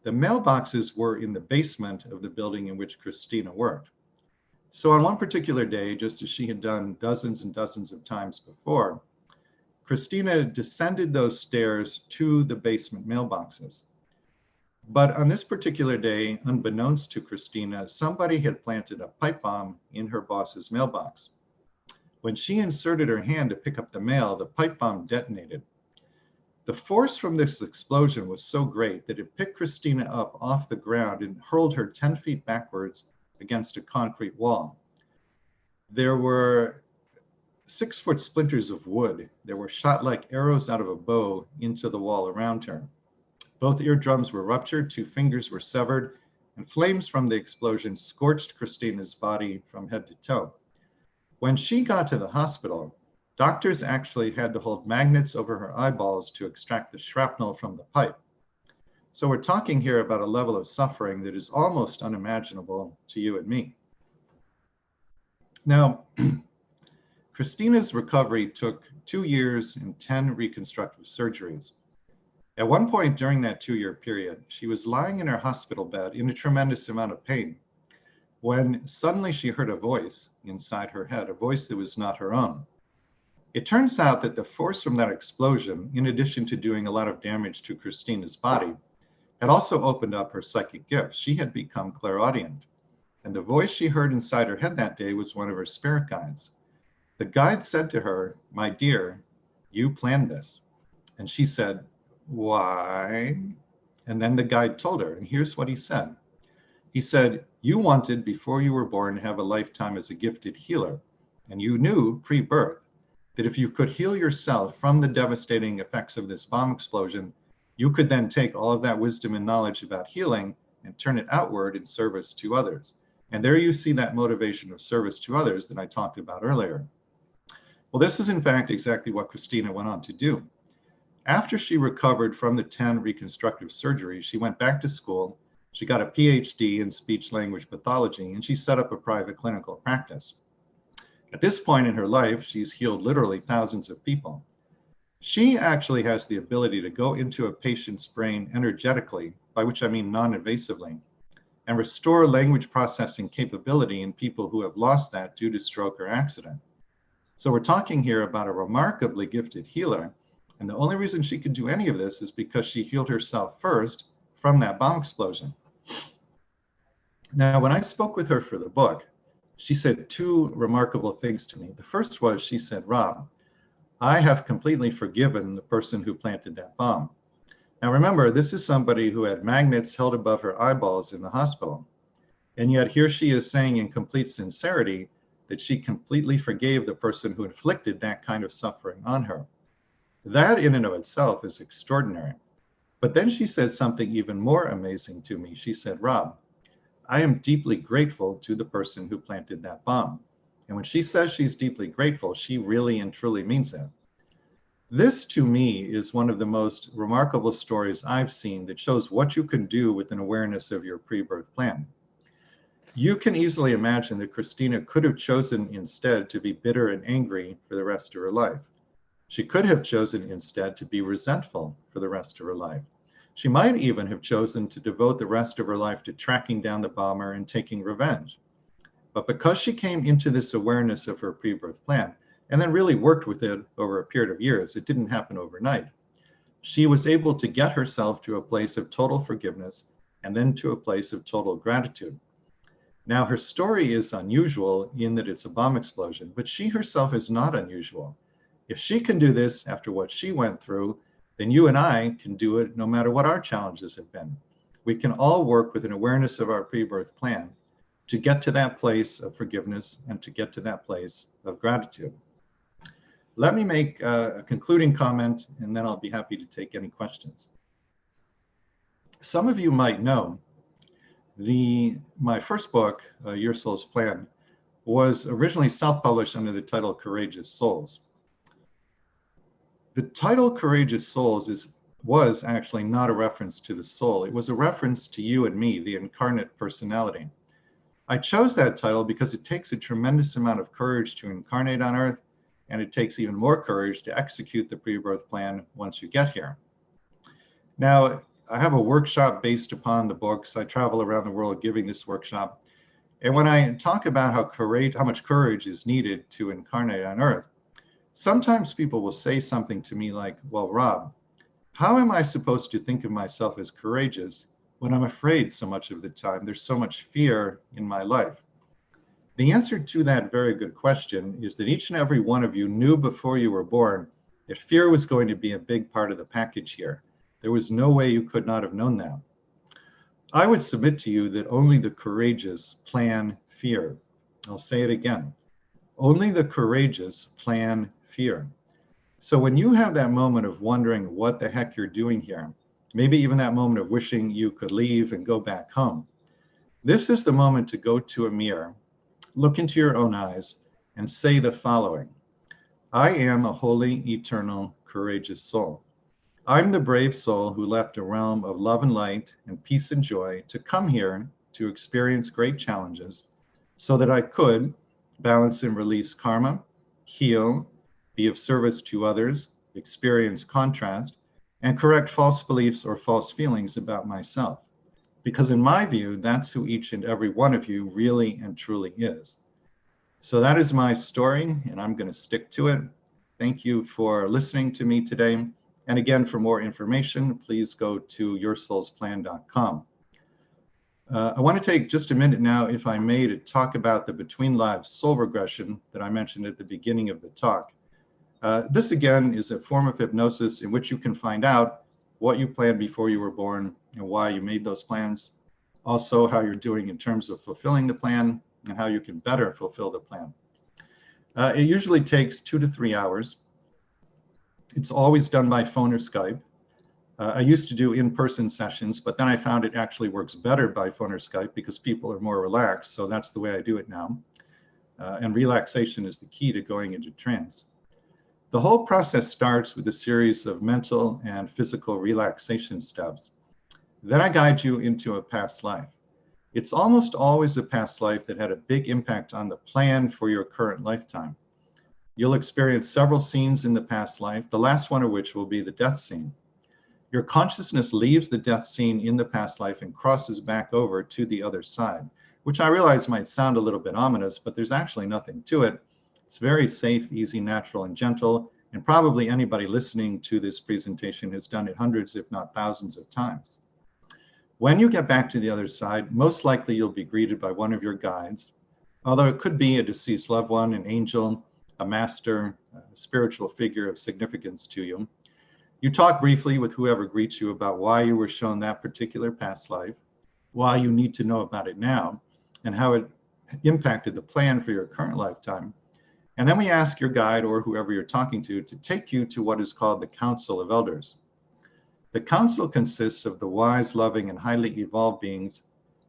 The mailboxes were in the basement of the building in which Christina worked. So on one particular day, just as she had done dozens and dozens of times before, Christina descended those stairs to the basement mailboxes. But on this particular day, unbeknownst to Christina, somebody had planted a pipe bomb in her boss's mailbox. When she inserted her hand to pick up the mail, the pipe bomb detonated. The force from this explosion was so great that it picked Christina up off the ground and hurled her 10 feet backwards against a concrete wall. There were 6-foot splinters of wood that were shot like arrows out of a bow into the wall around her. Both eardrums were ruptured, 2 fingers were severed, and flames from the explosion scorched Christina's body from head to toe. When she got to the hospital, doctors actually had to hold magnets over her eyeballs to extract the shrapnel from the pipe. So we're talking here about a level of suffering that is almost unimaginable to you and me. Now, Christina's recovery took 2 years and 10 reconstructive surgeries. At one point during that 2-year period, she was lying in her hospital bed in a tremendous amount of pain when suddenly she heard a voice inside her head, a voice that was not her own. It turns out that the force from that explosion, in addition to doing a lot of damage to Christina's body, had also opened up her psychic gifts. She had become clairaudient. And the voice she heard inside her head that day was one of her spirit guides. The guide said to her, "My dear, you planned this." And she said, "Why?" And then the guide told her, and here's what he said. He said, "You wanted, before you were born, to have a lifetime as a gifted healer. And you knew pre-birth that if you could heal yourself from the devastating effects of this bomb explosion, you could then take all of that wisdom and knowledge about healing and turn it outward in service to others." And there you see that motivation of service to others that I talked about earlier. Well, this is in fact exactly what Christina went on to do. After she recovered from the 10 reconstructive surgeries, she went back to school. She got a PhD in speech language pathology, and she set up a private clinical practice. At this point in her life, she's healed literally thousands of people. She actually has the ability to go into a patient's brain energetically, by which I mean non-invasively, and restore language processing capability in people who have lost that due to stroke or accident. So we're talking here about a remarkably gifted healer, and the only reason she could do any of this is because she healed herself first from that bomb explosion. Now, when I spoke with her for the book, she said 2 remarkable things to me. The first was, she said, "Rob, I have completely forgiven the person who planted that bomb." Now remember, this is somebody who had magnets held above her eyeballs in the hospital. And yet here she is saying in complete sincerity that she completely forgave the person who inflicted that kind of suffering on her. That in and of itself is extraordinary. But then she said something even more amazing to me. She said, "Rob, I am deeply grateful to the person who planted that bomb." And when she says she's deeply grateful, she really and truly means it. This to me is one of the most remarkable stories I've seen that shows what you can do with an awareness of your pre-birth plan. You can easily imagine that Christina could have chosen instead to be bitter and angry for the rest of her life. She could have chosen instead to be resentful for the rest of her life. She might even have chosen to devote the rest of her life to tracking down the bomber and taking revenge. But because she came into this awareness of her pre-birth plan, and then really worked with it over a period of years, it didn't happen overnight, she was able to get herself to a place of total forgiveness and then to a place of total gratitude. Now, her story is unusual in that it's a bomb explosion, but she herself is not unusual. If she can do this after what she went through, then you and I can do it no matter what our challenges have been. We can all work with an awareness of our pre-birth plan to get to that place of forgiveness and to get to that place of gratitude. Let me make a concluding comment, and then I'll be happy to take any questions. Some of you might know my first book, Your Soul's Plan, was originally self-published under the title Courageous Souls. The title Courageous Souls was actually not a reference to the soul. It was a reference to you and me, the incarnate personality. I chose that title because it takes a tremendous amount of courage to incarnate on Earth, and it takes even more courage to execute the pre-birth plan once you get here. Now, I have a workshop based upon the books. I travel around the world giving this workshop. And when I talk about how much courage is needed to incarnate on Earth, sometimes people will say something to me like, "Well, Rob, how am I supposed to think of myself as courageous when I'm afraid so much of the time? There's so much fear in my life. The answer to that very good question is that each and every one of you knew before you were born that fear was going to be a big part of the package here. There was no way you could not have known that. I would submit to you that only the courageous plan fear. I'll say it again. Only the courageous plan fear. So when you have that moment of wondering what the heck you're doing here, maybe even that moment of wishing you could leave and go back home, this is the moment to go to a mirror, look into your own eyes, and say the following: I am a holy, eternal, courageous soul. I'm the brave soul who left a realm of love and light and peace and joy to come here to experience great challenges so that I could balance and release karma, heal, be of service to others, experience contrast, and correct false beliefs or false feelings about myself. Because in my view, that's who each and every one of you really and truly is. So that is my story, and I'm going to stick to it. Thank you for listening to me today. And again, for more information, please go to yoursoulsplan.com. I want to take just a minute now, if I may, to talk about the Between Lives soul regression that I mentioned at the beginning of the talk. This, again, is a form of hypnosis in which you can find out what you planned before you were born and why you made those plans. Also, how you're doing in terms of fulfilling the plan and how you can better fulfill the plan. It usually takes 2 to 3 hours. It's always done by phone or Skype. I used to do in-person sessions, but then I found it actually works better by phone or Skype because people are more relaxed. So that's the way I do it now. And relaxation is the key to going into trance. The whole process starts with a series of mental and physical relaxation steps. Then I guide you into a past life. It's almost always a past life that had a big impact on the plan for your current lifetime. You'll experience several scenes in the past life, the last one of which will be the death scene. Your consciousness leaves the death scene in the past life and crosses back over to the other side, which I realize might sound a little bit ominous, but there's actually nothing to it. It's very safe, easy, natural, and gentle, and probably anybody listening to this presentation has done it hundreds, if not thousands of times. When you get back to the other side, most likely you'll be greeted by one of your guides, although it could be a deceased loved one, an angel, a master, a spiritual figure of significance to you. You talk briefly with whoever greets you about why you were shown that particular past life, why you need to know about it now, and how it impacted the plan for your current lifetime. And then we ask your guide or whoever you're talking to take you to what is called the Council of Elders. The council consists of the wise, loving, and highly evolved beings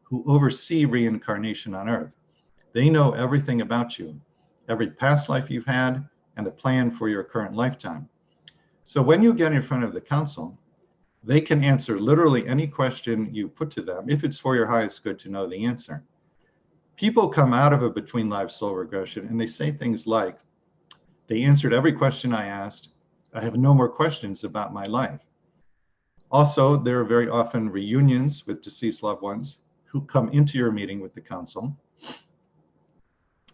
who oversee reincarnation on Earth. They know everything about you, every past life you've had, and the plan for your current lifetime. So when you get in front of the council, they can answer literally any question you put to them if it's for your highest good to know the answer. People come out of a Between Lives soul regression and they say things like, they answered every question I asked. I have no more questions about my life. Also, there are very often reunions with deceased loved ones who come into your meeting with the council.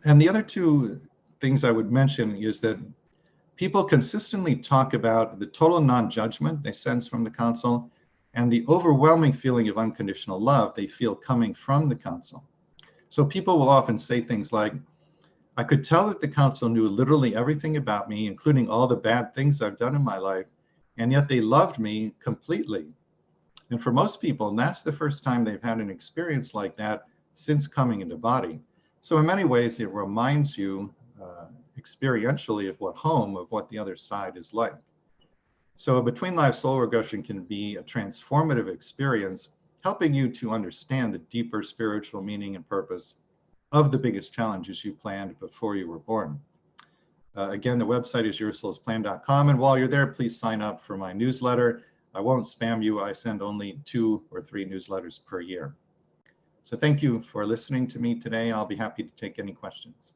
And the other two things I would mention is that people consistently talk about the total non-judgment they sense from the council and the overwhelming feeling of unconditional love they feel coming from the council. So people will often say things like, I could tell that the council knew literally everything about me, including all the bad things I've done in my life, and yet they loved me completely. And for most people, that's the first time they've had an experience like that since coming into body. So in many ways, it reminds you experientially of what the other side is like. So a Between Lives soul regression can be a transformative experience, helping you to understand the deeper spiritual meaning and purpose of the biggest challenges you planned before you were born. Again, the website is yoursoulsplan.com, and while you're there, please sign up for my newsletter. I won't spam you. I send only 2 or 3 newsletters per year. So thank you for listening to me today. I'll be happy to take any questions.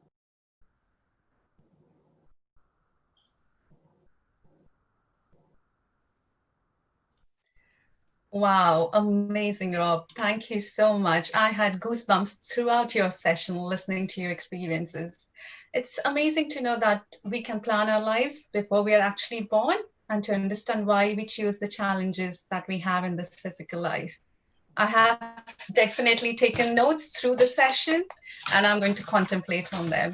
Wow, amazing, Rob. Thank you so much. I had goosebumps throughout your session listening to your experiences. It's amazing to know that we can plan our lives before we are actually born and to understand why we choose the challenges that we have in this physical life. I have definitely taken notes through the session, and I'm going to contemplate on them.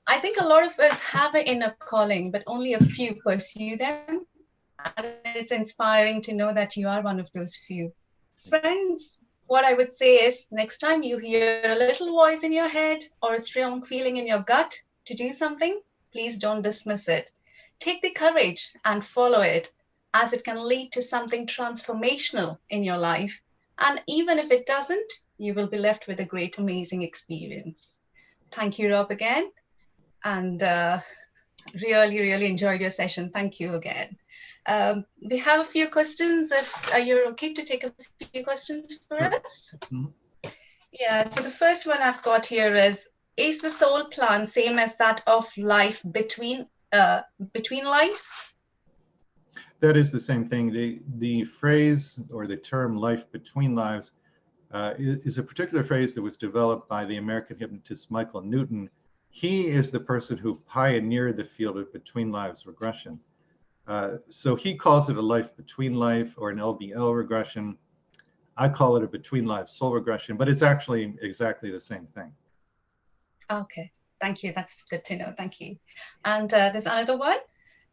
I think a lot of us have an inner calling, but only a few pursue them. And it's inspiring to know that you are one of those few. Friends, what I would say is next time you hear a little voice in your head or a strong feeling in your gut to do something, please don't dismiss it. Take the courage and follow it, as it can lead to something transformational in your life. And even if it doesn't, you will be left with a great, amazing experience. Thank you, Rob, again. And really, really enjoyed your session. Thank you again. We have a few questions. If you're okay to take a few questions for us? Yeah, so the first one I've got here is the soul plan same as that of life between lives?
That is the same thing. The phrase or the term life between lives is a particular phrase that was developed by the American hypnotist Michael Newton. He is the person who pioneered the field of between lives regression. So he calls it a life between life or an LBL regression. I call it a between life soul regression, but it's actually exactly the same thing.
Okay, thank you. That's good to know. Thank you. And there's another one.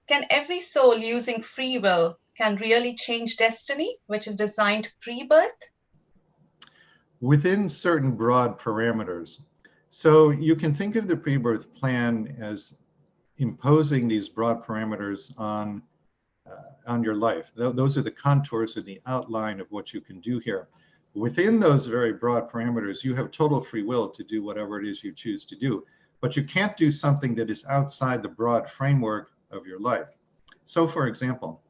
Can every soul using free will can really change destiny, which is designed pre-birth?
Within certain broad parameters. So you can think of the pre-birth plan as imposing these broad parameters on your life. Those are the contours and the outline of what you can do here. Within those very broad parameters, you have total free will to do whatever it is you choose to do, but you can't do something that is outside the broad framework of your life. So for example,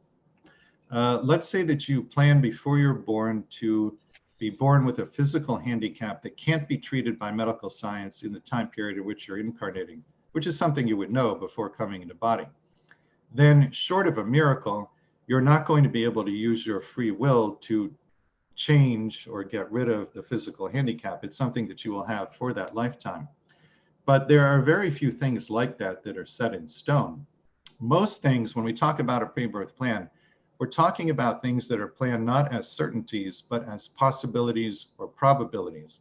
let's say that you plan before you're born to be born with a physical handicap that can't be treated by medical science in the time period in which you're incarnating, which is something you would know before coming into body. Then short of a miracle, you're not going to be able to use your free will to change or get rid of the physical handicap. It's something that you will have for that lifetime. But there are very few things like that that are set in stone. Most things, when we talk about a pre-birth plan, we're talking about things that are planned not as certainties, but as possibilities or probabilities.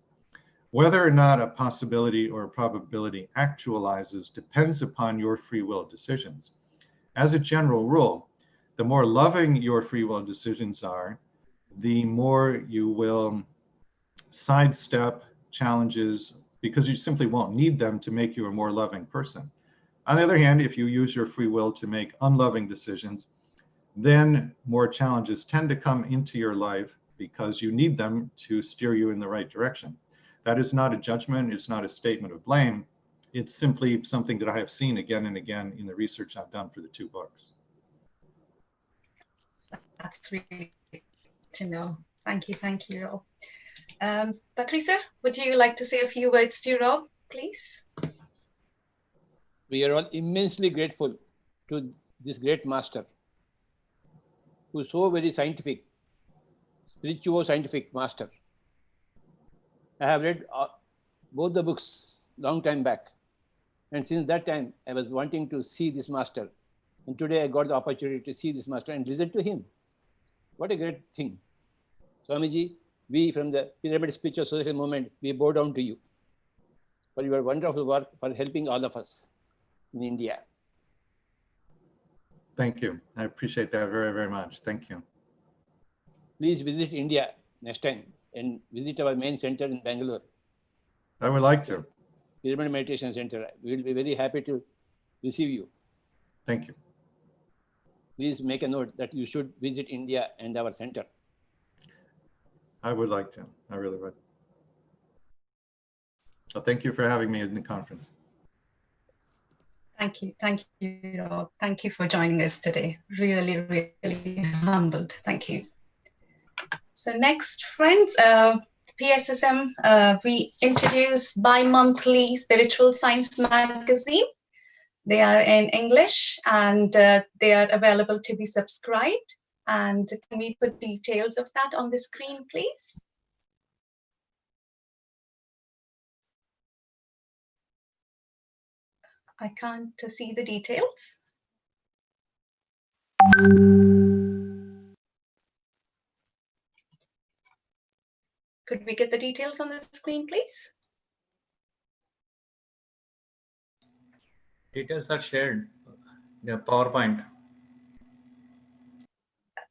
Whether or not a possibility or a probability actualizes depends upon your free will decisions. As a general rule, the more loving your free will decisions are, the more you will sidestep challenges because you simply won't need them to make you a more loving person. On the other hand, if you use your free will to make unloving decisions, then more challenges tend to come into your life because you need them to steer you in the right direction. That is not a judgment, it's not a statement of blame. It's simply something that I have seen again and again in the research I've done for the 2 books.
That's really good to know. Thank you, Rob. Patricia, would you like to say a few words to Rob, please?
We are all immensely grateful to this great master, who is so very scientific, spiritual scientific master. I have read both the books long time back. And since that time, I was wanting to see this master. And today I got the opportunity to see this master and listen to him. What a great thing. Swamiji, we from the Pyramid Spiritual Society movement, we bow down to you for your wonderful work, for helping all of us in India.
Thank you. I appreciate that very, very much. Thank you.
Please visit India next time and visit our main center in Bangalore.
I would like to.
Pyramid Meditation Center. We will be very happy to receive you.
Thank you.
Please make a note that you should visit India and our center.
I would like to. I really would. So thank you for having me in the conference.
Thank you, Rob. Thank you for joining us today. Really, really humbled. Thank you. So next, friends, PSSM, we introduce bi-monthly Spiritual Science magazine. They are in English and they are available to be subscribed. And can we put details of that on the screen, please? I can't see the details. Could we get the details on the screen, please?
Details are shared. The PowerPoint.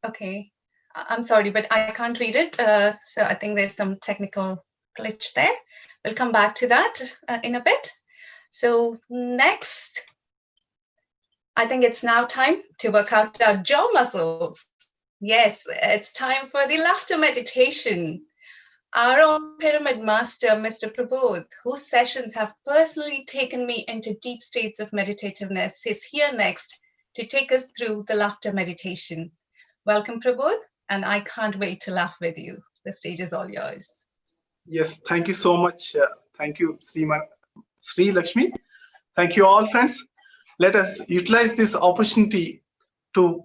Okay, I'm sorry, but I can't read it. So I think there's some technical glitch there. We'll come back to that in a bit. So next, I think it's now time to work out our jaw muscles. Yes, it's time for the laughter meditation. Our own pyramid master, Mr. Prabodh, whose sessions have personally taken me into deep states of meditativeness, is here next to take us through the laughter meditation. Welcome, Prabodh, and I can't wait to laugh with you. The stage is all yours.
Yes, thank you so much. Thank you, Sri Lakshmi. Thank you all, friends. Let us utilize this opportunity to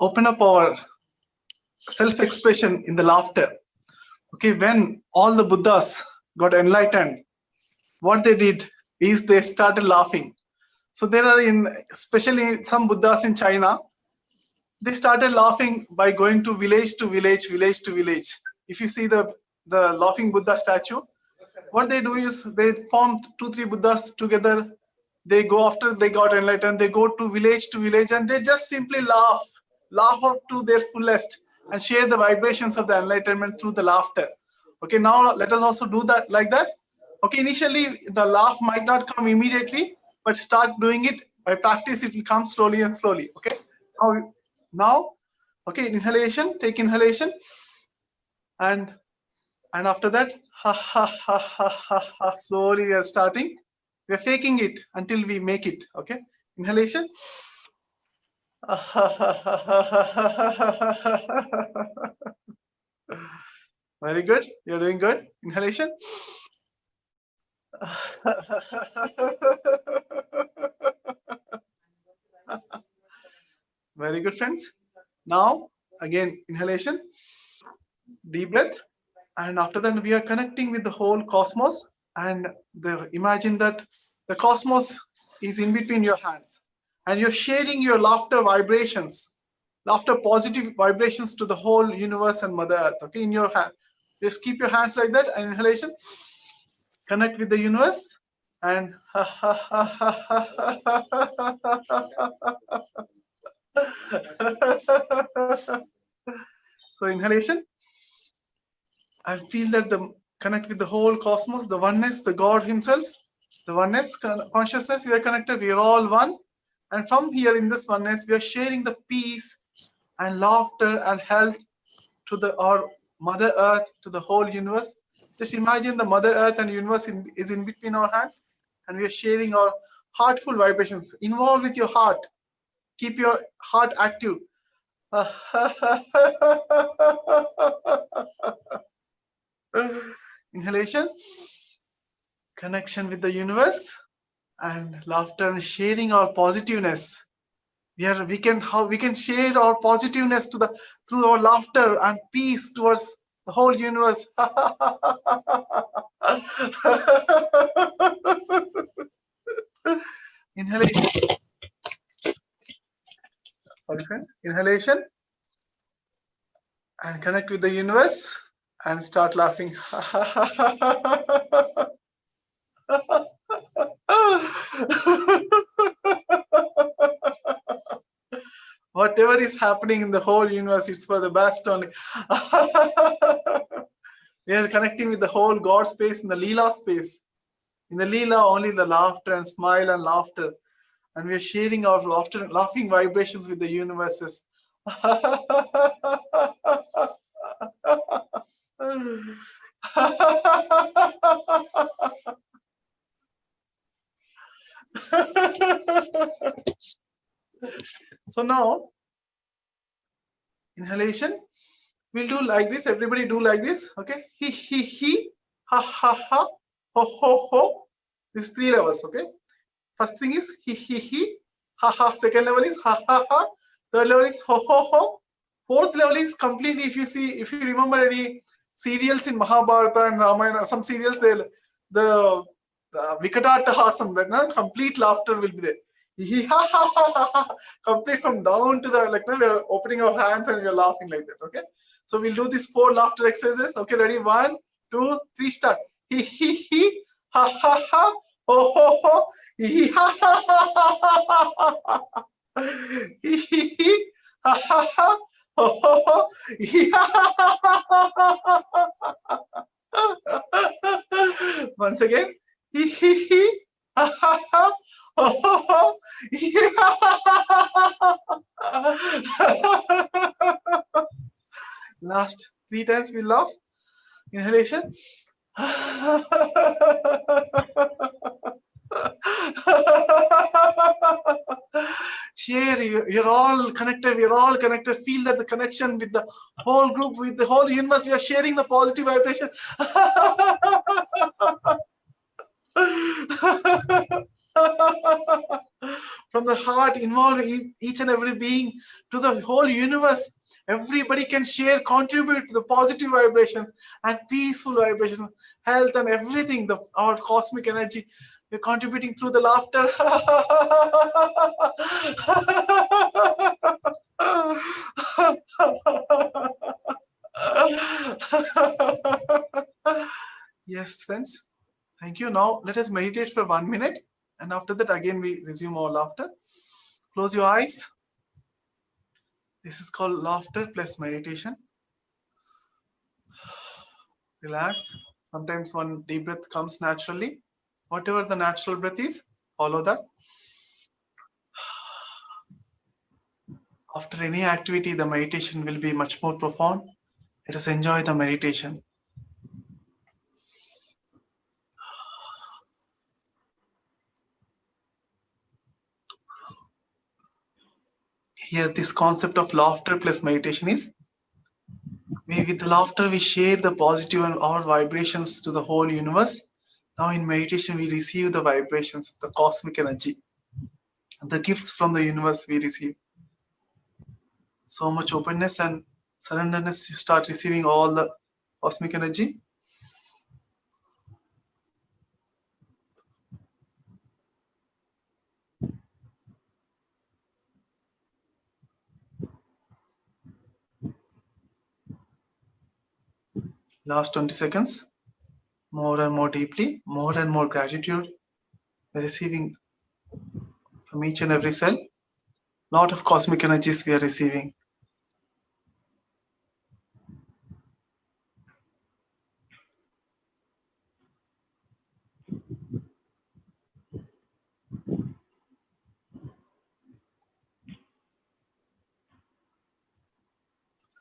open up our self-expression in the laughter. Okay, when all the Buddhas got enlightened, what they did is they started laughing. So there are especially some Buddhas in China, they started laughing by going to village to village, village to village. If you see the laughing Buddha statue, what they do is they form 2-3 Buddhas together. They go after they got enlightened, they go to village, and they just simply laugh up to their fullest and share the vibrations of the enlightenment through the laughter. Okay, now let us also do that like that. Okay, initially the laugh might not come immediately, but start doing it by practice. It will come slowly and slowly. Okay, now okay, inhalation, take inhalation, and after that, ha ha ha ha ha ha. Slowly we are starting. We are faking it until we make it. Okay, inhalation. Very good. You're doing good. Inhalation. Very good, friends. Now, again, inhalation. Deep breath. And after that, we are connecting with the whole cosmos. And imagine that the cosmos is in between your hands. And you're sharing your laughter vibrations, laughter positive vibrations to the whole universe and Mother Earth. Okay, in your hand. Just keep your hands like that. And inhalation. Connect with the universe. And so inhalation. And feel that connect with the whole cosmos, the oneness, the God himself, the oneness consciousness. We are connected. We are all one. And from here in this oneness, we are sharing the peace and laughter and health to our Mother Earth, to the whole universe. Just imagine the Mother Earth and universe is in between our hands, and we are sharing our heartful vibrations. Involve with your heart. Keep your heart active. Inhalation, connection with the universe, and laughter and sharing our positiveness. We can share our positiveness through our laughter and peace towards the whole universe. Inhalation. Inhalation, and connect with the universe and start laughing. Whatever is happening in the whole universe is for the best only. We are connecting with the whole God space in the Leela space. In the Leela, only the laughter and smile and laughter. And we are sharing our laughing vibrations with the universes. So now, inhalation, we'll do like this. Everybody do like this. Okay, he, ha ha ha, ho ho ho. These 3 levels. Okay, first thing is he, ha ha. Second level is ha ha ha. Third level is ho ho ho. Fourth level is completely. If you remember any serials in Mahabharata and Ramayana, some serials, the Vikatattahasam, that complete laughter will be there. Complete from down to the, like, we are opening our hands and we are laughing like that. Okay, so we'll do these 4 laughter exercises. Okay, ready? 1, 2, 3, start. He he, ha ha ha, ho ho ho, he ha ha ha ha ha, he ha ha ha, ho ho ho, he ha ha ha ha. Once again, he ha ha ha. Last 3 times we laugh. Inhalation. Share, you're all connected, we're all connected. Feel that the connection with the whole group, with the whole universe, we are sharing the positive vibration. From the heart, involve each and every being to the whole universe. Everybody can share, contribute to the positive vibrations and peaceful vibrations, health and everything, our cosmic energy. We're contributing through the laughter. Yes, friends. Thank you. Now let us meditate for 1 minute. And after that, again, we resume our laughter. Close your eyes. This is called laughter plus meditation. Relax. Sometimes one deep breath comes naturally. Whatever the natural breath is, follow that. After any activity, the meditation will be much more profound. Let us enjoy the meditation. Here, this concept of laughter plus meditation is, with the laughter, we share the positive and our vibrations to the whole universe. Now in meditation, we receive the vibrations, the cosmic energy, the gifts from the universe we receive. So much openness and surrenderness, you start receiving all the cosmic energy. Last 20 seconds, more and more deeply, more and more gratitude. We're receiving from each and every cell. Lot of cosmic energies we are receiving.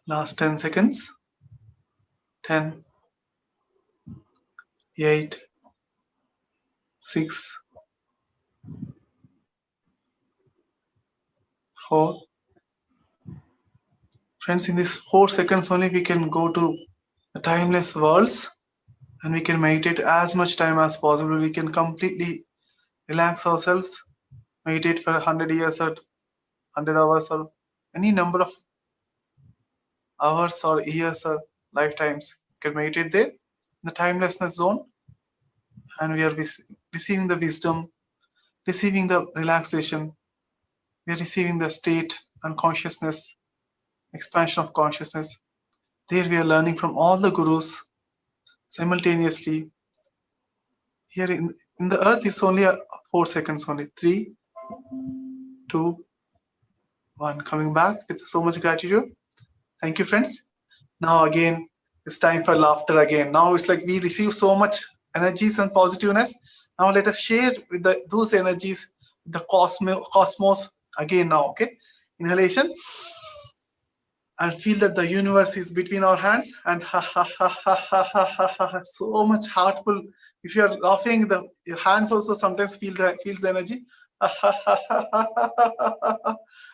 Last 10 seconds. 10, 8, 6, 4. Friends, in these 4 seconds only, we can go to the timeless worlds and we can meditate as much time as possible. We can completely relax ourselves, meditate for 100 years or 100 hours or any number of hours or years or lifetimes. You can meditate there in the timelessness zone, and we are receiving the wisdom, receiving the relaxation. We are receiving the state and consciousness, expansion of consciousness. There we are learning from all the gurus simultaneously. Here in the earth, it's only 4 seconds only. 3, 2, 1. Coming back with so much gratitude. Thank you, friends. Now again, it's time for laughter again. Now it's like we receive so much energies and positiveness. Now let us share with those energies, the cosmos again now, okay? Inhalation. And feel that the universe is between our hands and ha ha ha ha ha ha ha ha. So much heartful. If you are laughing, your hands also sometimes feels the energy.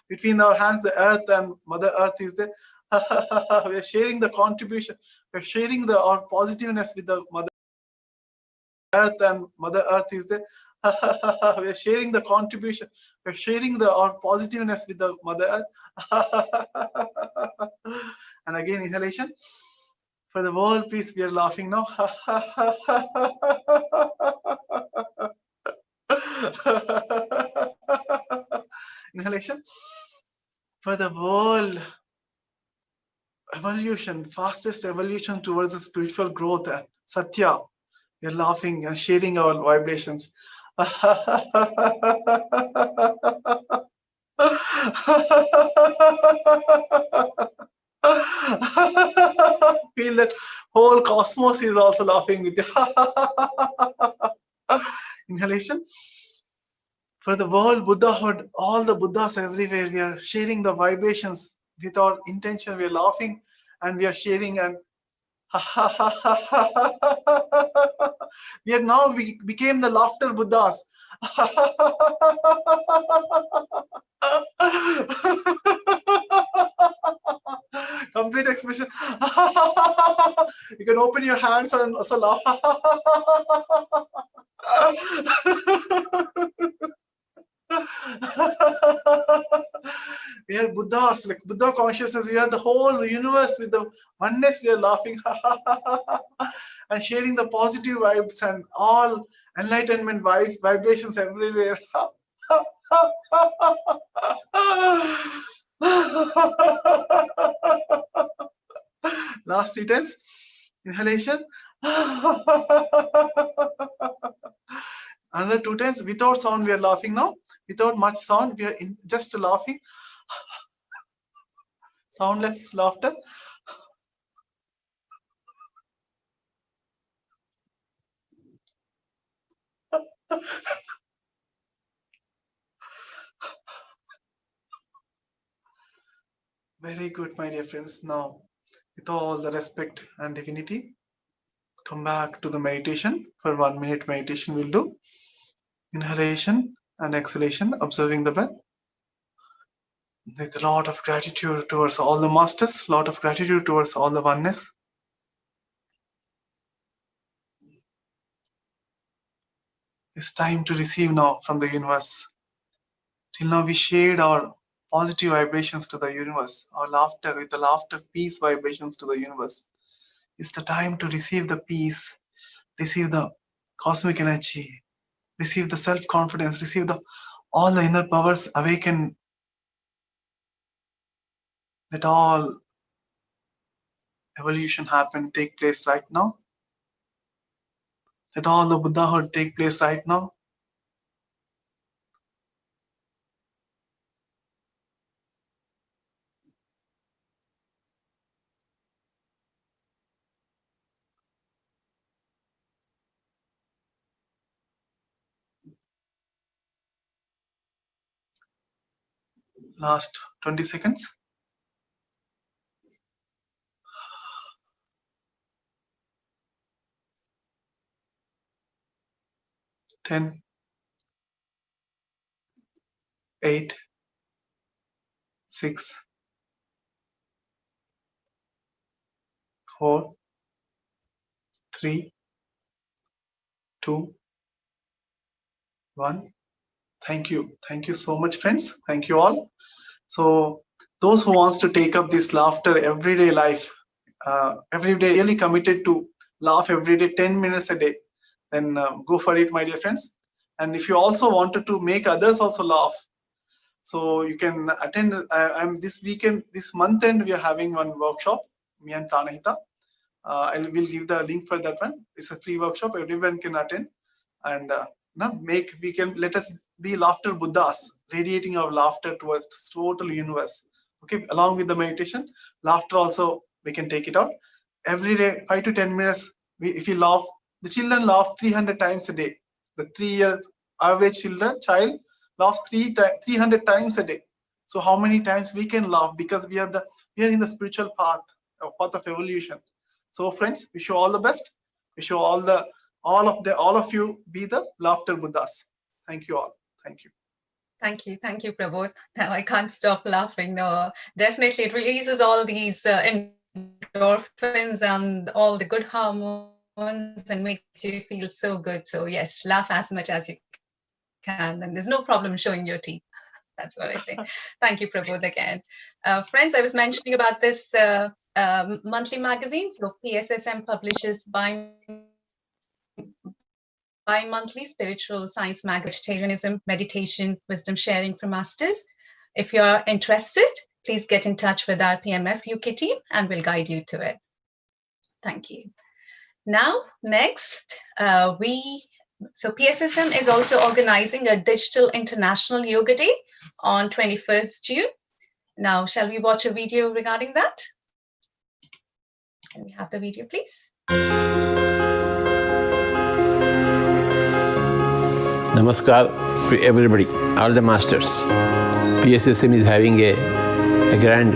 Between our hands, the earth and Mother Earth is there. We are sharing the contribution. We are sharing our positiveness with the Mother Earth, and Mother Earth is there. We are sharing the contribution. We are sharing our positiveness with the Mother Earth. And again, inhalation. For the world peace, we are laughing now. Inhalation. For the world evolution, fastest evolution towards the spiritual growth, Satya, we are laughing and sharing our vibrations. Feel that whole cosmos is also laughing with you. Inhalation. For the world Buddhahood, all the Buddhas everywhere, we are sharing the vibrations with our intention. We are laughing and we are sharing, and we became the laughter Buddhas. Complete expression. You can open your hands and also laugh. We are Buddhas, like Buddha consciousness. We are the whole universe with the oneness. We are laughing and sharing the positive vibes and all enlightenment vibes, vibrations everywhere. Last 3 times. Inhalation. Another 2 times. Without sound, we are laughing now. Without much sound, we are just laughing. Soundless laughter. Very good, my dear friends. Now, with all the respect and divinity, come back to the meditation. For 1 minute meditation we'll do. Inhalation and exhalation, observing the breath. With a lot of gratitude towards all the masters, lot of gratitude towards all the oneness. It's time to receive now from the universe. Till now we shared our positive vibrations to the universe, our laughter with the laughter, peace vibrations to the universe. It's the time to receive the peace, receive the cosmic energy, receive the self-confidence, receive all the inner powers awaken. Let all evolution happen, take place right now. Let all the Buddhahood take place right now. Last 20 seconds. Ten, 8, 6, 4, 3, 2, 1. Thank you. Thank you so much, friends. Thank you all. So those who wants to take up this laughter everyday life, every day, really committed to laugh every day, 10 minutes a day, then go for it, my dear friends. And if you also wanted to make others also laugh, so you can attend. I'm this weekend, this month end, we are having one workshop, me and Pranahita. I will give the link for that one. It's a free workshop. Everyone can attend, and let us be laughter Buddhas, radiating our laughter towards total universe. Okay, along with the meditation, laughter also we can take it out every day, 5 to 10 minutes. If you laugh, the children laugh 300 times a day. The 3-year average child laughs 300 times a day. So how many times we can laugh, because we are in the spiritual path of evolution. So friends, wish you all the best. Wish you all of you be the laughter Buddhas. Thank you all. Thank you.
Thank you, Prabodh. Now I can't stop laughing. No, definitely it releases all these endorphins and all the good hormones and makes you feel so good. So yes, laugh as much as you can, and there's no problem showing your teeth. That's what I say. Thank you, Prabodh, again. Friends, I was mentioning about this monthly magazine. So PSSM publishes bi-monthly spiritual science magazine, vegetarianism, meditation, wisdom sharing from masters. If you're interested, please get in touch with our PMF UK team and we'll guide you to it. Thank you. Now, next, so PSSM is also organizing a Digital International Yoga Day on 21st June. Now, shall we watch a video regarding that? Can we have the video, please?
Namaskar to everybody, all the masters. PSSM is having a grand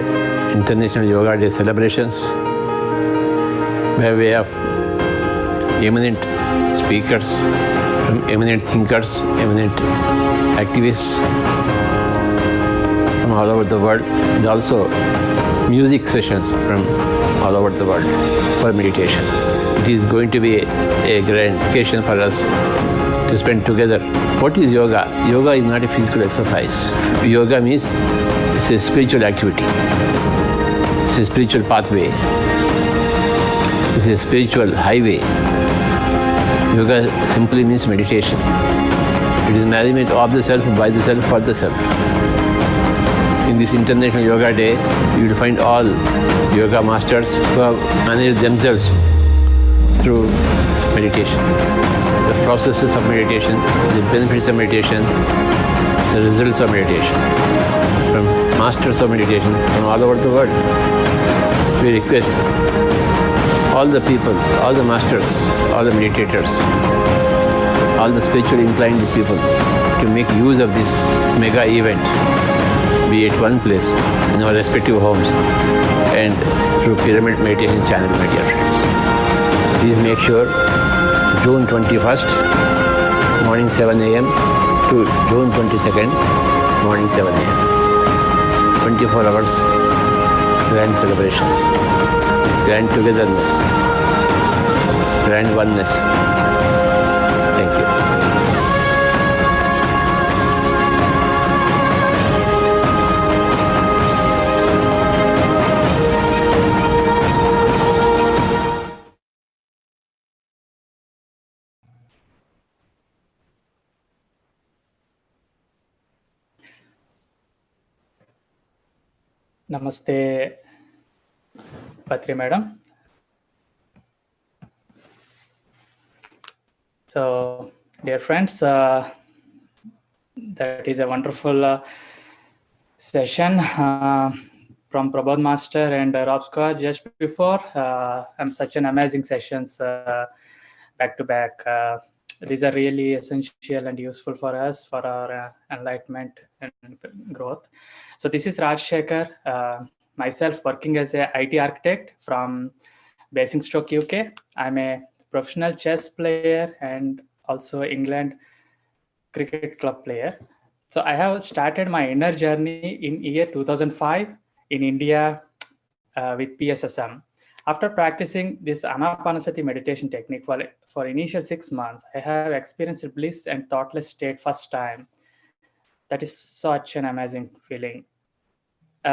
International Yoga Day celebrations by way of eminent speakers, from eminent thinkers, eminent activists from all over the world, and also music sessions from all over the world for meditation. It is going to be a grand occasion for us to spend together. What is yoga? Yoga is not a physical exercise. Yoga means it's a spiritual activity. It's a spiritual pathway. It's a spiritual highway. Yoga simply means meditation. It is management of the self, by the self, for the self. In this International Yoga Day, you will find all yoga masters who have managed themselves through meditation. The processes of meditation, the benefits of meditation, the results of meditation. From masters of meditation from all over the world. We request all the people, all the masters, all the meditators, all the spiritually inclined people to make use of this mega event, be at one place in our respective homes and through Pyramid Meditation channel, my dear friends. Please make sure June 21st, morning 7 a.m. to June 22nd, morning 7 a.m. 24 hours grand celebrations, grand togetherness, grand oneness. Thank you.
Namaste, Patri Madam. So, dear friends, that is a wonderful session from Prabodh Master and Rob Scott just before. And such an amazing sessions back to back. These are really essential and useful for us for our enlightenment and growth. So this is Raj Shekhar, myself working as a IT architect from Basingstoke, UK. I'm a professional chess player and also England cricket club player. So I have started my inner journey in year 2005 in India with PSSM. After practicing this Anapanasati meditation technique for initial 6 months, I have experienced bliss and thoughtless state first time. That is such an amazing feeling.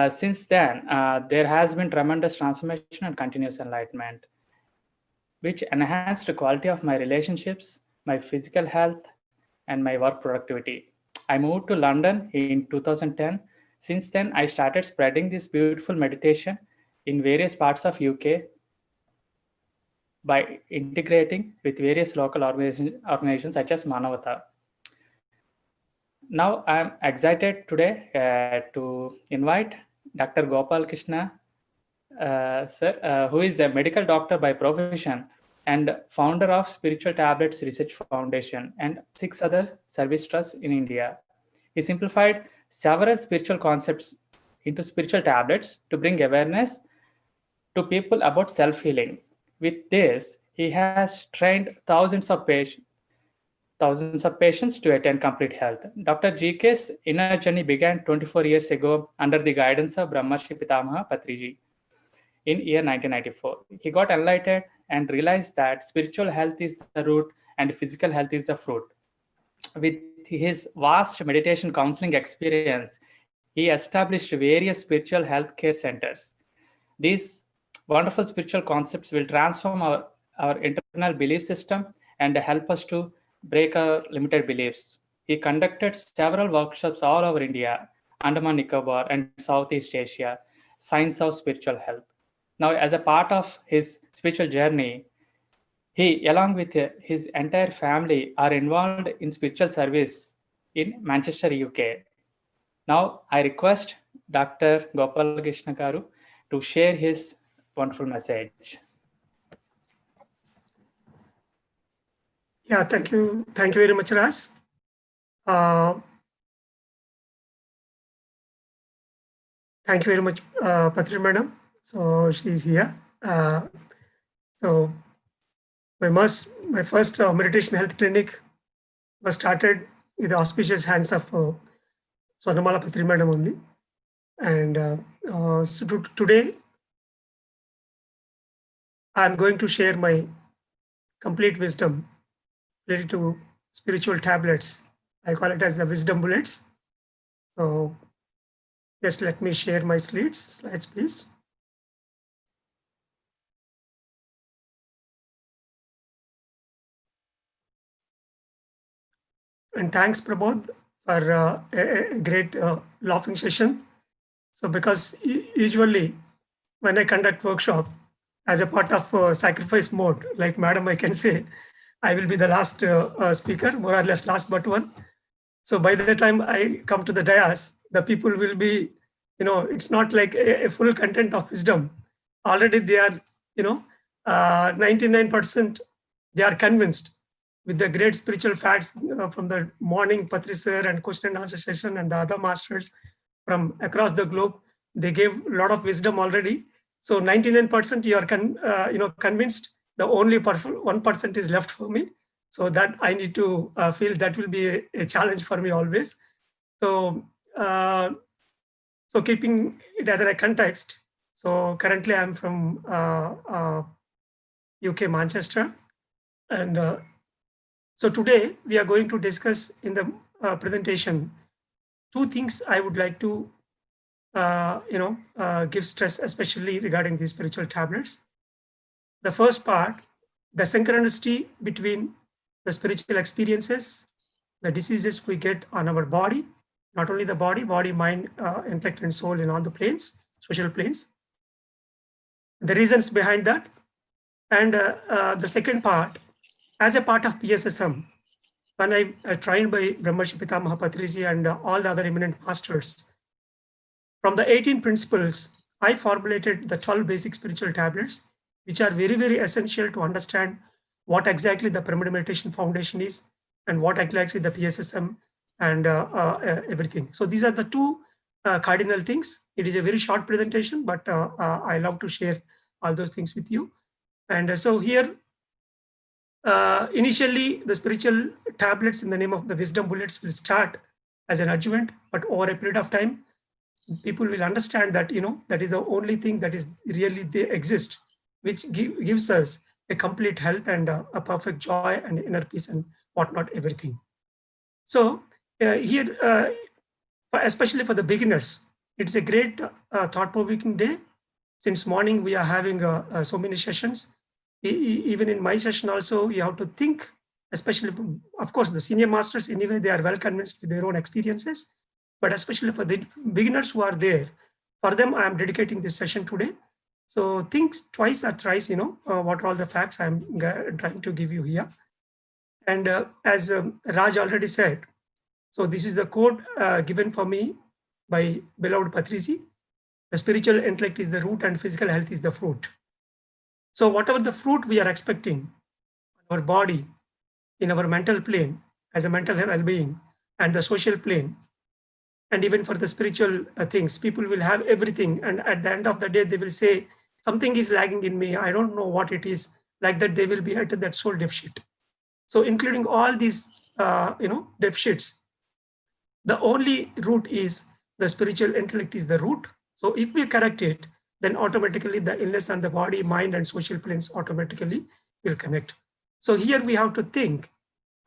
Since then, there has been tremendous transformation and continuous enlightenment, which enhanced the quality of my relationships, my physical health, and my work productivity. I moved to London in 2010. Since then, I started spreading this beautiful meditation in various parts of UK by integrating with various local organizations such as Manavata. Now I'm excited today to invite Dr. Gopal Krishna, sir, who is a medical doctor by profession and founder of Spiritual Tablets Research Foundation and 6 other service trusts in India. He simplified several spiritual concepts into spiritual tablets to bring awareness to people about self-healing. With this, he has trained thousands of patients to attain complete health. Dr. GK's inner journey began 24 years ago under the guidance of Brahmarshi Pitamaha Patriji in year 1994. He got enlightened and realized that spiritual health is the root and physical health is the fruit. With his vast meditation counseling experience, he established various spiritual healthcare centers. These wonderful spiritual concepts will transform our internal belief system and help us to break our limited beliefs. He conducted several workshops all over India Andaman Nicobar, and Southeast Asia, Signs of Spiritual Health. Now, as a part of his spiritual journey, he, along with his entire family, are involved in spiritual service in Manchester, UK. Now, I request Dr. Gopal Krishna Garu to share his wonderful message.
Yeah, thank you. Thank you very much, Ras. Thank you very much, Patri Madam. So she's here. So my first meditation health clinic was started with the auspicious hands of Swarnamala Patri Madam only. And so today, I'm going to share my complete wisdom related to spiritual tablets. I call it as the wisdom bullets. So just let me share my slides, please. And thanks, Prabodh, for a great laughing session. So because usually when I conduct workshop as a part of sacrifice mode, like Madam, I can say, I will be the last speaker, more or less last but one. So by the time I come to the dais, the people will be, it's not like a full content of wisdom. Already they are, 99%, they are convinced with the great spiritual facts from the morning Patri sir and question and answer session and the other masters from across the globe. They gave a lot of wisdom already. So 99% you are convinced. The only 1% is left for me. So that I need to feel that will be a challenge for me always. So, so keeping it as a context. So currently I'm from UK, Manchester. And so today we are going to discuss in the presentation two things I would like to give stress, especially regarding these spiritual tablets. The first part, the synchronicity between the spiritual experiences, the diseases we get on our body, not only the body, mind, intellect, and soul in all the planes, social planes, the reasons behind that. And the second part, as a part of PSSM, when I trained by Brahmarshi Pitamaha Patriji and all the other eminent masters, from the 18 principles, I formulated the 12 basic spiritual tablets, which are very, very essential to understand what exactly the Pyramid Meditation Foundation is and what exactly the PSSM and everything. So these are the two cardinal things. It is a very short presentation, but I love to share all those things with you. And so here, initially, the spiritual tablets in the name of the wisdom bullets will start as an adjuvant, but over a period of time, people will understand that, that is the only thing that is really they exist, which gives us a complete health and a perfect joy and inner peace and whatnot, everything. So here, especially for the beginners, it's a great thought-provoking day. Since morning, we are having so many sessions. Even in my session also, you have to think, especially, of course, the senior masters, anyway, they are well convinced with their own experiences, but especially for the beginners who are there, for them, I am dedicating this session today. So think twice or thrice, what are all the facts I'm trying to give you here. And as Raj already said, so this is the quote given for me by beloved Patriji: the spiritual intellect is the root and physical health is the fruit. So whatever the fruit we are expecting in our body, in our mental plane, as a mental well-being, and the social plane, and even for the spiritual things, people will have everything. And at the end of the day, they will say, something is lagging in me. I don't know what it is. Like that, they will be at that soul deficit. So including all these, deficits, the only root is the spiritual intellect is the root. So if we correct it, then automatically the illness and the body, mind, and social planes automatically will connect. So here we have to think.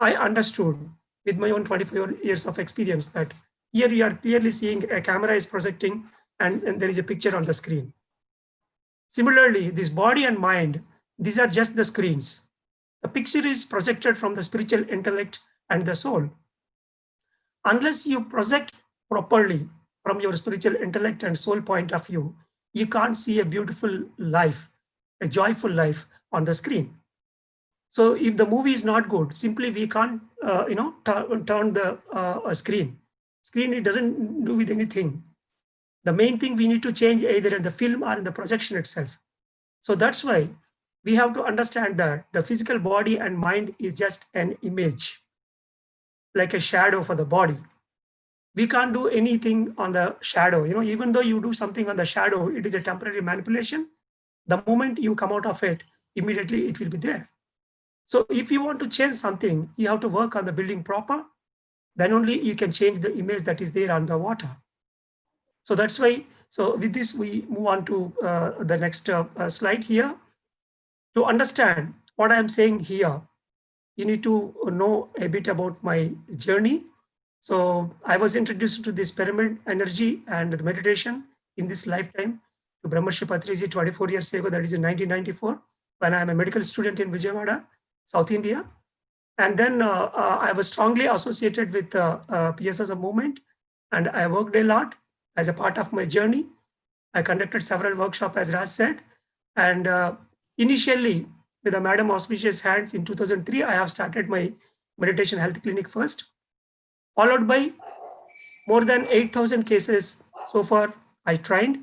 I understood with my own 25 years of experience that here you are clearly seeing a camera is projecting and there is a picture on the screen. Similarly, this body and mind, these are just the screens. The picture is projected from the spiritual intellect and the soul. Unless you project properly from your spiritual intellect and soul point of view, you can't see a beautiful life, a joyful life on the screen. So if the movie is not good, simply we can't, turn the screen. Screen, it doesn't do with anything. The main thing we need to change either in the film or in the projection itself. So that's why we have to understand that the physical body and mind is just an image, like a shadow for the body. We can't do anything on the shadow. Even though you do something on the shadow, it is a temporary manipulation. The moment you come out of it, immediately it will be there. So if you want to change something, you have to work on the building proper. Then only you can change the image that is there on the water. So that's why, so with this, we move on to the next slide here. To understand what I am saying here, you need to know a bit about my journey. So I was introduced to this pyramid energy and the meditation in this lifetime to Brahmarshi Patriji 24 years ago, that is in 1994, when I am a medical student in Vijayawada, South India. And then I was strongly associated with PSSM movement, and I worked a lot as a part of my journey. I conducted several workshops, as Raj said, and initially with the Madam Auspicious Hands in 2003, I have started my meditation health clinic first, followed by more than 8,000 cases so far I trained.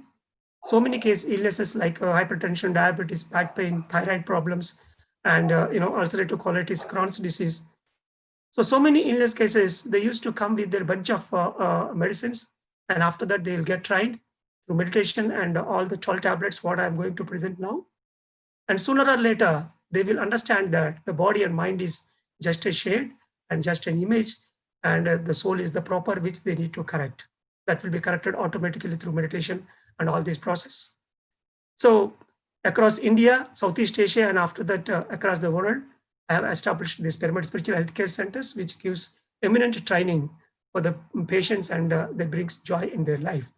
So many illnesses like hypertension, diabetes, back pain, thyroid problems, and ulcerative colitis, Crohn's disease. So many illness cases, they used to come with their bunch of medicines, and after that they'll get trained through meditation and all the 12 tablets, what I'm going to present now. And sooner or later, they will understand that the body and mind is just a shade and just an image, and the soul is the proper which they need to correct. That will be corrected automatically through meditation and all this process. So across India, Southeast Asia, and after that across the world, I have established these Pyramid Spiritual Healthcare Centers, which gives eminent training for the patients, and that brings joy in their life.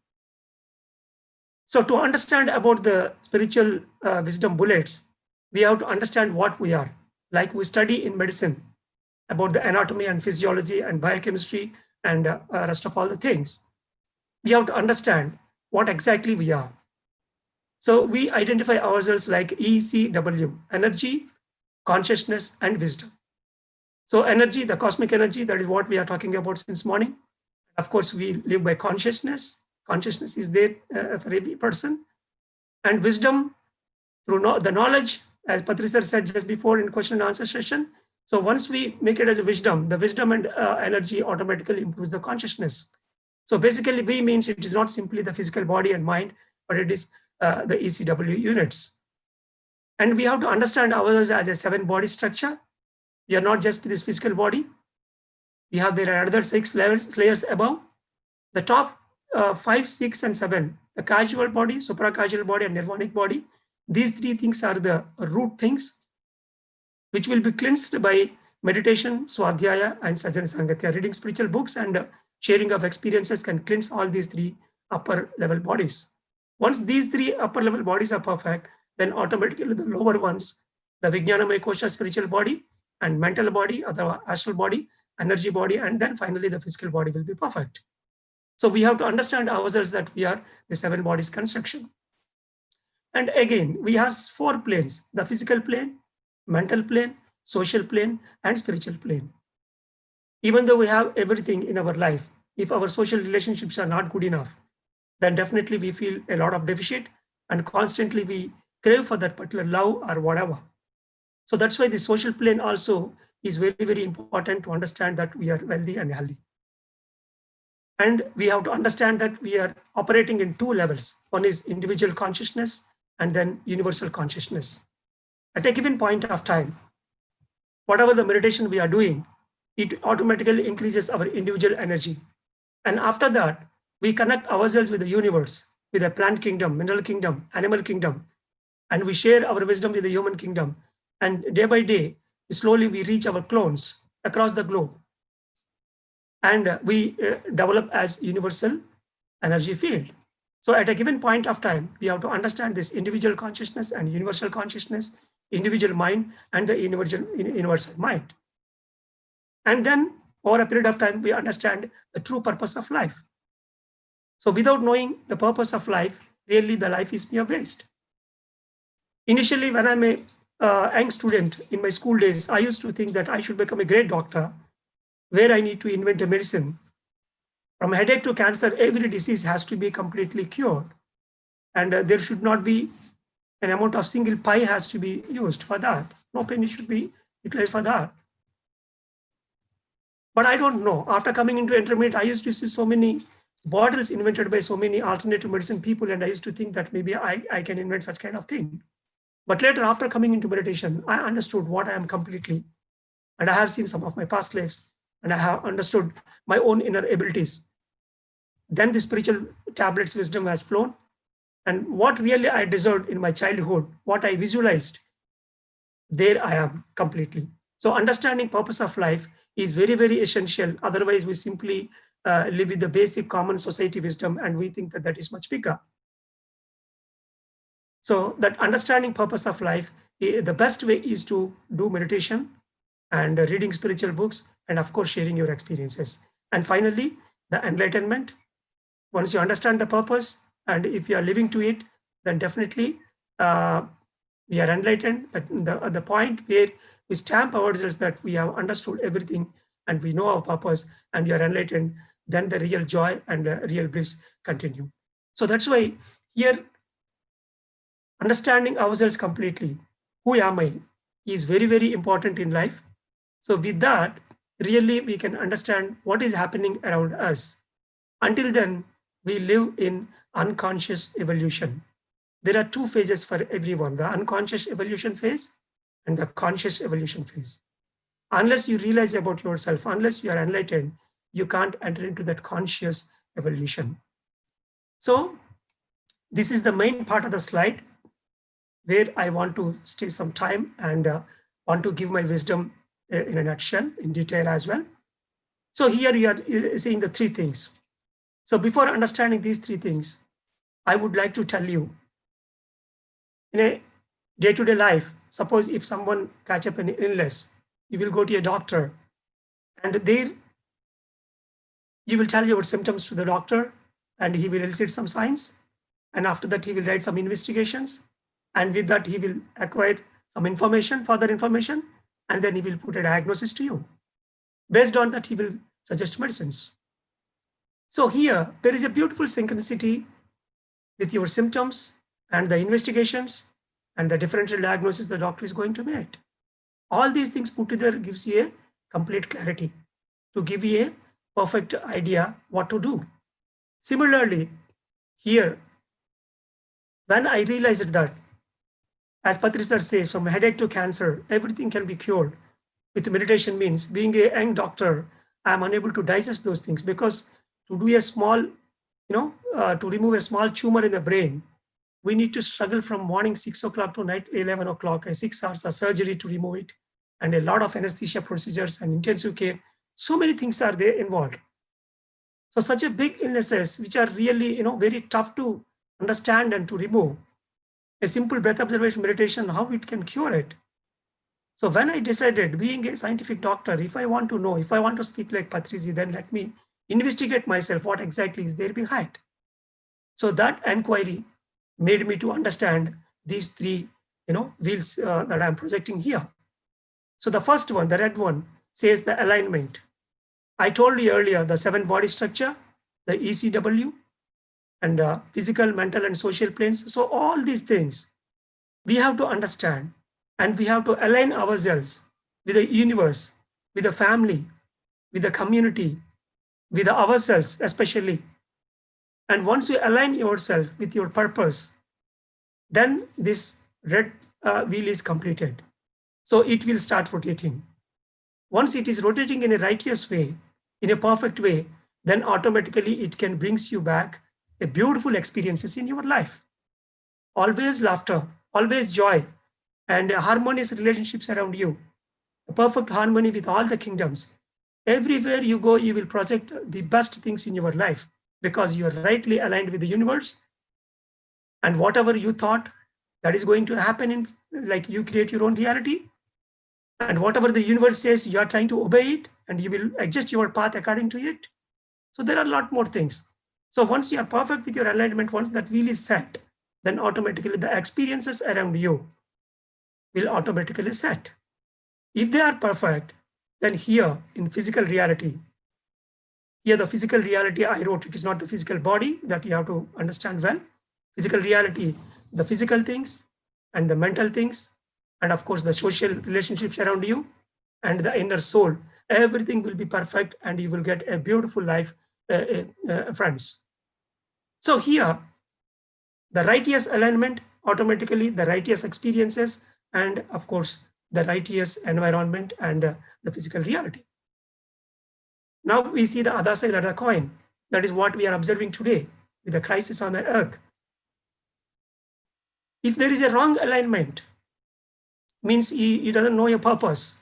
So to understand about the spiritual wisdom bullets, we have to understand what we are. Like we study in medicine about the anatomy and physiology and biochemistry and rest of all the things. We have to understand what exactly we are. So we identify ourselves like ECW, energy, consciousness, and wisdom. So energy, the cosmic energy, that is what we are talking about since morning. Of course, we live by consciousness. Consciousness is there for every person. And wisdom, through the knowledge, as Patri sir said just before in question and answer session. So once we make it as a wisdom, the wisdom and energy automatically improves the consciousness. So basically, we means it is not simply the physical body and mind, but it is the ECW units. And we have to understand ourselves as a 7-body structure. We are not just this physical body. We have there are another 6 layers above. The top 5, 6, and 7, the casual body, supra-casual body, and nirvanic body. These 3 things are the root things, which will be cleansed by meditation, swadhyaya, and sadhana sangatya. Reading spiritual books and sharing of experiences can cleanse all these 3 upper level bodies. Once these 3 upper level bodies are perfect, then automatically the lower ones, the Vijnanamaya Kosha spiritual body and mental body, or the astral body, energy body, and then finally the physical body will be perfect. So we have to understand ourselves that we are the 7 bodies construction. And again, we have 4 planes: the physical plane, mental plane, social plane, and spiritual plane. Even though we have everything in our life, if our social relationships are not good enough, then definitely we feel a lot of deficit, and constantly we crave for that particular love or whatever. So that's why the social plane also is very, very important to understand that we are wealthy and healthy. And we have to understand that we are operating in 2 levels. One is individual consciousness and then universal consciousness. At a given point of time, whatever the meditation we are doing, it automatically increases our individual energy. And after that, we connect ourselves with the universe, with the plant kingdom, mineral kingdom, animal kingdom, and we share our wisdom with the human kingdom. And day by day, slowly we reach our clones across the globe. And we develop as universal energy field. So at a given point of time, we have to understand this individual consciousness and universal consciousness, individual mind, and the universal mind. And then over a period of time, we understand the true purpose of life. So without knowing the purpose of life, really the life is mere waste. Initially, when I'm a young student in my school days, I used to think that I should become a great doctor, where I need to invent a medicine. From headache to cancer, every disease has to be completely cured. And there should not be an amount of single pie has to be used for that. No penny should be utilized for that. But I don't know. After coming into intermediate, I used to see so many bottles invented by so many alternative medicine people, and I used to think that maybe I can invent such kind of thing. But later, after coming into meditation, I understood what I am completely. And I have seen some of my past lives, and I have understood my own inner abilities. Then the spiritual tablets wisdom has flown. And what really I deserved in my childhood, what I visualized, there I am completely. So understanding purpose of life is very, very essential. Otherwise, we simply live with the basic common society wisdom, and we think that that is much bigger. So that understanding purpose of life, the best way is to do meditation and reading spiritual books, and of course, sharing your experiences. And finally, the enlightenment. Once you understand the purpose, and if you are living to it, then definitely we are enlightened. At the point where we stamp ourselves that we have understood everything and we know our purpose and we are enlightened, then the real joy and the real bliss continue. So that's why here, understanding ourselves completely, who am I, is very, very important in life. So with that, really we can understand what is happening around us. Until then, we live in unconscious evolution. There are two phases for everyone, the unconscious evolution phase and the conscious evolution phase. Unless you realize about yourself, unless you are enlightened, you can't enter into that conscious evolution. So this is the main part of the slide where I want to stay some time and want to give my wisdom in a nutshell, in detail as well. So here you are seeing the three things. So before understanding these three things, I would like to tell you, in a day-to-day life, suppose if someone catch up an illness, you will go to a doctor, and there you will tell your symptoms to the doctor, and he will elicit some signs, and after that he will write some investigations, and with that he will acquire some information, further information, and then he will put a diagnosis to you. Based on that, he will suggest medicines. So here, there is a beautiful synchronicity with your symptoms and the investigations and the differential diagnosis the doctor is going to make. All these things put together gives you a complete clarity to give you a perfect idea what to do. Similarly, here, when I realized that, as Patri sir says, from headache to cancer, everything can be cured with meditation means, being a young doctor, I am unable to digest those things, because to do a small, to remove a small tumor in the brain, we need to struggle from morning 6 o'clock to night 11 o'clock, 6 hours of surgery to remove it, and a lot of anesthesia procedures and intensive care. So many things are there involved. So such a big illnesses, which are really, very tough to understand and to remove. A simple breath observation meditation, how it can cure it. So when I decided, being a scientific doctor, if I want to know, if I want to speak like Patriji, then let me investigate myself, what exactly is there behind. So that inquiry made me to understand these three, wheels that I'm projecting here. So the first one, the red one, says the alignment. I told you earlier, the 7 body structure, the ECW, and physical, mental, and social planes. So all these things we have to understand, and we have to align ourselves with the universe, with the family, with the community, with ourselves especially. And once you align yourself with your purpose, then this red wheel is completed. So it will start rotating. Once it is rotating in a righteous way, in a perfect way, then automatically it can brings you back a beautiful experiences in your life. Always laughter, always joy, and harmonious relationships around you. A perfect harmony with all the kingdoms. Everywhere you go, you will project the best things in your life, because you are rightly aligned with the universe. And whatever you thought, that is going to happen in, like, you create your own reality. And whatever the universe says, you are trying to obey it, and you will adjust your path according to it. So there are a lot more things. So once you are perfect with your alignment, once that wheel is set, then automatically the experiences around you will automatically set. If they are perfect, then here in physical reality, here the physical reality I wrote, it is not the physical body that you have to understand well. Physical reality, the physical things and the mental things, and of course the social relationships around you and the inner soul, everything will be perfect and you will get a beautiful life, friends. So here, the righteous alignment, automatically the righteous experiences, and of course, the righteous environment and the physical reality. Now we see the other side of the coin. That is what we are observing today with the crisis on the earth. If there is a wrong alignment, means you doesn't know your purpose.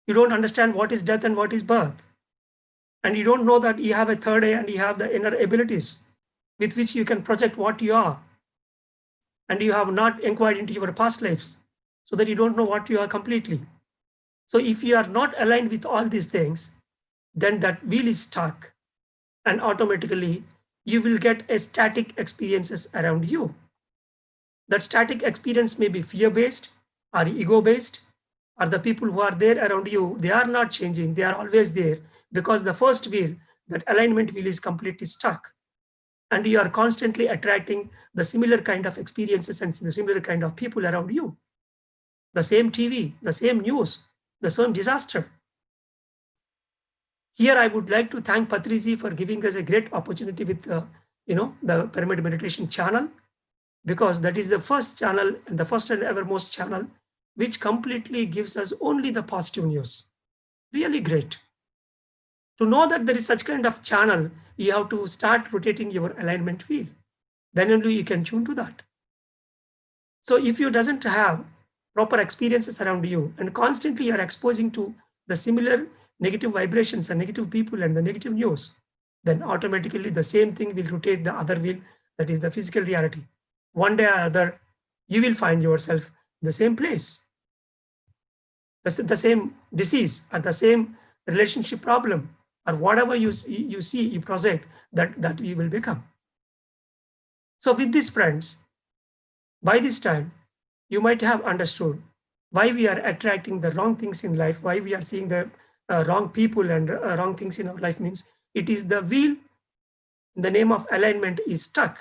You don't understand what is death and what is birth. And you don't know that you have a third eye and you have the inner abilities with which you can project what you are. And you have not inquired into your past lives, so that you don't know what you are completely. So if you are not aligned with all these things, then that wheel is stuck and automatically you will get a static experiences around you. That static experience may be fear-based or ego-based, or the people who are there around you, they are not changing, they are always there, because the first wheel, that alignment wheel, is completely stuck. And you are constantly attracting the similar kind of experiences and the similar kind of people around you. The same TV, the same news, the same disaster. Here I would like to thank Patriji for giving us a great opportunity with the Pyramid Meditation channel, because that is the first channel and the first and evermost channel which completely gives us only the positive news. Really great. To know that there is such kind of channel, you have to start rotating your alignment wheel. Then only you can tune to that. So if you doesn't have proper experiences around you and constantly you are exposing to the similar negative vibrations and negative people and the negative news, then automatically the same thing will rotate the other wheel, that is the physical reality. One day or other, you will find yourself in the same place, the same disease or the same relationship problem, or whatever you see, you project, that you will become. So with these friends, by this time, you might have understood why we are attracting the wrong things in life, why we are seeing the wrong people and wrong things in our life. Means it is the wheel in the name of alignment is stuck.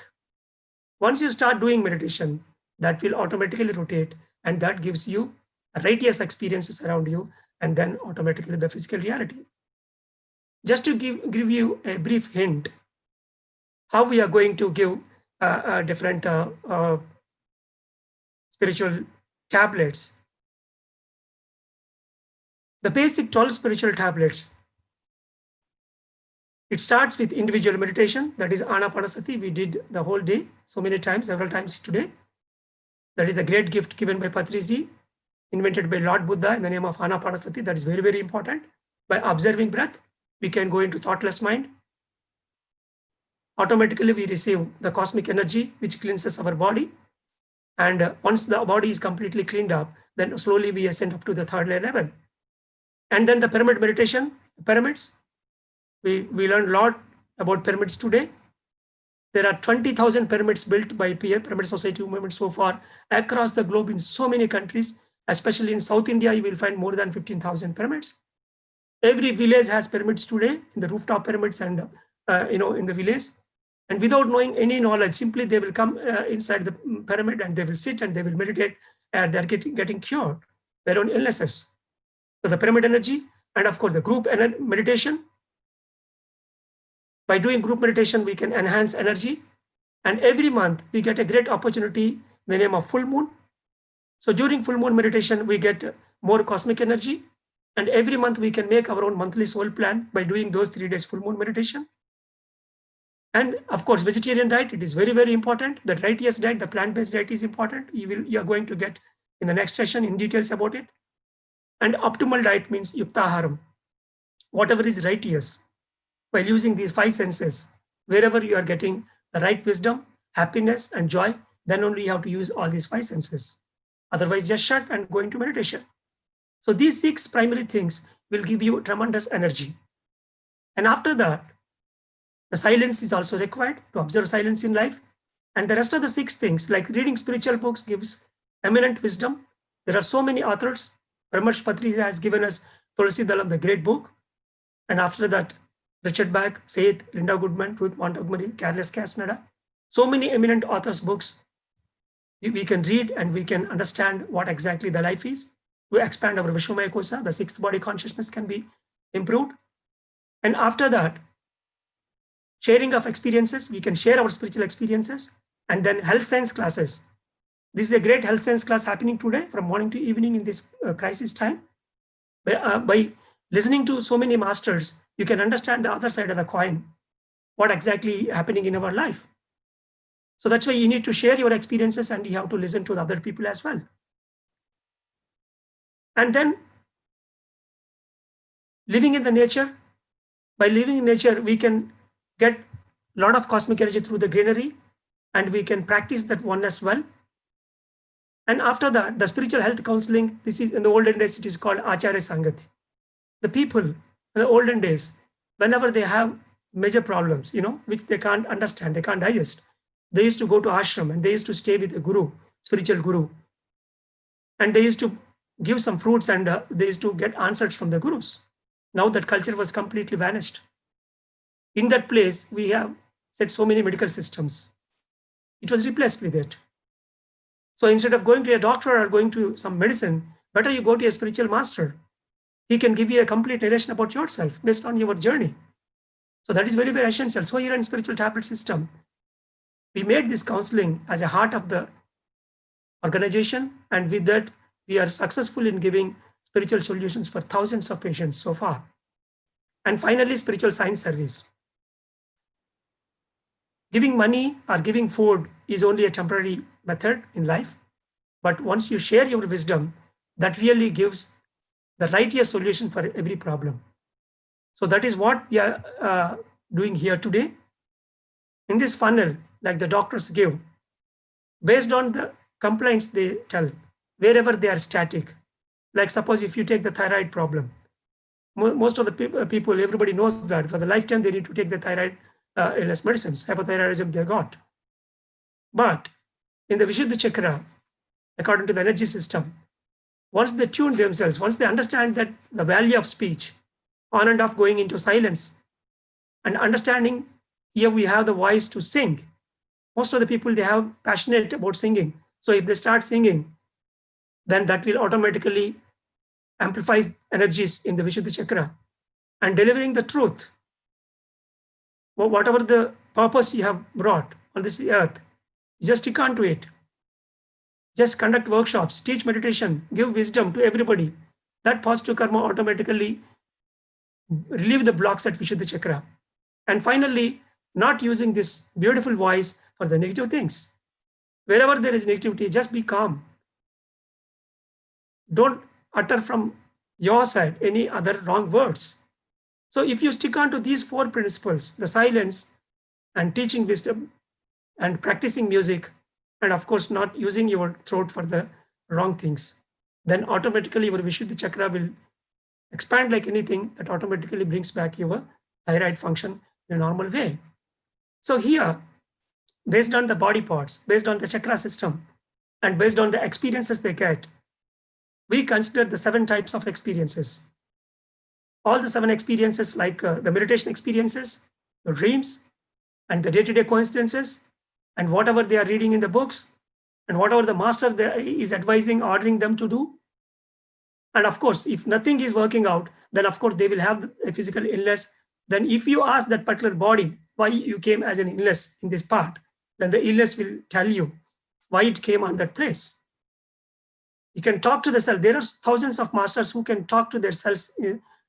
Once you start doing meditation, that will automatically rotate, and that gives you righteous experiences around you, and then automatically the physical reality. Just to give you a brief hint, how we are going to give different spiritual tablets. The basic 12 spiritual tablets, it starts with individual meditation, that is Anapanasati. We did the whole day, so many times, several times today. That is a great gift given by Patriji, invented by Lord Buddha in the name of Anapanasati. That is very, very important. By observing breath, we can go into thoughtless mind. Automatically, we receive the cosmic energy, which cleanses our body. And once the body is completely cleaned up, then slowly we ascend up to the third level. And then the pyramid meditation, the pyramids. We learned a lot about pyramids today. There are 20,000 pyramids built by Pyramid Society movement so far across the globe in so many countries, especially in South India. You will find more than 15,000 pyramids. Every village has pyramids today, in the rooftop pyramids and in the village. And without knowing any knowledge, simply they will come inside the pyramid and they will sit and they will meditate, and they're getting cured their own illnesses. So the pyramid energy, and of course the group meditation. By doing group meditation, we can enhance energy. And every month we get a great opportunity in the name of full moon. So during full moon meditation, we get more cosmic energy. And every month we can make our own monthly soul plan by doing those 3 days full moon meditation. And of course, vegetarian diet, it is very, very important. The righteous diet, the plant-based diet is important. You are going to get in the next session in details about it. And optimal diet means yuktaharam, whatever is righteous. By using these 5 senses, wherever you are getting the right wisdom, happiness, and joy, then only you have to use all these 5 senses. Otherwise, just shut and go into meditation. So these 6 primary things will give you tremendous energy. And after that, The silence is also required to observe silence in life. And the rest of the 6 things, like reading spiritual books, gives eminent wisdom. There are so many authors. Ramesh Patri has given us Tulsi Dalam, the great book. And after that, Richard Bach, Seth, Linda Goodman, Ruth Montgomery, Carlos Castaneda. So many eminent authors' books we can read, and we can understand what exactly the life is. We expand our Vishwamaya Kosa, the 6th body consciousness can be improved. And after that, sharing of experiences, we can share our spiritual experiences. And then health science classes. This is a great health science class happening today from morning to evening in this crisis time. By listening to so many masters, you can understand the other side of the coin, what exactly happening in our life. So that's why you need to share your experiences, and you have to listen to the other people as well. And then living in the nature. By living in nature, we can get a lot of cosmic energy through the greenery, and we can practice that oneness well. And after that, the spiritual health counseling, this is in the olden days, it is called Acharya Sangati. The people in the olden days, whenever they have major problems, which they can't understand, they can't digest, they used to go to ashram, and they used to stay with a guru, spiritual guru. And they used to give some fruits, and they used to get answers from the gurus. Now that culture was completely vanished. In that place, we have set so many medical systems. It was replaced with it. So instead of going to a doctor or going to some medicine, better you go to a spiritual master. He can give you a complete narration about yourself based on your journey. So that is very, very essential. So here in spiritual tablet system, we made this counseling as a heart of the organization. And with that, we are successful in giving spiritual solutions for thousands of patients so far. And finally, spiritual science service. Giving money or giving food is only a temporary method in life. But once you share your wisdom, that really gives the righteous solution for every problem. So that is what we are doing here today. In this funnel, like the doctors give, based on the complaints they tell, wherever they are static, like suppose if you take the thyroid problem, most of the people, everybody knows that for the lifetime they need to take the thyroid illness medicines, hypothyroidism they got. But in the Vishuddha Chakra, according to the energy system, once they tune themselves, once they understand that the value of speech, on and off going into silence, and understanding here we have the voice to sing. Most of the people, they have passionate about singing. So if they start singing, then that will automatically amplify energies in the Vishuddha Chakra and delivering the truth. Whatever the purpose you have brought on this earth, just stick on to it. Just conduct workshops, teach meditation, give wisdom to everybody. That positive karma automatically relieve the blocks at Vishuddha Chakra. And finally, not using this beautiful voice for the negative things. Wherever there is negativity, just be calm. Don't utter from your side any other wrong words. So if you stick on to these 4 principles, the silence and teaching wisdom and practicing music, and of course not using your throat for the wrong things, then automatically your Vishuddha Chakra will expand like anything. That automatically brings back your thyroid function in a normal way. So here, based on the body parts, based on the chakra system, and based on the experiences they get, we consider the 7 types of experiences. All the 7 experiences, like the meditation experiences, the dreams, and the day-to-day coincidences, and whatever they are reading in the books, and whatever the master is advising, ordering them to do. And of course, if nothing is working out, then of course they will have a physical illness. Then if you ask that particular body why you came as an illness in this part, then the illness will tell you why it came on that place. You can talk to the cell. There are thousands of masters who can talk to their cells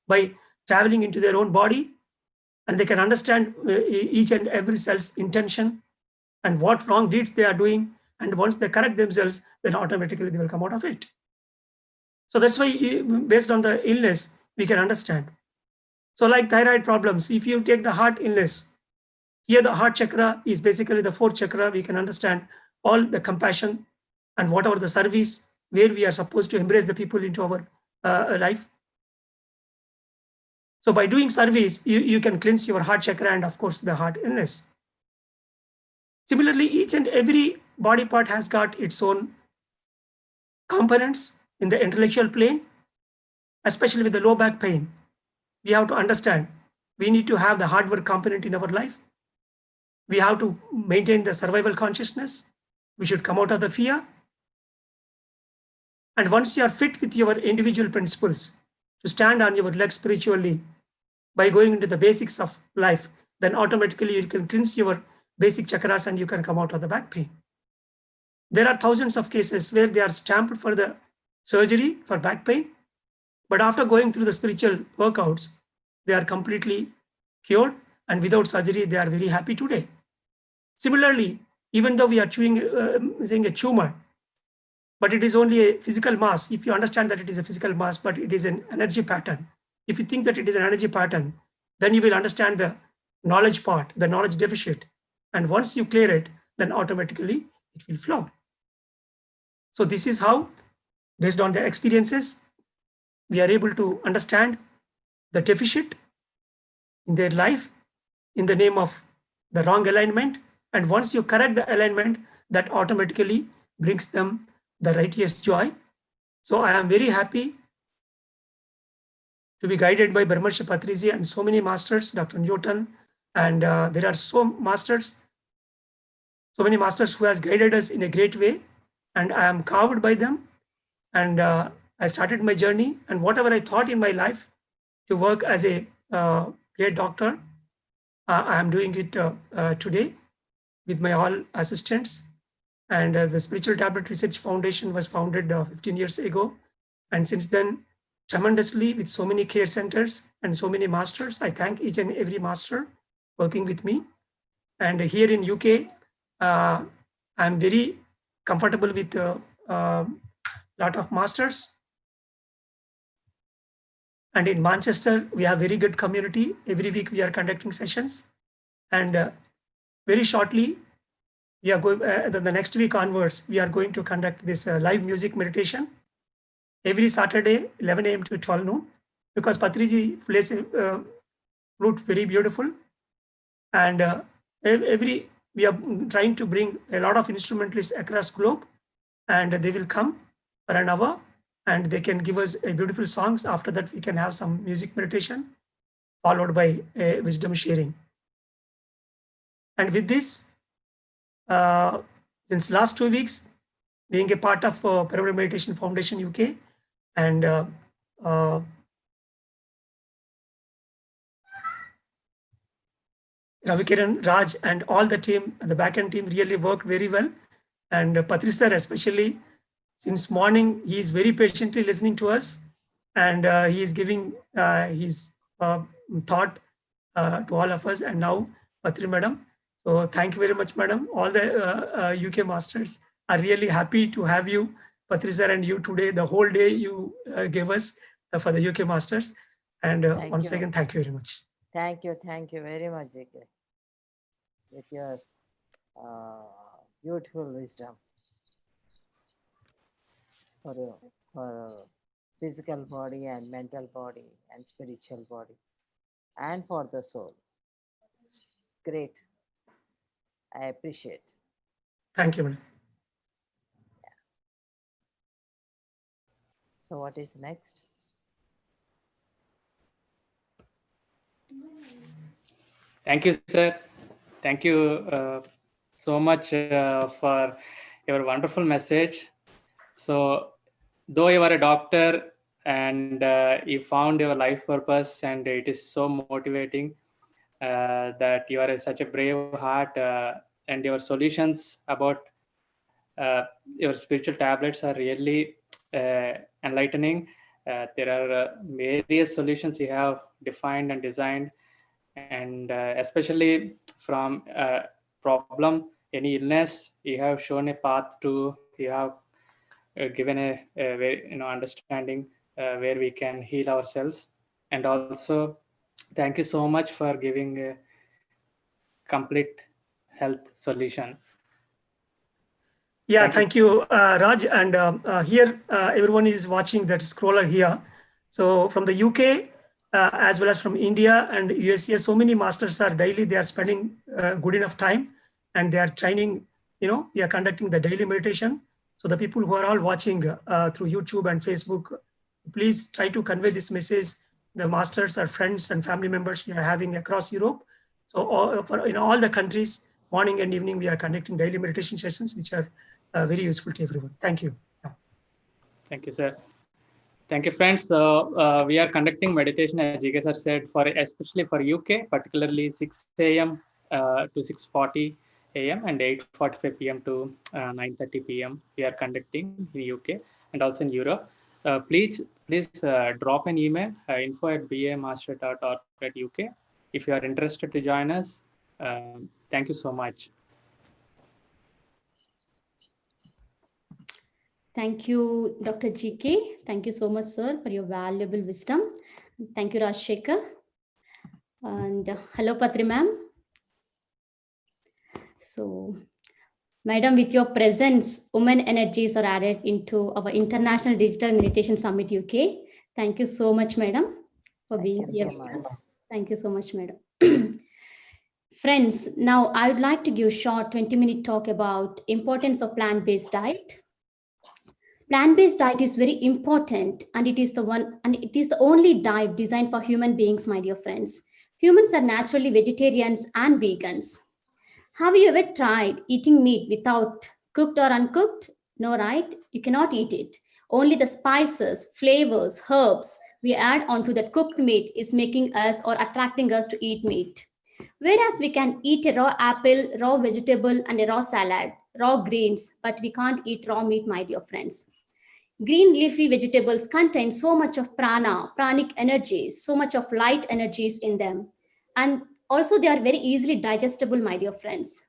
by traveling into their own body, and they can understand each and every cell's intention and what wrong deeds they are doing. And once they correct themselves, then automatically they will come out of it. So that's why, based on the illness, we can understand. So like thyroid problems, if you take the heart illness, here the heart chakra is basically the 4th chakra. We can understand all the compassion and whatever the service, where we are supposed to embrace the people into our life. So by doing surveys, you can cleanse your heart chakra and of course the heart illness. Similarly, each and every body part has got its own components in the intellectual plane, especially with the low back pain. We have to understand we need to have the hard work component in our life. We have to maintain the survival consciousness. We should come out of the fear. And once you are fit with your individual principles to stand on your legs spiritually by going into the basics of life, then automatically you can cleanse your basic chakras and you can come out of the back pain. There are thousands of cases where they are stamped for the surgery for back pain, but after going through the spiritual workouts, they are completely cured, and without surgery, they are very happy today. Similarly, even though we are saying a tumor, but it is only a physical mass. If you understand that it is a physical mass, but it is an energy pattern. If you think that it is an energy pattern, then you will understand the knowledge part, the knowledge deficit. And once you clear it, then automatically it will flow. So this is how, based on their experiences, we are able to understand the deficit in their life in the name of the wrong alignment. And once you correct the alignment, that automatically brings them the righteous joy. So I am very happy to be guided by Brahmarshi Patriji and so many masters, Dr. Newton, and there are so many masters who has guided us in a great way, and I am cowed by them. And I started my journey, and whatever I thought in my life to work as a great doctor, I am doing it today with my all assistants. And the Spiritual Tablet Research Foundation was founded 15 years ago. And since then, tremendously with so many care centers and so many masters, I thank each and every master working with me. And here in UK, I'm very comfortable with a lot of masters. And in Manchester, we have very good community. Every week we are conducting sessions. And very shortly, we are going, the next week onwards, we are going to conduct this live music meditation every Saturday, 11 a.m. to 12 noon, because Patriji plays flute very beautiful. And we are trying to bring a lot of instrumentalists across globe, and they will come for an hour and they can give us a beautiful songs. After that, we can have some music meditation followed by a wisdom sharing. And with this, since last 2 weeks, being a part of Pyramid Meditation Foundation UK, and Ravikiran, Raj, and all the team, the backend team really worked very well. And Patri sir, especially since morning, he is very patiently listening to us, and he is giving his thought to all of us. And now, Patri madam. So thank you very much, madam. All the UK masters are really happy to have you, Patri sir, and you today. The whole day you gave us for the UK masters. And once again, thank you very much.
Thank you very much, JK, with your beautiful wisdom for physical body and mental body and spiritual body and for the soul. Great. I appreciate.
Thank you, madam.
Yeah. So what is next?
Thank you, sir. Thank you so much for your wonderful message. So, though you are a doctor and you found your life purpose, and it is so motivating that you are such a brave heart, and your solutions about your spiritual tablets are really enlightening. There are various solutions you have defined and designed, and especially from problem, any illness, you have shown a path to, you have given a very, understanding where we can heal ourselves. And also, thank you so much for giving a complete health solution.
Yeah, thank you, Raj. And here, everyone is watching that scroller here. So from the UK, as well as from India and USA. So many masters are daily, they are spending good enough time and they are training, we are conducting the daily meditation. So the people who are all watching through YouTube and Facebook, please try to convey this message. The masters are friends and family members we are having across Europe. So in all the countries, morning and evening, we are conducting daily meditation sessions, which are very useful to everyone. Thank you.
Thank you, sir. Thank you, friends. We are conducting meditation, as GK sir said, especially for UK, particularly 6 a.m. To 6:40 a.m. and 8:45 p.m. to 9:30 p.m. We are conducting in UK and also in Europe. Please drop an email, info@bamaster.org.uk if you are interested to join us. Thank you so much.
Thank you, Dr. GK. Thank you so much, sir, for your valuable wisdom. Thank you, Rajshekhar. And hello, Patri ma'am. So, madam, with your presence, women energies are added into our International Digital Meditation Summit UK. Thank you so much, madam, for being here. Thank you so much, madam. Friends, now I would like to give a short 20-minute talk about importance of plant-based diet. Plant-based diet is very important, and it is the only diet designed for human beings, my dear friends. Humans are naturally vegetarians and vegans. Have you ever tried eating meat without cooked or uncooked? No, right? You cannot eat it. Only the spices, flavors, herbs we add onto that cooked meat is making us or attracting us to eat meat. Whereas we can eat a raw apple, raw vegetable, and a raw salad, raw greens, but we can't eat raw meat, my dear friends. Green leafy vegetables contain so much of pranic energies, so much of light energies in them. And also they are very easily digestible, my dear friends.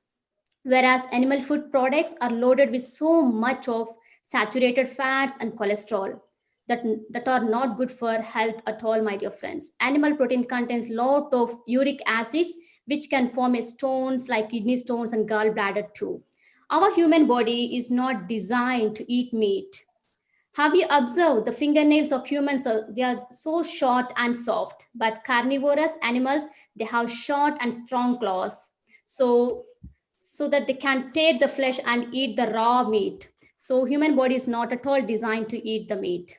Whereas animal food products are loaded with so much of saturated fats and cholesterol that are not good for health at all, my dear friends. Animal protein contains lot of uric acids, which can form stones like kidney stones and gallbladder too. Our human body is not designed to eat meat. Have you observed the fingernails of humans? They are so short and soft, but carnivorous animals, they have short and strong claws. So that they can tear the flesh and eat the raw meat. So human body is not at all designed to eat the meat.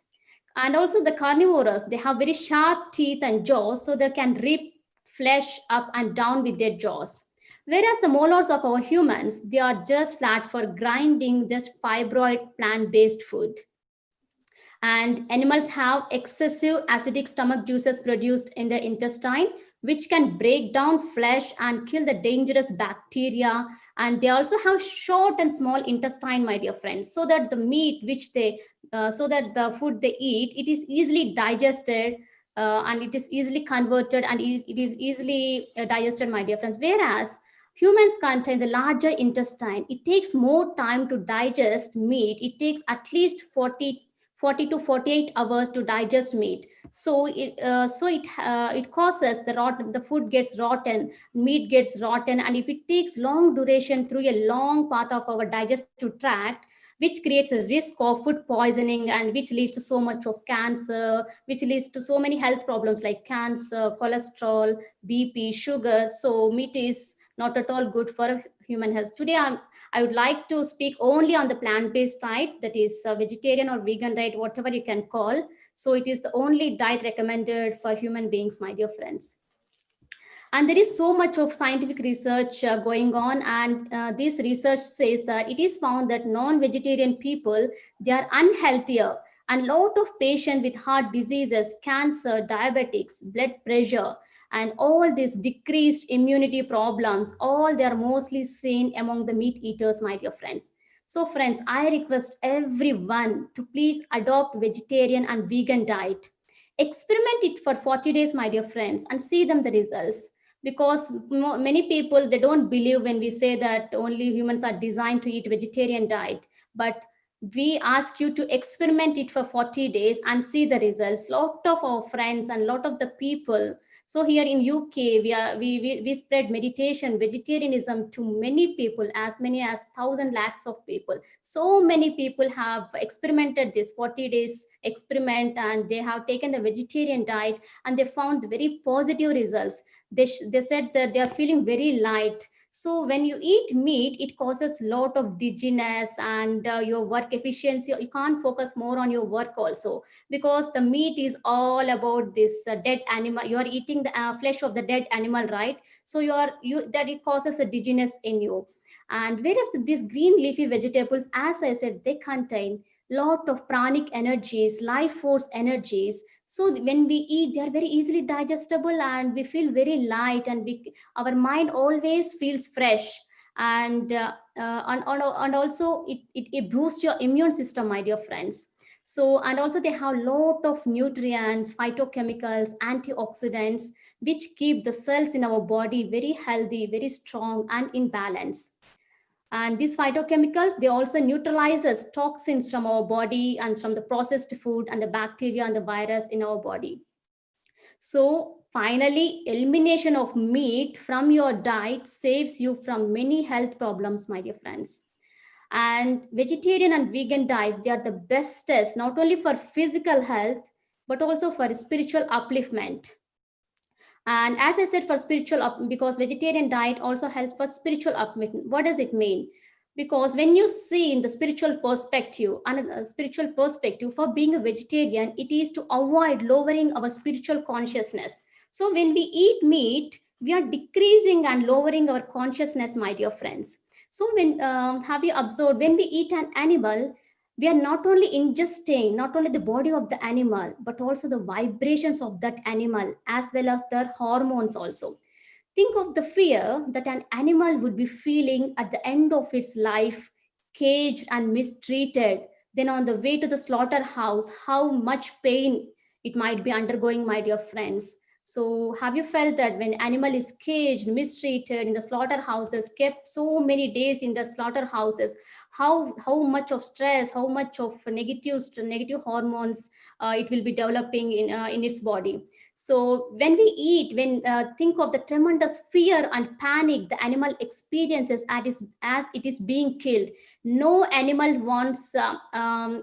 And also the carnivores, they have very sharp teeth and jaws, so they can rip flesh up and down with their jaws. Whereas the molars of our humans, they are just flat for grinding this fibroid plant-based food. And animals have excessive acidic stomach juices produced in the intestine, which can break down flesh and kill the dangerous bacteria. And they also have short and small intestine, my dear friends, so that the meat which so that the food they eat, it is easily digested and it is easily converted and it is easily digested, my dear friends. Whereas humans contain the larger intestine, it takes more time to digest meat. It takes at least 40 to 48 hours to digest meat. So it causes the food gets rotten, meat gets rotten, and if it takes long duration through a long path of our digestive tract, which creates a risk of food poisoning and which leads to so much of cancer, which leads to so many health problems like cancer, cholesterol, BP, sugar. So meat is not at all good for human health. Today, I would like to speak only on the plant-based diet, that is vegetarian or vegan diet, whatever you can call. So it is the only diet recommended for human beings, my dear friends. And there is so much of scientific research going on, and this research says that it is found that non-vegetarian people, they are unhealthier, and lot of patients with heart diseases, cancer, diabetics, blood pressure, and all these decreased immunity problems, all they are mostly seen among the meat eaters, my dear friends. So friends, I request everyone to please adopt vegetarian and vegan diet. Experiment it for 40 days, my dear friends, and see them the results. Because many people, they don't believe when we say that only humans are designed to eat vegetarian diet. But we ask you to experiment it for 40 days and see the results. Lot of our friends and lot of the people. So here in UK, we spread meditation, vegetarianism to many people, as many as 1,000 lakhs of people. So many people have experimented this 40 days experiment, and they have taken the vegetarian diet, and they found very positive results. They said that they are feeling very light. So when you eat meat, it causes a lot of dizziness and your work efficiency. You can't focus more on your work also, because the meat is all about this dead animal. You are eating the flesh of the dead animal, right? So that it causes a dizziness in you. And whereas these green leafy vegetables, as I said, they contain lot of pranic energies, life force energies. So when we eat, they are very easily digestible, and we feel very light, and our mind always feels fresh. And also it boosts your immune system, my dear friends. So, and also they have a lot of nutrients, phytochemicals, antioxidants, which keep the cells in our body very healthy, very strong, and in balance. And these phytochemicals, they also neutralizes toxins from our body and from the processed food and the bacteria and the virus in our body. So finally, elimination of meat from your diet saves you from many health problems, my dear friends. And vegetarian and vegan diets, they are the bestest, not only for physical health, but also for spiritual upliftment. And as I said, for spiritual, because vegetarian diet also helps for spiritual upliftment. What does it mean? Because when you see in the spiritual perspective, for being a vegetarian, it is to avoid lowering our spiritual consciousness. So when we eat meat, we are decreasing and lowering our consciousness, my dear friends. So when have you observed, when we eat an animal, we are not only ingesting not only the body of the animal, but also the vibrations of that animal, as well as their hormones also. Think of the fear that an animal would be feeling at the end of its life, caged and mistreated. Then on the way to the slaughterhouse, how much pain it might be undergoing, my dear friends. So have you felt that when animal is caged, mistreated in the slaughterhouses, kept so many days in the slaughterhouses, how much of stress, how much of negative hormones it will be developing in its body. So when we eat, think of the tremendous fear and panic the animal experiences as it is being killed. No animal wants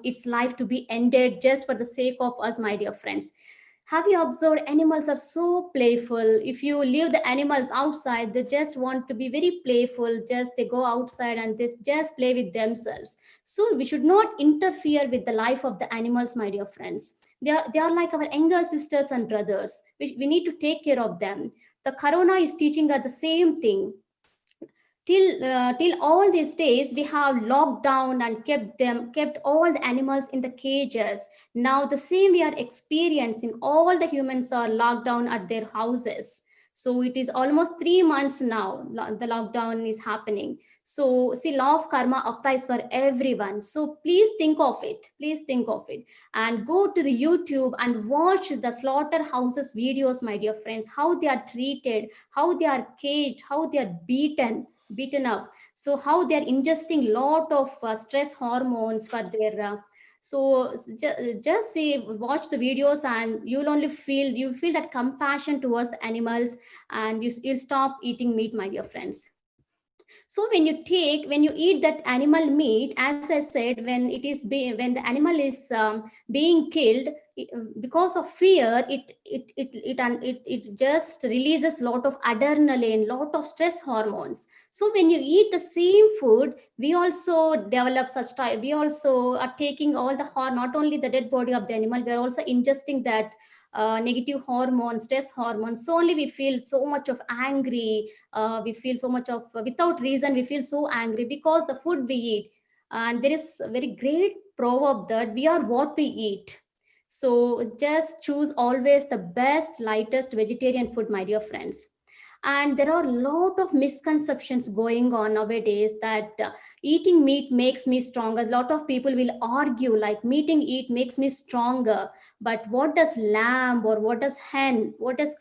its life to be ended just for the sake of us, my dear friends. Have you observed animals are so playful? If you leave the animals outside, they just want to be very playful. Just they go outside and they just play with themselves. So we should not interfere with the life of the animals, my dear friends. They are like our younger sisters and brothers. We need to take care of them. The corona is teaching us the same thing. Till all these days, we have locked down and kept all the animals in the cages. Now the same we are experiencing. All the humans are locked down at their houses. So it is almost 3 months now, the lockdown is happening. So see, law of karma applies for everyone. So please think of it. Please think of it. And go to the YouTube and watch the slaughterhouses videos, my dear friends, how they are treated, how they are caged, how they are beaten up. So how they are ingesting lot of stress hormones for their so just see, watch the videos, and you'll feel that compassion towards the animals, and you'll stop eating meat, my dear friends. So when you eat that animal meat, as I said, when the animal is being killed, because of fear, it just releases a lot of adrenaline, lot of stress hormones. So when you eat the same food, we also develop such type. We also are taking all the not only the dead body of the animal, we are also ingesting that negative hormones, stress hormones. So only we feel so much of angry. We feel so much of without reason. We feel so angry because the food we eat. And there is a very great proverb that we are what we eat. So just choose always the best, lightest vegetarian food, my dear friends. And there are a lot of misconceptions going on nowadays that eating meat makes me stronger. A lot of people will argue like eat makes me stronger. But what does lamb or what does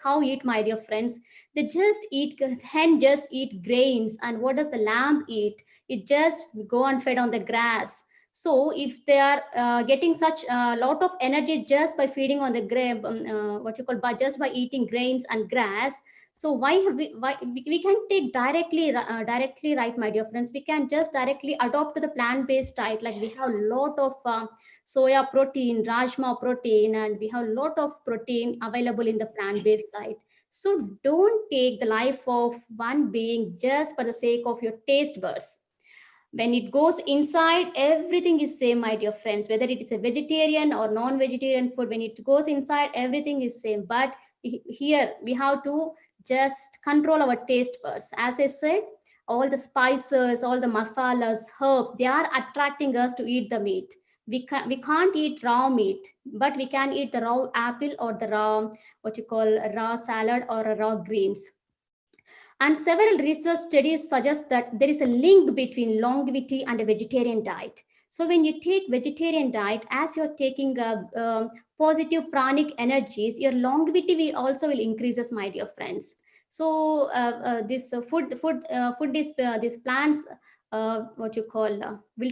cow eat, my dear friends? Hen just eat grains. And what does the lamb eat? It just go and fed on the grass. So if they are getting such a lot of energy just by feeding on the just by eating grains and grass, so why we can take directly right, my dear friends. We can just directly adopt to the plant-based diet. Like we have a lot of soya protein, rajma protein, and we have a lot of protein available in the plant-based diet. So don't take the life of one being just for the sake of your taste buds. When it goes inside, everything is same, my dear friends, whether it is a vegetarian or non-vegetarian food. When it goes inside, everything is same. But here we have to just control our taste buds. As I said, all the spices, all the masalas, herbs, they are attracting us to eat the meat. We can't eat raw meat, but we can eat the raw apple or the raw raw salad or raw greens. And several research studies suggest that there is a link between longevity and a vegetarian diet. So when you take vegetarian diet, as you're taking positive pranic energies, your longevity will also increases, my dear friends. So this these plants, will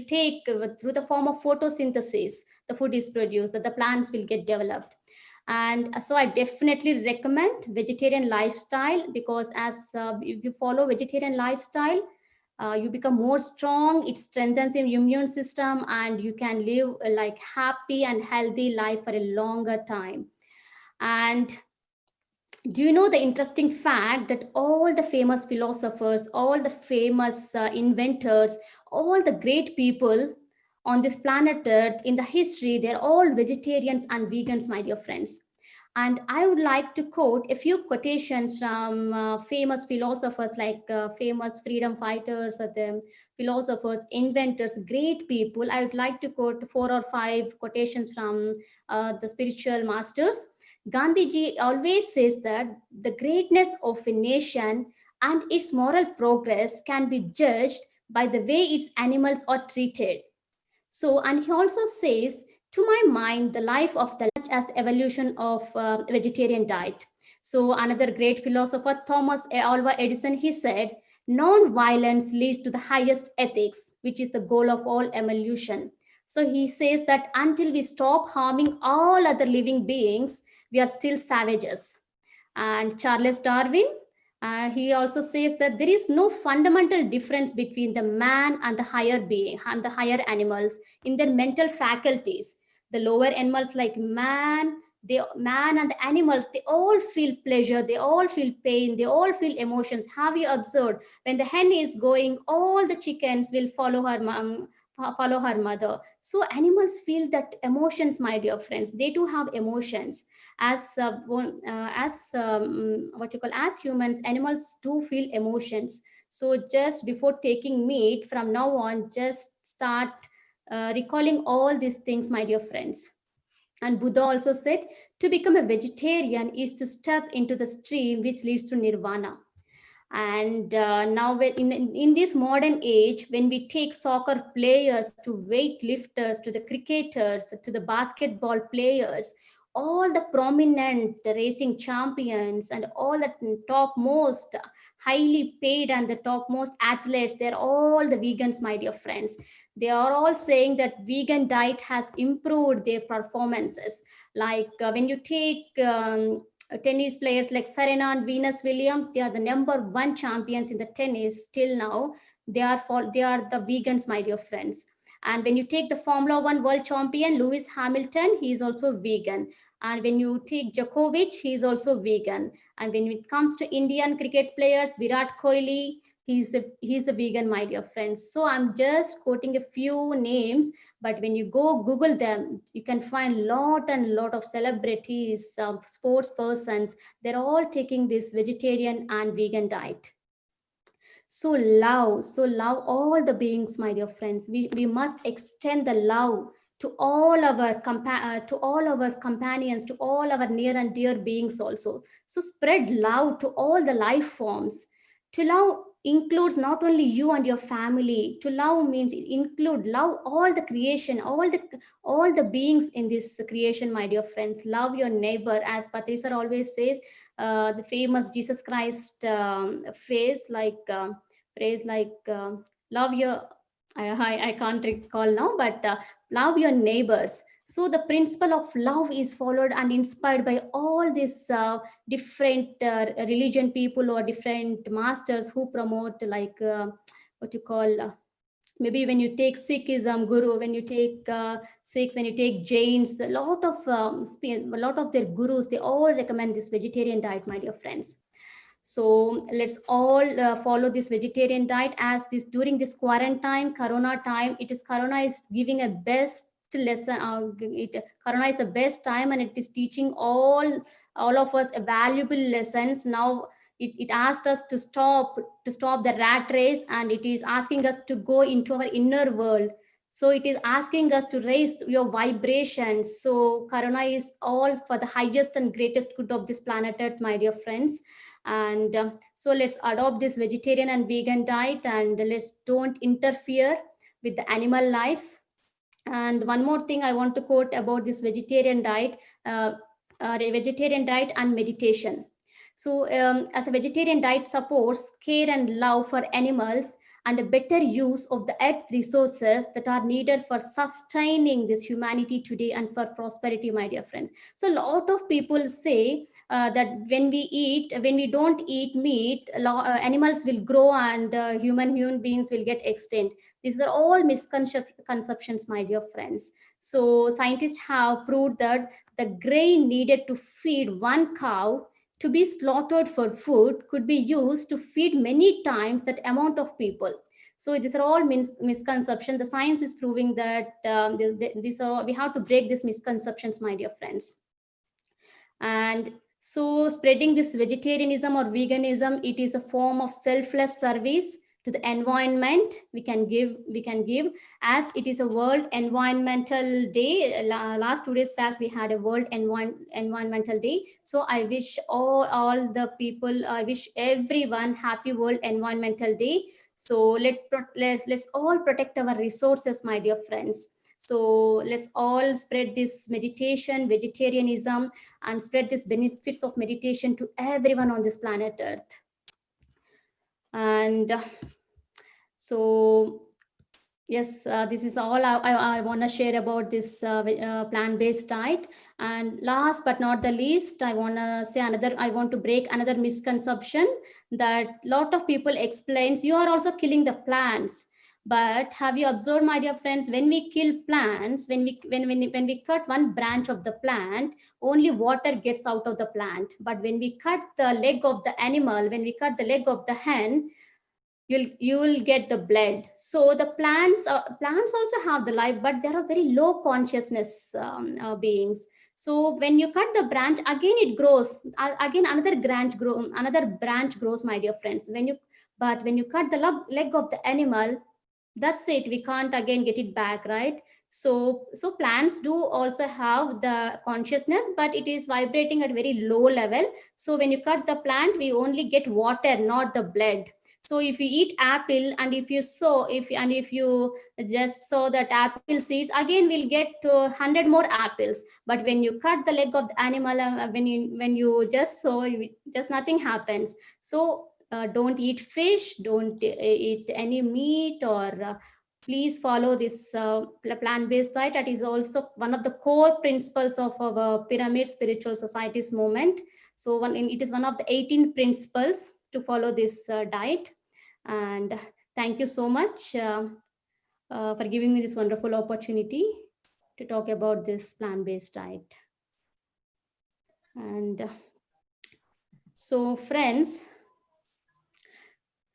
take through the form of photosynthesis, the food is produced, that the plants will get developed. And so I definitely recommend vegetarian lifestyle, because as if you follow vegetarian lifestyle, you become more strong, it strengthens your immune system, and you can live like happy and healthy life for a longer time. And do you know the interesting fact that all the famous philosophers, all the famous inventors, all the great people on this planet Earth in the history, they're all vegetarians and vegans, my dear friends. And I would like to quote a few quotations from famous philosophers, like famous freedom fighters, or the philosophers, inventors, great people. I would like to quote 4 or 5 quotations from the spiritual masters. Gandhiji always says that the greatness of a nation and its moral progress can be judged by the way its animals are treated. So, and he also says, to my mind, the life of the as the evolution of vegetarian diet. So another great philosopher, Thomas Alva Edison, he said, non-violence leads to the highest ethics, which is the goal of all evolution. So he says that until we stop harming all other living beings, we are still savages. And Charles Darwin, he also says that there is no fundamental difference between the man and the higher being and the higher animals in their mental faculties. The lower animals like man and the animals, they all feel pleasure, they all feel pain, they all feel emotions. Have you observed, when the hen is going, all the chickens will follow her mother. So animals feel that emotions, my dear friends. They do have emotions. As humans, animals do feel emotions. So just before taking meat, from now on, just start recalling all these things, my dear friends. And Buddha also said, to become a vegetarian is to step into the stream which leads to nirvana. And now in this modern age, when we take soccer players to weightlifters, to the cricketers, to the basketball players, all the prominent racing champions and all the topmost highly paid and the topmost athletes, they're all the vegans, my dear friends. They are all saying that vegan diet has improved their performances. Like when you take tennis players like Serena and Venus Williams, they are the #1 champions in the tennis till now. They are the vegans, my dear friends. And when you take the Formula 1 world champion, Lewis Hamilton, he is also vegan. And when you take Djokovic, he is also vegan. And when it comes to Indian cricket players, Virat Kohli, he's a vegan, my dear friends. So I'm just quoting a few names, but when you go Google them, you can find lot of celebrities, sports persons. They're all taking this vegetarian and vegan diet. So love all the beings, my dear friends. We must extend the love to all our companions, to all our near and dear beings also. So spread love to all the life forms. To love includes not only you and your family. To love means love all the creation, all the beings in this creation, my dear friends. Love your neighbor, as Patricia always says, the famous Jesus Christ phrase like love your I can't recall now, but love your neighbors. So the principle of love is followed and inspired by all these different religion people or different masters who promote like what you call maybe when you take Sikhism, Guru, when you take Sikhs, when you take Jains, a lot of their gurus, they all recommend this vegetarian diet, my dear friends. So let's all follow this vegetarian diet as this during this quarantine, Corona time. Corona is giving a best lesson. Corona is the best time, and it is teaching all of us a valuable lessons. Now it asked us to stop the rat race, and it is asking us to go into our inner world. So it is asking us to raise your vibrations. So Corona is all for the highest and greatest good of this planet Earth, my dear friends. And so let's adopt this vegetarian and vegan diet, and let's don't interfere with the animal lives. And one more thing I want to quote about this vegetarian diet, vegetarian diet and meditation. So as a vegetarian diet supports care and love for animals and a better use of the earth resources that are needed for sustaining this humanity today and for prosperity, my dear friends. So a lot of people say that when we don't eat meat, animals will grow and human beings will get extinct. These are all misconceptions, my dear friends. So scientists have proved that the grain needed to feed one cow to be slaughtered for food could be used to feed many times that amount of people. So these are all misconceptions. The science is proving that we have to break these misconceptions, my dear friends. And so spreading this vegetarianism or veganism, it is a form of selfless service to the environment we can give, as it is a World Environmental Day. Last 2 days back we had a World Environmental Day. So I wish all the people, I wish everyone happy World Environmental Day. So let's all protect our resources, my dear friends. So let's all spread this meditation, vegetarianism, and spread these benefits of meditation to everyone on this planet Earth. And so yes, this is all I want to share about this plant-based diet. And last but not the least, I want to break another misconception that a lot of people explains you are also killing the plants. But have you observed, my dear friends, when we kill plants, when we cut one branch of the plant, only water gets out of the plant. But when we cut the leg of the animal, when we cut the leg of the hen, you will get the blood. So the plants also have the life, but they are very low consciousness beings. So when you cut the branch, again it grows. Again another branch grows, my dear friends. But when you cut the leg of the animal, that's it. We can't again get it back, right? So plants do also have the consciousness, but it is vibrating at very low level. So when you cut the plant, we only get water, not the blood. So if you eat apple, and if you just sow that apple seeds, again we'll get 100 more apples. But when you cut the leg of the animal, when you just sow, just nothing happens. So don't eat fish, don't eat any meat, or please follow this plant-based diet. That is also one of the core principles of our Pyramid Spiritual Societies movement. So it is one of the 18 principles to follow this diet. And thank you so much for giving me this wonderful opportunity to talk about this plant-based diet. And so friends,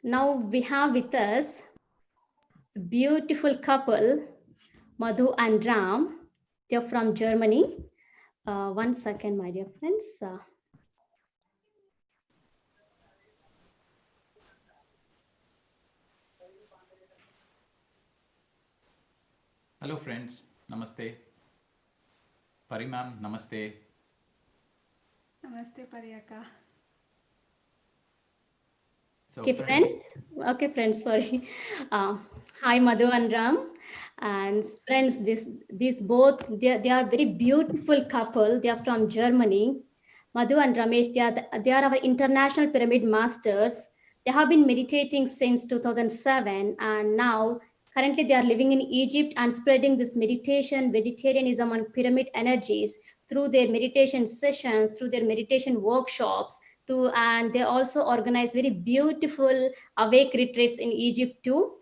now we have with us a beautiful couple, Madhu and Ram. They're from Germany. 1 second, my dear friends.
Hello friends, namaste. Pari ma'am, namaste.
Namaste Pariyaka.
So
Okay, friends, sorry. Hi, Madhu and Ram. And friends, these both, they are very beautiful couple. They are from Germany. Madhu and Ramesh, they are our international pyramid masters. They have been meditating since 2007, and now Currently, they are living in Egypt and spreading this meditation, vegetarianism, and pyramid energies through their meditation sessions, through their meditation workshops. And they also organize very beautiful awake retreats in Egypt too.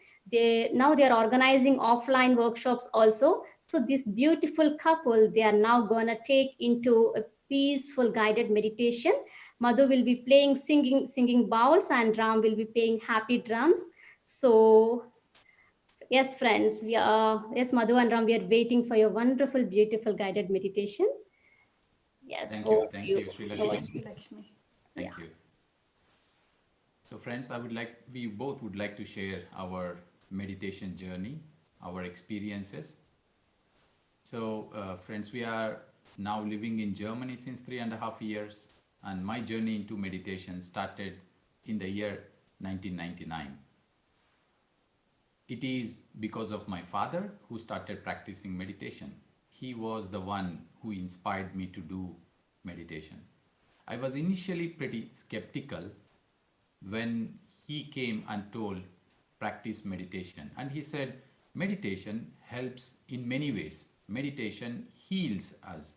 Now they are organizing offline workshops also. So this beautiful couple, they are now gonna take into a peaceful guided meditation. Madhu will be playing singing bowls, and Ram will be playing happy drums. So yes, friends, yes, Madhu and Ram, we are waiting for your wonderful, beautiful guided meditation. Yes,
Thank
over
you,
to
Sri
you.
Lakshmi. Thank you. So friends, we both would like to share our meditation journey, our experiences. So friends, we are now living in Germany since 3.5 years, and my journey into meditation started in the year 1999. It is because of my father who started practicing meditation. He was the one who inspired me to do meditation. I was initially pretty skeptical when he came and told, practice meditation. And he said, meditation helps in many ways. Meditation heals us.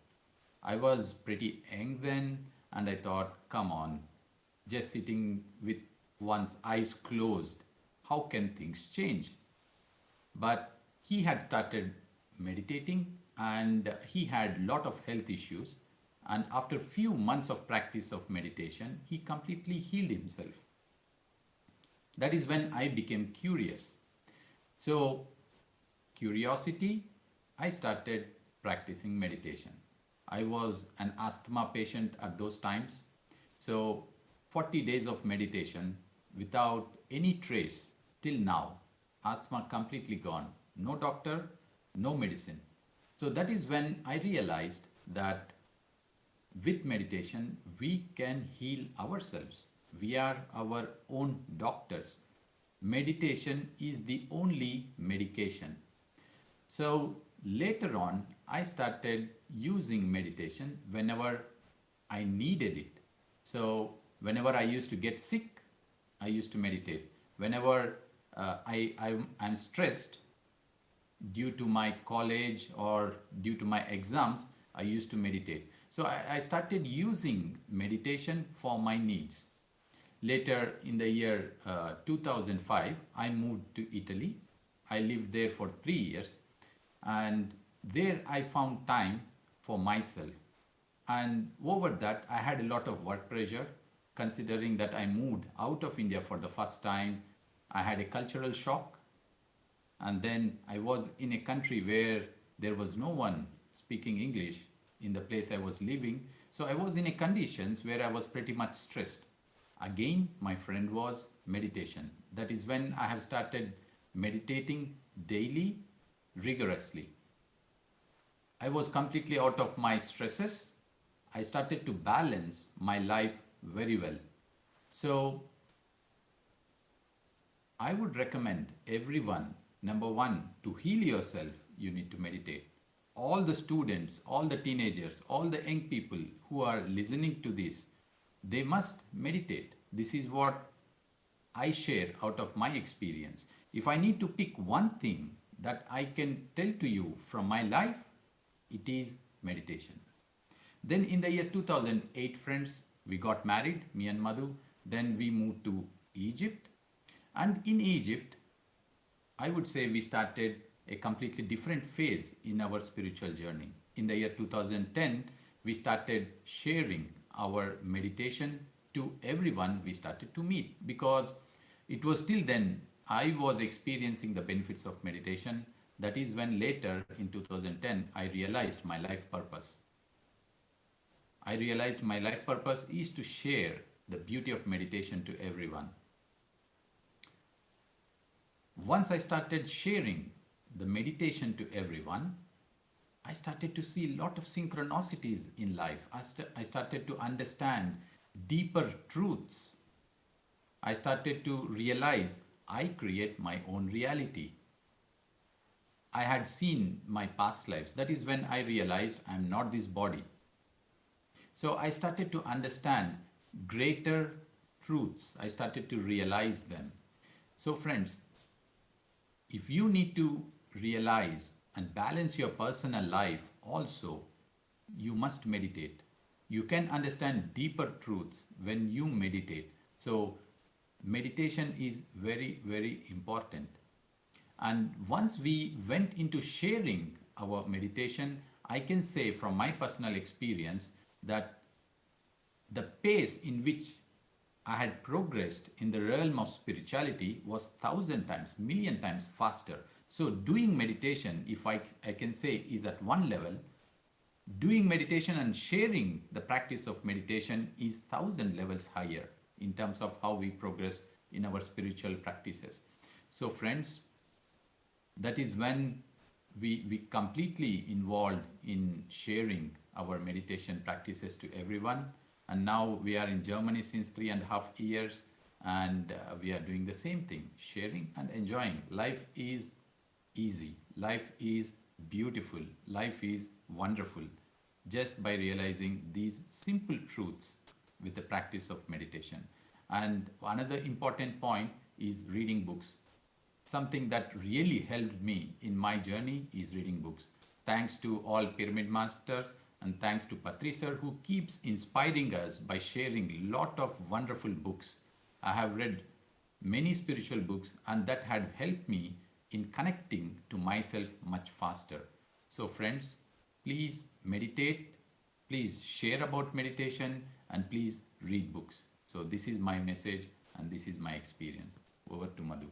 I was pretty young then, and I thought, come on, just sitting with one's eyes closed, how can things change? But he had started meditating, and he had a lot of health issues. And after a few months of practice of meditation, he completely healed himself. That is when I became curious. So, curiosity, I started practicing meditation. I was an asthma patient at those times. So, 40 days of meditation without any trace till now. Asthma completely gone. No doctor, no medicine. So that is when I realized that with meditation, we can heal ourselves. We are our own doctors. Meditation is the only medication. So later on, I started using meditation whenever I needed it. So whenever I used to get sick, I used to meditate. Whenever I'm stressed due to my college or due to my exams, I used to meditate. So I started using meditation for my needs. Later in the year 2005, I moved to Italy. I lived there for 3 years, and there I found time for myself. And over that, I had a lot of work pressure, considering that I moved out of India for the first time. I had a cultural shock, and then I was in a country where there was no one speaking English in the place I was living. So I was in a conditions where I was pretty much stressed. Again, my friend was meditation. That is when I have started meditating daily, rigorously. I was completely out of my stresses. I started to balance my life very well. So I would recommend everyone, number one, to heal yourself, you need to meditate. All the students, all the teenagers, all the young people who are listening to this, they must meditate. This is what I share out of my experience. If I need to pick one thing that I can tell to you from my life, it is meditation. Then in the year 2008, friends, we got married, me and Madhu. Then we moved to Egypt. And in Egypt, I would say we started a completely different phase in our spiritual journey. In the year 2010, we started sharing our meditation to everyone we started to meet, because it was till then I was experiencing the benefits of meditation. That is when later in 2010, I realized my life purpose. I realized my life purpose is to share the beauty of meditation to everyone. Once I started sharing the meditation to everyone, I started to see a lot of synchronicities in life. I started to understand deeper truths. I started to realize I create my own reality. I had seen my past lives. That is when I realized I'm not this body. So I started to understand greater truths. I started to realize them. So friends, if you need to realize and balance your personal life also, you must meditate. You can understand deeper truths when you meditate. So meditation is very, very important. And once we went into sharing our meditation, I can say from my personal experience that the pace in which I had progressed in the realm of spirituality was 1,000 times, million times faster. So doing meditation, if I can say, is at one level. Doing meditation and sharing the practice of meditation is 1,000 levels higher in terms of how we progress in our spiritual practices. So friends, that is when we completely involved in sharing our meditation practices to everyone. And now we are in Germany since 3.5 years, and we are doing the same thing, sharing and enjoying. Life is easy. Life is beautiful. Life is wonderful, just by realizing these simple truths with the practice of meditation. And another important point is reading books. Something that really helped me in my journey is reading books. Thanks to all Pyramid Masters, and thanks to Patri sir, who keeps inspiring us by sharing a lot of wonderful books. I have read many spiritual books, and that had helped me in connecting to myself much faster. So friends, please meditate, please share about meditation, and please read books. So this is my message and this is my experience. Over to Madhu.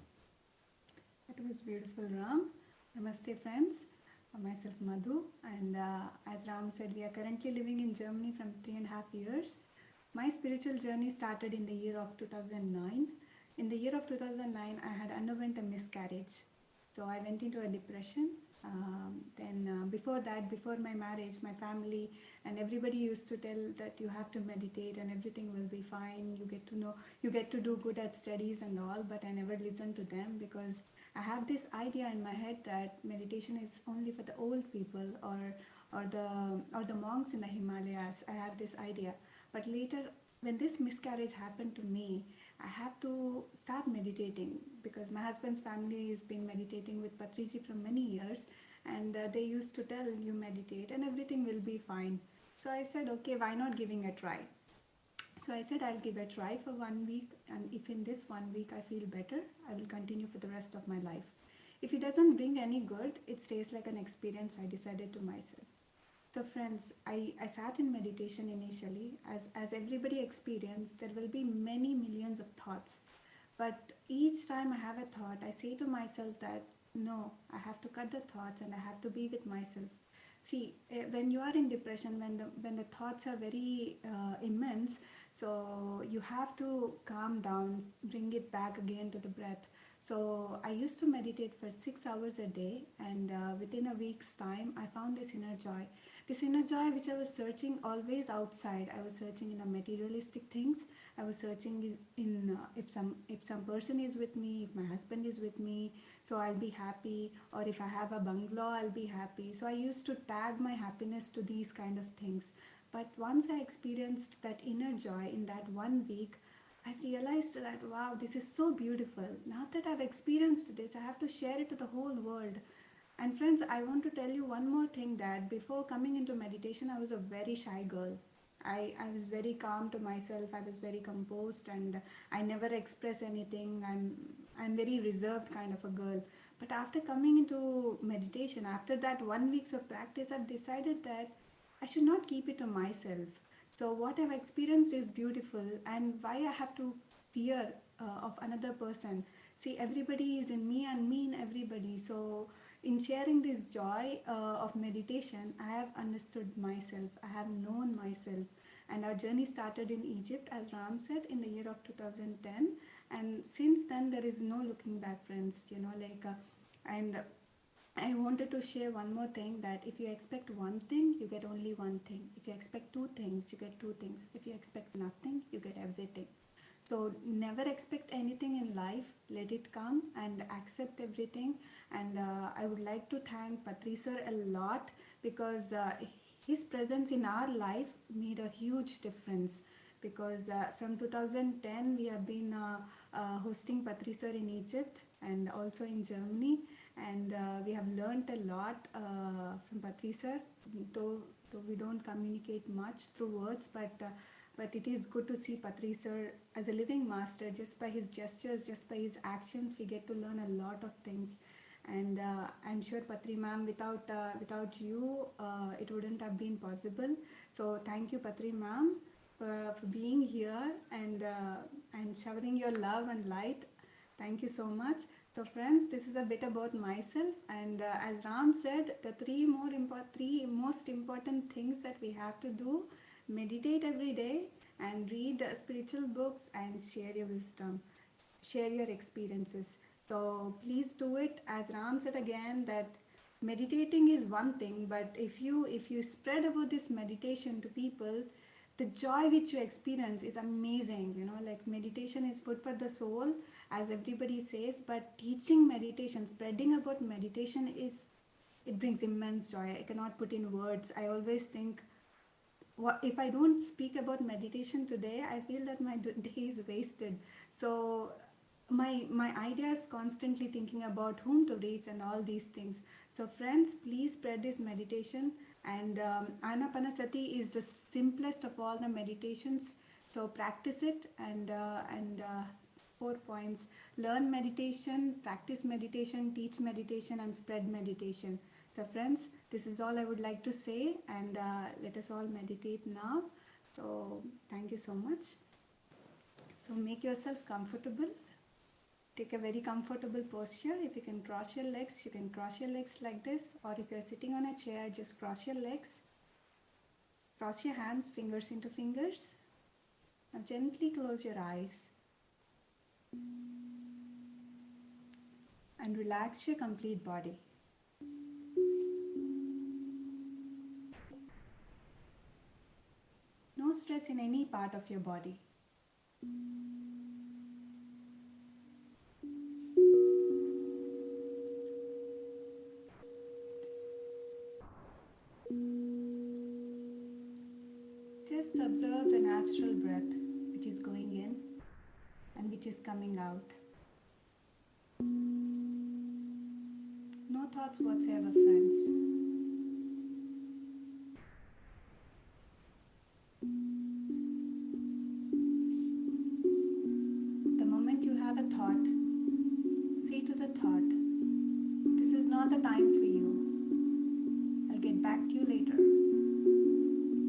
That was beautiful, Ram. Namaste, friends. Myself, Madhu, and as Ram said, we are currently living in Germany from 3.5 years. My spiritual journey started in the year of 2009. In the year of 2009, I had underwent a miscarriage. So I went into a depression. Before that, before my marriage, my family and everybody used to tell that you have to meditate and everything will be fine. You get to do good at studies and all, but I never listened to them because I have this idea in my head that meditation is only for the old people or the monks in the Himalayas. I have this idea. But later, when this miscarriage happened to me, I have to start meditating because my husband's family has been meditating with Patriji for many years, and they used to tell you meditate and everything will be fine. So I said, okay, why not giving a try? So I said I'll give a try for 1 week, and if in this 1 week I feel better, I will continue for the rest of my life. If it doesn't bring any good, it stays like an experience, I decided to myself. So friends, I sat in meditation initially. As everybody experienced, there will be many millions of thoughts. But each time I have a thought, I say to myself that, no, I have to cut the thoughts and I have to be with myself. See, when you are in depression, when the thoughts are very immense, so you have to calm down, bring it back again to the breath. So I used to meditate for 6 hours a day, and within a week's time, I found this inner joy. This inner joy which I was searching always outside. I was searching in the materialistic things. I was searching in if some person is with me, if my husband is with me, so I'll be happy, or if I have a bungalow, I'll be happy. So I used to tag my happiness to these kind of things. But once I experienced that inner joy in that 1 week, I realized that, wow, this is so beautiful. Now that I've experienced this, I have to share it to the whole world. And friends, I want to tell you one more thing, that before coming into meditation, I was a very shy girl. I was very calm to myself. I was very composed, and I never express anything. I'm very reserved kind of a girl. But after coming into meditation, after that 1 week of practice, I've decided that I should not keep it to myself. So what I've experienced is beautiful, and why I have to fear of another person. See, everybody is in me and me in everybody. So in sharing this joy of meditation, I have understood myself. I have known myself. And our journey started in Egypt, as Ram said, in the year of 2010. And since then, there is no looking back, friends. And I wanted to share one more thing, that if you expect one thing, you get only one thing. If you expect two things, you get two things. If you expect nothing, you get everything. So never expect anything in life. Let it come and accept everything. And I would like to thank Patri sir a lot, because his presence in our life made a huge difference. Because from 2010, we have been hosting Patri sir in Egypt, and also in Germany. And we have learned a lot from Patri sir, though we don't communicate much through words, but it is good to see Patri sir as a living master. Just by his gestures, just by his actions, we get to learn a lot of things. And I'm sure Patri ma'am, without you, it wouldn't have been possible. So thank you, Patri ma'am, for being here and showering your love and light. Thank you so much. So friends, this is a bit about myself, and as Ram said, the three most important things that we have to do: meditate every day and read spiritual books and share your wisdom, share your experiences. So please do it. As Ram said again, that meditating is one thing, but if you spread about this meditation to people, the joy which you experience is amazing. Like meditation is food for the soul, as everybody says, but teaching meditation, spreading about meditation, it brings immense joy. I cannot put in words. I always think, if I don't speak about meditation today, I feel that my day is wasted. So my idea is constantly thinking about whom to reach and all these things. So friends, please spread this meditation. And Anapanasati is the simplest of all the meditations. So practice it, and 4 points: learn meditation, practice meditation, teach meditation, and spread meditation. So friends, this is all I would like to say, and let us all meditate now. So thank you so much. So make yourself comfortable. Take a very comfortable posture. If you can cross your legs, you can cross your legs like this, or if you're sitting on a chair, just cross your legs. Cross your hands, fingers into fingers. Now gently close your eyes and relax your complete body. No stress in any part of your body. Just observe the natural breath which is going in and which is coming out. No thoughts whatsoever, friends. The moment you have a thought, say to the thought, "This is not the time for you. I'll get back to you later."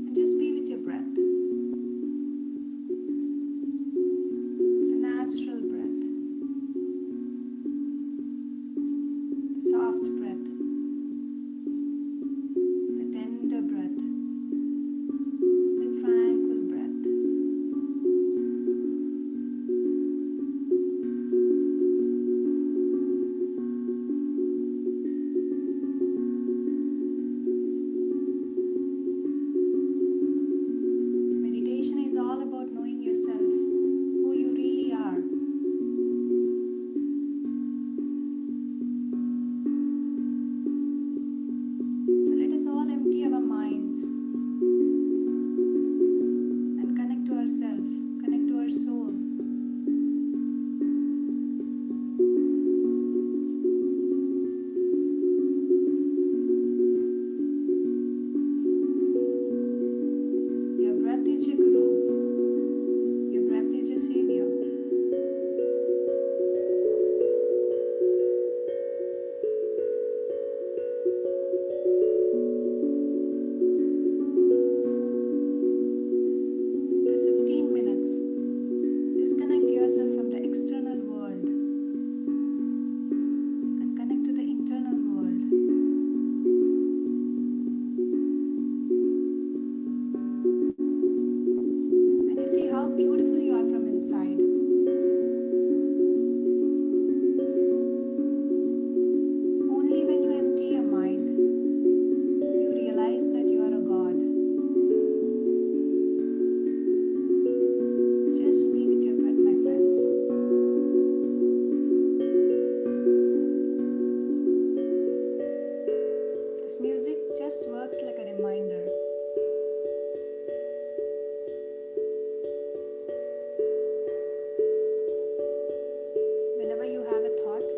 And just be with your breath. The natural breath. The soft breath. The tender breath. The tranquil breath. Meditation is all about knowing yourself, who you really are. So let us all empty our minds and connect to ourselves, connect to our soul. Your breath is your guru. Your breath is your savior. This 15 minutes, disconnect yourself from the external world and connect to the internal world. And you see how beautiful you are from inside. Only when you empty your mind, you realize that you are a God. Just be with your breath, my friends. This music just works like a reminder. Whenever you have a thought,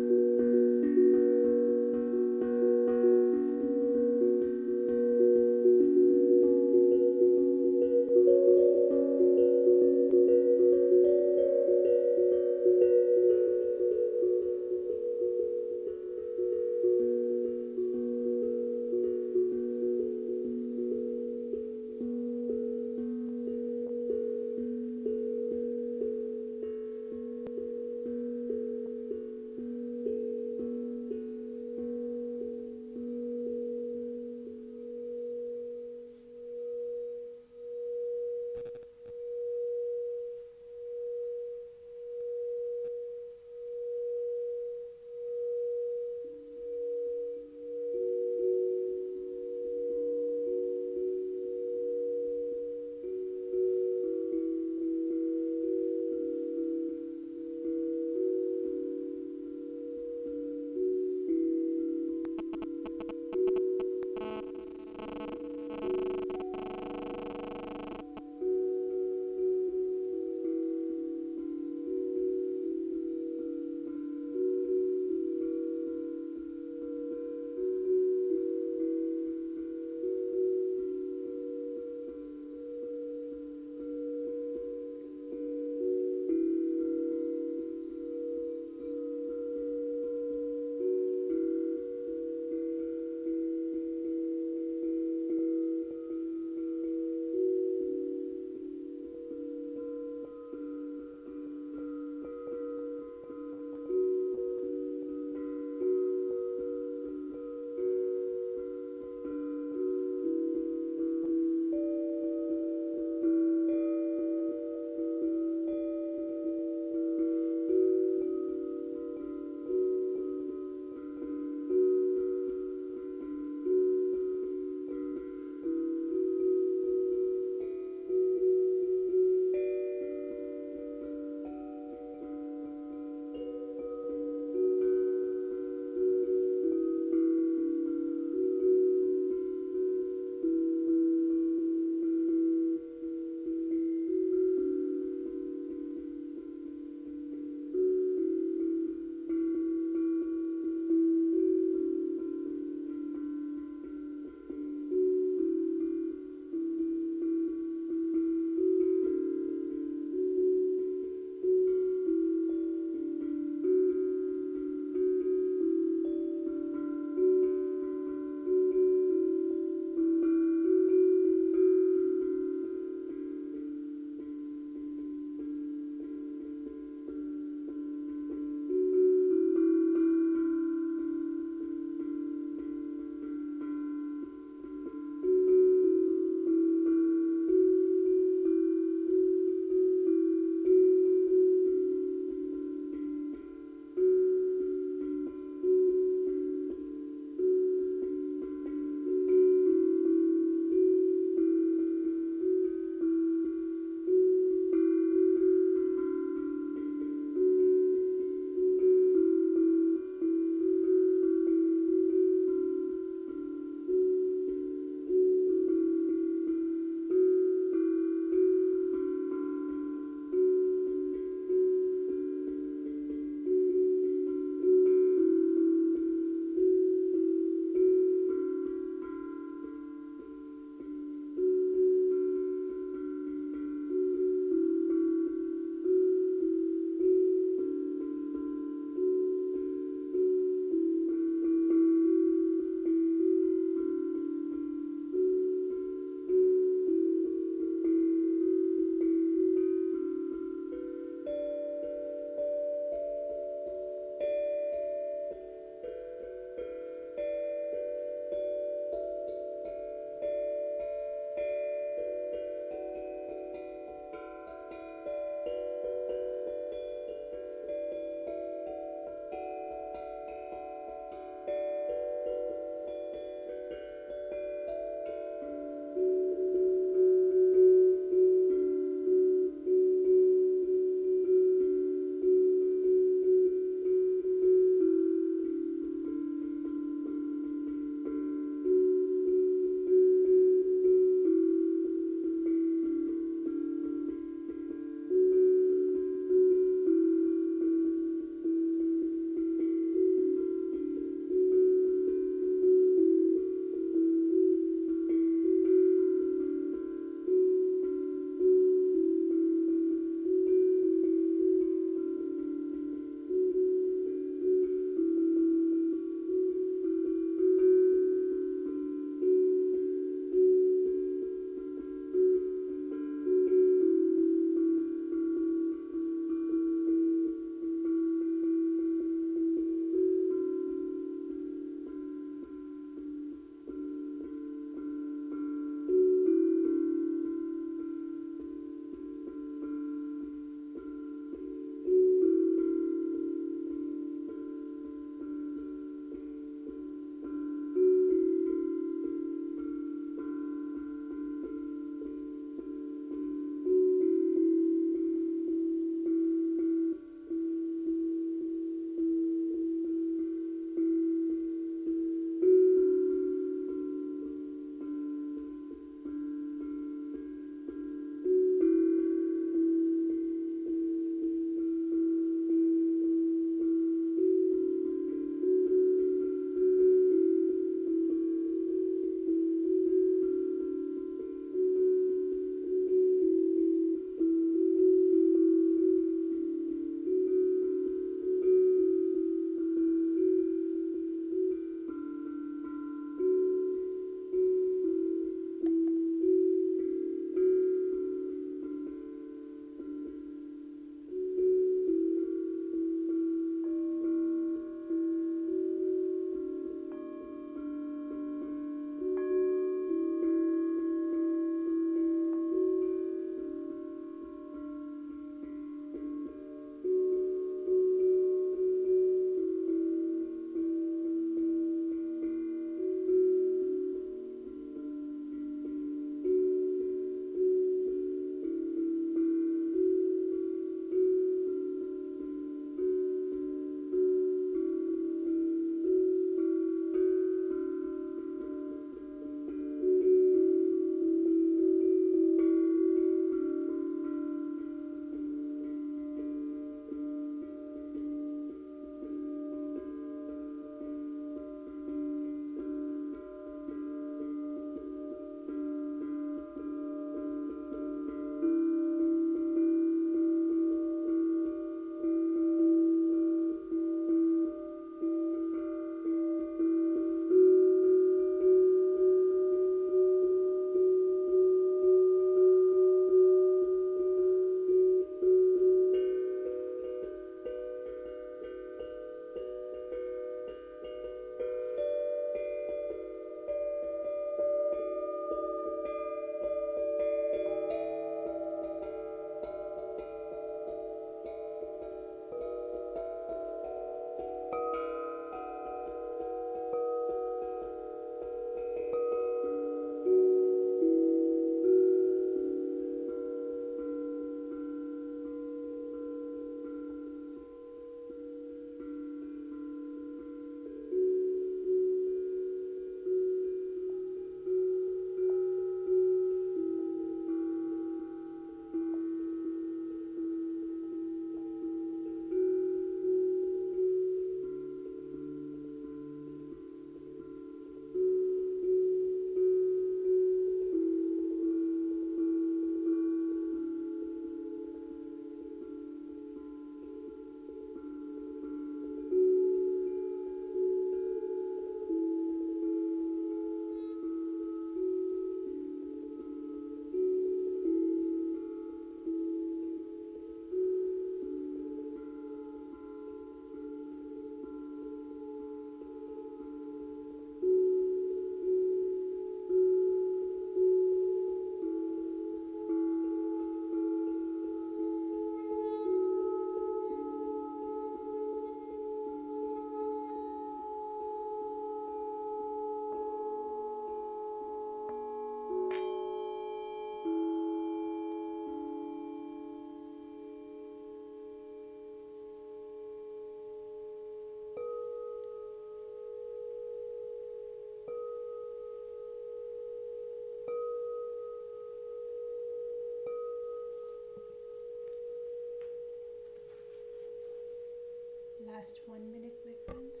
Last 1 minute, my friends.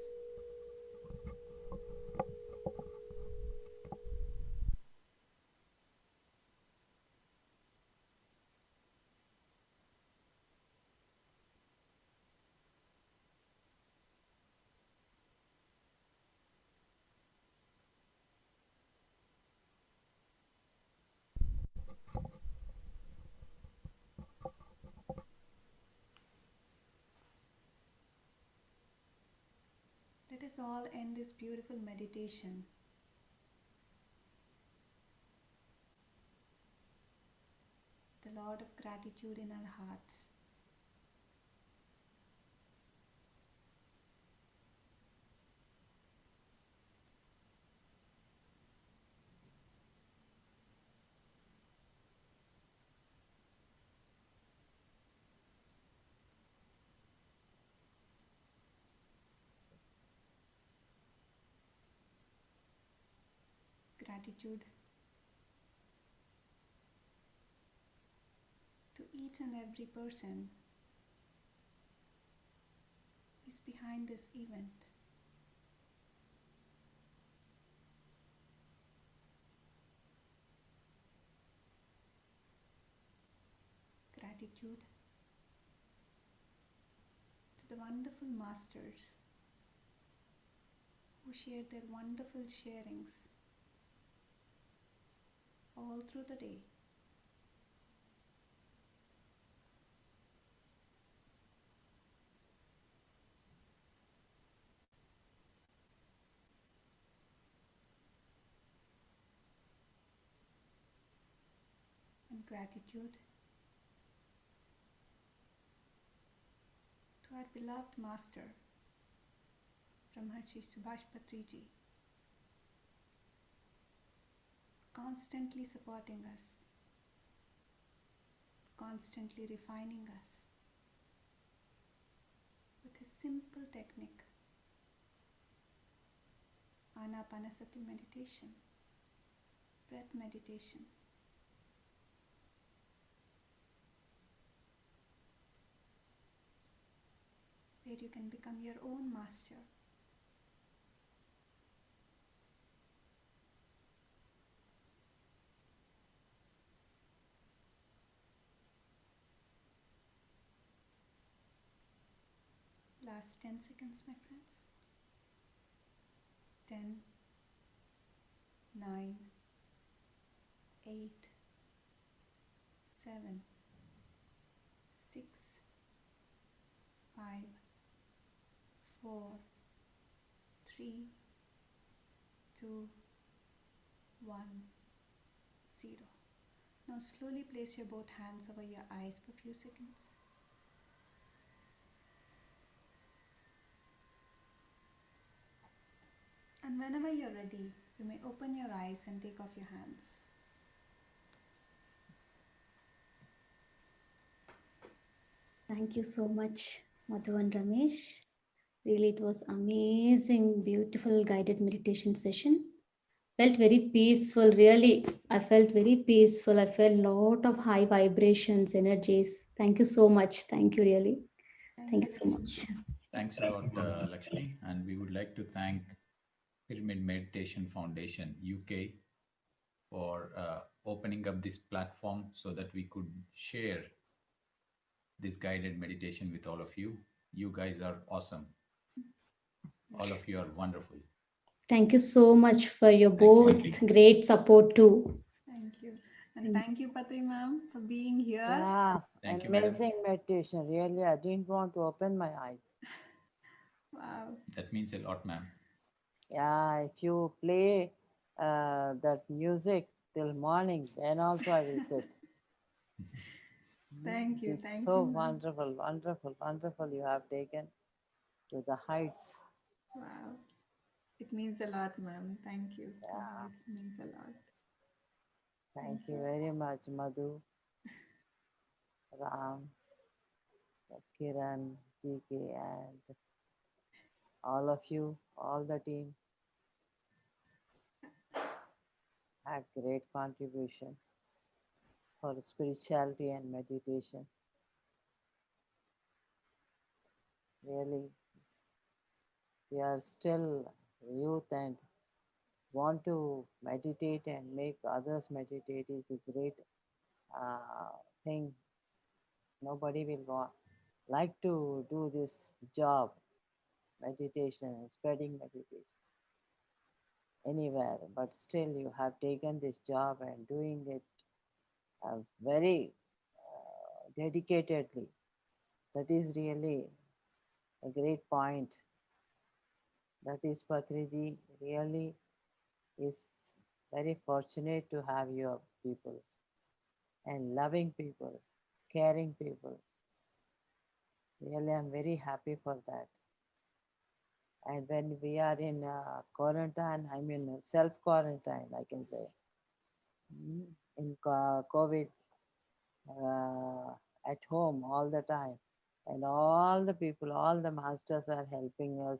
Let us all end this beautiful meditation with a lot of gratitude in our hearts. Gratitude to each and every person who is behind this event. Gratitude to the wonderful masters who shared their wonderful sharings all through the day. And gratitude to our beloved master, Brahmarshi Subhash Patriji, constantly supporting us, constantly refining us with a simple technique, Anapanasati meditation, breath meditation. Where you can become your own master. Last 10 seconds, my friends. 10, 9, 8, 7, 6, 5, 4, 3, 2, 1, 0. Now slowly place your both hands over your eyes for a few seconds. And whenever you're ready, you may open your eyes and take off your hands.
Thank you so much, Madhu and Ramesh. Really, it was amazing, beautiful guided meditation session. Felt very peaceful, really. I felt very peaceful. I felt a lot of high vibrations, energies. Thank you so much. Thank you, really. Thank you so much.
Thanks a lot, Lakshmi. And we would like to thank Pyramid Meditation Foundation, UK, for opening up this platform so that we could share this guided meditation with all of you. You guys are awesome. All of you are wonderful.
Thank you so much for your both great support too.
Thank you. And thank you, Patri ma'am, for being here.
Yeah,
Thank you, madam.
amazing meditation. Really, I didn't want to open my eyes.
Wow.
That means a lot, ma'am.
Yeah, if you play that music till morning, then also I will sit.
Thank you.
It's
Thank
so
you, ma'am.
wonderful, wonderful, wonderful. You have taken to the heights.
Wow. It means a lot, ma'am. Thank you.
Yeah.
It means a lot.
Thank you very much, Madhu, Ram, Kiran, GK, and all of you, all the team. Had great contribution for spirituality and meditation. Really, you are still youth and want to meditate and make others meditate is a great thing. Nobody will like to do this job, meditation, spreading meditation anywhere, but still you have taken this job and doing it very dedicatedly. That is really a great point. That is, Patriji really is very fortunate to have your people and loving people, caring people. Really, I'm very happy for that. And when we are in quarantine, I mean self-quarantine, I can say, in COVID, at home all the time. And all the people, all the masters are helping us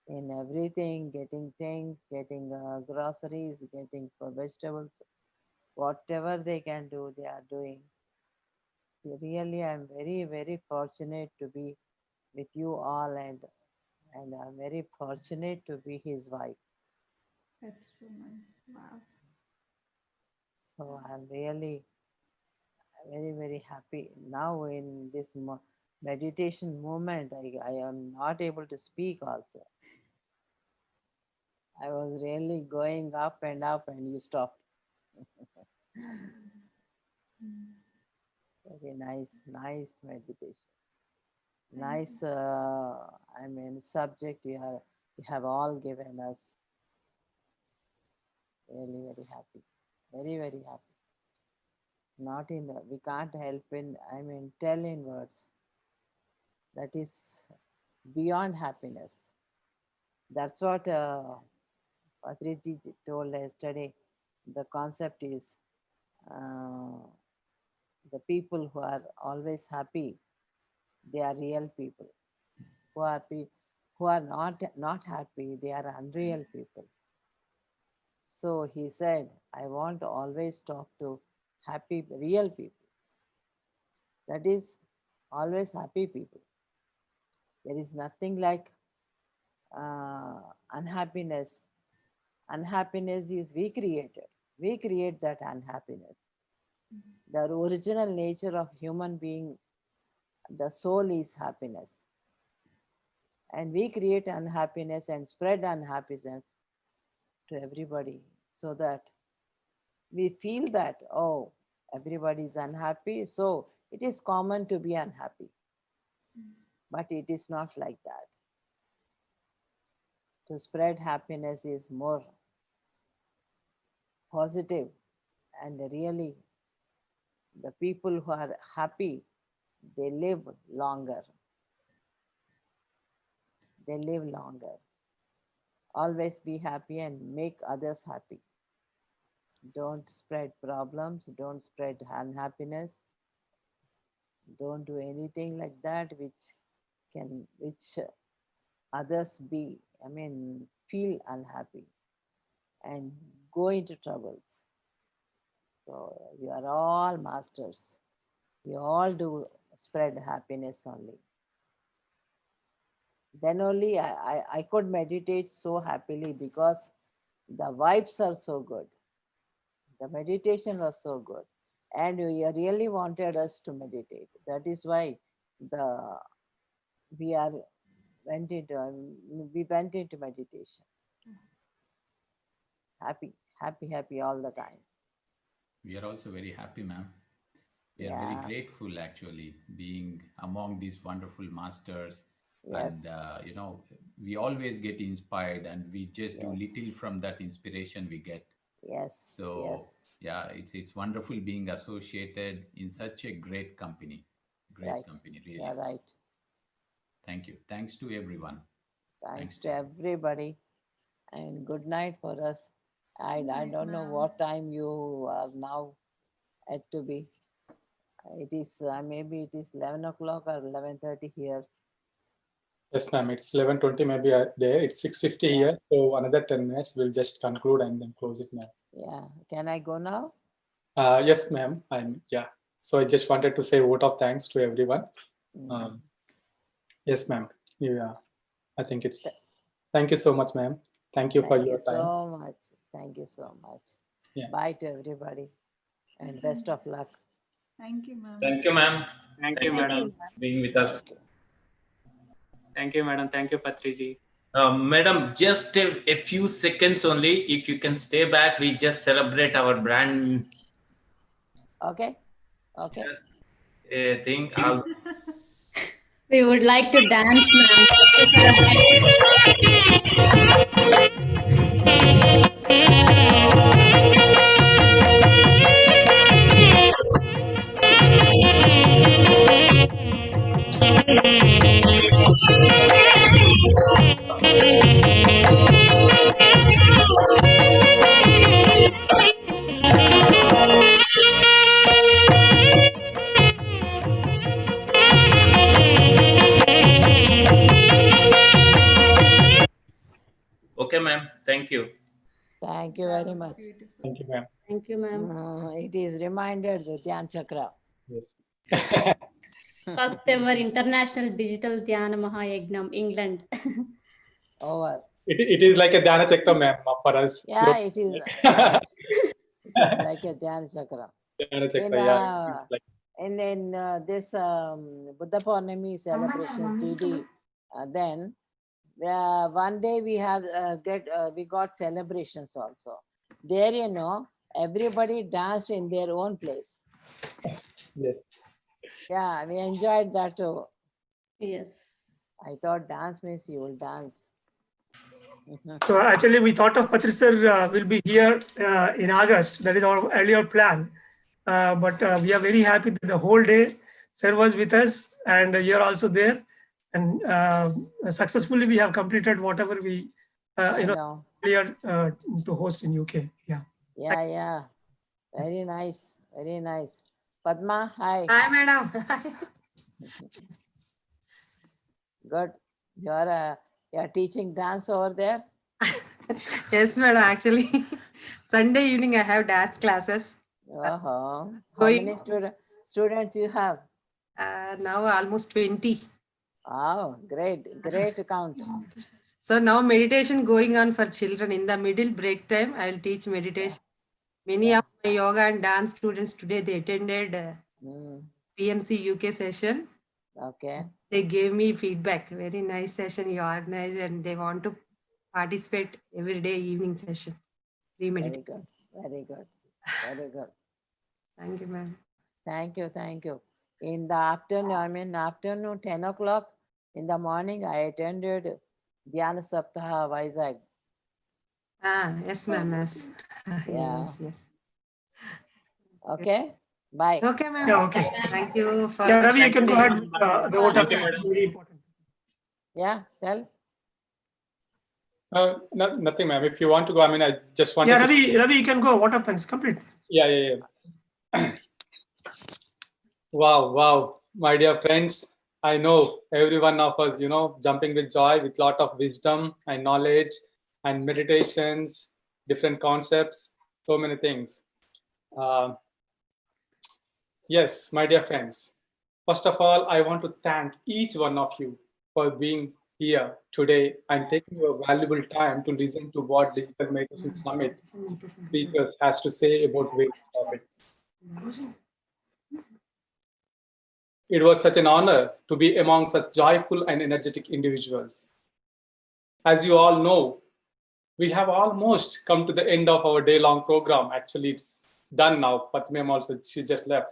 in everything, getting things, getting groceries, getting for vegetables, whatever they can do, they are doing. Really, I'm very, very fortunate to be with you all, and I'm very fortunate to be his wife.
That's true, man. Wow.
So I'm really very, very happy. Now in this meditation moment, I am not able to speak also. I was really going up and you stopped. Very nice, nice meditation. Nice, I mean, subject you have all given us. Really, very happy. Very, very happy. Not in, we can't help in, I mean, tell in words. That is beyond happiness. That's what Patriji told yesterday. The concept is the people who are always happy, they are real people. Who are not happy, they are unreal people. So he said, I want to always talk to happy, real people. That is always happy people. There is nothing like unhappiness. Unhappiness is we created. We create that unhappiness. The original nature of human being, the soul is happiness. And we create unhappiness and spread unhappiness to everybody so that we feel that, oh, everybody is unhappy, so it is common to be unhappy. But it is not like that. To spread happiness is more positive, and really the people who are happy, they live longer. They live longer. Always be happy and make others happy. Don't spread problems, don't spread unhappiness. Don't do anything like that which others feel unhappy and go into troubles. So you are all masters. You all do spread happiness only. Then only I could meditate so happily because the vibes are so good. The meditation was so good. And you really wanted us to meditate. That is why we went into meditation. Happy all the time.
We are also very happy, ma'am. We are
Yeah.
very grateful, actually, being among these wonderful masters.
Yes.
And, we always get inspired, and we just do
Yes.
little from that inspiration we get.
Yes.
So,
yes.
yeah, it's wonderful being associated in such a great company. Great
Right.
company, really.
Yeah, right.
Thank you. Thanks to everyone.
Thanks to everybody. And good night for us. I
night,
don't know
ma'am.
what time you are now at to be. It is maybe it is 11 o'clock or 11:30 here.
Yes, ma'am. It's 11:20 maybe there. It's 6:50 here. So another 10 minutes. We'll just conclude and then close it now.
Yeah. Can I go now?
Yes, ma'am. Yeah. So I just wanted to say a vote of thanks to everyone. Yes, ma'am. Yeah. I think it's Thank you so much, ma'am. Thank you for
Thank
your
you
time.
so much. Thank you so much.
Yeah.
Bye to everybody and best of luck.
Thank you, ma'am.
Thank you, ma'am.
Thank you, madam.
Being with us.
Thank you, madam. Thank you, Patriji.
Madam, just a few seconds only. If you can stay back, we just celebrate our brand
Okay. Okay.
thing.
We would like to dance, ma'am.
Okay, ma'am. Thank you.
Thank you very much.
Thank you, ma'am.
Thank you, ma'am.
It is reminded the Dhyan Chakra.
Yes.
First ever International Digital Dhyana Mahayagnam, England.
Over.
It is like a Dhyana Chakra, ma'am, for us.
Yeah, it is. Right. It is like a Dhyan Chakra.
Dhyana Chakra,
In,
yeah. It's like,
in this Buddha Purnami celebration, TD, then one day we have we got celebrations also. There, you know, everybody danced in their own place.
yes.
Yeah, we enjoyed that too.
Yes.
I thought dance means you will dance.
So actually, we thought of Patri sir will be here in August. That is our earlier plan. But we are very happy that the whole day sir was with us and you're also there. And successfully, we have completed whatever we earlier to host in UK. Yeah.
Yeah, yeah. Very nice. Very nice. Padma, hi.
Hi, madam.
Good. You're teaching dance over there?
Yes, madam. Actually, Sunday evening I have dance classes.
How many students you have?
Now almost 20.
Wow, great. Great count.
So now meditation going on for children. In the middle break time, I will teach meditation. Many of my yoga and dance students today, they attended PMC UK session.
Okay.
They gave me feedback. Very nice session you organized and they want to participate every day evening session.
Very good. Very good. Very good.
Thank you, ma'am.
Thank you. Thank you. In the afternoon, 10 o'clock, in the morning, I attended Dhyana Saptaha Vizag.
Yes, ma'am. Yes.
Yeah.
Yes.
Okay. Bye.
Okay, ma'am.
Yeah, okay.
Thank you for.
Yeah, Ravi, you can go ahead with the vote of thanks. Very important.
Yeah, tell.
Nothing, ma'am. If you want to go, I just want
Yeah,
to...
Ravi, you can go. Vote of thanks. Complete.
Yeah. Wow. My dear friends, I know every one of us, jumping with joy, with lot of wisdom and knowledge and meditations, different concepts, so many things. Yes, my dear friends, first of all, I want to thank each one of you for being here today and taking your valuable time to listen to what Digital Meditation Summit speakers has to say about various topics. It was such an honor to be among such joyful and energetic individuals. As you all know, we have almost come to the end of our day-long program. Actually, it's done now. Patmam also, she just left.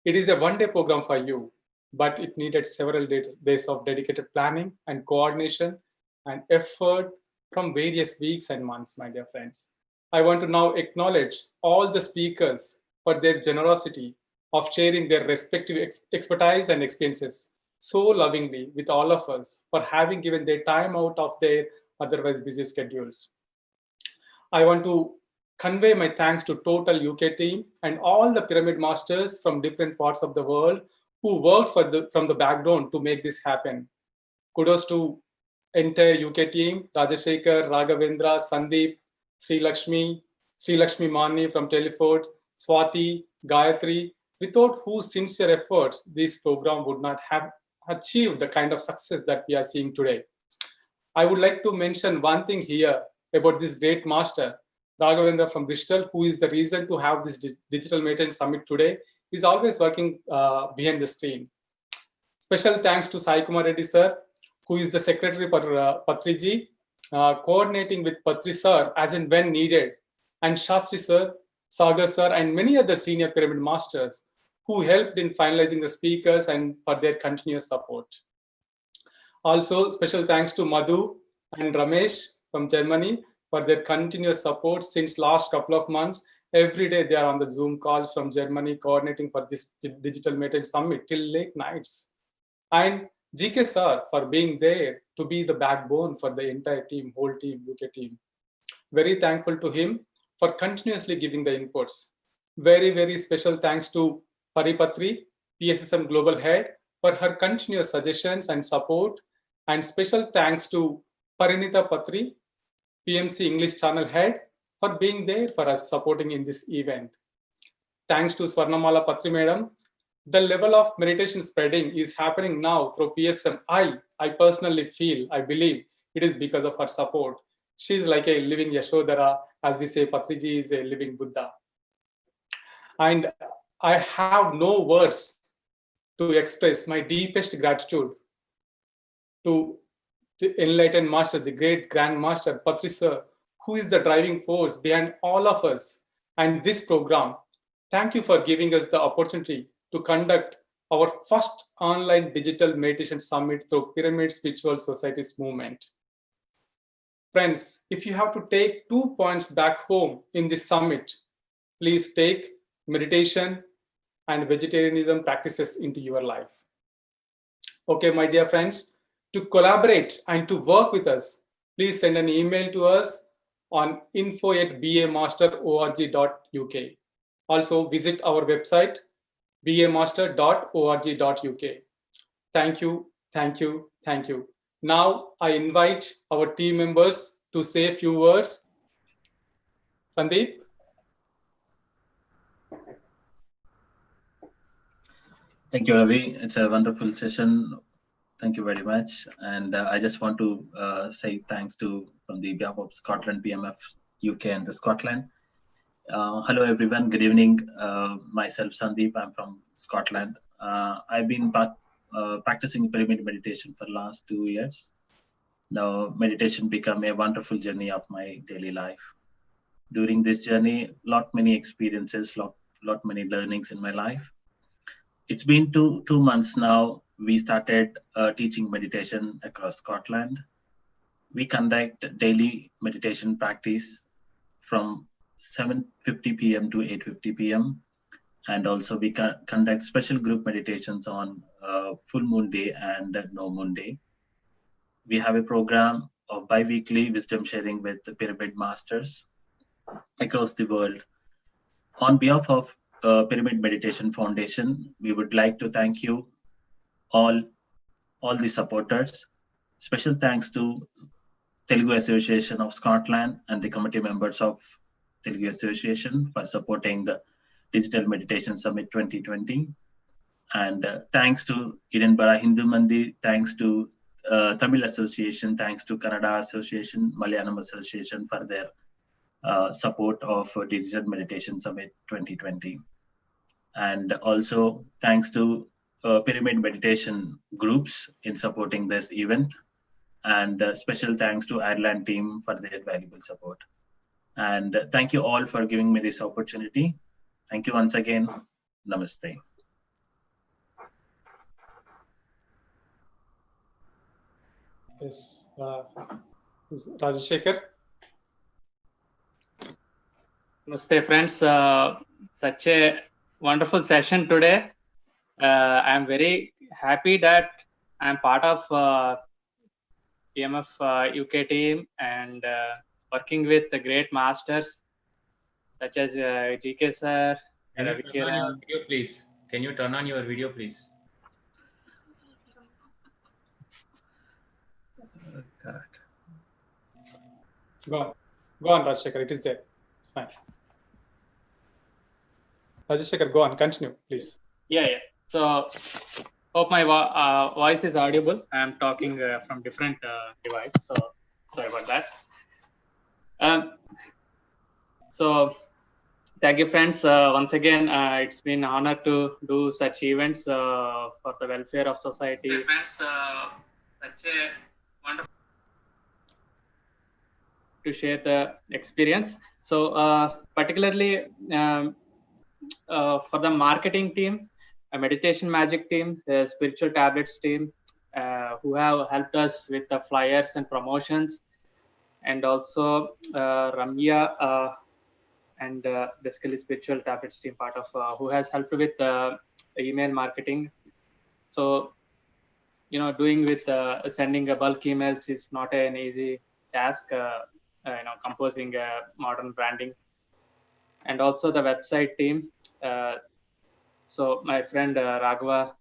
It is a one-day program for you, but it needed several days of dedicated planning and coordination and effort from various weeks and months, my dear friends. I want to now acknowledge all the speakers for their generosity of sharing their respective expertise and experiences so lovingly with all of us, for having given their time out of their otherwise busy schedules. I want to convey my thanks to total UK team and all the pyramid masters from different parts of the world who worked from the background to make this happen. Kudos to entire UK team, Rajashekar, Raghavendra, Sandeep, Sri Lakshmi Mani from Telefort, Swati, Gayatri, without whose sincere efforts this program would not have achieved the kind of success that we are seeing today. I would like to mention one thing here about this great master, Raghavendra from Bristol, who is the reason to have this Digital Meditation Summit today. He's always working behind the screen. Special thanks to Sai Kumar Reddy sir, who is the secretary for Patriji, coordinating with Patri sir as and when needed, and Shastri sir, Sagar sir, and many other senior pyramid masters who helped in finalizing the speakers and for their continuous support. Also, special thanks to Madhu and Ramesh from Germany for their continuous support since last couple of months. Every day they are on the Zoom calls from Germany coordinating for this Digital Meditation Summit till late nights. And GK sir for being there to be the backbone for the entire team, whole team, UK team. Very thankful to him for continuously giving the inputs. Very, very special thanks to Paripatri, PSSM Global Head, for her continuous suggestions and support. And special thanks to Parinita Patri, PMC English Channel Head, for being there for us, supporting in this event. Thanks to Swarnamala Patri Madam. The level of meditation spreading is happening now through PSM. I personally feel, I believe it is because of her support. She is like a living Yashodhara, as we say, Patriji is a living Buddha. And I have no words to express my deepest gratitude to the enlightened master, the great grand master, Patri sir, who is the driving force behind all of us and this program. Thank you for giving us the opportunity to conduct our first online digital meditation summit through Pyramid Spiritual Society's movement. Friends, if you have to take 2 points back home in this summit, please take meditation and vegetarianism practices into your life. Okay, my dear friends, to collaborate and to work with us, please send an email to us on info@bamaster.org.uk. Also visit our website, bamaster.org.uk. Thank you, thank you, thank you. Now I invite our team members to say a few words. Sandeep?
Thank you, Ravi. It's a wonderful session. Thank you very much. And I just want to say thanks to from the behalf of Scotland, PMF, UK, and the Scotland. Hello, everyone. Good evening. Myself, Sandeep. I'm from Scotland. I've been practicing pyramid meditation for the last 2 years. Now, meditation became a wonderful journey of my daily life. During this journey, many experiences, many learnings in my life. It's been two months now. We started teaching meditation across Scotland. We conduct daily meditation practice from 7:50 p.m. to 8:50 p.m. And also we conduct special group meditations on full moon day and no moon day. We have a program of bi-weekly wisdom sharing with the pyramid masters across the world. On behalf of Pyramid Meditation Foundation, we would like to thank you all the supporters. Special thanks to Telugu Association of Scotland and the committee members of Telugu Association for supporting the Digital Meditation Summit 2020. And thanks to Edinburgh Hindu Mandir, thanks to Tamil Association, thanks to Kannada Association, Malayalam Association for their support of Digital Meditation Summit 2020. And also thanks to Pyramid Meditation groups in supporting this event. And special thanks to Ireland team for their valuable support. And thank you all for giving me this opportunity. Thank you once again. Namaste.
Yes, Rajashekar.
Namaste, friends. Such a wonderful session today. I'm very happy that I'm part of PMF UK team and working with the great masters such as GK sir.
Can you turn on your video, please? Can you turn on your video, please?
Go on, Rajashekar. It is there. It's fine. Rajashekar, go on. Continue, please.
Yeah. So, Hope my voice is audible. I am talking from different device, so sorry about that. So thank you, friends. Once again, it's been an honor to do such events for the welfare of society. Hey friends, such a wonderful to share the experience. So particularly for the marketing team, a meditation magic team, the spiritual tablets team, who have helped us with the flyers and promotions, and also Ramya and basically spiritual tablets team part of who has helped with email marketing. So doing with sending a bulk emails is not an easy task. Composing modern branding, and also the website team. So my friend Raghava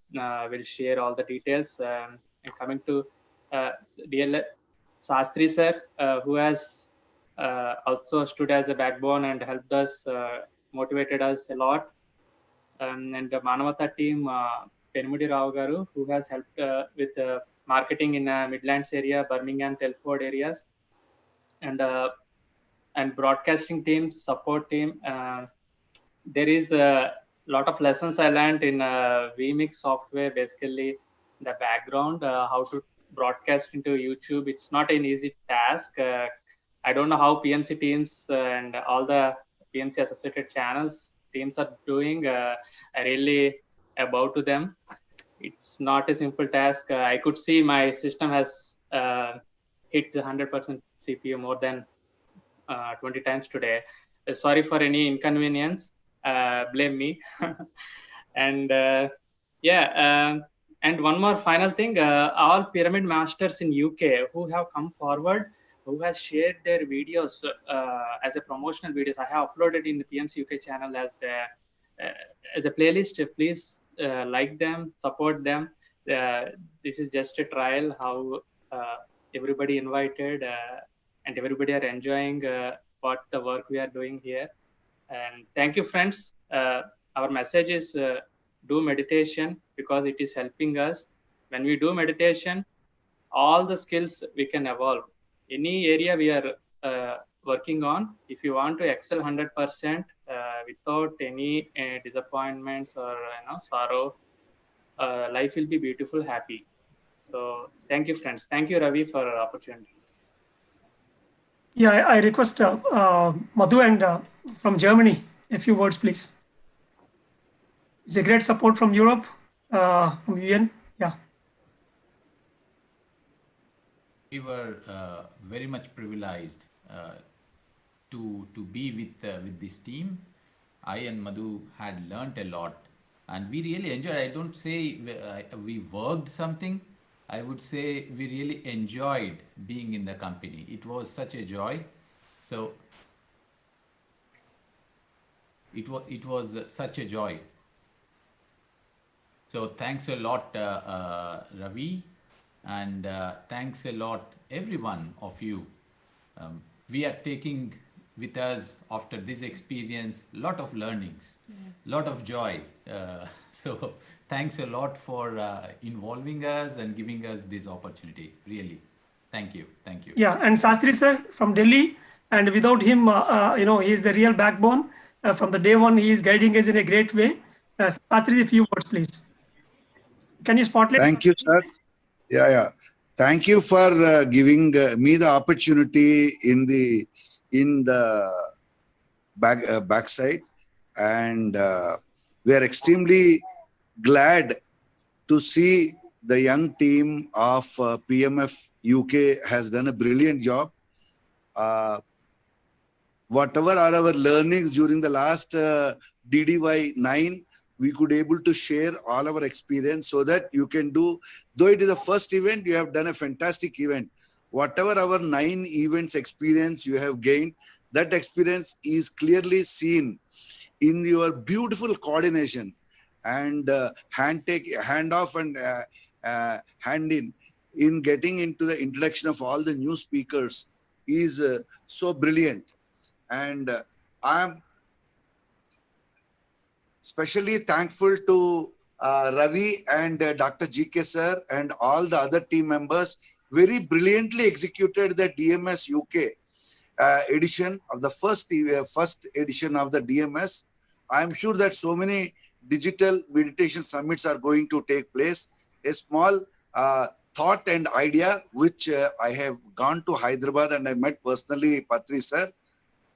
will share all the details. And coming to DL Sastry sir, who has also stood as a backbone and helped us, motivated us a lot. And the Manavata team, Penmudi Rao Garu, who has helped with marketing in Midlands area, Birmingham, Telford areas, and broadcasting team, support team. There is a lot of lessons I learned in vMix software, basically the background, how to broadcast into YouTube. It's not an easy task. I don't know how PMC teams and all the PMC associated channels teams are doing. I really bow to them. It's not a simple task. I could see my system has hit the 100% CPU more than 20 times today. Sorry for any inconvenience. Blame me. And and one more final thing, all pyramid masters in UK who have come forward, who has shared their videos as a promotional videos, I have uploaded in the PMC UK channel as a playlist. Please like them, support them. This is just a trial how everybody invited and everybody are enjoying what the work we are doing here. And thank you, friends. Our message is do meditation because it is helping us. When we do meditation, all the skills we can evolve. Any area we are working on, if you want to excel 100% without any disappointments or sorrow, life will be beautiful, happy. So thank you, friends. Thank you, Ravi, for the opportunity.
Yeah, I request Madhu and from Germany, a few words, please. It's a great support from Europe, from UN. Yeah.
We were very much privileged to be with this team. I and Madhu had learnt a lot, and we really enjoyed. I don't say we worked something. I would say we really enjoyed being in the company. It was such a joy. So it was such a joy. So thanks a lot, Ravi, and thanks a lot, every one of you. We are taking with us after this experience lot of learnings, lot of joy. So thanks a lot for involving us and giving us this opportunity. Really, thank you.
Yeah, and Sastry sir from Delhi, and without him, he is the real backbone. From the day one, he is guiding us in a great way. Sastry, a few words, please. Can you spotlight?
Thank you, sir. Yeah. Thank you for giving me the opportunity in the backside, and we are extremely glad to see the young team of PMF UK has done a brilliant job. Whatever are our learnings during the last DDY 9, we could able to share all our experience so that you can do, though it is the first event, you have done a fantastic event. Whatever our 9 events experience you have gained, that experience is clearly seen in your beautiful coordination and hand off and hand in getting into the introduction of all the new speakers is so brilliant. And I am especially thankful to Ravi and Dr. GK sir and all the other team members very brilliantly executed the DMS UK edition of the first edition of the DMS. I'm sure that so many digital meditation summits are going to take place. A small thought and idea which I have gone to Hyderabad and I met personally Patri sir.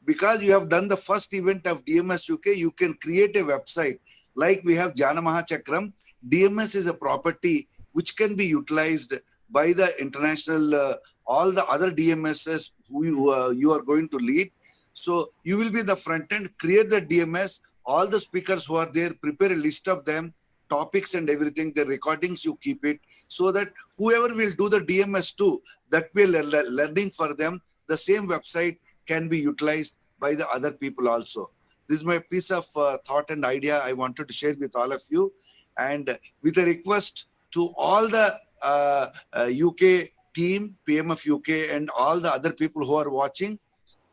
Because you have done the first event of DMS UK, you can create a website like we have Jnana Mahachakram. DMS is a property which can be utilized by the international, all the other DMSs who you are going to lead. So you will be the front end, create the DMS, all the speakers who are there, prepare a list of them, topics and everything, the recordings, you keep it, so that whoever will do the DMS too, that will learning for them, the same website can be utilized by the other people also. This is my piece of thought and idea I wanted to share with all of you. And with a request to all the UK team, PMF UK and all the other people who are watching,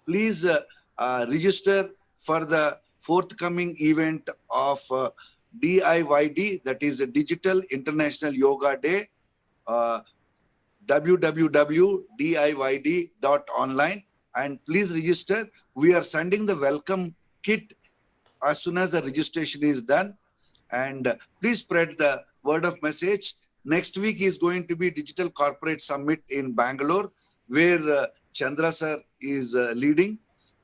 please register for the forthcoming event of DIYD, that is the Digital International Yoga Day, www.diyd.online, and please register. We are sending the welcome kit as soon as the registration is done, and please spread the word of message. Next week is going to be Digital Corporate Summit in Bangalore, where Chandra sir is leading,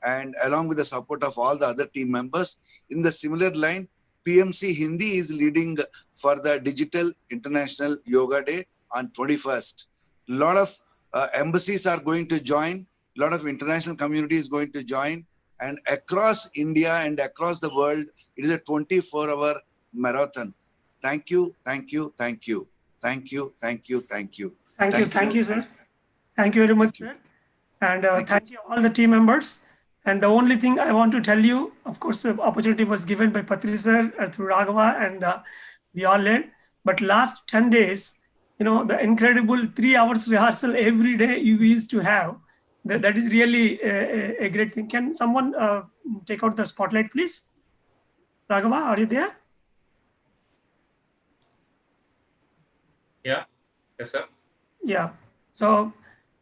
and along with the support of all the other team members. In the similar line, PMC Hindi is leading for the Digital International Yoga Day on 21st. A lot of embassies are going to join, a lot of international community is going to join, and across India and across the world, it is a 24-hour marathon. Thank you, thank you, thank you. Thank you, thank you, thank you.
Thank you, sir. Thank you very much, sir. And thank you all the team members. And the only thing I want to tell you, of course, the opportunity was given by Patri sir through Raghava, and we all learned. But last 10 days, you know, the incredible 3 hours rehearsal every day you used to have, that is really a great thing. Can someone take out the spotlight, please? Raghava, are you there?
Yeah. Yes, sir.
Yeah. So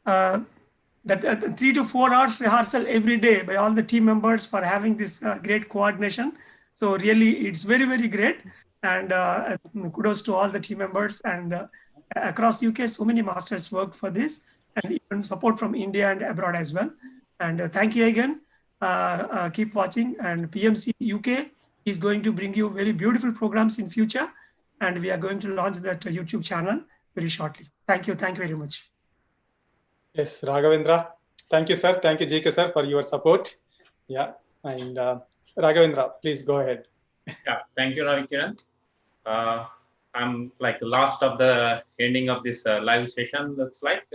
that 3 to 4 hours rehearsal every day by all the team members for having this great coordination. So really, it's very, very great. And kudos to all the team members. And across UK, so many masters work for this, and even support from India and abroad as well. And thank you again. Keep watching. And PMC UK is going to bring you very beautiful programs in future. And we are going to launch that YouTube channel very shortly. Thank you. Thank you very much.
Yes, Raghavendra. Thank you, sir. Thank you, GK sir, for your support. Yeah. And Raghavendra, please go ahead.
Yeah. Thank you, Ravi Kiran. I'm like the last of the ending of this live session. Looks like.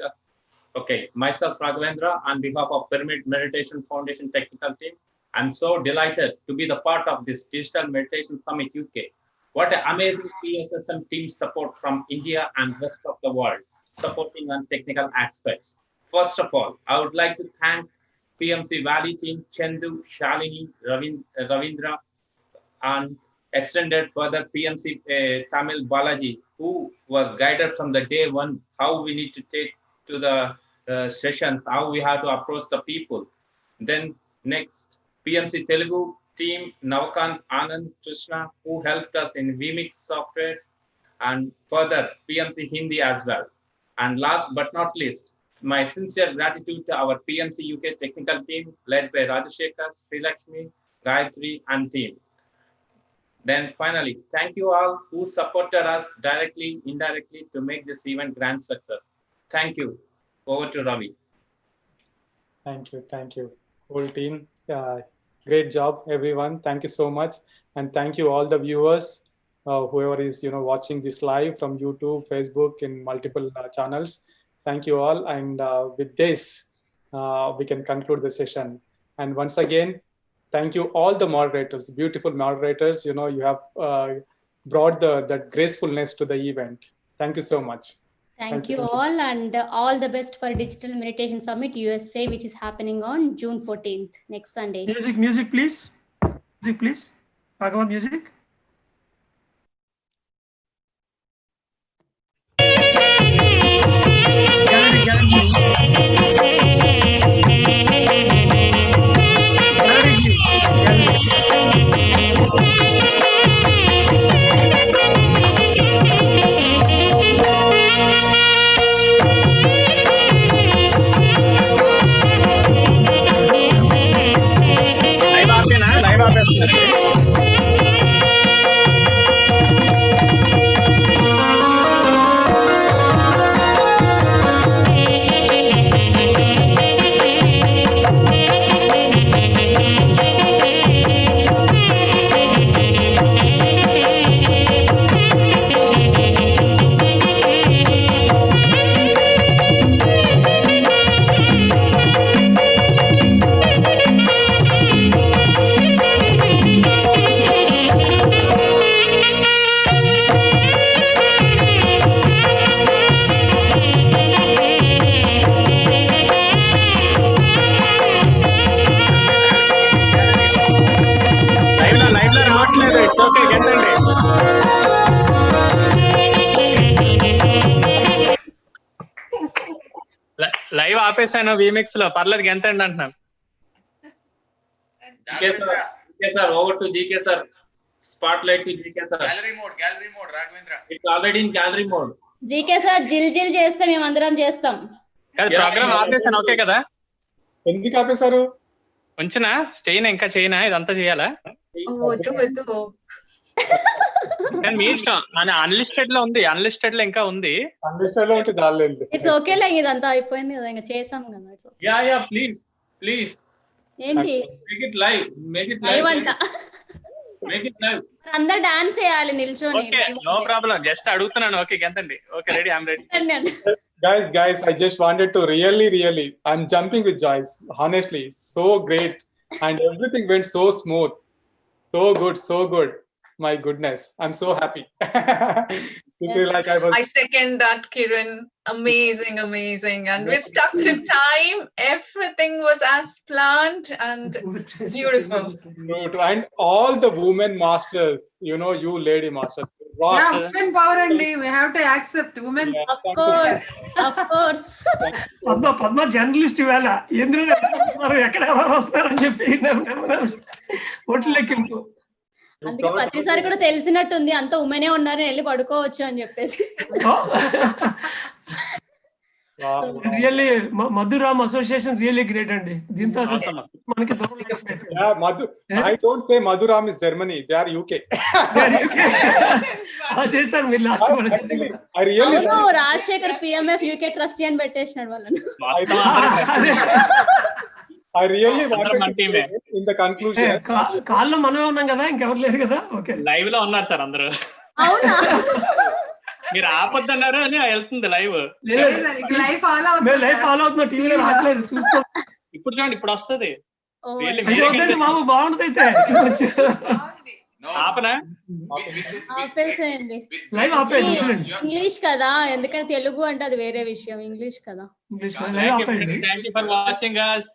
Okay. Myself, Raghavendra, on behalf of Pyramid Meditation Foundation technical team, I'm so delighted to be the part of this Digital Meditation Summit UK. What an amazing PSSM team support from India and rest of the world, supporting on technical aspects. First of all, I would like to thank PMC Valley team, Chandu, Shalini, Ravindra, and extended further PMC Tamil Balaji, who was guided from the day one, how we need to take to the sessions, how we have to approach the people. Then next, PMC Telugu team, Navakant, Anand, Krishna, who helped us in vMix software, and further PMC Hindi as well. And last but not least, my sincere gratitude to our PMC UK technical team led by Rajashekar, Sri Lakshmi, Gayatri, and team. Then finally, thank you all who supported us directly, indirectly to make this event grand success. Thank you. Over to Ravi.
Thank you. Thank you, whole team. Great job, everyone. Thank you so much. And thank you all the viewers, whoever is watching this live from YouTube, Facebook, in multiple channels. Thank you all. And with this, we can conclude the session. And once again, thank you all the moderators, beautiful moderators. You have brought that gracefulness to the event. Thank you so much.
Thank you all, and all the best for Digital Meditation Summit USA, which is happening on June 14th, next Sunday.
Music, please. Music, please. Raghava, music.
ఆపేసాను వీమిక్స్ లో, పర్లేదు గెంతండి అంటున్నాను.
GK sir, over to GK sir. Spotlight to GK sir.
Gallery mode, Raghavendra.
It's already in gallery mode.
GK sir జిల్ చేస్తే మేము అందరం చేస్తాం.
Programme ఆపేసాను, okay కదా?
ఎందుకు ఆపేశారు?
ఉంచినా చేయనా, ఇంకా చేయనా, ఇదంతా చేయాలా? కానీ మీ ఇష్టం. అన్లిస్టెడ్ లో ఉంది, అన్లిస్టెడ్ లో ఇంకా ఉంది.
అన్లిస్టెడ్ లో ఉంటే చాలండి.
ఇట్స్ ఓకేలే, ఇదంతా అయిపోయింది కదా, ఇంకా చేసాం కదా.
Yeah, please.
ఏంటి
Make it live.
లైవ్ అంట,
Make it live.
అందరు డాన్స్ చేయాలి నిల్చొని.
ఓకే, నో ప్రాబ్లం, గెస్ట్ అడుగుతున్నాను. ఓకే గెంతండి. Okay, ready, I'm ready.
Guys, I just wanted to really, I'm jumping with joy. Honestly, so great. And everything went so smooth. So good. My goodness, I'm so happy. This is like
I second that, Kiran. Amazing. And we stuck to time. Everything was as planned and beautiful.
And all the women masters, you lady masters.
Yeah, women power andi. We have to accept women.
Of course.
Padma journalist ఇవాళ ఎందుకు ఎక్కడ ఎవరు వస్తారని చెప్పి ఓట్లు లెక్కింపు.
అందుకే ప్రతిసారి కూడా తెలిసినట్టుంది, అంత ఉమెనే ఉన్నారు, వెళ్ళి పడుకోవచ్చు అని చెప్పేసి.
రియల్లీ మధురామ్ అసోసియేషన్ రియల్లీ గ్రేట్ అండి. దీంతో మనకి
I don't say Madhuram is Germany, they are UK.
చేశారు మీరు last.
Rajasekhar PMF UK trustee అని పెట్టేసినాడు వాళ్ళని.
I really wanted to in the conclusion.
కాల్లో మనమే ఉన్నాం కదా, ఇంకెవరు లేరు కదా. ఓకే,
లైవ్ లో ఉన్నారు సార్ అందరూ.
అవునా?
మీరు ఆపొద్దన్నారు అని వెళ్తుంది లైవ్.
లైవ్
ఫాలో అవుతున్నా, టీవీలో రావట్లేదు, చూస్తాం.
ఇప్పుడు చూడండి, ఇప్పుడు వస్తుంది.
బాబు బాగుంటది అయితే.
ఆపనా?
ఆపేసేయండి.
లైవ్ ఆపేయండి.
ఇంగ్లీష్ కదా, ఎందుకంటే తెలుగు అంటే అది వేరే విషయం, ఇంగ్లీష్ కదా.
Thank you for watching us.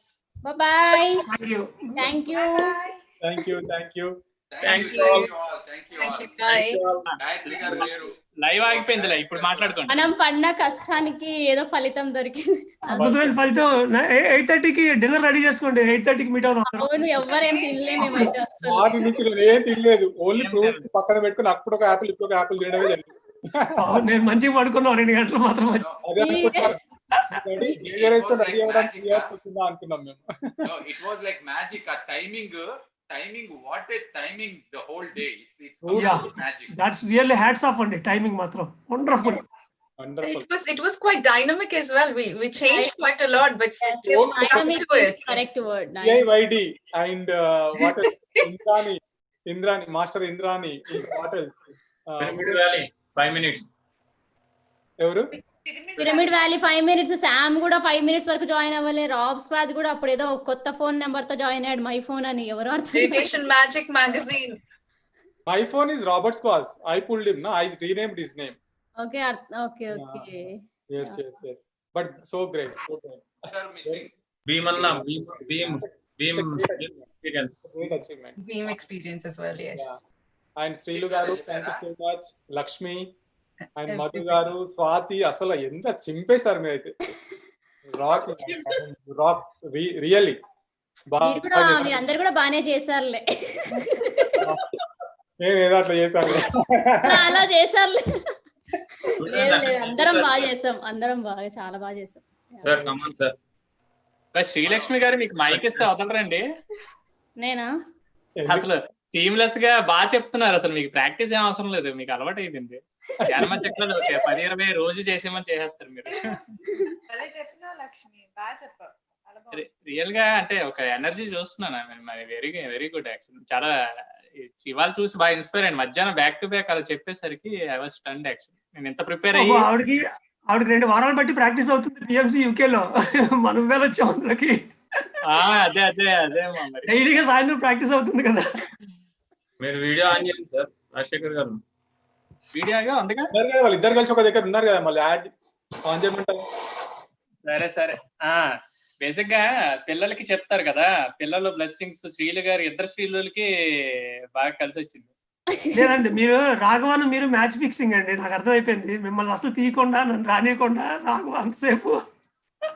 Bye.
Thank you.
Thank you.
Live ఆగిపోయిందిలే, ఇప్పుడు మాట్లాడుకోండి.
మనం పడిన కష్టానికి ఏదో ఫలితం దొరికింది.
అద్భుతమైన ఫలితం. 8:30కి డిన్నర్ రెడీ చేసుకోండి, 8:30కి మీట్ అవుతాం.
అవును, ఎవ్వరేం తినలేము మేమైతే అసలు.
వాటి నుంచి ఏం తినలేదు, ఓన్లీ ఫ్రూట్స్ పక్కన పెట్టుకుని అప్పుడు ఒక యాపిల్ ఇప్పుడు ఒక యాపిల్ తినడమే జరిగింది.
నేను మంచిగా పడుకున్నా 2 గంటలు మాత్రం.
అనుకున్నాం మేము.
It was like magic. A timing, what a timing the whole day. It's magic.
That's really hats off on the timing matram. Wonderful.
It was quite dynamic as well. We changed quite a lot, but still
dynamic
stuck to
is
it.
correct word.
AYD and what else? Indrani, Master Indrani. What else?
Pyramid Valley, 5 minutes.
ఎవరు?
Pyramid valley 5 minutes. Sam కూడా 5 minutes వరకు join అవ్వలే. Rob స్క్వాజ్ కూడా అప్పుడు ఏదో కొత్త phone number తో join అయ్యాడు, మై ఫోన్ అని. ఎవరు
Radiation Magic Magazine.
My phone is Robert Squaz. I pulled him, no? I renamed his name.
Okay.
Yes. But so great.
Beam experience.
Great achievement.
Beam experience as well, yes.
And Srilu garu, thank you so much. Lakshmi and Madhu garu, Swati, asala ఎంత చింపేశారు మీరైతే. Rock really.
మీరు అందరు కూడా బానే చేశారులే.
మేము ఏదో అట్లా చేశారు,
అలా చేశారులే. అందరం బాగా చేసాం, చాలా బాగా చేసాం.
Sir come on sir.
Srilakshmi గారు మీకు మైక్ ఇస్తే వదలరండి.
నేనా?
అసలు టీమ్లెస్ గా బాగా చెప్తున్నారు. అసలు మీకు ప్రాక్టీస్ ఏం అవసరం లేదు, మీకు అలవాటు అయిపోయింది. జన్మ చక్రాలు 10-20 రోజు చేసేమని చేసేస్తారు మీరు. రియల్ గా అంటే ఒక ఎనర్జీ చూస్తున్నాను. Very good. యాక్చువల్ చాలా ఇవాళ చూసి బాగా ఇన్స్పైర్ అయ్యాను. మధ్యాహ్నం బ్యాక్ టు బ్యాక్ అలా చెప్పేసరికి ఐ వాస్ స్టన్డ్. యాక్చువల్ నేను ఎంత ప్రిపేర్ అయ్యి
ఆవిడకి 2 వారాలు బట్టి ప్రాక్టీస్ అవుతుంది PMC UK లో. మనం వెళ్ళొచ్చాం అందులోకి.
అదే
డైలీగా సాయంత్రం ప్రాక్టీస్ అవుతుంది కదా.
మీరు వీడియో ఆన్ చేయండి సార్ రాజశేఖర్ గారు.
వీడియోగా అందుకే
వాళ్ళు ఇద్దరు కలిసి ఒక దగ్గర ఉన్నారు కదా, మళ్ళీ యాడ్ ఆన్ చేయమంటారు.
సరే. బేసిక్ గా పిల్లలకి చెప్తారు కదా, పిల్లలు బ్లెస్సింగ్స్. శ్రీలు గారు ఇద్దరు శ్రీలకి బాగా కలిసి వచ్చింది.
లేదండి, మీరు రాఘవన్ మీరు మ్యాచ్ ఫిక్సింగ్ అండి. నాకు అర్థమైపోయింది. మిమ్మల్ని అసలు తీయకుండా, నన్ను రానియకుండా రాఘవ అంతసేపు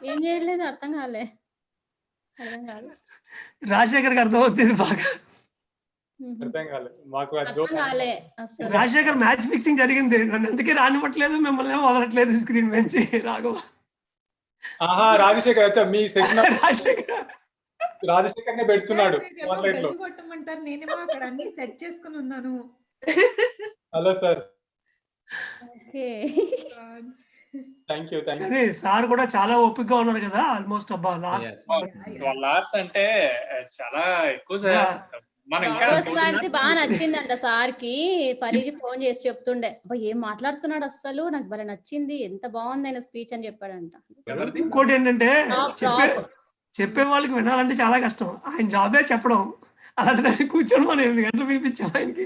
ఏం చేయలేదు, అర్థం కాలే. అర్థం కాదు.
రాజశేఖర్కి అర్థం అవుతుంది బాగా.
అర్థం కాలేదు మాకు.
అర్థం కాలే అసలు.
రాజశేఖర్ మ్యాచ్ ఫిక్సింగ్ జరిగింది, నన్ను అందుకే రానివ్వట్లేదు, మిమ్మల్ని వదలట్లేదు స్క్రీన్ నుంచి. రాఘవ
ఆహా, రాజశేఖర్ వచ్చా మీ సెషన్.
రాజశేఖర్
నే పెడుతున్నాడు.
కొట్టమంటారు, నేనేమో అక్కడ అన్ని సెట్ చేసుకుని ఉన్నాను.
Hello sir.
Okay,
thank you.
కానీ సార్ కూడా చాలా ఓపికగా ఉన్నారు కదా. ఆల్మోస్ట్ అబ్బా లాస్ట్
12 hours అంటే చాలా ఎక్కువ సార్. మనం ఇంకా
బాగా నచ్చిందంట సార్ కి. పరీజీ ఫోన్ చేసి చెప్తుండే, అబ్బా ఏం మాట్లాడుతున్నాడు అస్సలు, నాకు భలే నచ్చింది, ఎంత బాగుంది ఆయన స్పీచ్ అని చెప్పాడంట.
ఇంకోటి ఏంటంటే చెప్పే వాళ్ళకి వినాలంటే చాలా కష్టం, ఆయన జాబే చెప్పడం. అలాంటి దాన్ని కూర్చొని మనం 8 గంటలు వినిపించాం ఆయనకి.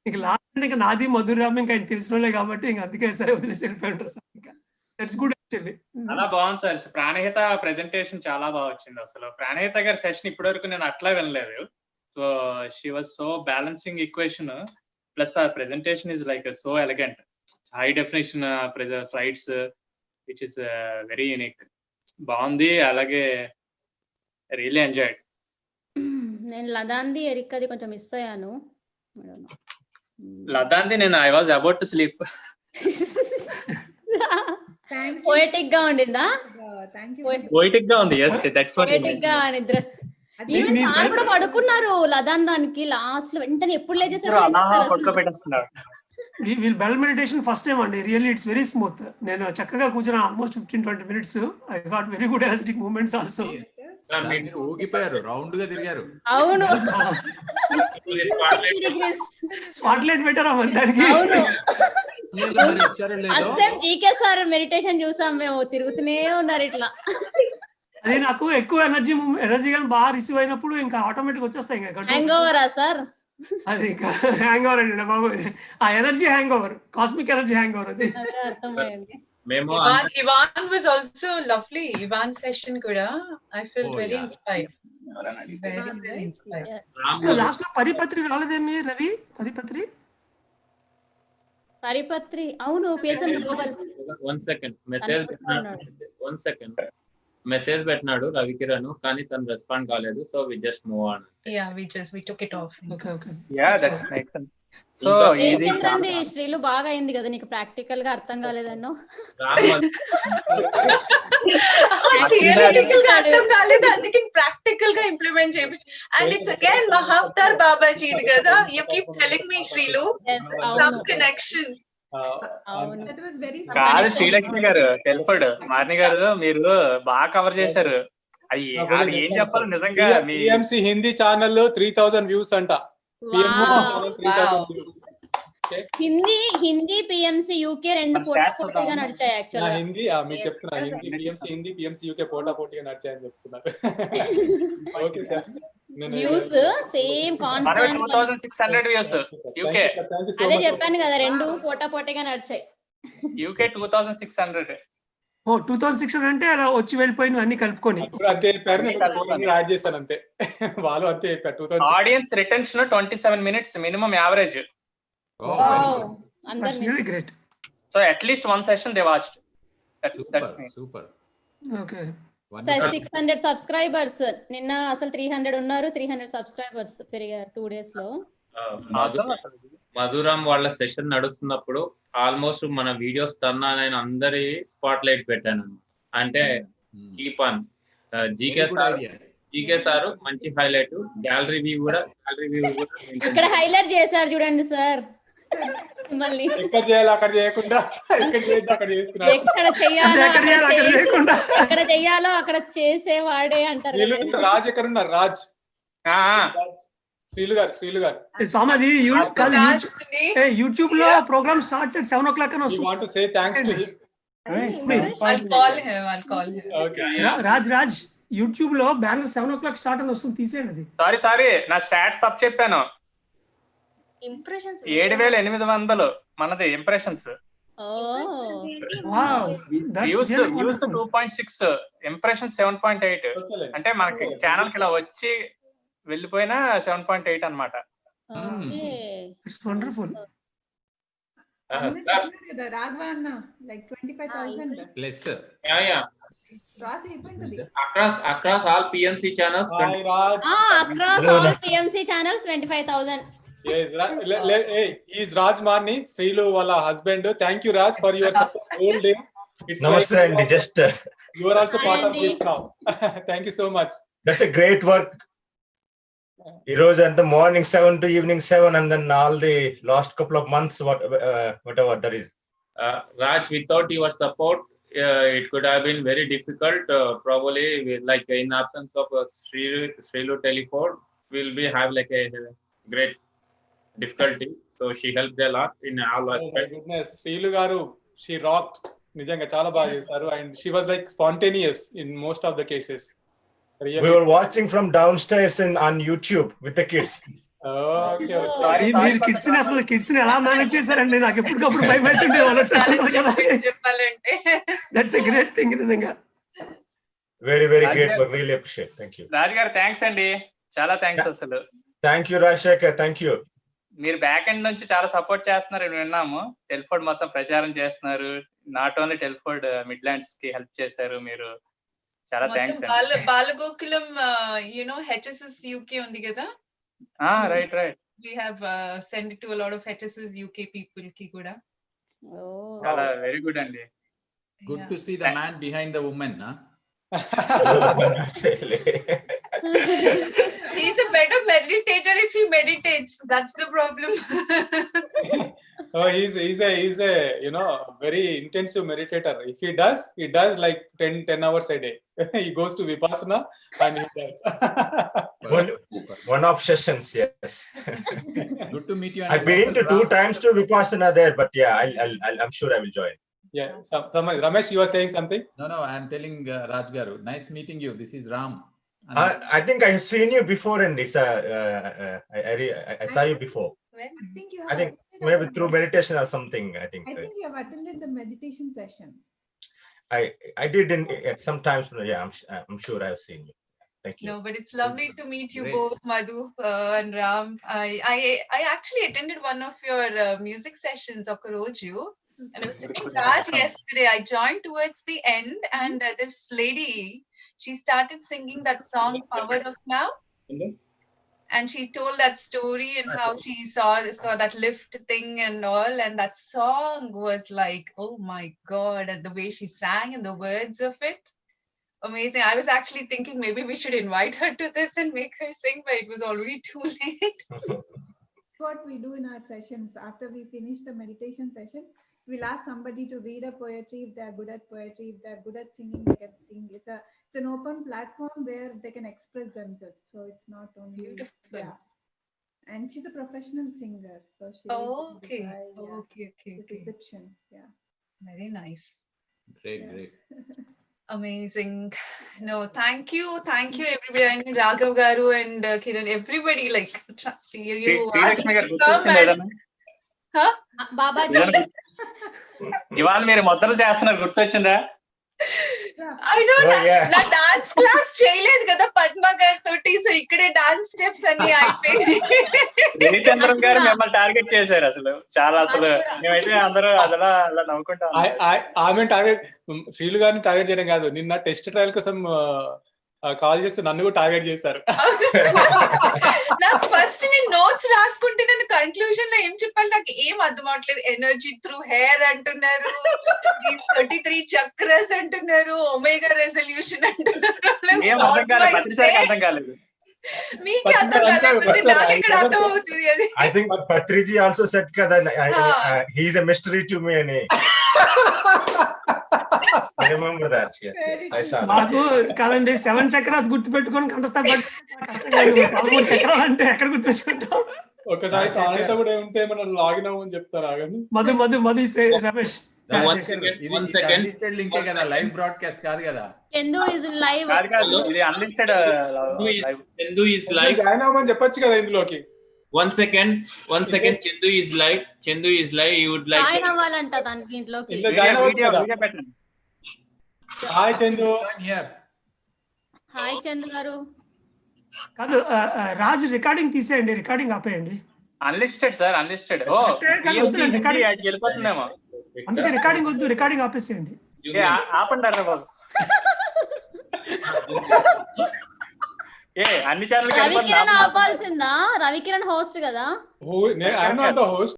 ఇంక లాస్ట్ అంటే ఇంకా నాది మధురామ్ ఇంకా ఆయన తెలిసిన వాళ్ళే కాబట్టి ఇంకా అందుకే సరే వదిలేసి వెళ్ళిపోయి ఉంటారు సార్. ఇంకా దట్స్ గుడ్ యాక్చువల్లీ.
చాలా బాగుంది సార్. ప్రాణహిత ప్రెజెంటేషన్ చాలా బాగా వచ్చింది. అసలు ప్రాణహిత గారి సెషన్ ఇప్పటి వరకు నేను అట్లా వినలేదు. So she was so balancing equation, plus ఆ presentation is like so elegant, high definition slides which is very unique. బాగుంది. అలాగే రియల్లీ ఎంజాయ్డ్.
నేను లదాంది ఎరికది కొంచెం మిస్ అయ్యాను.
లదాంది నేను I was about to sleep.
Poetic గా ఉండిందా?
పోయిటిక్ గా ఉంది. yes, that's what
పోయటిక్ గా నిద్ర. ఈవెన్ సార్ కూడా పడుకున్నారు లదాన్ దానికి. లాస్ట్ లో వెంటనే ఎప్పుడు లేచేసారు.
పడుకోబెట్టేస్తున్నారు.
Wheel bell meditation first time అండి. Really it's very smooth. నేను చక్కగా కూర్చున్నా almost 15-20 minutes. I got very good energetic moments also.
మీరు ఊగిపోయారు, రౌండ్ గా తిరిగారు.
అవును,
స్పాట్ లైట్ పెట్టారా మరి దానికి?
First time GK sir meditation చూసాం మేము. తిరుగుతూనే ఉన్నారు ఇట్లా.
అది నాకు ఎక్కువ ఎనర్జీ కానీ బాగా రిసీవ్ అయినప్పుడు ఇంకా ఆటోమేటిక్ వచ్చేస్తాయి. ఇంకా
హ్యాంగ్ ఓవరా సార్?
అది ఇంకా హ్యాంగ్ ఓవర్ అండి బాబు. ఆ energy hang over, cosmic energy hang over అది.
అర్థమైంది.
Ivan was also lovely. Ivan session kuda I felt very inspired. Very inspired.
Last లో పరిపత్రి రాలేదేమి రవి?
పరిపత్రి అవును, PSM global.
One second message పెట్టినాడు రవికిరణ్, కానీ తను రెస్పాండ్ కాలేదు. So we just move on.
We took it off.
Yeah, that's nice. So ఇది
శ్రీలు బాగా అయింది కదా నీకు, ప్రాక్టికల్ గా అర్థం కాలేదన్నో.
థియరిటికల్ గా అర్థం కాలేదు, అందుకే ప్రాక్టికల్ గా ఇంప్లిమెంట్ చేయించు. And it's again Mahavatar Babaji ఇది కదా. యు కీప్ టెల్లింగ్ మీ శ్రీలు సమ్ కనెక్షన్.
కాదు శ్రీలక్ష్మి గారు, టెల్ఫర్డ్ మార్ని గారు, మీరు బాగా కవర్ చేశారు. అది ఏం చెప్పాలి నిజంగా.
పిఎంసి హిందీ ఛానల్ 3000 వ్యూస్ అంట.
హిందీ పిఎంసి యూకే రెండు పోటీగా నడిచాయి యాక్చువల్గా.
హిందీ మీకు చెప్తున్నా, హిందీ పిఎంసి యూకే పోటీగా నడిచాయని చెప్తున్నారు. Okay sir.
Views same constant
2600 views UK.
అదే చెప్పాను కదా, రెండు పోటీగా నడిచాయి.
యూకే 2600.
2600 అంటే అలా వచ్చి వెళ్ళిపోయిన అన్ని కలుపుకొని
అంతే యాడ్ చేశాను అంతే. వాళ్ళు అంతే చెప్పారు.
Audience retention 27 minutes minimum average.
Really great.
So at least one session they watched. That's me.
Super.
Okay.
600 subscribers. నిన్న అసలు 300 ఉన్నారు. 300 సబ్స్క్రైబర్స్ పెరిగారు 2 days లో.
మధురామ్ వాళ్ళ సెషన్ నడుస్తున్నప్పుడు ఆల్మోస్ట్ మన వీడియోస్ తన్నానైనా అందరి స్పాట్ లైట్ పెట్టాను. అంటే కీప్ ఆన్. జీకే సార్ మంచి హైలైట్. గ్యాలరీ వ్యూ కూడా
ఇక్కడ హైలైట్ చేశారు చూడండి సార్. మళ్ళీ
ఎక్కడ చేయాలి అక్కడ చేయకుండా ఇక్కడ చేద్దాం అక్కడ చేస్తున్నారు.
ఎక్కడ చెయ్యాలో అక్కడ చేసేవాడే అంటారు.
రాజ్ ఎక్కడ ఉన్నారు? రాజ్ శ్రీలు గారు
సామాది యూట్యూబ్ లో ప్రోగ్రామ్ స్టార్ట్స్ at 7 o'clock అని వస్తుంది.
want to say thanks to him.
I'll call him.
Okay.
Raj YouTube లో బ్యానర్ 7 o'clock స్టార్ట్ అని వస్తుంది, తీసేయండి అది.
సారీ నా స్టాట్స్ తప్పు చెప్పాను.
ఇంప్రెషన్స్
7800 మనది ఇంప్రెషన్స్. Views 2.6, impressions 7.8. అంటే మనకి ఛానల్ కి ఇలా వచ్చి వెళ్ళిపోయినా 7.8 అన్నమాట.
It's wonderful.
రాఘవ అన్న లైక్ 25,000
ప్లస్.
రాసి అయిపోయింది.
Across all PMC channels.
Hi, Raj.
Across all PMC channels, 25,000.
Yes, hey, he's Raj Marni, Srilu wala husband. Thank you, Raj, for your support whole day. It's
Namaste,
like
Andy. Just
you are also part of this now. Thank you so much.
that's a great work. It was at the morning 7 to evening 7, and then all the last couple of months, whatever that is.
Raj, without your support, it could have been very difficult. Probably, like in absence of Srilu Telephone, we'll be have like a great difficulty. So she helped a lot in all
Oh my
aspects.
goodness, Srilu garu, she rocked. Nijanga chala baga chesaru, and she was like spontaneous in most of the cases. Really.
We were watching from downstairs on YouTube with the kids.
Okay,
మీరు kids ని అసలు kids ని ఎలా manage చేశారండి? నాకు ఎప్పటికప్పుడు భయం అవుతుండే వాళ్ళు వచ్చేస్తున్నారు కదా. దట్స్ ఎ గ్రేట్ థింగ్ నిజంగా.
Very, very great work. Really appreciate. Thank you.
రాజు గారు థ్యాంక్స్ అండి, చాలా థ్యాంక్స్ అసలు.
Thank you, Rajshekar. Thank you.
మీరు బ్యాక్ ఎండ్ నుంచి చాలా సపోర్ట్ చేస్తున్నారు విన్నాము. టెల్ఫోర్డ్ మొత్తం ప్రచారం చేస్తున్నారు. నాట్ ఓన్లీ టెల్ఫోర్డ్, మిడ్లాండ్స్ కి హెల్ప్ చేశారు మీరు. చాలా థ్యాంక్స్ అండి.
బాలగోకులం HSS UK ఉంది కదా.
Right.
We have sent it to a lot of HSS UK people ki kuda.
చాలా వెరీ గుడ్ అండి.
Good to see the man behind the woman, huh?
He's a better meditator if he meditates. That's the problem.
Oh, he's a very intensive meditator. If he does like 10 hours a day. He goes to Vipassana and he does.
One of sessions, yes.
Good to meet you.
I've been to 2 times to Vipassana there, but yeah, I'm sure I will join.
Yeah, Ramesh, you are saying something?
No, I'm telling Raj Garu. Nice meeting you. This is Ram.
I think I have seen you before, and I saw you before. I think maybe through meditation or something. I think
you have attended the meditation session.
I did at some times. Yeah, I'm sure I have seen you. Thank you.
No, but it's lovely to meet you both, Madhu and Ram. I actually attended one of your music sessions, Okoroju. And I was sitting with Raj yesterday. I joined towards the end, and this lady, she started singing that song "Power of Now," and she told that story and how she saw that lift thing and all. And that song was like, oh my God! And the way she sang and the words of it, amazing. I was actually thinking maybe we should invite her to this and make her sing, but it was already too late.
What we do in our sessions after we finish the meditation session, we'll ask somebody to read a poetry if they're good at poetry. If they're good at singing, they can sing. It's an open platform where they can express themselves. So it's not only
beautiful.
Yeah. And she's a professional singer. So she
Okay.
This Egyptian. Yeah.
Very nice.
Great.
Amazing. No, thank you everybody. And Raghav Garu and Kiran, everybody, like you asked me to come and
Babaji.
ఇవాళ మీరు మొదలు చేస్తున్నారు, గుర్తొచ్చిందా?
I know నా dance class చేయలేదు కదా పద్మ గారి తోటి, సో ఇక్కడే డాన్స్ స్టెప్స్ అన్ని అయిపోయాయి.
రవిచంద్రన్ గారు మిమ్మల్ని టార్గెట్ చేశారు అసలు చాలా. అసలు మేమైతే అందరూ అలా నవ్వుకుంటాం.
ఆమె టార్గెట్, శ్రీలు గారిని టార్గెట్ చేయడం కాదు, నిన్న టెస్ట్ ట్రయల్ కోసం కాల్ చేస్తే నన్ను కూడా టార్గెట్ చేశారు.
నాకు ఫస్ట్ నేను నోట్స్ రాసుకుంటే నన్ను కన్క్లూజన్ లో ఏం చెప్పాలి నాకు ఏం అర్థం అవట్లేదు. ఎనర్జీ త్రూ హెయిర్ అంటున్నారు, 33 చక్రస్ అంటున్నారు, ఒమేగా రెజల్యూషన్ అంటున్నారు. మీకే అర్థం కాలేకపోతే నాకు ఇక్కడ అర్థం అవుతుంది అది.
I think Patriji also said kada he is a mystery to me ani. I remember that. Yes, I saw that.
మాకు కాదండి 7 చక్రాస్ గుర్తు పెట్టుకొని కంటస్తా, బట్ 13 చక్రాలు అంటే ఎక్కడ గుర్తుపెట్టుకుంటాం?
ఒకసారి కాలేజీలో కూడా ఉంటే మనం లాగిన్ అవ్వమని చెప్తారు. ఆగండి.
Madhu Ramesh.
One second. Link కదా, లైవ్ బ్రాడ్కాస్ట్ కాదు కదా.
Chendu is live.
ఇది unlisted.
Chendu is live.
Join అవ్వమని చెప్పొచ్చు కదా ఇందులోకి.
One second. Chendu is live. You would like
join అవ్వాలంట దానికి ఇంట్లోకి.
జాయిన్ అవ్వచ్చు కదా. హాయ్ చందు.
హాయ్ చందు గారు.
కాదు రాజ్, రికార్డింగ్ తీసేయండి, రికార్డింగ్ ఆపేయండి.
Unlisted sir, unlisted. వెళ్ళిపోతుందేమో.
అందుకే రికార్డింగ్ వద్దు, రికార్డింగ్ ఆపేసేయండి.
ఆపండి బాబు. ఏ అన్ని ఛానల్
రవికిరణ్ ఆపాల్సిందా? రవికిరణ్ హోస్ట్ కదా.
I'm not the host.